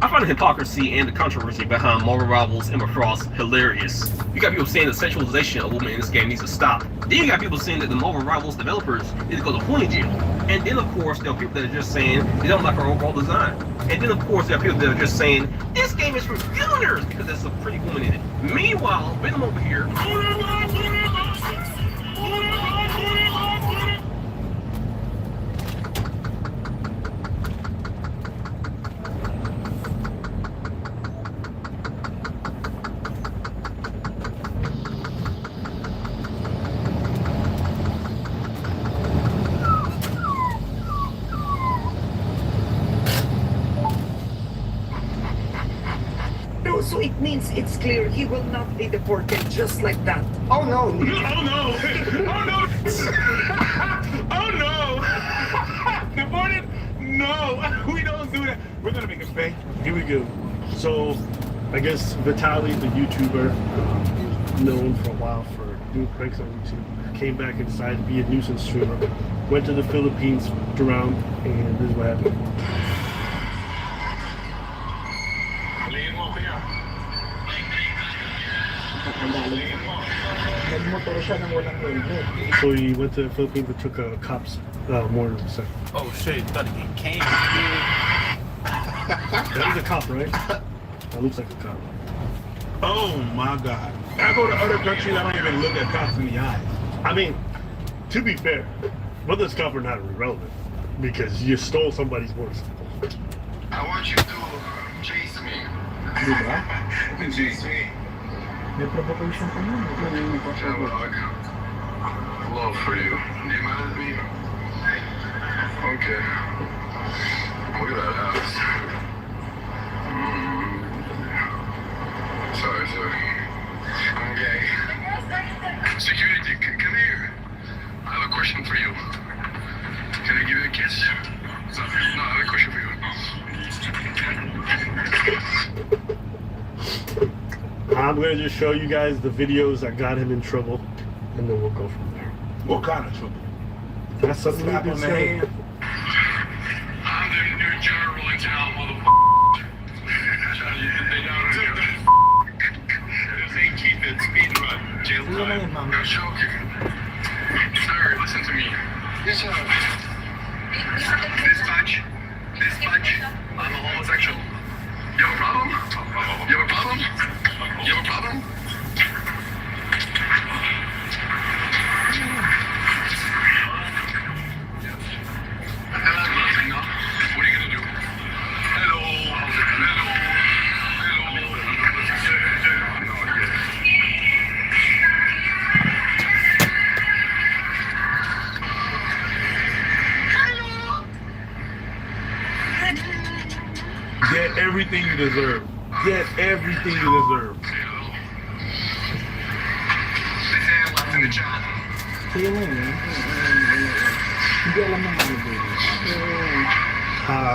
I find the hypocrisy and the controversy behind Marvel Rivals Emma Frost hilarious. You got people saying the sexualization of women in this game needs to stop. Then you got people saying that the Marvel Rivals developers need to go to pony jail. And then of course there are people that are just saying they don't like her overall design. And then of course there are people that are just saying this game is for beginners because there's a pretty woman in it. Meanwhile, Venom over here it means it's clear he will not be deported just like that. Oh no! Oh no! Oh no! Oh no! Deported? No! We don't do that. We're gonna make him pay. Here we go. So, I guess Vitaly, the YouTuber, who's known for a while for doing pranks on YouTube, came back and decided to be a nuisance streamer. Went to the Philippines, around, and this is what happened. So he went to the Philippines and took a cop's mortar and stuff. Oh shit! Thought he came. That is a cop, right? That looks like a cop. Oh my god! I go to other countries. I don't even look at cops in the eyes. I mean, to be fair, whether it's cop or not irrelevant because you stole somebody's motorcycle. I want you to chase me. Chase me. May provocation pa yun. Love for you. You mad at me? Okay. Look at that ass. Sorry. I'm gay. Security, come here. I have a question for you. Can I give you a kiss? No, I have a question for you. I'm gonna just show you guys the videos that got him in trouble, and then we'll go from there. What kind of trouble? That's something Slap we on can the say. hand. I'm the new general in town, motherfucker. This ain't Keith, it's speed run. Jail time. You're joking. Sir, listen to me. This touch, I'm a homosexual. You have a problem? You have a problem? You have a problem? What are you gonna do? Get everything you deserve. Get everything you deserve. In the chat.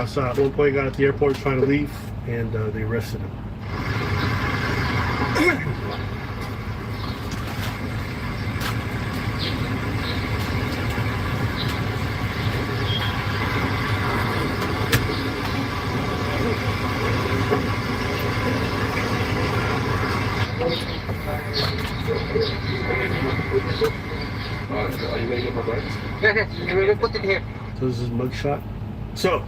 So at one point, he got at the airport trying to leave, and they arrested him. Are you gonna get my bike? Yeah, put it here. So this is mugshot. So,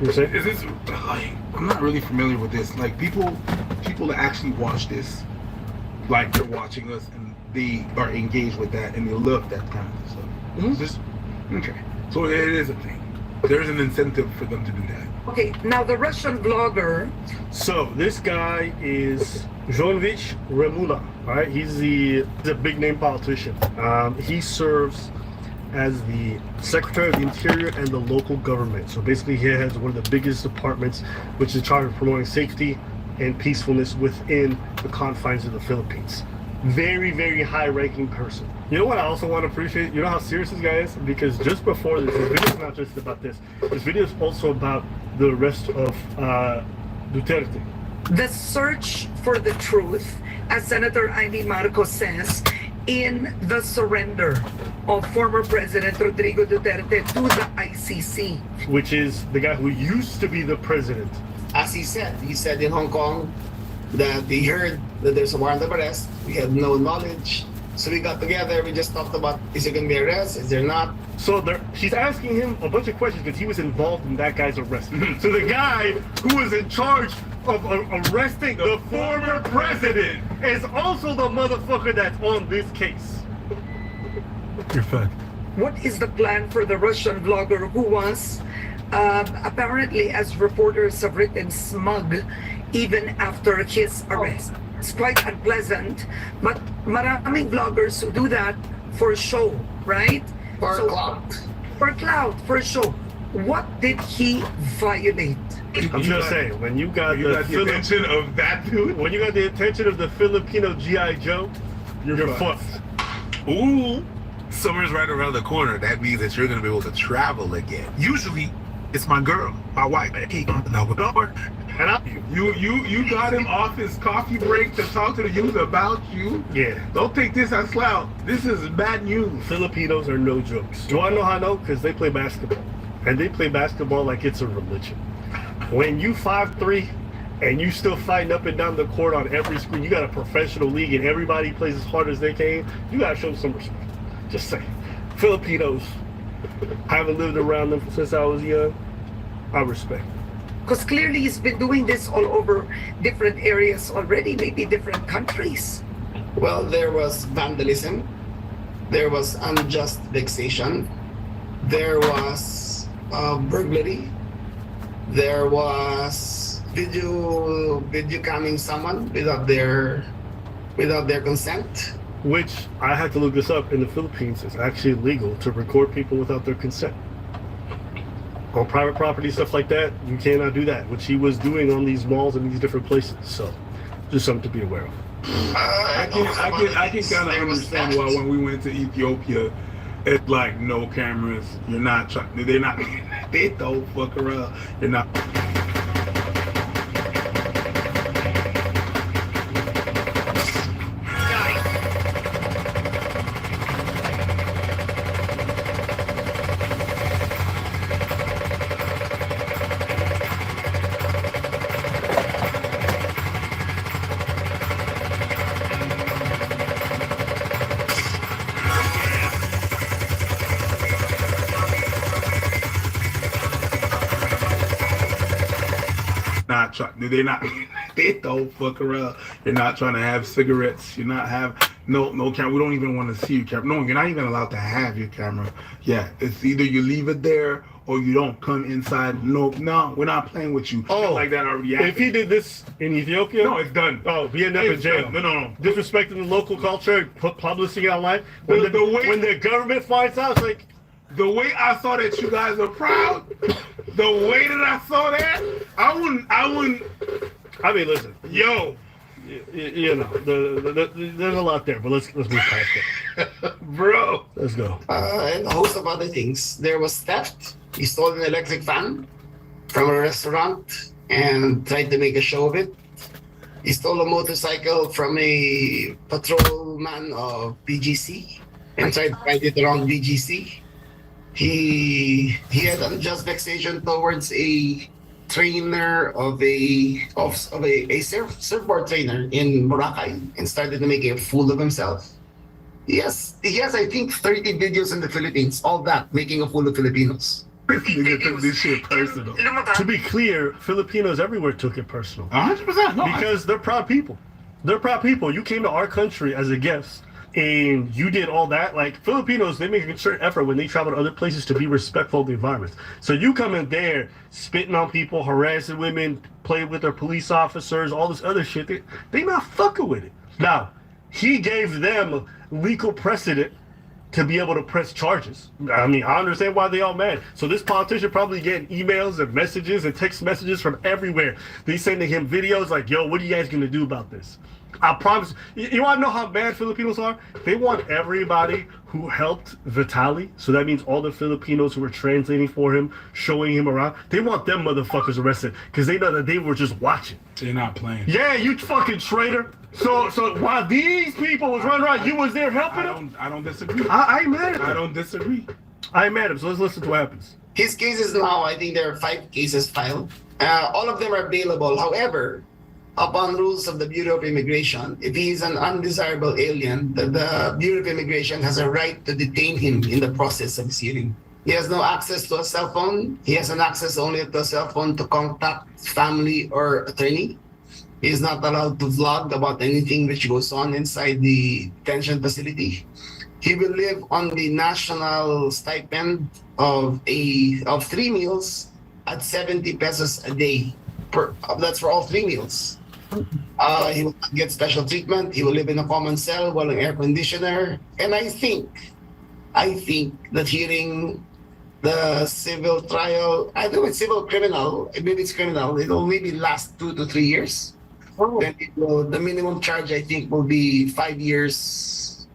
you say? Is this like? I'm not really familiar with this. Like people that actually watch this, like they're watching us and they are engaged with that and they love that kind of stuff. Mm-hmm. Is this okay? So it is a thing. There's an incentive for them to do that. Okay, now the Russian blogger. So this guy is Zhonovich Remula. All right, he's a big name politician. He serves as the Secretary of the Interior and the local government. So basically, he has one of the biggest departments, which is in charge of promoting safety and peacefulness within the confines of the Philippines. Very, very high-ranking person. You know what I also want to appreciate? You know how serious this guy is? Because just before this video is not just about this. This video is also about the arrest of Duterte. The search for the truth, as Senator Amy Marcos says, in the surrender of former President Rodrigo Duterte to the ICC. Which is the guy who used to be the president. As he said in Hong Kong that he heard that there's a warrant of arrest. We had no knowledge. So we got together, we just talked about, is there going to be arrest? Is there not? So she's asking him a bunch of questions because he was involved in that guy's arrest. So the guy who was in charge of arresting the former president is also the motherfucker that's on this case. You're fed. What is the plan for the Russian blogger who was apparently, as reporters have written, smug even after his arrest? It's quite unpleasant, but maraming vloggers who do that for show, right? For clout. For clout, for show. What did he violate? I'm just saying, when you got the attention of that dude, when you got the attention of the Filipino G.I. Joe, you're fucked. Ooh, summer's right around the corner. That means that you're gonna be able to travel again. Usually, it's my girl, my wife. And you got him off his coffee break to talk to the youth about you. Yeah. Don't take this as clout. This is bad news. Filipinos are no jokes. Do I know how I know? Because they play basketball, and they play basketball like it's a religion. When you 5'3", and you still fighting up and down the court on every screen, you got a professional league and everybody plays as hard as they can, you gotta show some respect. Just saying. Filipinos, I haven't lived around them since I was young. I respect. Because clearly he's been doing this all over different areas already, maybe different countries. Well, there was vandalism, there was unjust vexation, there was burglary, there was video camming someone without their consent. Which I had to look this up. In the Philippines, it's actually illegal to record people without their consent. On private property, stuff like that, you cannot do that, which he was doing on these malls and these different places. So, just something to be aware of. I can kind of understand why when we went to Ethiopia, it's like no cameras. You're not trying. They don't fuck around. You're not. They don't fuck around. You're not trying to have cigarettes. You're not have no camera. We don't even want to see your camera. No, you're not even allowed to have your camera. Yeah, it's either you leave it there or you don't come inside. No, we're not playing with you. Oh, like that already happened. If he did this in Ethiopia, no, it's done. Oh, he ended up in jail. Done. No. Disrespecting the local culture, publicity online. When the government finds out, it's like. The way I saw that you guys are proud, the way that I saw that, I wouldn't. I mean, listen, yo, you know, there's a lot there, but let's move past it, bro. Let's go. And a host of other things. There was theft. He stole an electric fan from a restaurant and tried to make a show of it. He stole a motorcycle from a patrolman of BGC and tried to ride it around BGC. He had unjust vexation towards a trainer of a surfboard trainer in Boracay and started to make a fool of himself. He has I think 30 videos in the Philippines, all that making a fool of Filipinos. This shit personal. To be clear, Filipinos everywhere took it personal. 100%. No, because they're proud people. They're proud people. You came to our country as a guest. And you did all that. Like Filipinos, they make a concerted effort when they travel to other places to be respectful of the environment. So you come in there spitting on people, harassing women, playing with their police officers, all this other shit. They not fucking with it. Now, he gave them legal precedent to be able to press charges. I mean, I understand why they all mad. So this politician probably getting emails and messages and text messages from everywhere. They sending him videos like, yo, what are you guys gonna do about this? I promise. You want to know how bad Filipinos are? They want everybody who helped Vitaly, so that means all the Filipinos who were translating for him, showing him around, they want them motherfuckers arrested because they know that they were just watching. They're not playing. Yeah, you fucking traitor. So while these people was running around, you was there helping them? I don't disagree. I ain't mad at them. I don't disagree. I ain't mad at him, so let's listen to what happens. His cases now, I think there are 5 cases filed. All of them are bailable. However, upon rules of the Bureau of Immigration, if he is an undesirable alien, the Bureau of Immigration has a right to detain him in the process of his hearing. He has no access to a cell phone. He has an access only to a cell phone to contact family or attorney. He is not allowed to vlog about anything which goes on inside the detention facility. He will live on the national stipend of 3 meals at 70 pesos a day. That's for all 3 meals. He will get special treatment. He will live in a common cell while an air conditioner. And I think that hearing the civil trial, I think it's civil criminal, maybe it's criminal, it'll maybe last 2 to 3 years. Then the minimum charge, I think, will be 5 years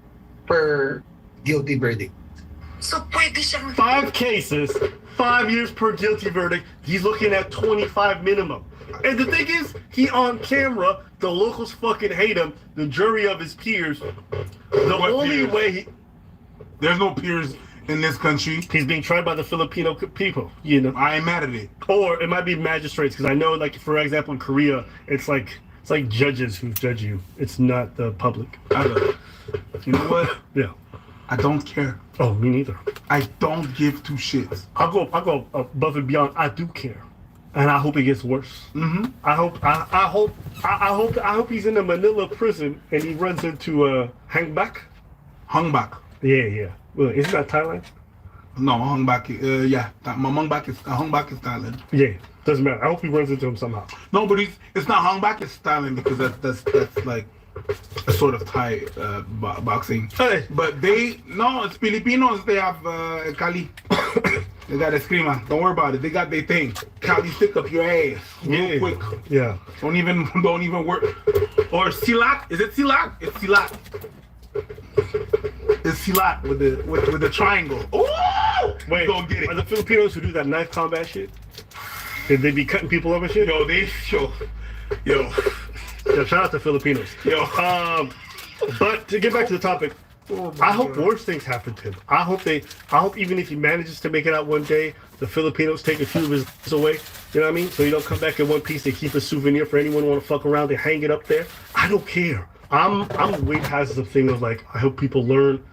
per guilty verdict. So pwede siyang 5 cases, 5 years per guilty verdict. He's looking at 25 minimum. And the thing is, he on camera, the locals fucking hate him, the jury of his peers. The only way he... There's no peers in this country. He's being tried by the Filipino people, you know. I ain't mad at it. Or it might be magistrates, because I know, like, for example, in Korea, it's like judges who judge you. It's not the public. You know what? Yeah. I don't care. Oh, me neither. I don't give two shits. I'll go above and beyond. I do care, and I hope it gets worse. Mm-hmm. I hope he's in a Manila prison and he runs into Hang Bak. Yeah. Well, isn't that Thailand? No, Hang Bak. Yeah, Hang Bak is Thailand. Yeah, doesn't matter. I hope he runs into him somehow. No, but it's not Hang Bak. It's Thailand because that's like a sort of Thai boxing. Hey. But it's Filipinos. They have Kali. They got a screamer. Don't worry about it. They got their thing. Kali stick up your ass real quick. Yeah. Don't even work. Or silat. Is it silat? It's silat. It's silat with the triangle. Ooh! Wait, go get it. Are the Filipinos who do that knife combat shit? Did they be cutting people up and shit? Yo. Yeah, shout out to Filipinos. But to get back to the topic, I hope worse things happen to him. I hope even if he manages to make it out one day, the Filipinos take a few of his away. You know what I mean? So he don't come back in one piece. They keep a souvenir for anyone who want to fuck around. They hang it up there. I don't care. I'm way past the thing of like, I hope people learn.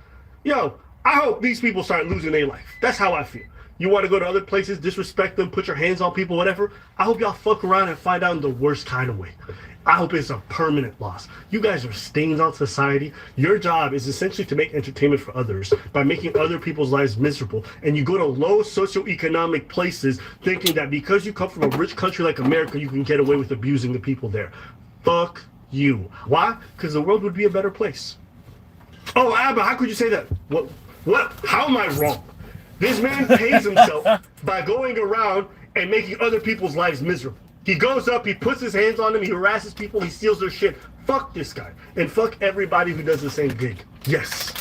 I hope these people start losing their life. That's how I feel. You want to go to other places, disrespect them, put your hands on people, whatever. I hope y'all fuck around and find out in the worst kind of way. I hope it's a permanent loss. You guys are stains on society. Your job is essentially to make entertainment for others by making other people's lives miserable. And you go to low socioeconomic places thinking that because you come from a rich country like America, you can get away with abusing the people there. Fuck you. Why? Because the world would be a better place. Oh, Abba, how could you say that? What? How am I wrong? This man pays himself by going around and making other people's lives miserable. He goes up, he puts his hands on them, he harasses people, he steals their shit. Fuck this guy. And fuck everybody who does the same gig. Yes.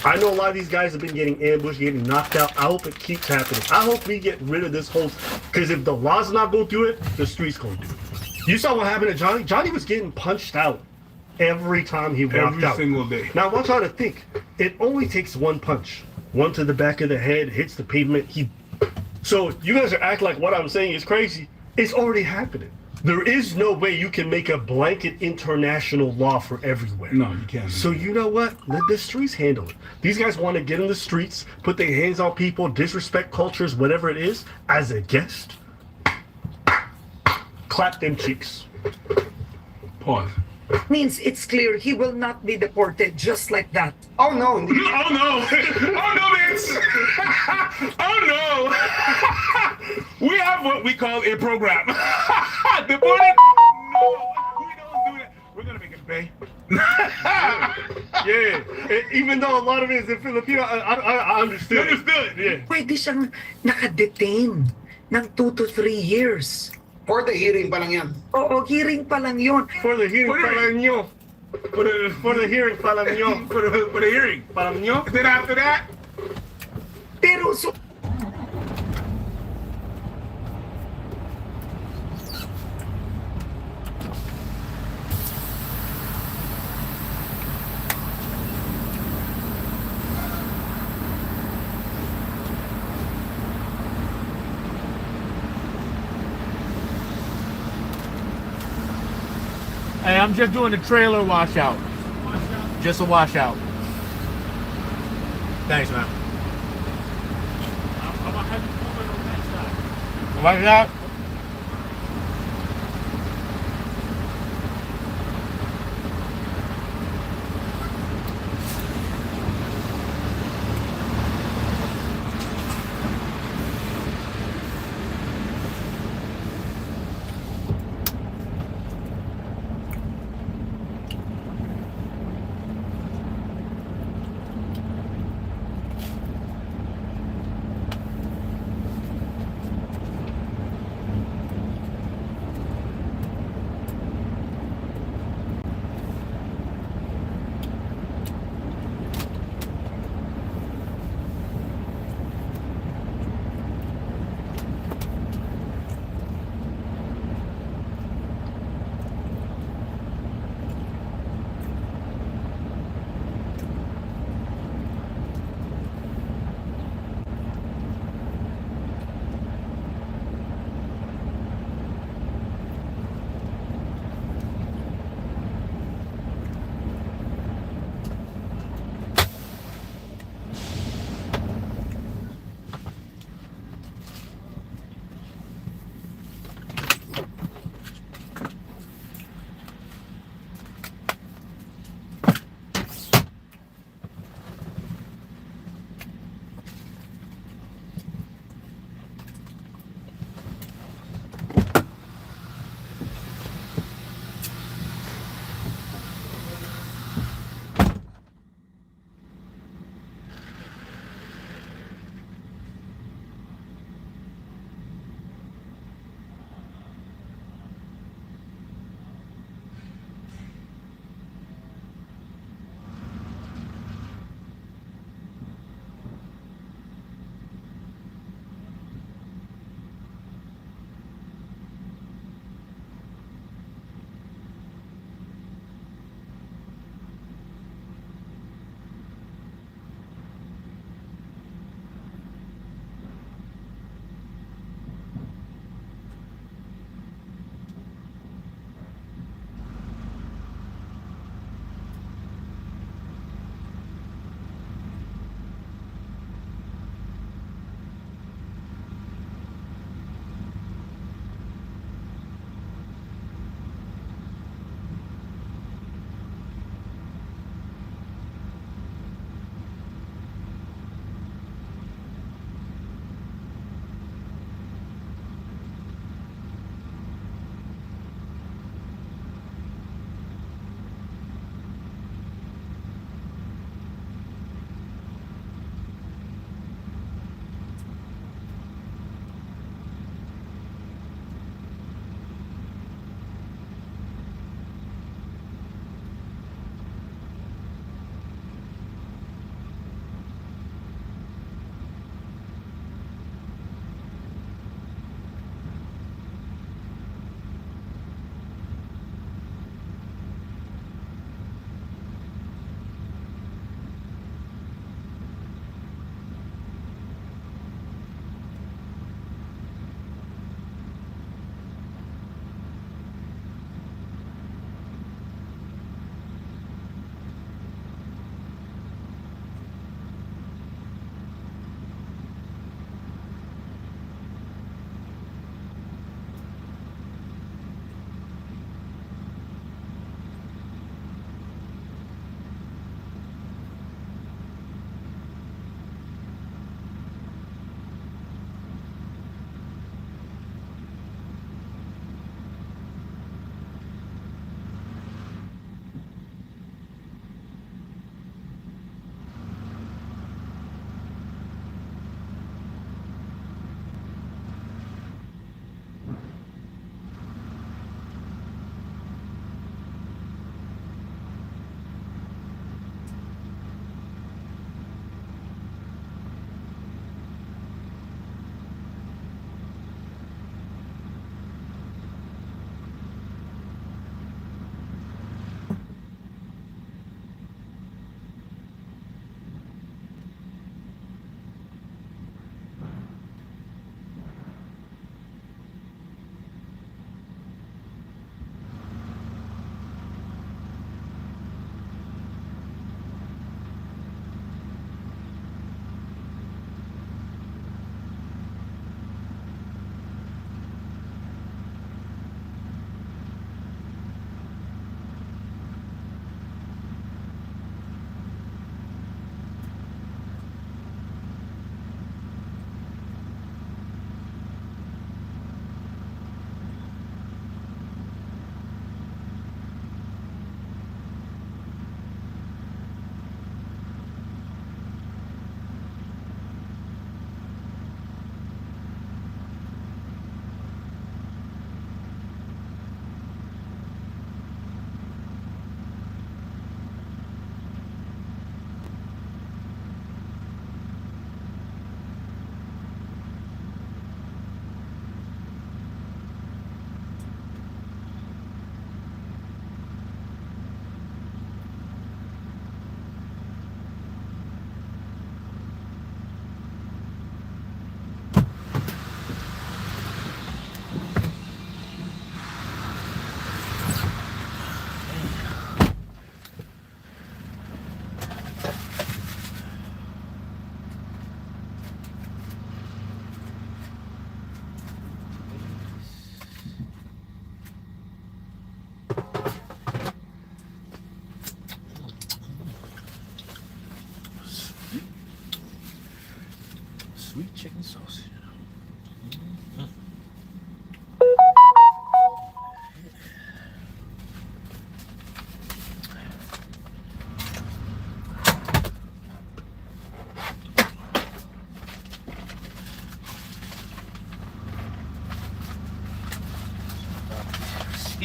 I know a lot of these guys have been getting ambushed, getting knocked out. I hope it keeps happening. I hope we get rid of this whole... Because if the law's not going to do it, the street's going to do it. You saw what happened to Johnny? Johnny was getting punched out every time he walked out. Every single day. Now, I want y'all to think. It only takes one punch. One to the back of the head, hits the pavement. So you guys are acting like what I'm saying is crazy. It's already happening. There is no way you can make a blanket international law for everywhere. No, you can't. So you know what? Let the streets handle it. These guys want to get in the streets, put their hands on people, disrespect cultures, whatever it is, as a guest. Clap them cheeks. Pause. Means it's clear he will not be deported just like that. Oh no! Oh no! Oh no, bitch! Oh no! We have what we call a program. Deported? No, we don't do that. We're gonna make it pay. Yeah. Even though a lot of it is in Filipino, I understood. Yeah. Pwede siyang nakadetain ng 2 to 3 years. For the hearing pa lang yan. Oo, hearing pa lang yun. For the hearing pa lang yun. For the hearing pa lang yun. For the hearing pa lang yun. Then after that? Pero so... Hey, I'm just doing the trailer washout. Just a washout. Thanks, man. Watch out.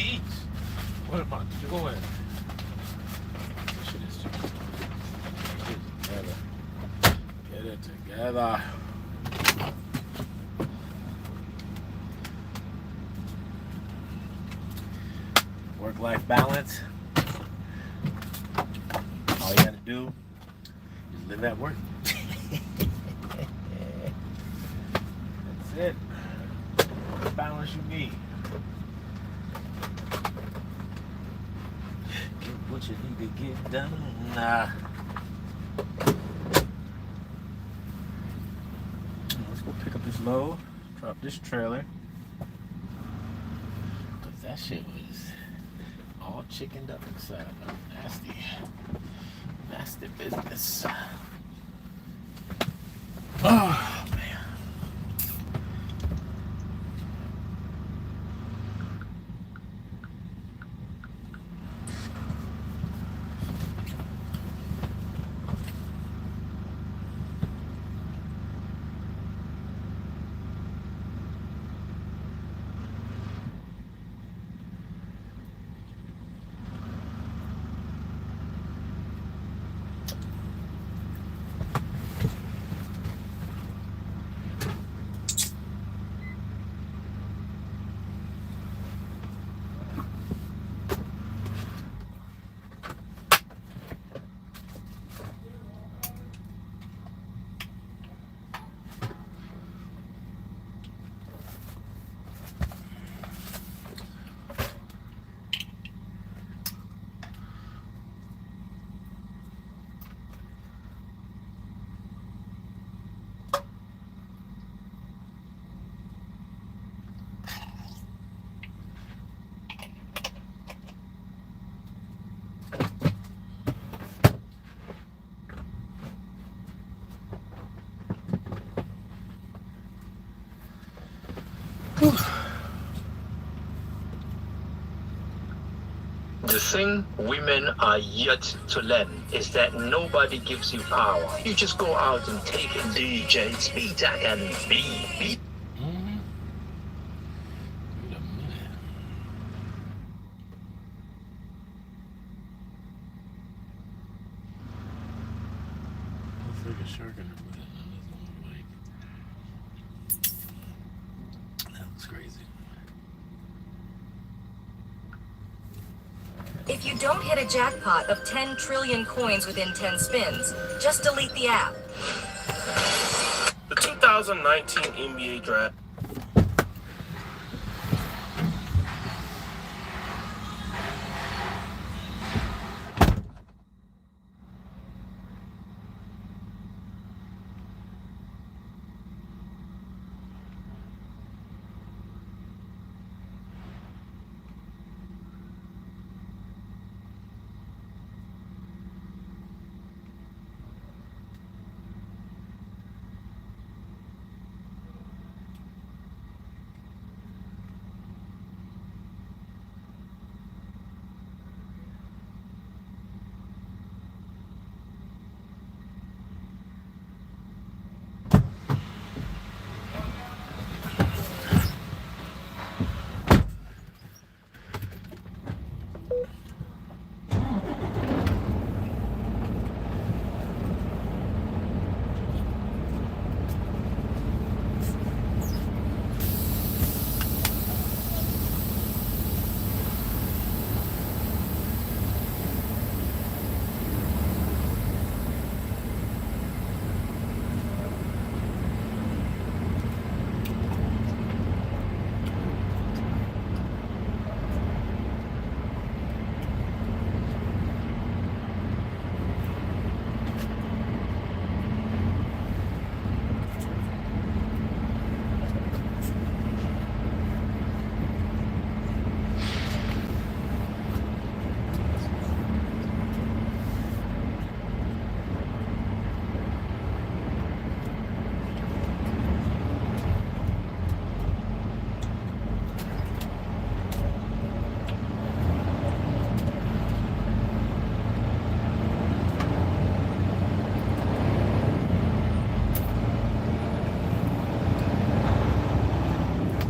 Jeez. What am I doing? This shit is Get it together. Work-life balance. All you gotta do is live at work. That's it. What balance you need. Get what you need to get done. Let's go pick up this load. Drop this trailer. Cause that shit was all chickened up inside. Nasty. Nasty business. Oh, man. The thing women are yet to learn is that nobody gives you power. You just go out and take it. DJ Speed Tag and be. Looks like a shark in her butt. That looks crazy. If you don't hit a jackpot of 10 trillion coins within 10 spins, just delete the app. The 2019 NBA draft.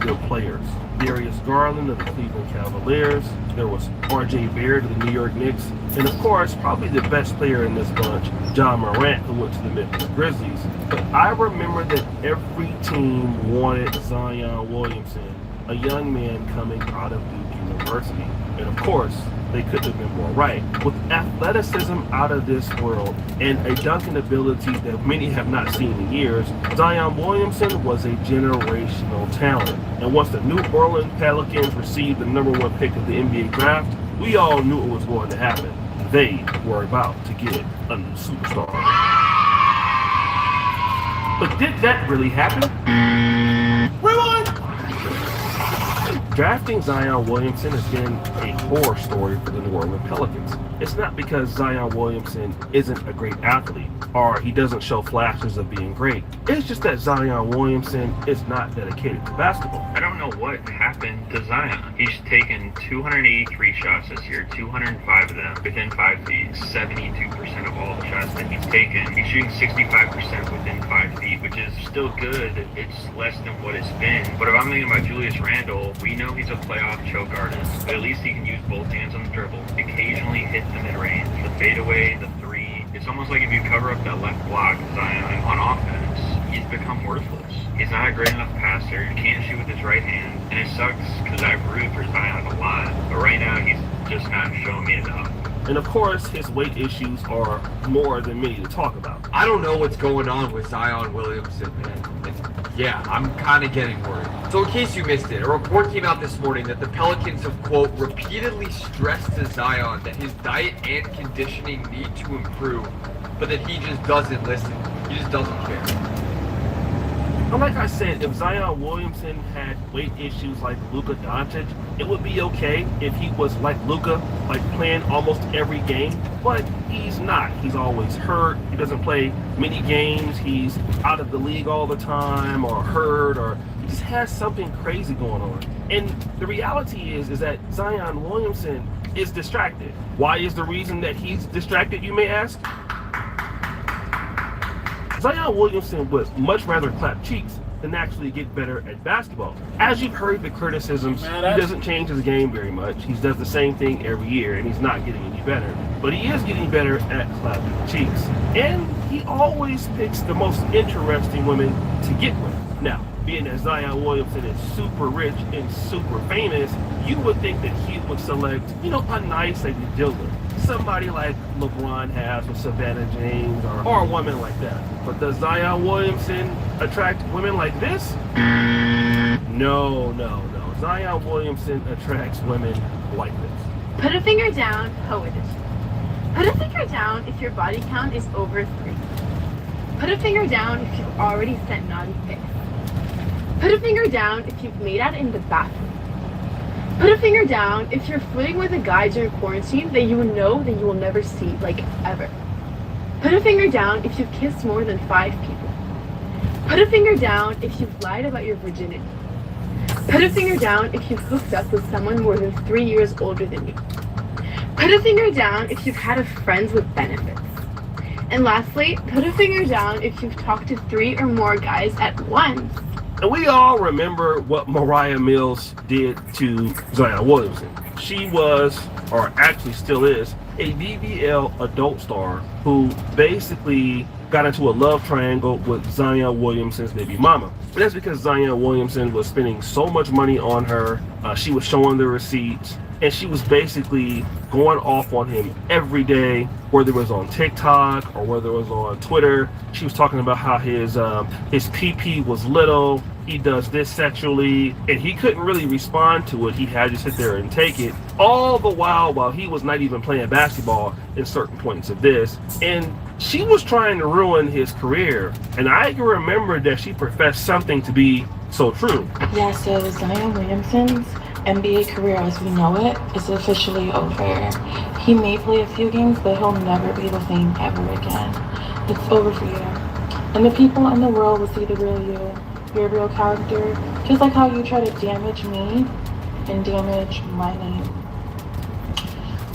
good players. Darius Garland of the Cleveland Cavaliers. There was R.J. Barrett of the New York Knicks. And of course, probably the best player in this bunch, Ja Morant, who went to the Memphis Grizzlies. But I remember that every team wanted Zion Williamson, a young man coming out of Duke University. And of course, they couldn't have been more right. With athleticism out of this world and a dunking ability that many have not seen in years, Zion Williamson was a generational talent. And once the New Orleans Pelicans received the #1 pick of the NBA draft, we all knew it was going to happen. They were about to get a new superstar. But did that really happen? Rewind! Drafting Zion Williamson has been a horror story for the New Orleans Pelicans. It's not because Zion Williamson isn't a great athlete or he doesn't show flashes of being great. It's just that Zion Williamson is not dedicated to basketball. I don't know what happened to Zion. He's taken 283 shots this year, 205 of them within 5 feet. 72% of all the shots that he's taken. He's shooting 65% within 5 feet, which is still good. It's less than what it's been. But if I'm thinking about Julius Randle, we know he's a playoff choke artist, but at least he can use both hands on the dribble, occasionally hit the mid-range, the fadeaway, the three. It's almost like if you cover up that left block, Zion on offense, he's become worthless. He's not a great enough passer, he can't shoot with his right hand, and it sucks because I've rooted for Zion a lot, but right now he's just not showing me enough. And of course, his weight issues are more than many to talk about. I don't know what's going on with Zion Williamson, man. Yeah, I'm kind of getting worried. So in case you missed it, a report came out this morning that the Pelicans have, quote, repeatedly stressed to Zion that his diet and conditioning need to improve, but that he just doesn't listen. He just doesn't care. But like I said, if Zion Williamson had weight issues like Luka Doncic, it would be okay if he was like Luka, like playing almost every game, but he's not. He's always hurt. He doesn't play many games. He's out of the league all the time or hurt, or he just has something crazy going on. And the reality is that Zion Williamson is distracted. Why is the reason that he's distracted, you may ask? Zion Williamson would much rather clap cheeks than actually get better at basketball. As you've heard the criticisms, he doesn't change his game very much. He does the same thing every year, and he's not getting any better. But he is getting better at clapping cheeks. And he always picks the most interesting women to get with. Now, being that Zion Williamson is super rich and super famous, you would think that he would select, a nice lady to deal with. Somebody like LeBron has with Savannah James or a woman like that. But does Zion Williamson attract women like this? No. Zion Williamson attracts women like this. Put a finger down, how it is. Put a finger down if your body count is over 3. Put a finger down if you've already sent naughty pics. Put a finger down if you've made out in the bathroom. Put a finger down if you're flirting with a guy during quarantine that you know that you will never see, like, ever. Put a finger down if you've kissed more than 5 people. Put a finger down if you've lied about your virginity. Put a finger down if you've hooked up with someone more than 3 years older than you. Put a finger down if you've had a friends with benefits. And lastly, put a finger down if you've talked to 3 or more guys at once. And we all remember what Mariah Mills did to Zion Williamson. She was, or actually still is, a BBL adult star who basically got into a love triangle with Zion Williamson's baby mama. And that's because Zion Williamson was spending so much money on her. She was showing the receipts, and she was basically going off on him every day, whether it was on TikTok or whether it was on Twitter. She was talking about how his PP was little, he does this sexually, and he couldn't really respond to it. He had to sit there and take it, all the while he was not even playing basketball in certain points of this. And she was trying to ruin his career, and I can remember that she professed something to be so true. Yeah, so Zion Williamson's NBA career as we know it is officially over. He may play a few games, but he'll never be the same ever again. It's over for you. And the people in the world will see the real you, your real character, just like how you try to damage me and damage my name.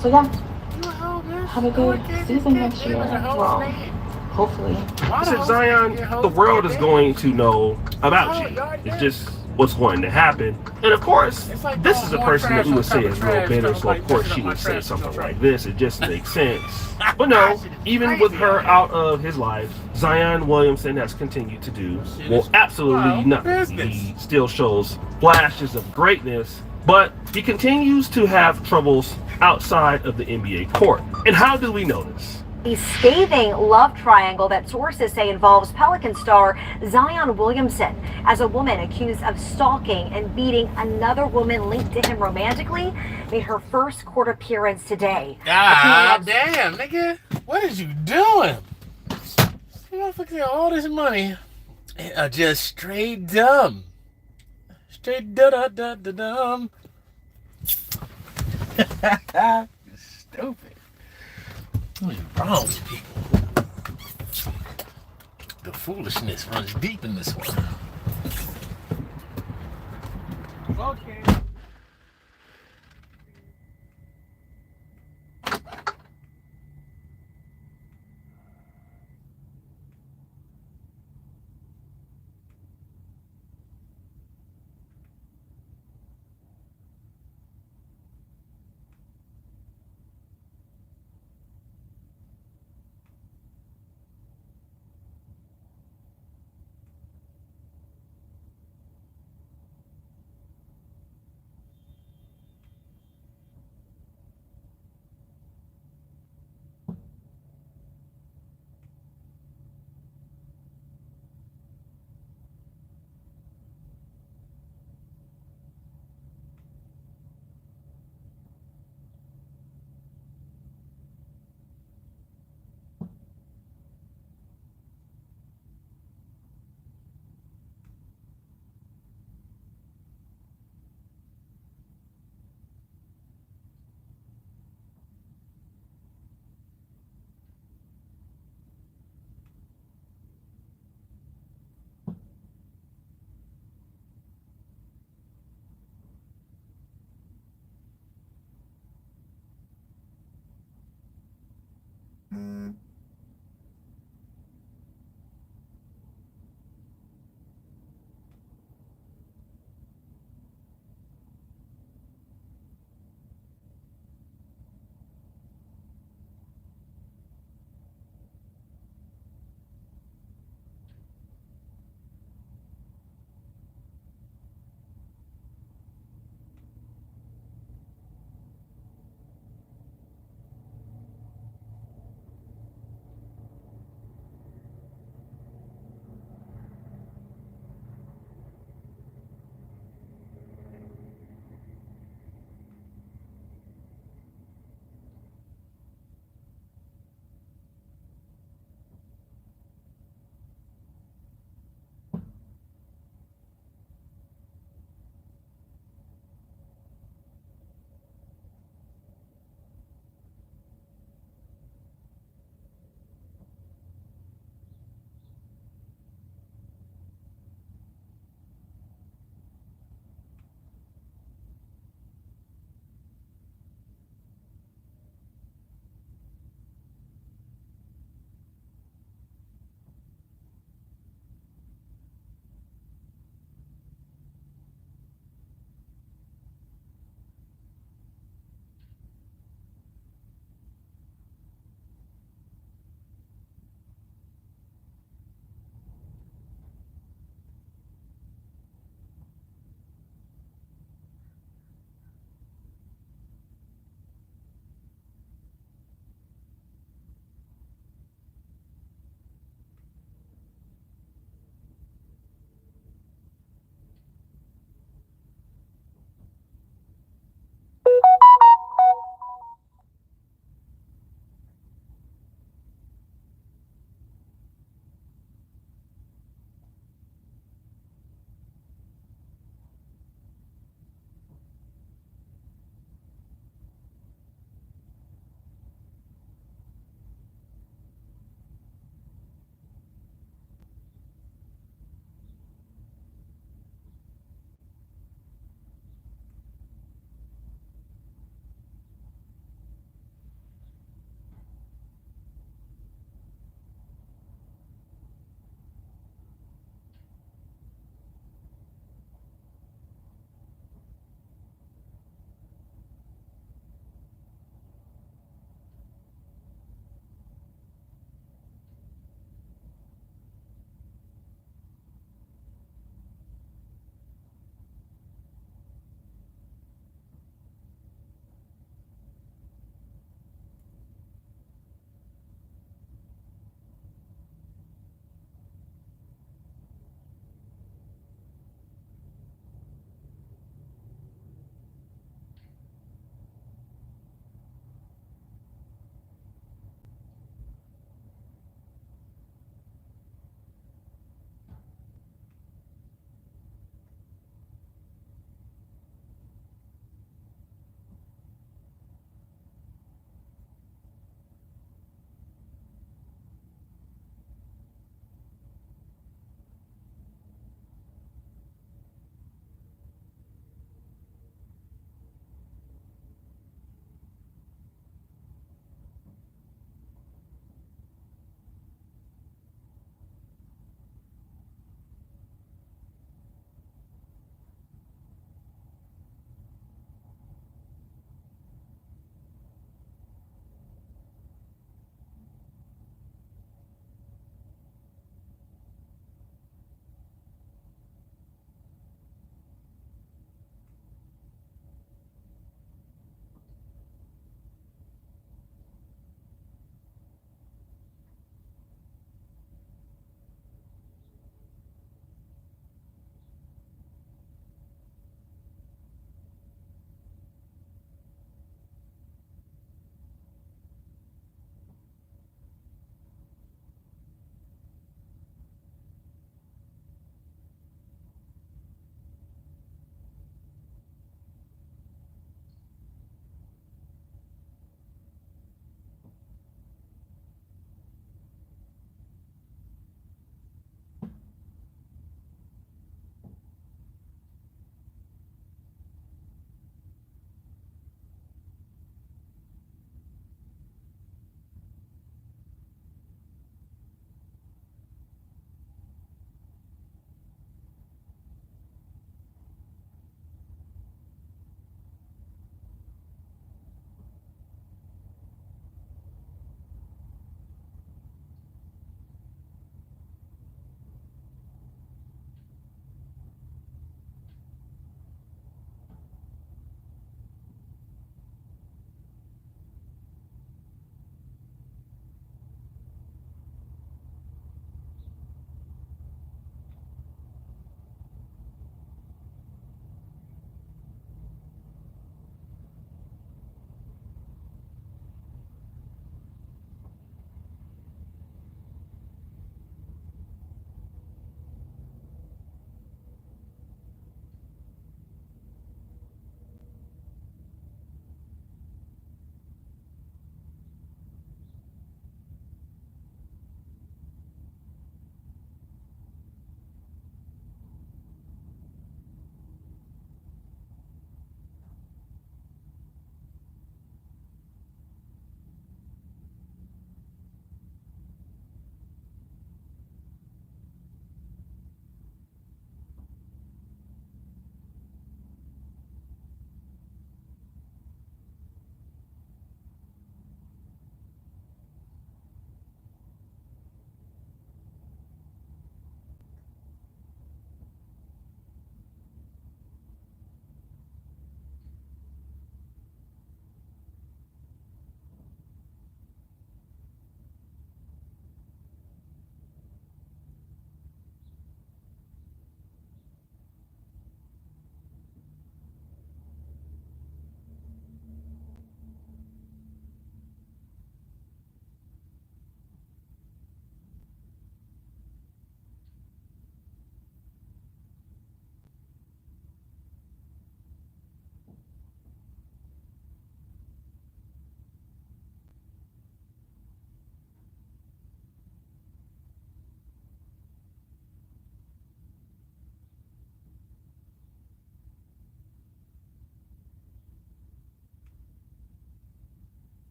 So yeah, have a good season next year. Well, hopefully. I said, Zion, the world is going to know about you. It's just what's going to happen. And of course, It's like this is a more person that trash we on would say top of is real trash, bitter, stuff so like of course messing she up my would say trash, something right? like this. It just makes sense. But no, even with her out of his life, Zion Williamson has continued to do, well, absolutely nothing. He still shows flashes of greatness, but he continues to have troubles outside of the NBA court. And how do we know this? A scathing love triangle that sources say involves Pelican star Zion Williamson as a woman accused of stalking and beating another woman linked to him romantically made her first court appearance today. God damn, nigga. What is you doing? You motherfuckers got all this money and are just straight dumb. Straight dumb. Stupid. What is wrong with people? The foolishness runs deep in this one. Okay.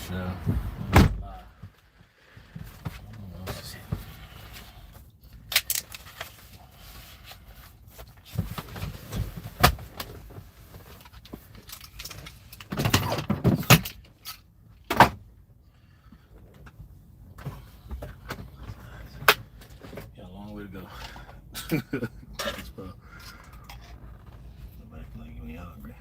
show. Got a long way to go. Thanks, bro. Nobody can make me hungry.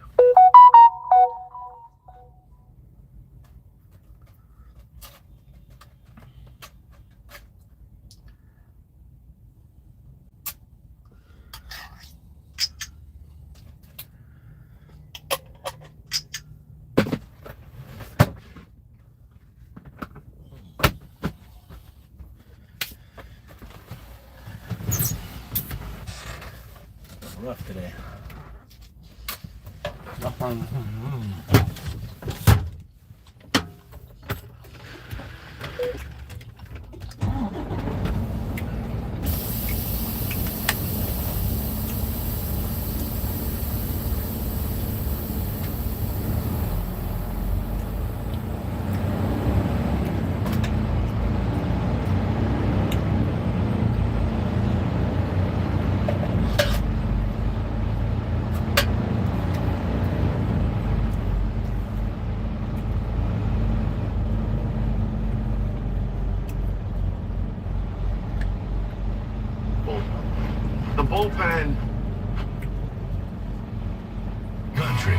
Rough today. The bullpen. Country.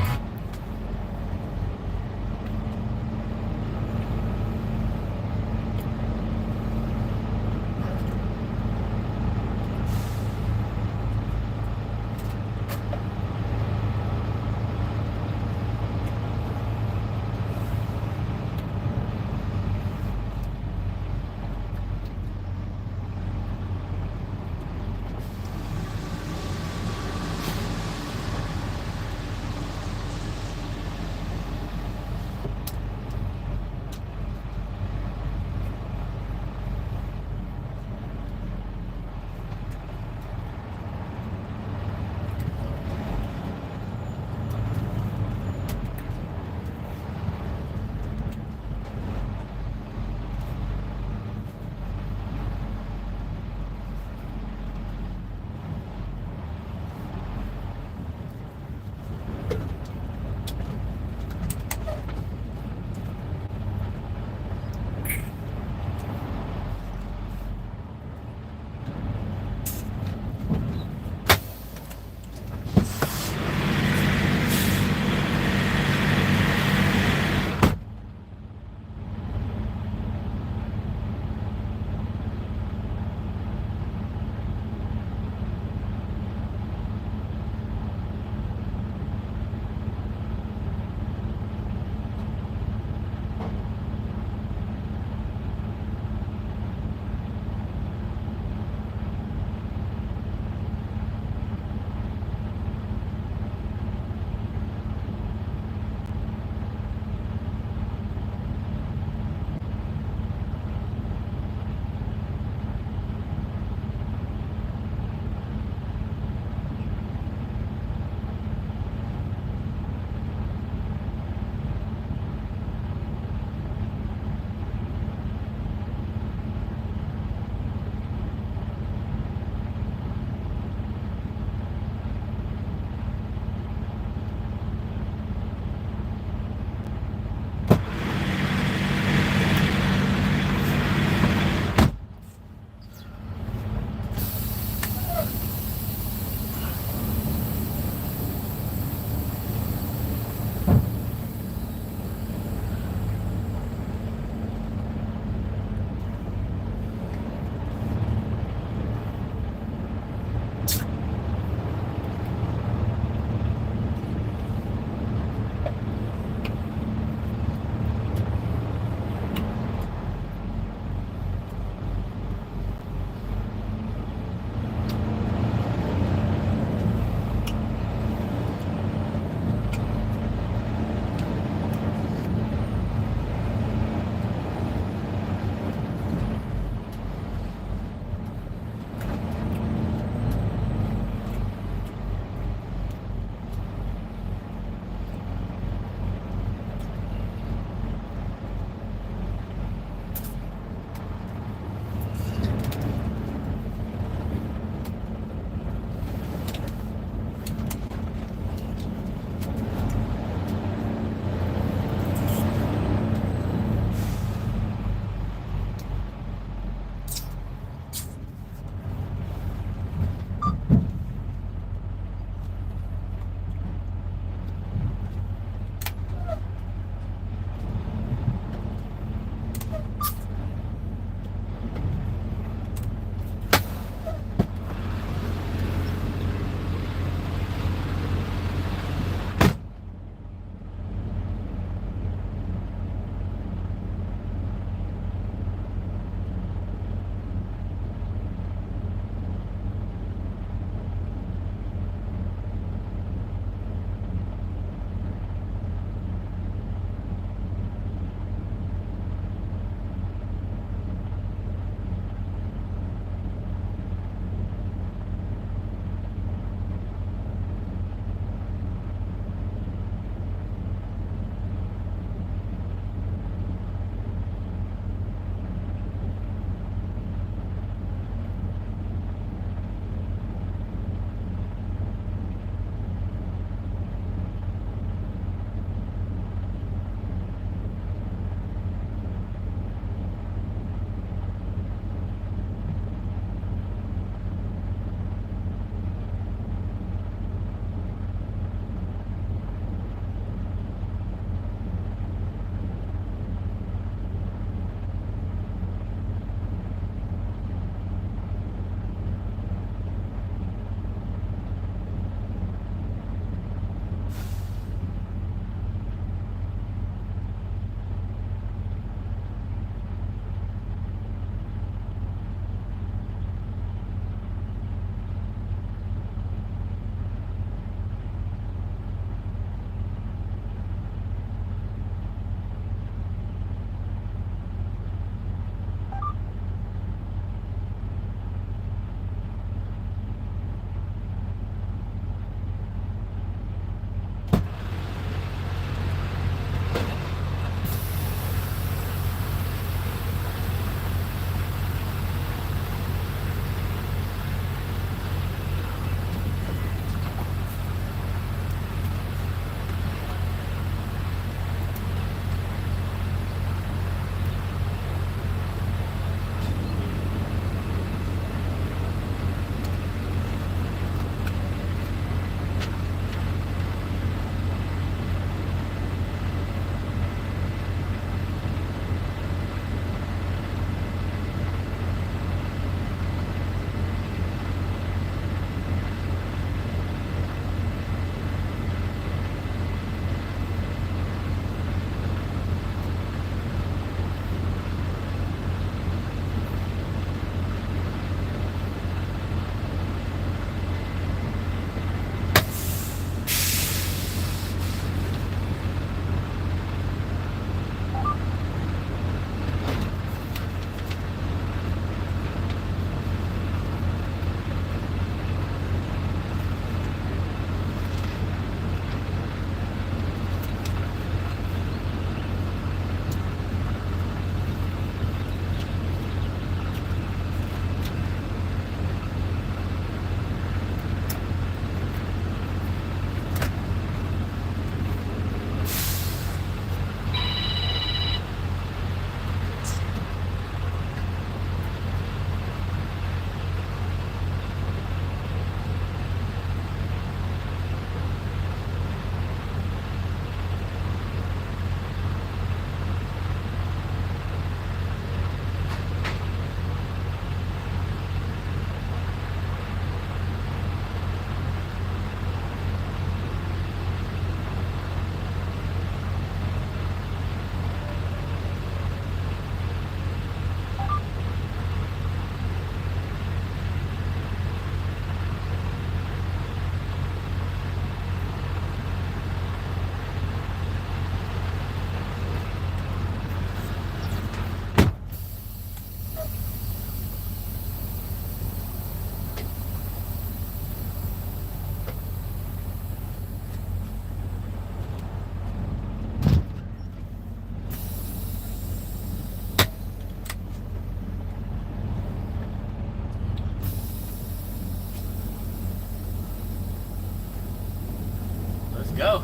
go.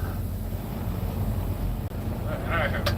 All right.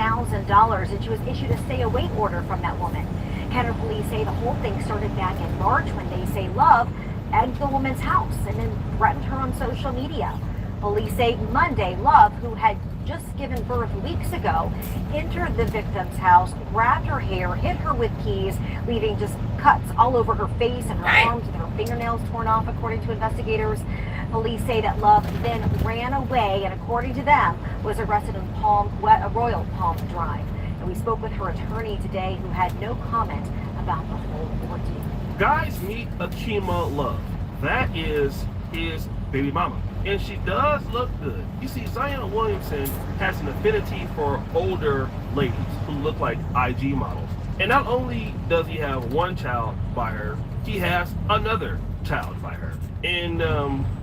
$1,000, and she was issued a stay-away order from that woman. Kenner police say the whole thing started back in March when they say Love egged the woman's house and then threatened her on social media. Police say Monday, Love, who had just given birth weeks ago, entered the victim's house, grabbed her hair, hit her with keys, leaving just cuts all over her face and her arms with her fingernails torn off, according to investigators. Police say that Love then ran away and, according to them, was arrested in Royal Palm Drive. And we spoke with her attorney today, who had no comment about the whole ordeal. Guys meet Akima Love. That is his baby mama. And she does look good. You see, Zion Williamson has an affinity for older ladies. who look like IG models. And not only does he have one child by her, he has another child by her. And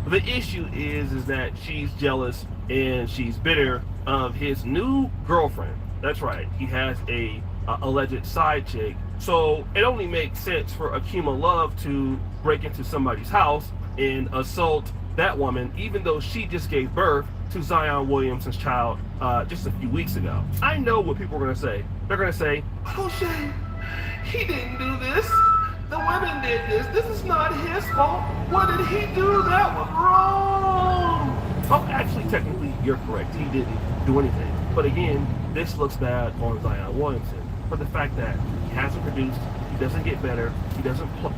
the issue is that she's jealous and she's bitter of his new girlfriend. That's right, he has a alleged side chick. So it only makes sense for Akima Love to break into somebody's house and assault that woman, even though she just gave birth to Zion Williamson's child just a few weeks ago. I know what people are going to say. They're going to say, "Oh, Shay, he didn't do this. The women did this. This is not his fault. What did he do? That was wrong." Oh, actually, technically, you're correct. He didn't do anything. But again, this looks bad on Zion Williamson for the fact that he hasn't produced, he doesn't get better, he doesn't play.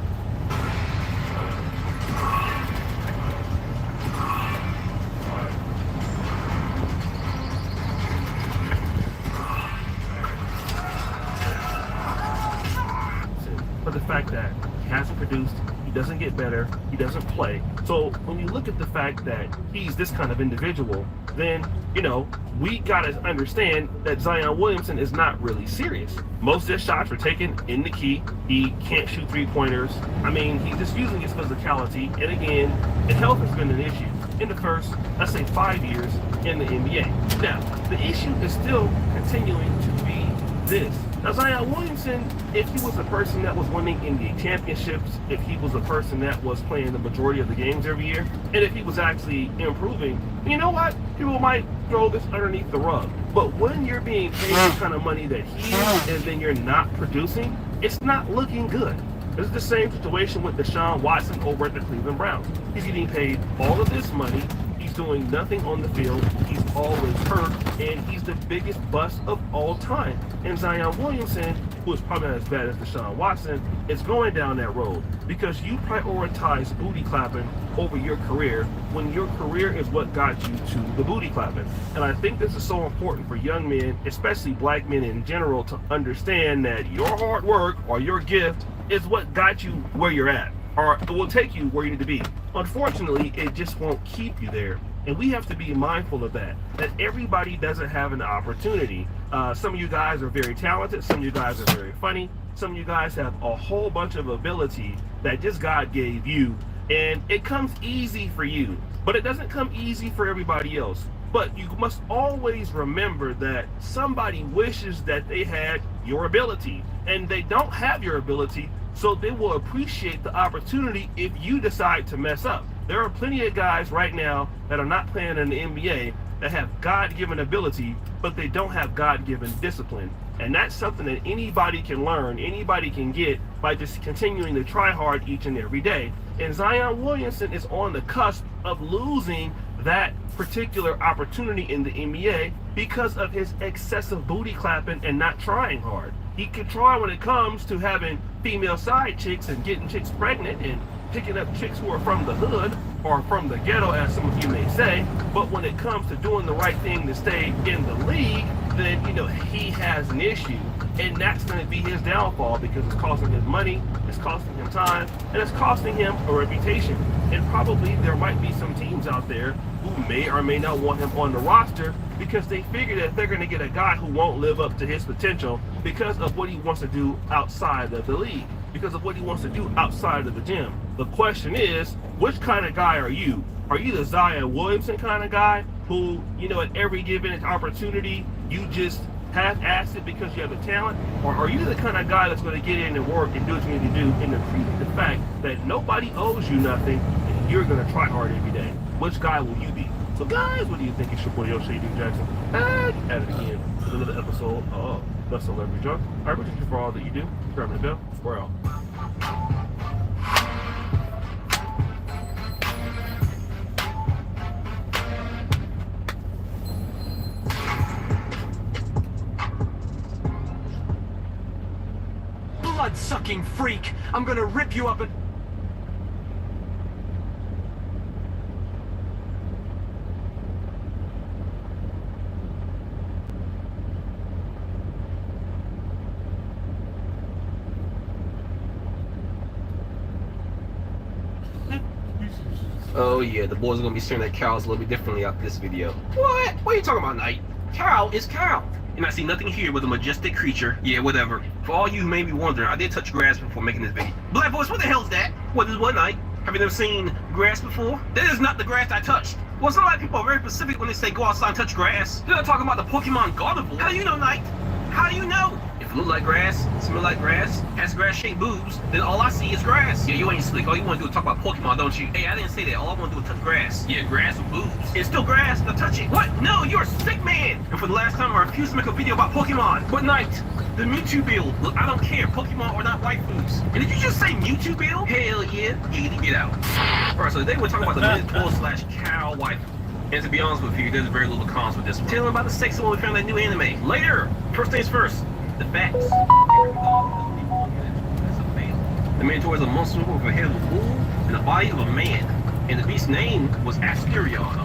For the fact that he hasn't produced, he doesn't get better, he doesn't play. So when you look at the fact that he's this kind of individual, then, you know, we gotta understand that Zion Williamson is not really serious. Most of his shots were taken in the key. He can't shoot three-pointers. I mean, he's just using his physicality. And again, his health has been an issue in the first, let's say, 5 years in the NBA. Now, the issue is still continuing to be this. Now, Zion Williamson, if he was a person that was winning NBA championships, if he was a person that was playing the majority of the games every year, and if he was actually improving, you know what? People might throw this underneath the rug. But when you're being paid the kind of money that he is, and then you're not producing, it's not looking good. This is the same situation with Deshaun Watson over at the Cleveland Browns. He's getting paid all of this money. He's doing nothing on the field. He's always hurt, and he's the biggest bust of all time. And Zion Williamson, who is probably not as bad as Deshaun Watson, is going down that road because you prioritize booty clapping over your career when your career is what got you to the booty clapping. And I think this is so important for young men, especially black men in general, to understand that your hard work or your gift is what got you where you're at, or it will take you where you need to be. Unfortunately, it just won't keep you there. And we have to be mindful of that everybody doesn't have an opportunity. Some of you guys are very talented. Some of you guys are very funny. Some of you guys have a whole bunch of ability that just God gave you. And it comes easy for you, but it doesn't come easy for everybody else. But you must always remember that somebody wishes that they had your ability, and they don't have your ability, so they will appreciate the opportunity if you decide to mess up. There are plenty of guys right now that are not playing in the NBA that have God-given ability, but they don't have God-given discipline. And that's something that anybody can learn, anybody can get by just continuing to try hard each and every day. And Zion Williamson is on the cusp of losing that particular opportunity in the NBA because of his excessive booty clapping and not trying hard. He can try when it comes to having female side chicks and getting chicks pregnant and picking up chicks who are from the hood or from the ghetto, as some of you may say. But when it comes to doing the right thing to stay in the league, then, you know, he has an issue. And that's going to be his downfall because it's costing him money, it's costing him time, and it's costing him a reputation. And probably there might be some teams out there who may or may not want him on the roster because they figure that they're going to get a guy who won't live up to his potential because of what he wants to do outside of the league, because of what he wants to do outside of the gym. The question is, which kind of guy are you? Are you the Zion Williamson kind of guy who, you know, at every given opportunity, you just half-assed it because you have the talent? Or are you the kind of guy that's going to get in and work and do what you need to do and appreciate the fact that nobody owes you nothing and you're going to try hard every day? Which guy will you be? So guys, what do you think? It's your boy, Shady Jackson. And at it again with another episode of The Celebrity Drunk. I appreciate you for all that you do. Grab the bell. We're out. Blood-sucking freak! I'm gonna rip you up and... Oh yeah, the boys are gonna be staring at cows a little bit differently after this video. What? What are you talking about, Knight? Cow is cow. and I see nothing here but a majestic creature. Yeah, whatever. For all you who may be wondering, I did touch grass before making this video. Black voice, what the hell is that? What is one night? Have you never seen grass before? That is not the grass I touched. Well, it's not like people are very specific when they say go outside and touch grass. They're not talking about the Pokemon Gardevoir. How do you know, Knight? How do you know? If it look like grass, smell like grass, has grass-shaped boobs, then all I see is grass. Yeah, you ain't slick. All you want to do is talk about Pokemon, don't you? Hey, I didn't say that. All I want to do is touch grass. Yeah, grass with boobs. It's still grass. Now touch it. What? No, you're a sick man. And for the last time, I refuse to make a video about Pokemon. But Knight, the Mewtwo build. Look, I don't care. Pokemon or not waifus. And did you just say Mewtwo build? Hell yeah. Get out. Alright, so today we're talking about the Minotaur/Cow waifu. And to be honest with you, there's very little cons with this one. Tell them about the sexy one we found that new anime. Later! First things first, the facts. The Minotaur is a monster with a head of a bull and the body of a man. And the beast's name was Asterion.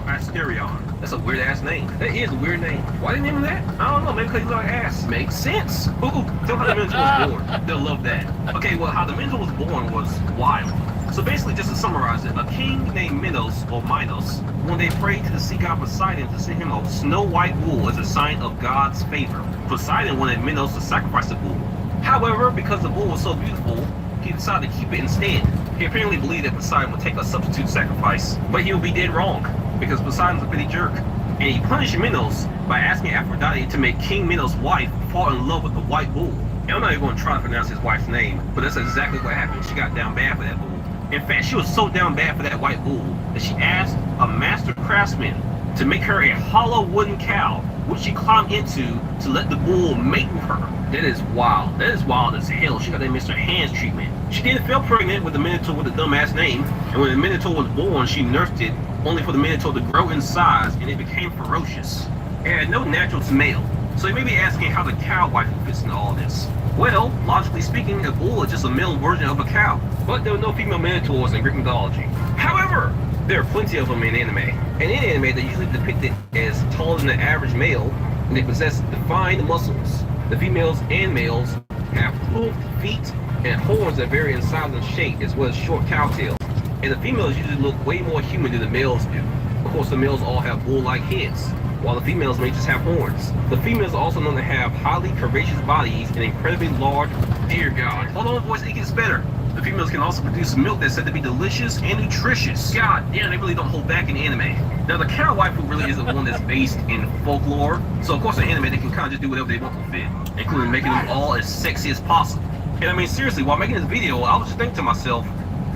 That's a weird ass name. That is a weird name. Why did they name him that? I don't know, maybe because he like ass. Makes sense. Ooh, tell how the Minotaur was born. They'll love that. Okay, well, how the Minotaur was born was wild. So basically, just to summarize it, a king named Minos, or Minos, one day prayed to the sea god Poseidon to send him a snow white bull as a sign of God's favor. Poseidon wanted Minos to sacrifice the bull. However, because the bull was so beautiful, he decided to keep it instead. He apparently believed that Poseidon would take a substitute sacrifice, but he would be dead wrong, because Poseidon's a pretty jerk. And he punished Minos by asking Aphrodite to make King Minos' wife fall in love with the white bull. And I'm not even going to try to pronounce his wife's name, but that's exactly what happened. She got down bad for that bull. In fact, she was so down bad for that white bull that she asked a master craftsman to make her a hollow wooden cow, which she climbed into to let the bull mate with her. That is wild. That is wild as hell. She got that Mr. Hands treatment. She then fell pregnant with the Minotaur with a dumbass name, and when the Minotaur was born, she nursed it, only for the Minotaur to grow in size, and it became ferocious. It had no natural smell. So you may be asking how the cow waifu fits into all this. Well, logically speaking, a bull is just a male version of a cow, but there were no female minotaurs in Greek mythology. However, there are plenty of them in anime, and in anime they're usually depicted as taller than the average male, and they possess defined muscles. The females and males have hoofed feet and horns that vary in size and shape, as well as short cow tails, and the females usually look way more human than the males do. Of course, the males all have bull-like heads, while the females may just have horns. The females are also known to have highly curvaceous bodies and incredibly large. Dear God. Hold on, boys, it gets better. The females can also produce milk that's said to be delicious and nutritious. God damn, they really don't hold back in anime. Now, the cow waifu really isn't one that's based in folklore, so of course in anime they can kind of just do whatever they want to fit, including making them all as sexy as possible. And I mean, seriously, while making this video, I was just thinking to myself,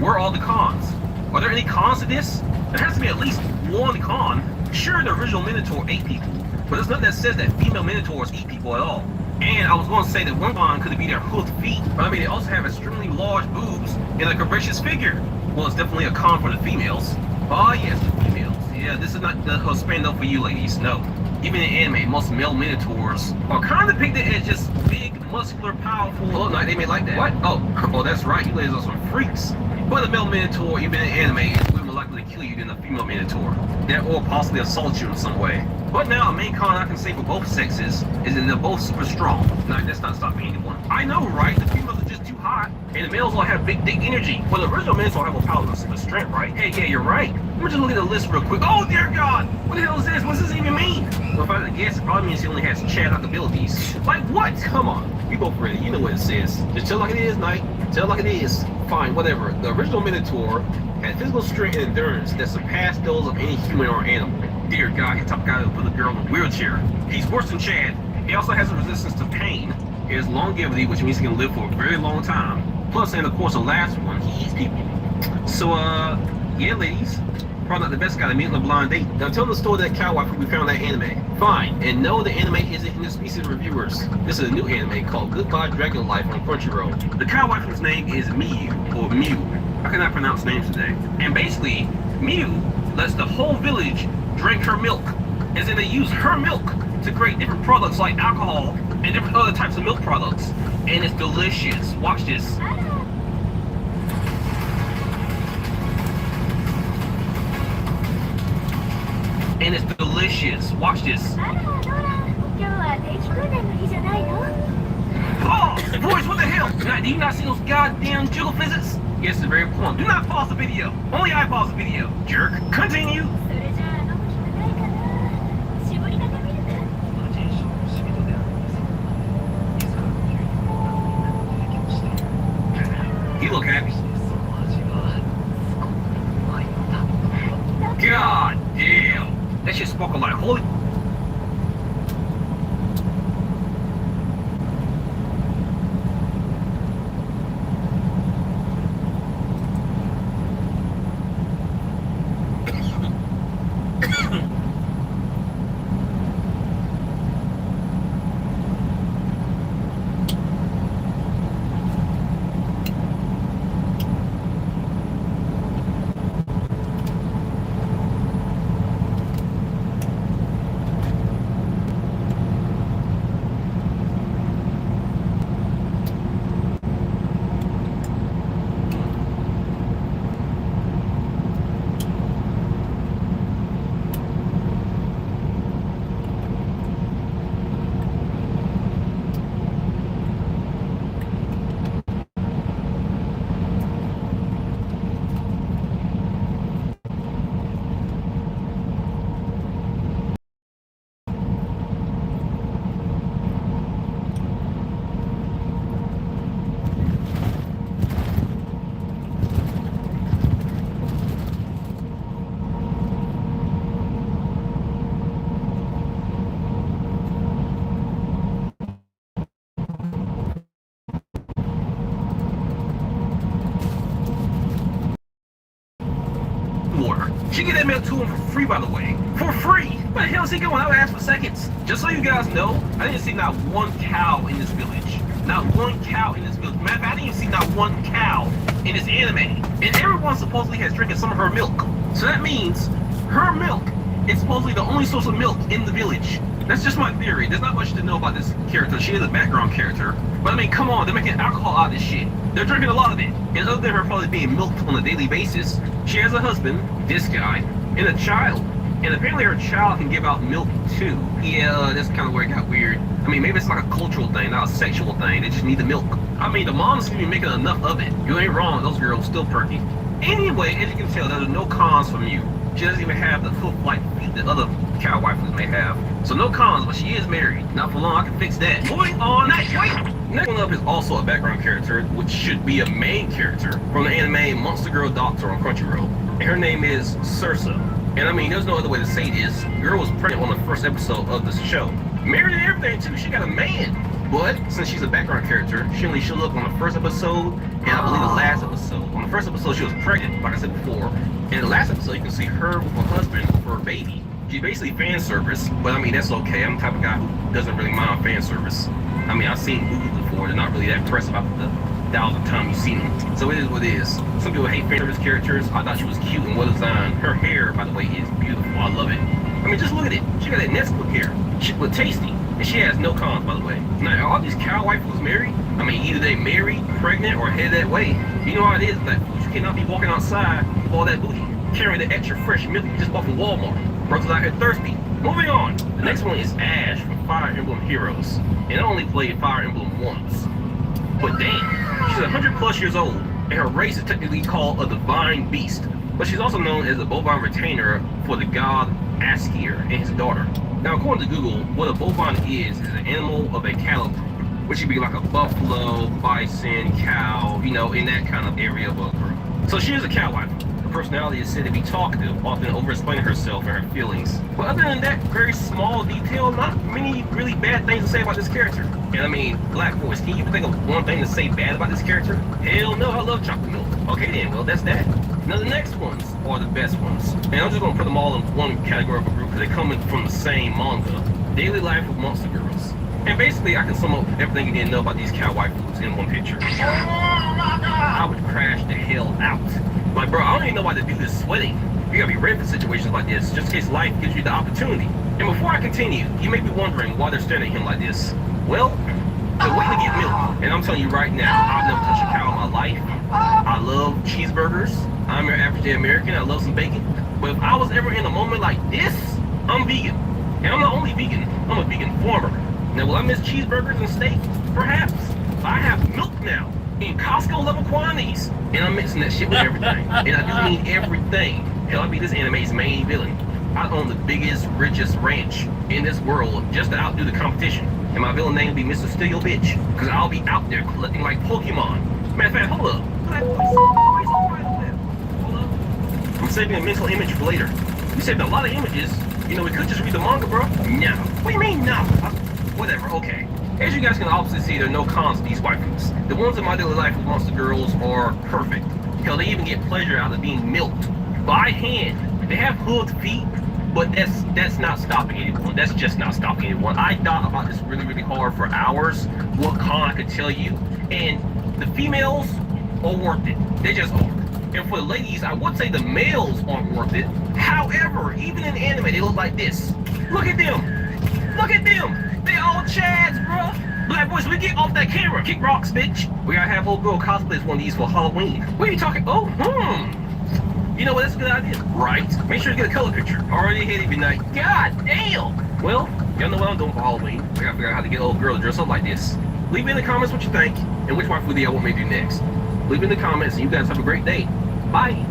where are all the cons? Are there any cons to this? There has to be at least one con. Sure, the original Minotaur ate people, but there's nothing that says that female Minotaurs eat people at all. And I was going to say that one con could be their hooked feet, but I mean, they also have extremely large boobs and a curvaceous figure. Well, it's definitely a con for the females. Oh yes, the females. Yeah, this is not the span up for you ladies, no. Even in anime, most male Minotaurs are kind of depicted as just big, muscular, powerful. Oh, no, they may like that. What? Oh, that's right, you ladies are some freaks. But a male Minotaur, even in anime, is way more likely to kill you than a female Minotaur. That or possibly assault you in some way. But now, a main con I can say for both sexes is that they're both super strong. Now, that's not stopping anyone. I know, right? The females are just too hot, and the males all have big dick energy. But the original Minotaur have a power of super strength, right? Hey, yeah, you're right. Let me just look at the list real quick. Oh, dear God! What the hell is this? What does this even mean? Well, if I had to guess, it probably means he only has Chad-like abilities. Like what? Come on. We both ready. You know what it says. Just tell like it is, Knight. Tell like it is. Fine, whatever. The original Minotaur had physical strength and endurance that surpassed those of any human or animal. Dear God, he tough guy to put a girl in a wheelchair. He's worse than Chad. He also has a resistance to pain. He has longevity, which means he can live for a very long time. Plus, and of course, the last one, he eats people. So, yeah, ladies. Probably not the best guy to meet on a blind date. Now tell them the story of that cow waifu we found that anime. Fine, and no, the anime isn't in the species of reviewers. This is a new anime called Goodbye Dragon Life on Crunchyroll. The cow waifu's name is Miu, or Mew. I cannot pronounce names today. And basically, Mew lets the whole village drink her milk. As in they use her milk to create different products like alcohol and different other types of milk products. And it's delicious. Watch this. And it's delicious. Watch this. Oh, boys, what the hell? Do you not see those goddamn jiggle physics? Yes, it's very important. Do not pause the video. Only I pause the video. Jerk. Continue. She get that milk to him for free, by the way. For free! Where the hell is he going? I would ask for seconds. Just so you guys know, I didn't see not one cow in this village. Not one cow in this village. Matter of fact, I didn't even see not one cow in this anime. And everyone supposedly has drinking some of her milk. So that means her milk is supposedly the only source of milk in the village. That's just my theory. There's not much to know about this character. She is a background character. But I mean, come on, they're making alcohol out of this shit. They're drinking a lot of it. And other than her probably being milked on a daily basis, she has a husband, this guy, and a child. And apparently her child can give out milk too. Yeah, that's kind of where it got weird. I mean, maybe it's like a cultural thing, not a sexual thing. They just need the milk. I mean, the moms seem to be making enough of it. You ain't wrong, those girls still perky. Anyway, as you can tell, there's no cons from you. She doesn't even have the hoof-like feet that other cow waifus may have. So no cons, but she is married. Not for long, I can fix that. Moving on, next one up is also a background character, which should be a main character from the anime Monster Girl Doctor on Crunchyroll. And her name is Sursa. And I mean, there's no other way to say this. Girl was pregnant on the first episode of this show. Married and everything too, she got a man. But since she's a background character, she only showed up on the first episode and I believe the last episode. On the first episode, she was pregnant, like I said before. And in the last episode, you can see her with her husband for her baby. She's basically fan service, but I mean, that's okay. I'm the type of guy who doesn't really mind fan service. I mean, I've seen movies before. They're not really that impressed about the thousand times you've seen them. So it is what it is. Some people hate fan service characters. I thought she was cute and well designed. Her hair, by the way, is beautiful. I love it. I mean, just look at it. She got that Nesquik hair. She look tasty. And she has no cons, by the way. Now, are all these cow waifus married? I mean, either they married, pregnant, or headed that way. You know how it is, like, you cannot be walking outside with all that booty, carrying the extra fresh milk you just bought from Walmart. Brothers out here thirsty. Moving on. The next one is Ash from Fire Emblem Heroes. And I only played Fire Emblem once. But damn, she's 100 plus years old, and her race is technically called a divine beast. But she's also known as a bovine retainer for the god Askir and his daughter. Now, according to Google, what a bovine is an animal of a cattle group, which would be like a buffalo, bison, cow, you know, in that kind of area of a group. So she is a cow wife. Her personality is said to be talkative, often over-explaining herself and her feelings. But other than that very small detail, not many really bad things to say about this character. And I mean, Black Voice, can you even think of one thing to say bad about this character? Hell no, I love chocolate milk. Okay then, well that's that. Now the next ones are the best ones. And I'm just gonna put them all in one category of a group because they come from the same manga. Daily Life of Monster Girls. And basically I can sum up everything you didn't know about these cow waifus in one picture. I would crash the hell out. Like bro, I don't even know why the dude is sweating. You gotta be ready for situations like this, just in case life gives you the opportunity. And before I continue, you may be wondering why they're staring at him like this. Well, they're waiting to get milk. And I'm telling you right now, I've never touched a cow in my life. I love cheeseburgers. I'm your average day American. I love some bacon. But if I was ever in a moment like this, I'm vegan. And I'm not only vegan, I'm a vegan farmer. Now, will I miss cheeseburgers and steak? Perhaps. I have milk now in Costco level quantities. And I'm mixing that shit with everything. And I do mean everything. Hell, I'll be this anime's main villain. I own the biggest, richest ranch in this world just to outdo the competition. And my villain name will be Mr. Steel Bitch. Because I'll be out there collecting like Pokemon. Matter of fact, hold up. I'm saving a mental image for later. We saved a lot of images. You know, we could just read the manga, bro. No. What do you mean, no? Whatever, okay. As you guys can obviously see, there are no cons to these waifus. The ones in my daily life with Monster Girls are perfect. Hell, they even get pleasure out of being milked by hand. They have hooked feet, but that's not stopping anyone. That's just not stopping anyone. I thought about this really, really hard for hours. What con I could tell you. And the females are worth it. They just are. And for the ladies, I would say the males aren't worth it. However, even in anime, they look like this. Look at them. Look at them. They all chads, bruh. Black Boys, we get off that camera. Kick rocks, bitch. We gotta have old girl cosplays one of these for Halloween. What are you talking? Oh, You know what? That's a good idea. Right. Make sure you get a color picture. Already ahead every night. God damn. Well, y'all know what I'm doing for Halloween. I gotta figure out how to get old girl to dress up like this. Leave in the comments what you think and which waifu video I want me to do next. Leave in the comments and you guys have a great day. Bye.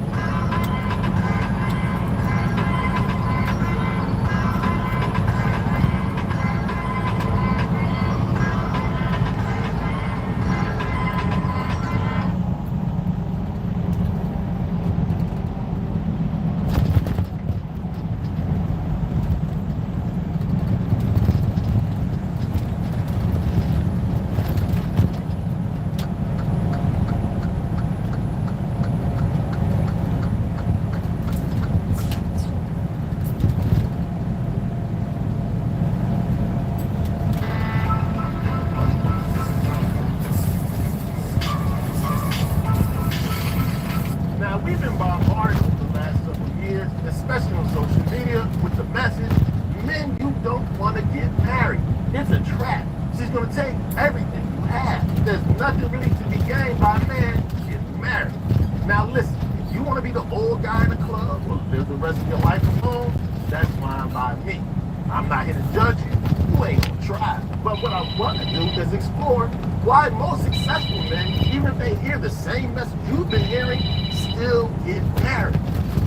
the rest of your life alone, that's fine by me. I'm not here to judge you. You ain't gonna try. But what I want to do is explore why most successful men, even if they hear the same message you've been hearing, still get married.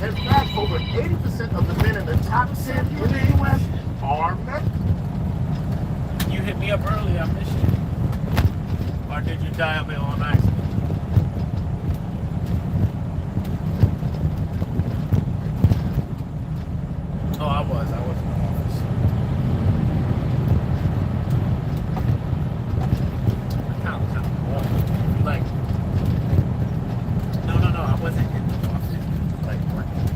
In fact, over 80% of the men in the top 10 in the U.S. are men. You hit me up early, I missed you. Or did you dial me on accident? Oh, I was in the office. Kind of like, no, I wasn't in the office, like working.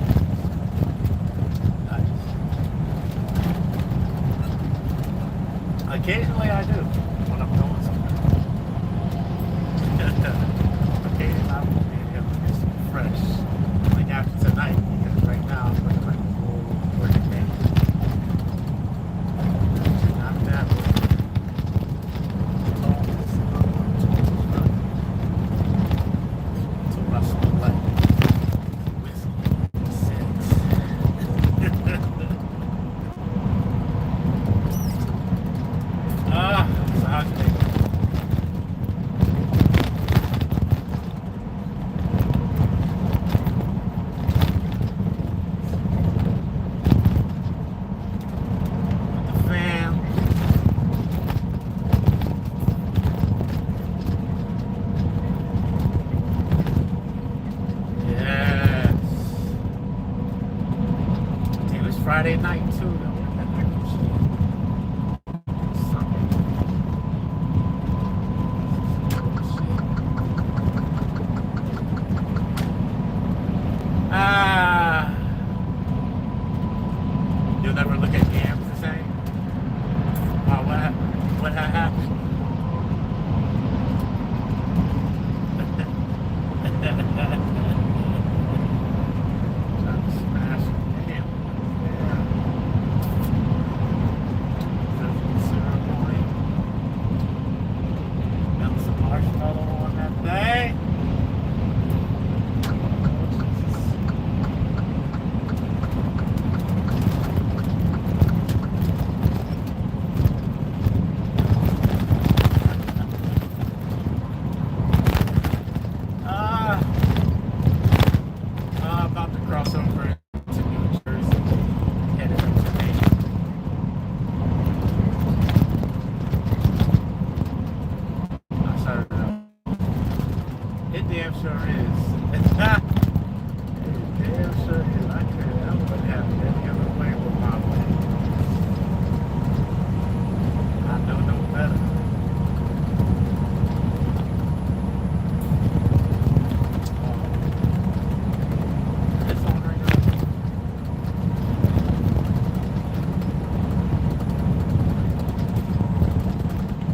Occasionally I do when I'm doing something. Occasionally I will be able to get some fresh, like after tonight, because right now I'm working like a full working day. Not that way. So I saw like whiskey, sex. So how's your day? With the fam. Yes. It was Friday night too, though. You'll never look at yams the same? What happened? Trying to smash yam. Ceremony. Melt some marshmallow on that thing. About to cross over to New Jersey, headed up to Maine. I started out. It damn sure is. It damn sure is. I wouldn't have it any other way with my way. I know no better. It's on right now.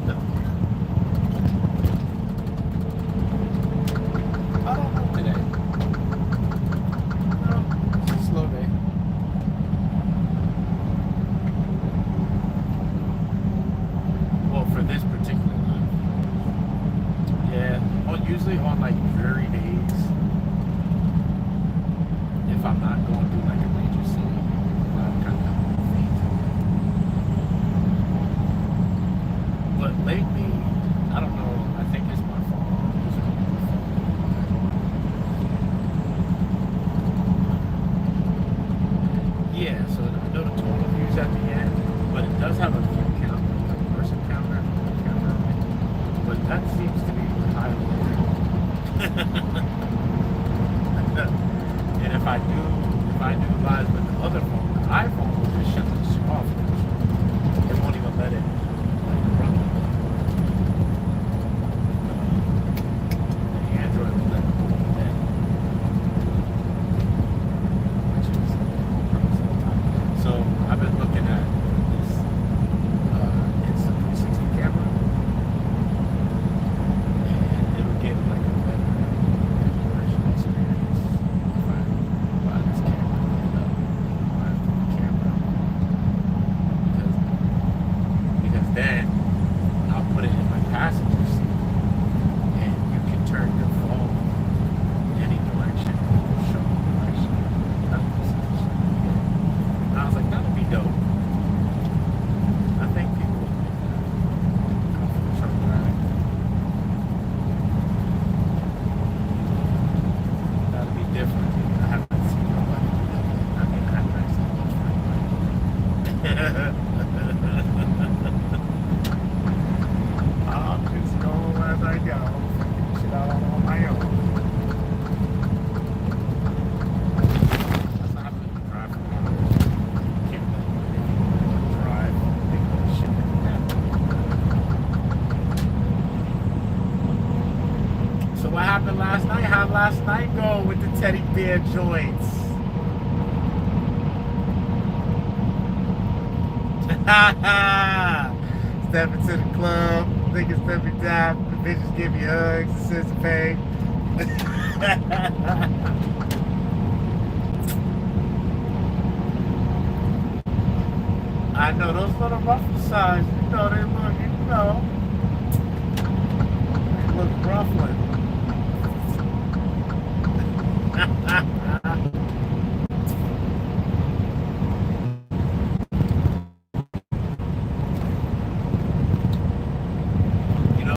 No. I don't know today. No, it's a slow day. Well, for this particular one. Yeah, usually on like dreary days, if I'm not going through like a major city, I'm kind of faint. But lately, I don't know, I think it's my fault. Yeah, so I know the total views at the end, but it does have a view count, like a person counter, but that seems to be highly rare. And if I do live with the other phone, the iPhone will just shut this off. It won't even let it like run. The Android will let it go dead. Which is so I've been looking at this instant 360 camera, and it'll get like a better experience if I buy this camera. So what happened last night? How'd last night go with the teddy bear joints? Step into the club, niggas let me die, the bitches give me hugs, the sense of pain. I know those little ruffle sides, you know, they look, you know, they look ruffling. You know,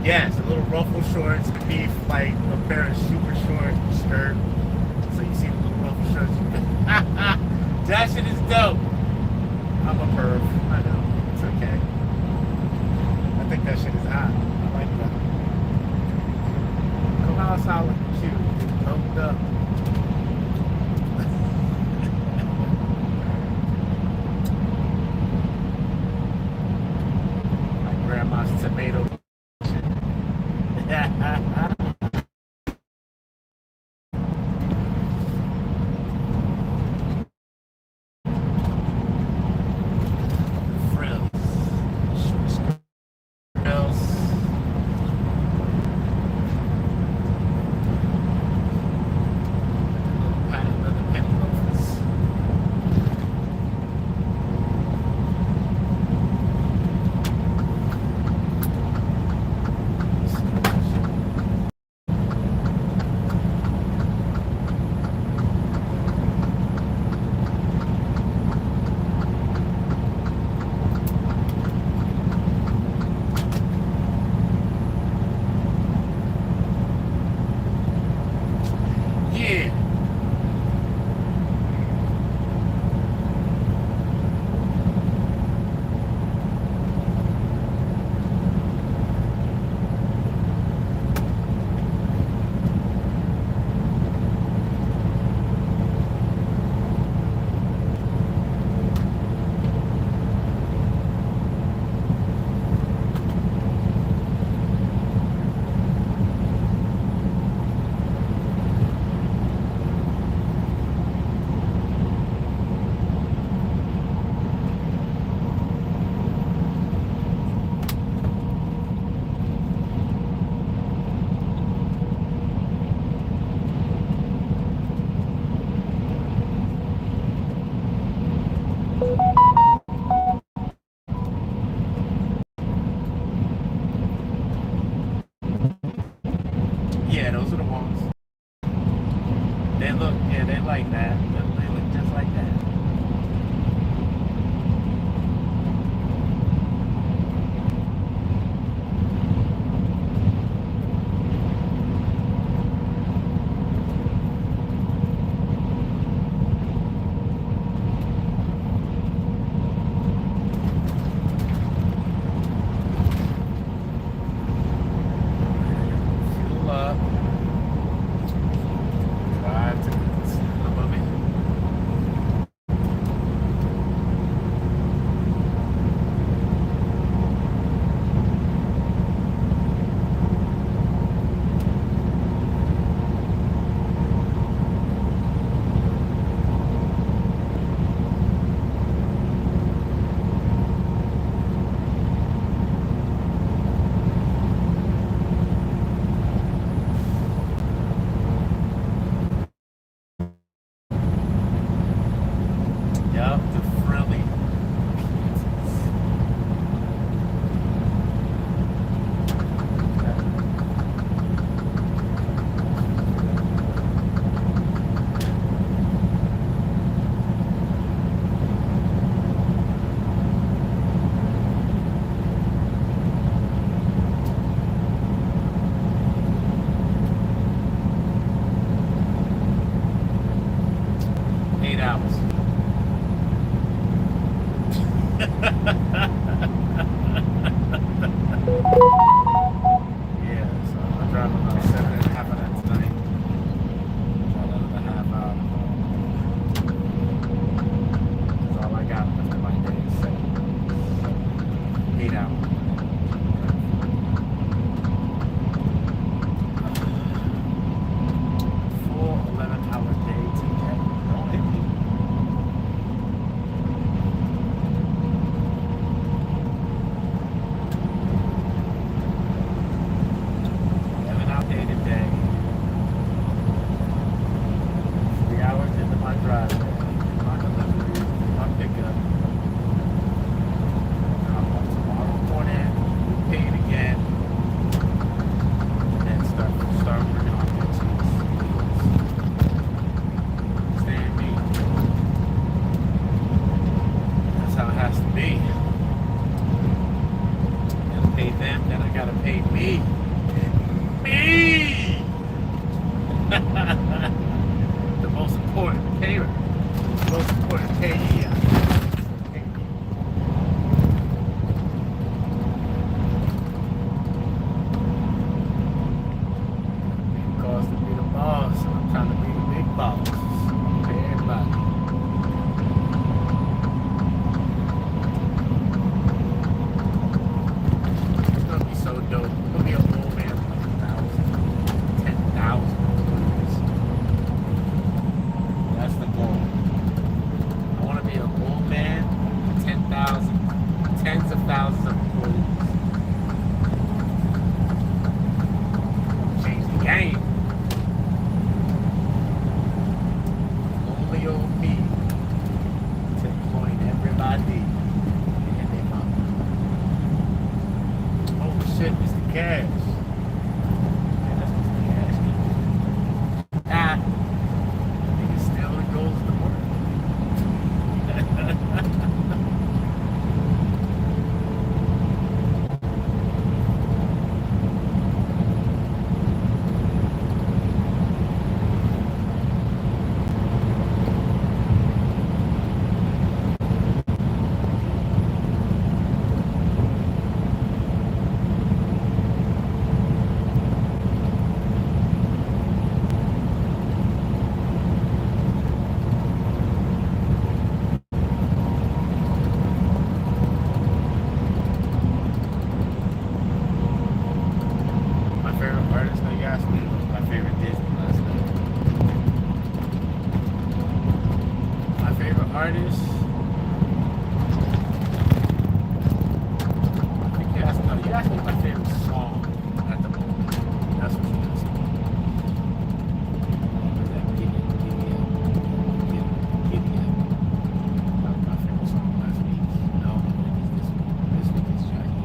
yes, a little ruffle shorts beneath like a pair of super short skirt. So you see the little ruffle shorts. That shit is dope. I'm a perv. I know. It's okay. I think that shit is hot. I like that. Come outside looking cute. Thumbed up. Like grandma's tomato. Yeah, those are the ones. They look, yeah, they like that. They look just like that. Fuel up. Drive to above it. Yup, the frilly. $8. Yeah, so I'm driving about 7.5 of that tonight. Try another half hour. Arcadia. Because to be the boss, and I'm trying to be the big boss. Pay everybody. It's gonna be so dope. It's gonna be a old man with like 1,000, 10,000 employees. That's the goal. I want to be an old man with 10,000, tens of thousands of employees. Change the game. Only old me to employing everybody and their mama. Oh shit, Mr. Cash. Yeah, that's Mr. Cash. Ah, nigga still goes to work. My favorite artist, no, you asked me who was my favorite Disney last night. My favorite artist, I think you asked, no, you asked me my favorite song at the moment. That's what you asked me. What was that? Giddy Up. That was my favorite song last week. No, this week is Johnny.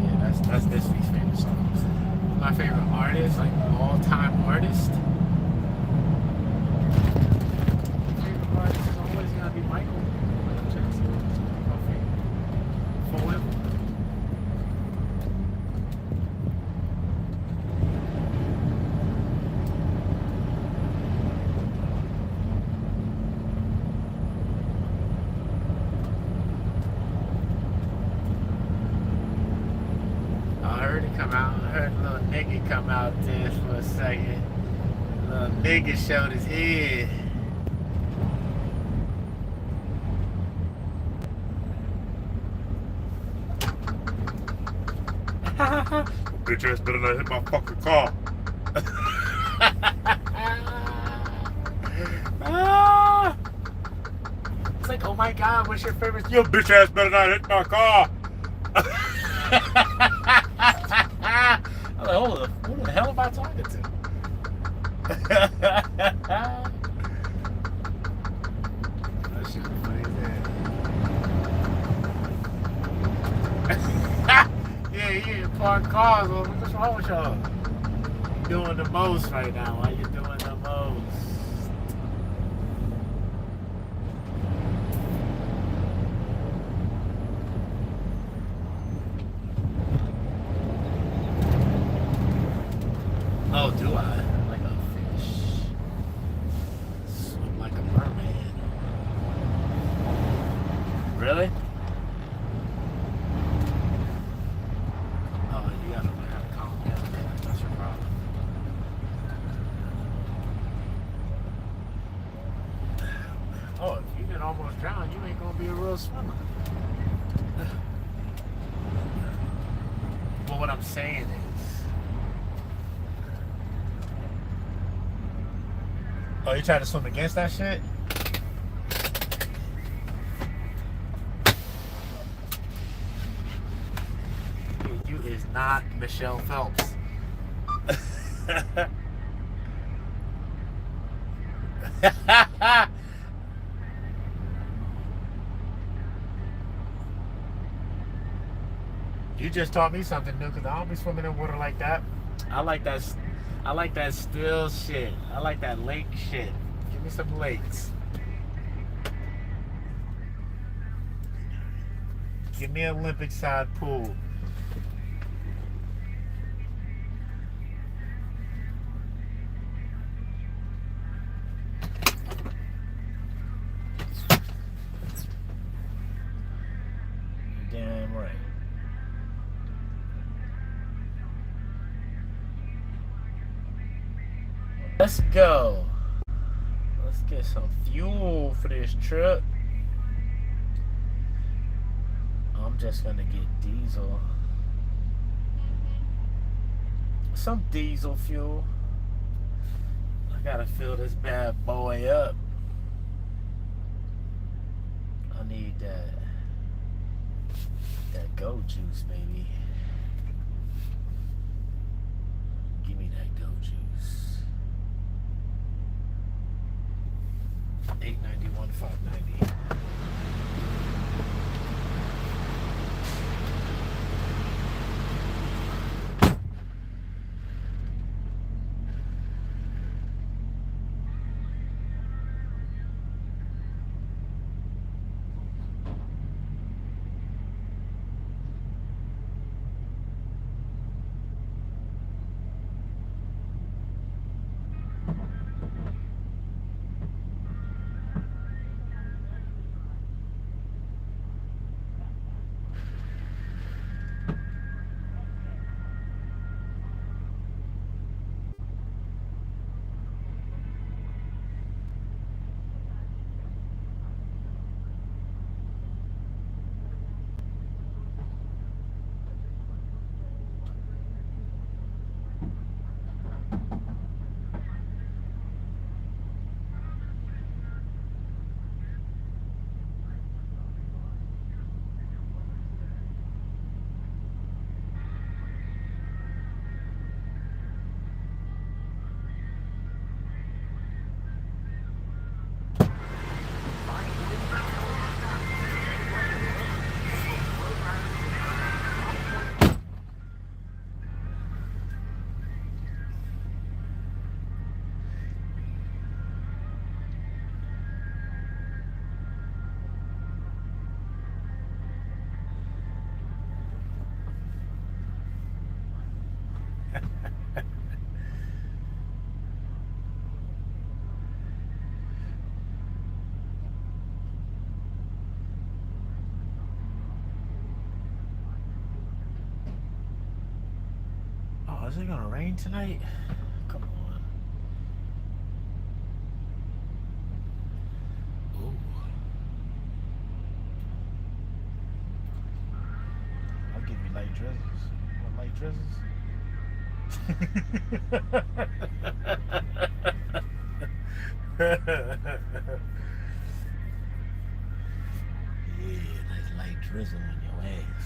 Yeah, that's this week's favorite songs. My favorite artist, like all-time artist. Favorite artist is always gonna be Michael Jackson. My favorite. Forever. I heard it come out. I heard a little nigga come out there for a second. A little nigga showed his head. Bitch ass better not hit my fucking car. Ah! It's like, oh my god, what's your favorite? Your bitch ass better not hit my car. I'm like, hold up, who the hell am I talking to? That shit was funny as hell. Yeah, you park cars. Well, what's wrong with y'all? You're doing the most right now. Why you doing the most? Oh, do I? Like a fish. Swim like a mermaid. Really? Oh, you gotta learn how to calm down, man. That's your problem. Oh, if you can almost drown, you ain't gonna be a real swimmer. But what I'm saying is, oh, you trying to swim against that shit? You is not Michelle Phelps. You just taught me something new because I don't be swimming in water like that. I like that still shit. I like that lake shit. Give me some lakes. Give me an Olympic side pool. Let's go. Let's get some fuel for this truck. I'm just gonna get diesel. Some diesel fuel. I gotta fill this bad boy up. I need that go juice, baby. Give me that go juice. 891, 590. Oh, is it gonna rain tonight? Come on. Ooh. I'll give you light drizzles. Want light drizzles? Yeah, nice light drizzle on your ass.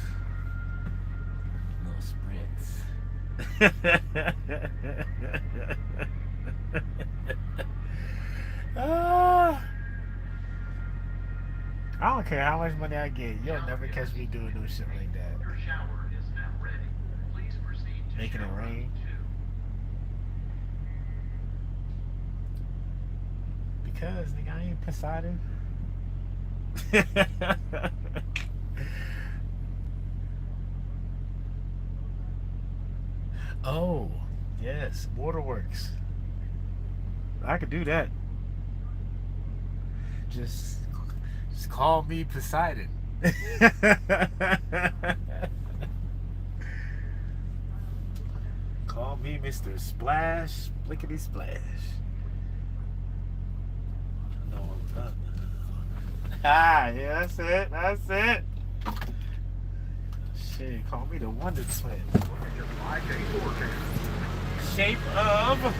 Little spritz. I don't care how much money I get. You'll never catch me doing no shit like that. Making it rain. Because, nigga, I ain't Poseidon. Oh, yes, waterworks. I could do that. Just call me Poseidon. Call me Mr. Splash, Blickety Splash. No, ah, yeah, that's it. That's it. Shit, call me the Wonder Twin. Shape of.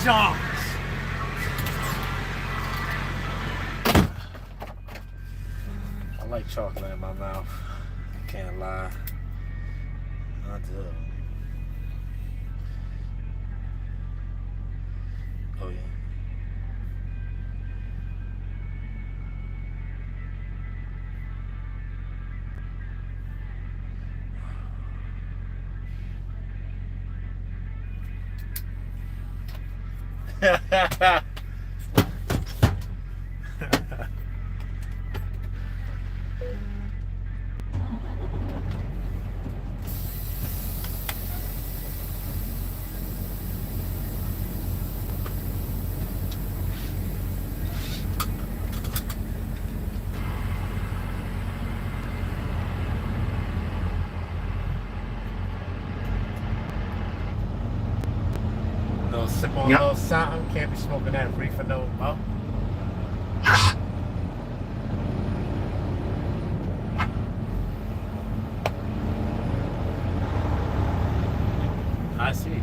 John. I like chocolate in my mouth. Can't lie. I do. Oh yeah. Little sip on a little something. Can't be smoking that reefer no more. I see.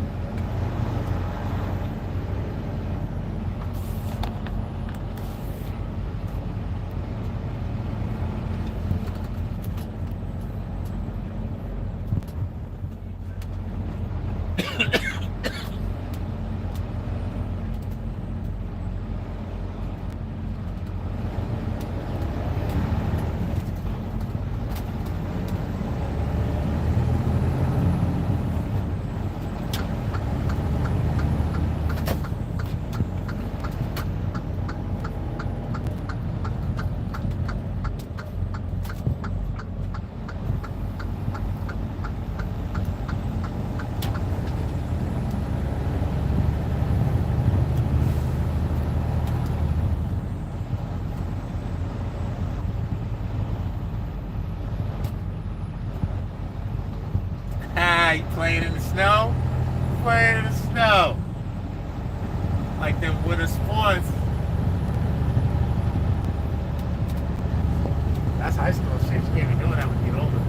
You playing in the snow? Playing in the snow. Like them winter sports. That's high school shit. You can't be doing that when you get older.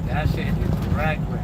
That shit is reckless.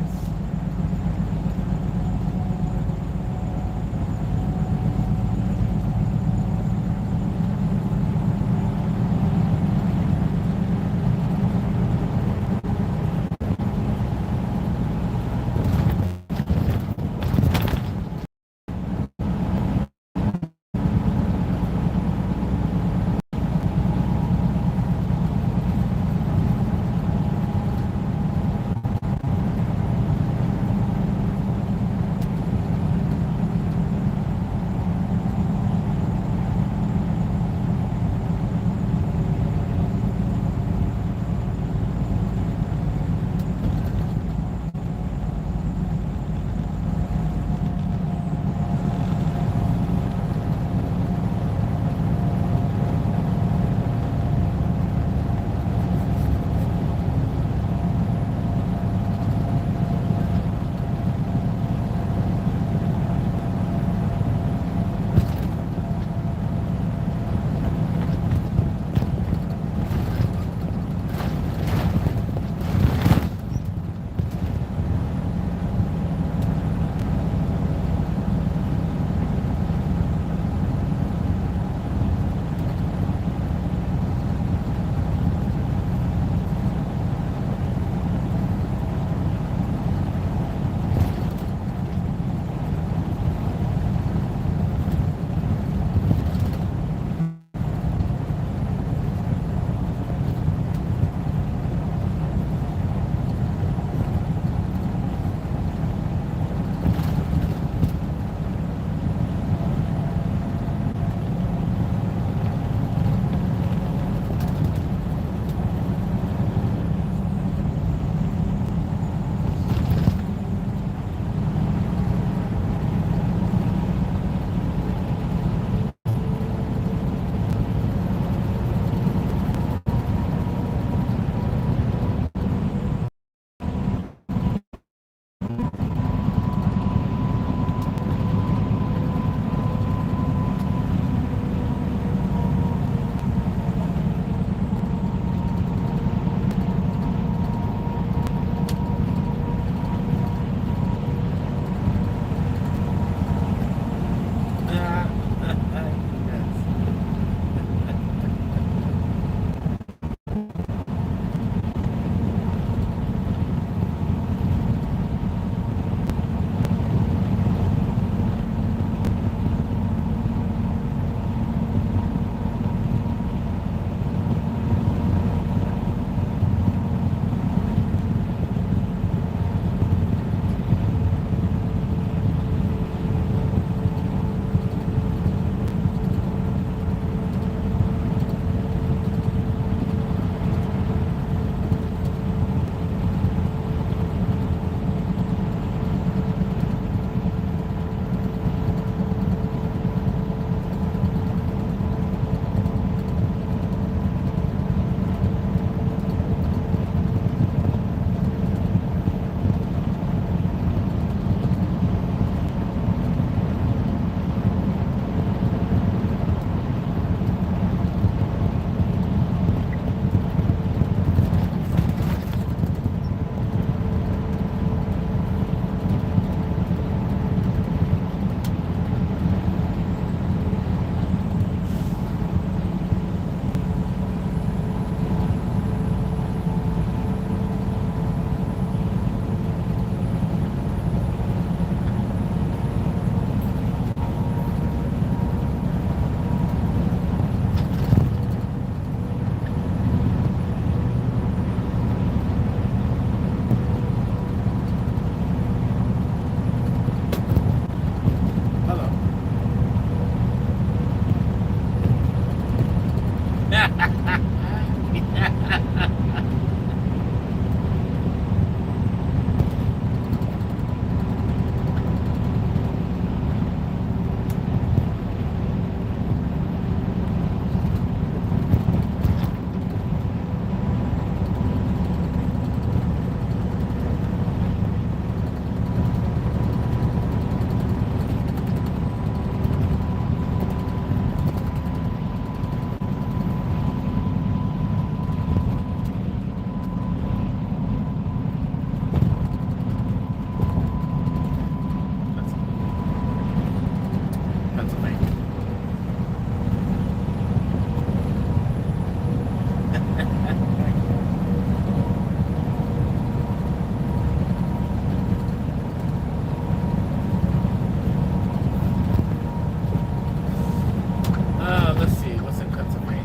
Let's see, what's in Pennsylvania?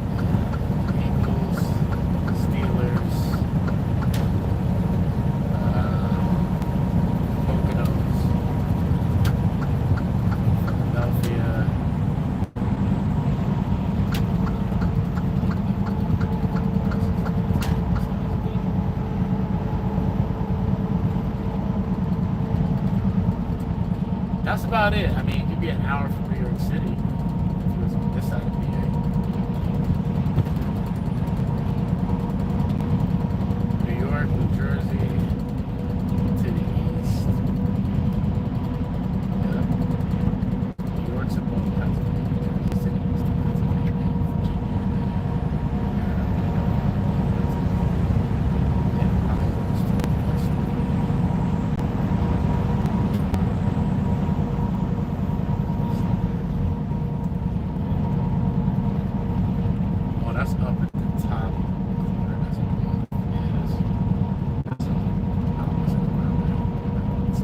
Eagles, Steelers, Poconos, Philadelphia. That's about it. I mean, it could be an hour from New York City. This side of PA. New York, New Jersey, to the east. Yeah. New York's above Pennsylvania, Jersey City, east of Pennsylvania, that's up at the top corner. That's what it is. So, I wasn't around there. It's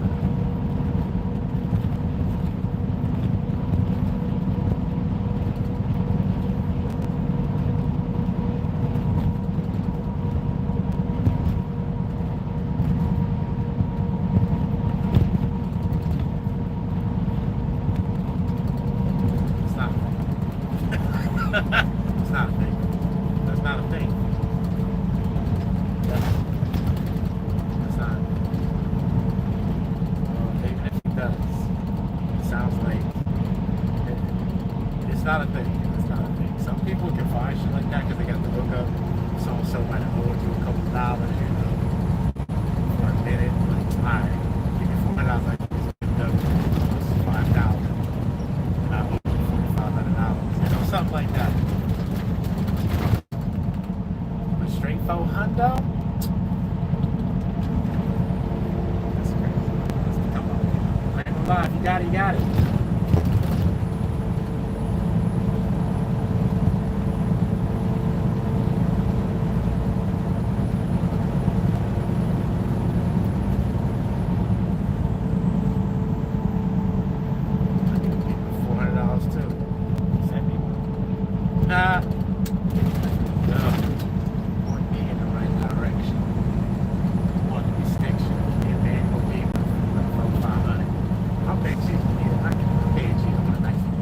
not. It's not a thing. That's not a thing. That's not. Well, even if it does, it sounds like it's not a thing. It's not a thing. Some people can find shit like that because they got to look up so might have owed you a couple dollars, you know, for a minute. Like, alright, give me $400. Like, it's $5,000. I owe you $4,500. You know, something like that. Straight faux hundo? That's crazy. Come on. I ain't gonna lie, if you got it, you got it. I can give you $400 too. Send me one. No. I'll pay cheap. I can pay cheap on a nice one.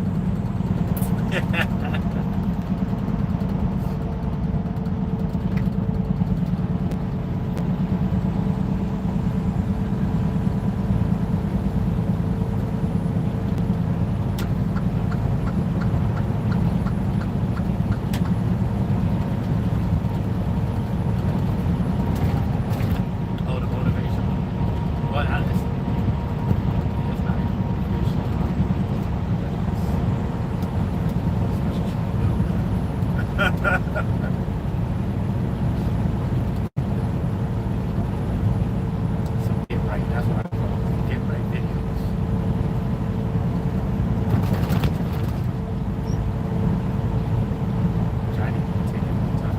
Oh, the motivation. Well, I just. Some get right, that's what I call it. Get right videos. Trying to take it on time.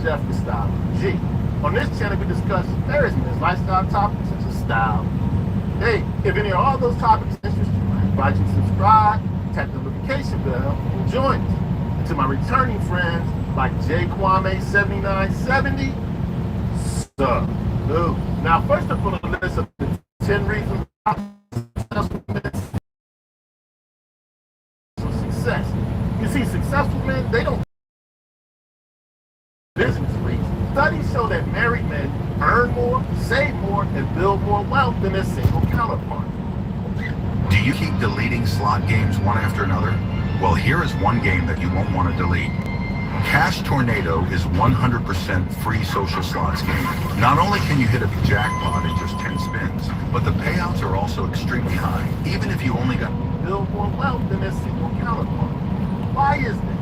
Chef Gustavo G. On this channel, we discuss various men's lifestyle topics such as style. Hey, if any of all those topics interest you, I invite you to subscribe, tap the notification bell, and join us. And to my returning friends like J Kwame 7970, salute. Now, first up on the list of the 10 reasons success. You see, successful men, they don't business reasons. Studies show that married men earn more, save more, and build more wealth than their single counterpart. Do you keep deleting slot games one after another? Well, here is one game that you won't want to delete. Cash Tornado is 100% free social slots game. Not only can you hit a jackpot in just 10 spins, but the payouts are also extremely high, even if you only got build more wealth than their single counterpart. Why is that?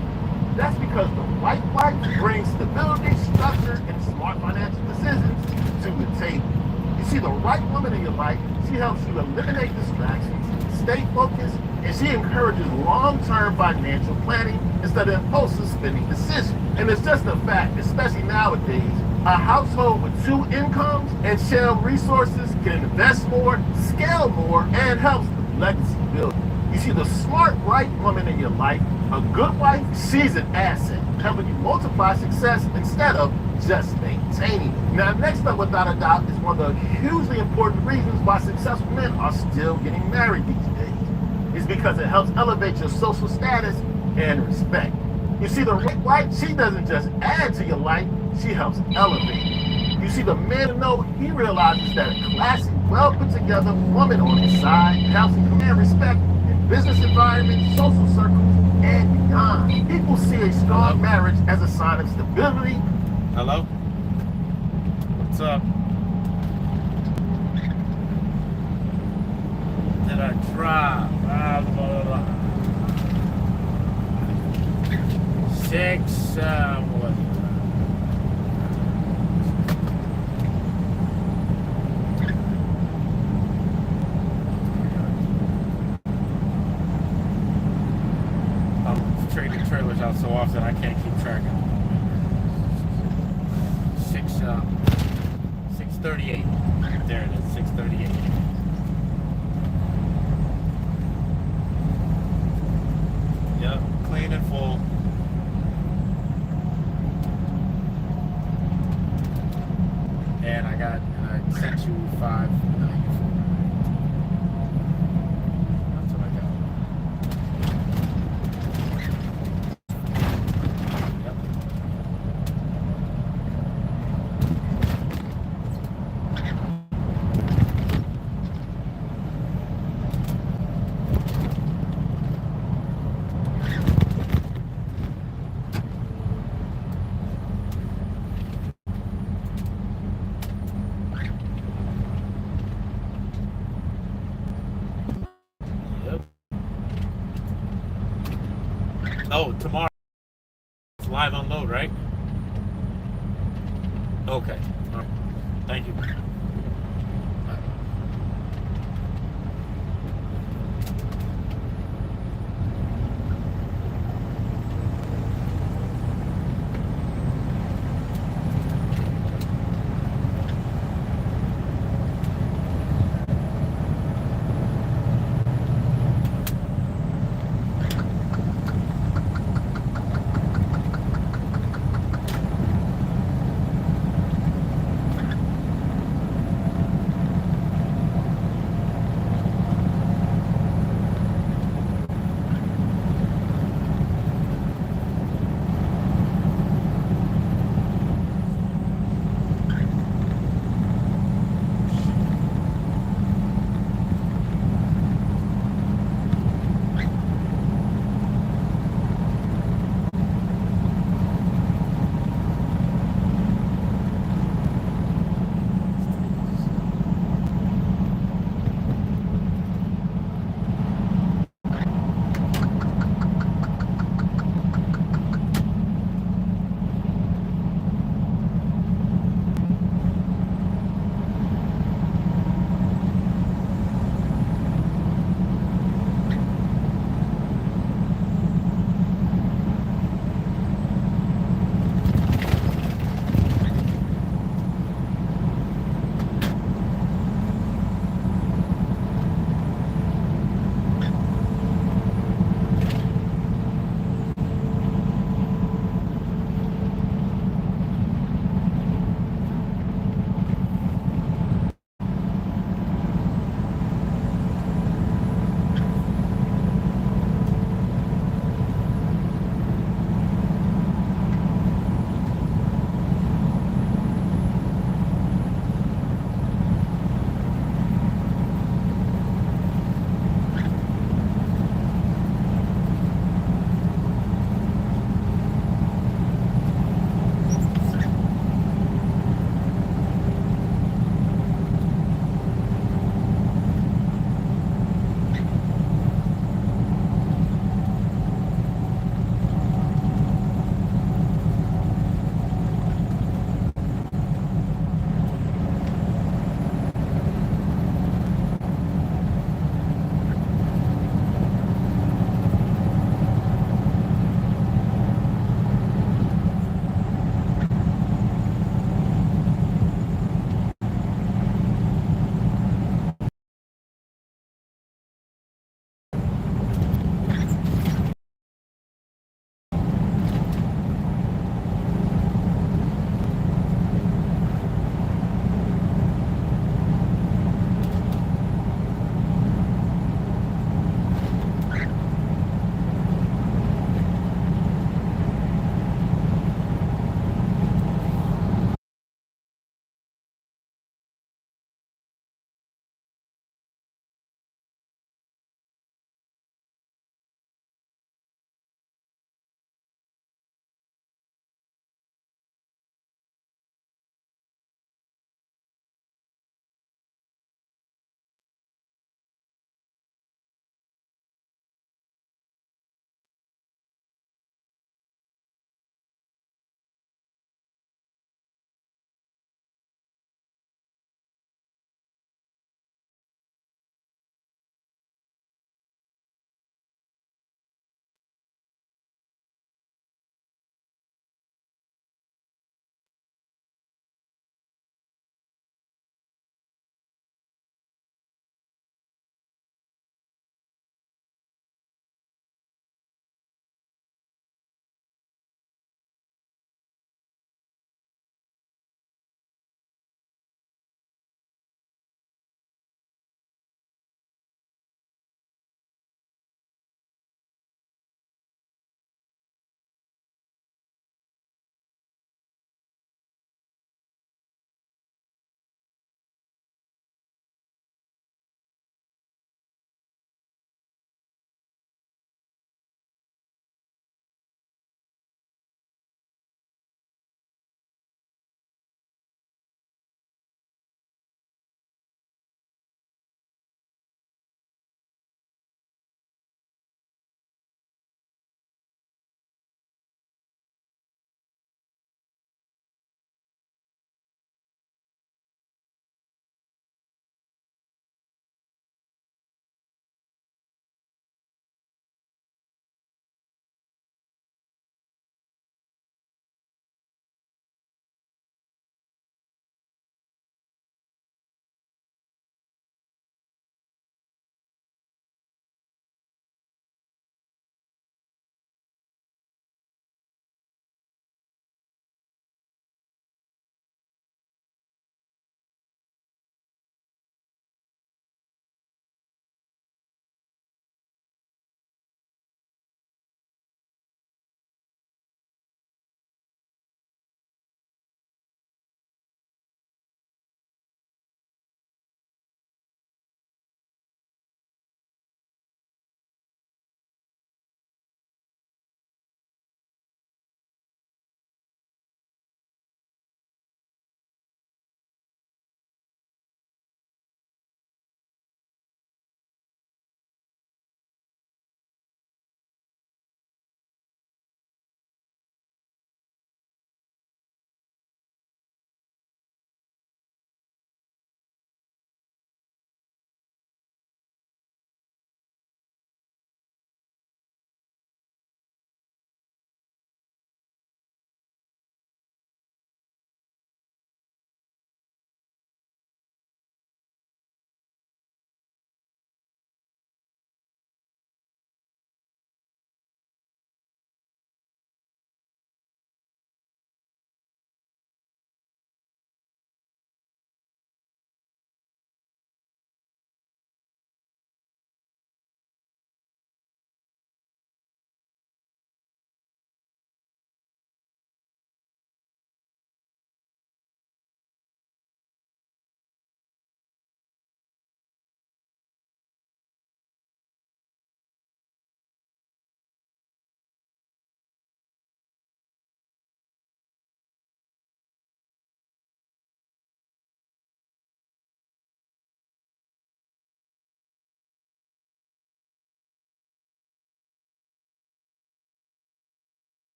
That's because the white wife brings stability, structure, and smart financial decisions to the table. You see, the right woman in your life, she helps you eliminate distractions, stay focused, and she encourages long-term financial planning instead of impulsive spending decisions. And it's just a fact, especially nowadays, a household with 2 incomes and shared resources can invest more, scale more, and helps the legacy building. You see, the smart, right woman in your life, a good wife, she's an asset, helping you multiply success instead of just maintaining it. Now, next up, without a doubt, is one of the hugely important reasons why successful men are still getting married these days. It's because it helps elevate your social status and respect. You see, the right wife, she doesn't just add to your life, she helps elevate it. You see, the man in know, he realizes that a classy, well-put-together woman on his side helps him command respect in business environments, social circles, and beyond. People see a strong marriage as a sign of stability. Hello? What's up? Did I drive? Blah, blah, blah. 6, what? I'm trading trailers out so often I can't keep track of them. 6:38. There it is, 6:38. Yep, clean and full. And I sent you 594. That's what I got. Oh, tomorrow it's live unload, right? Okay. All right. Thank you.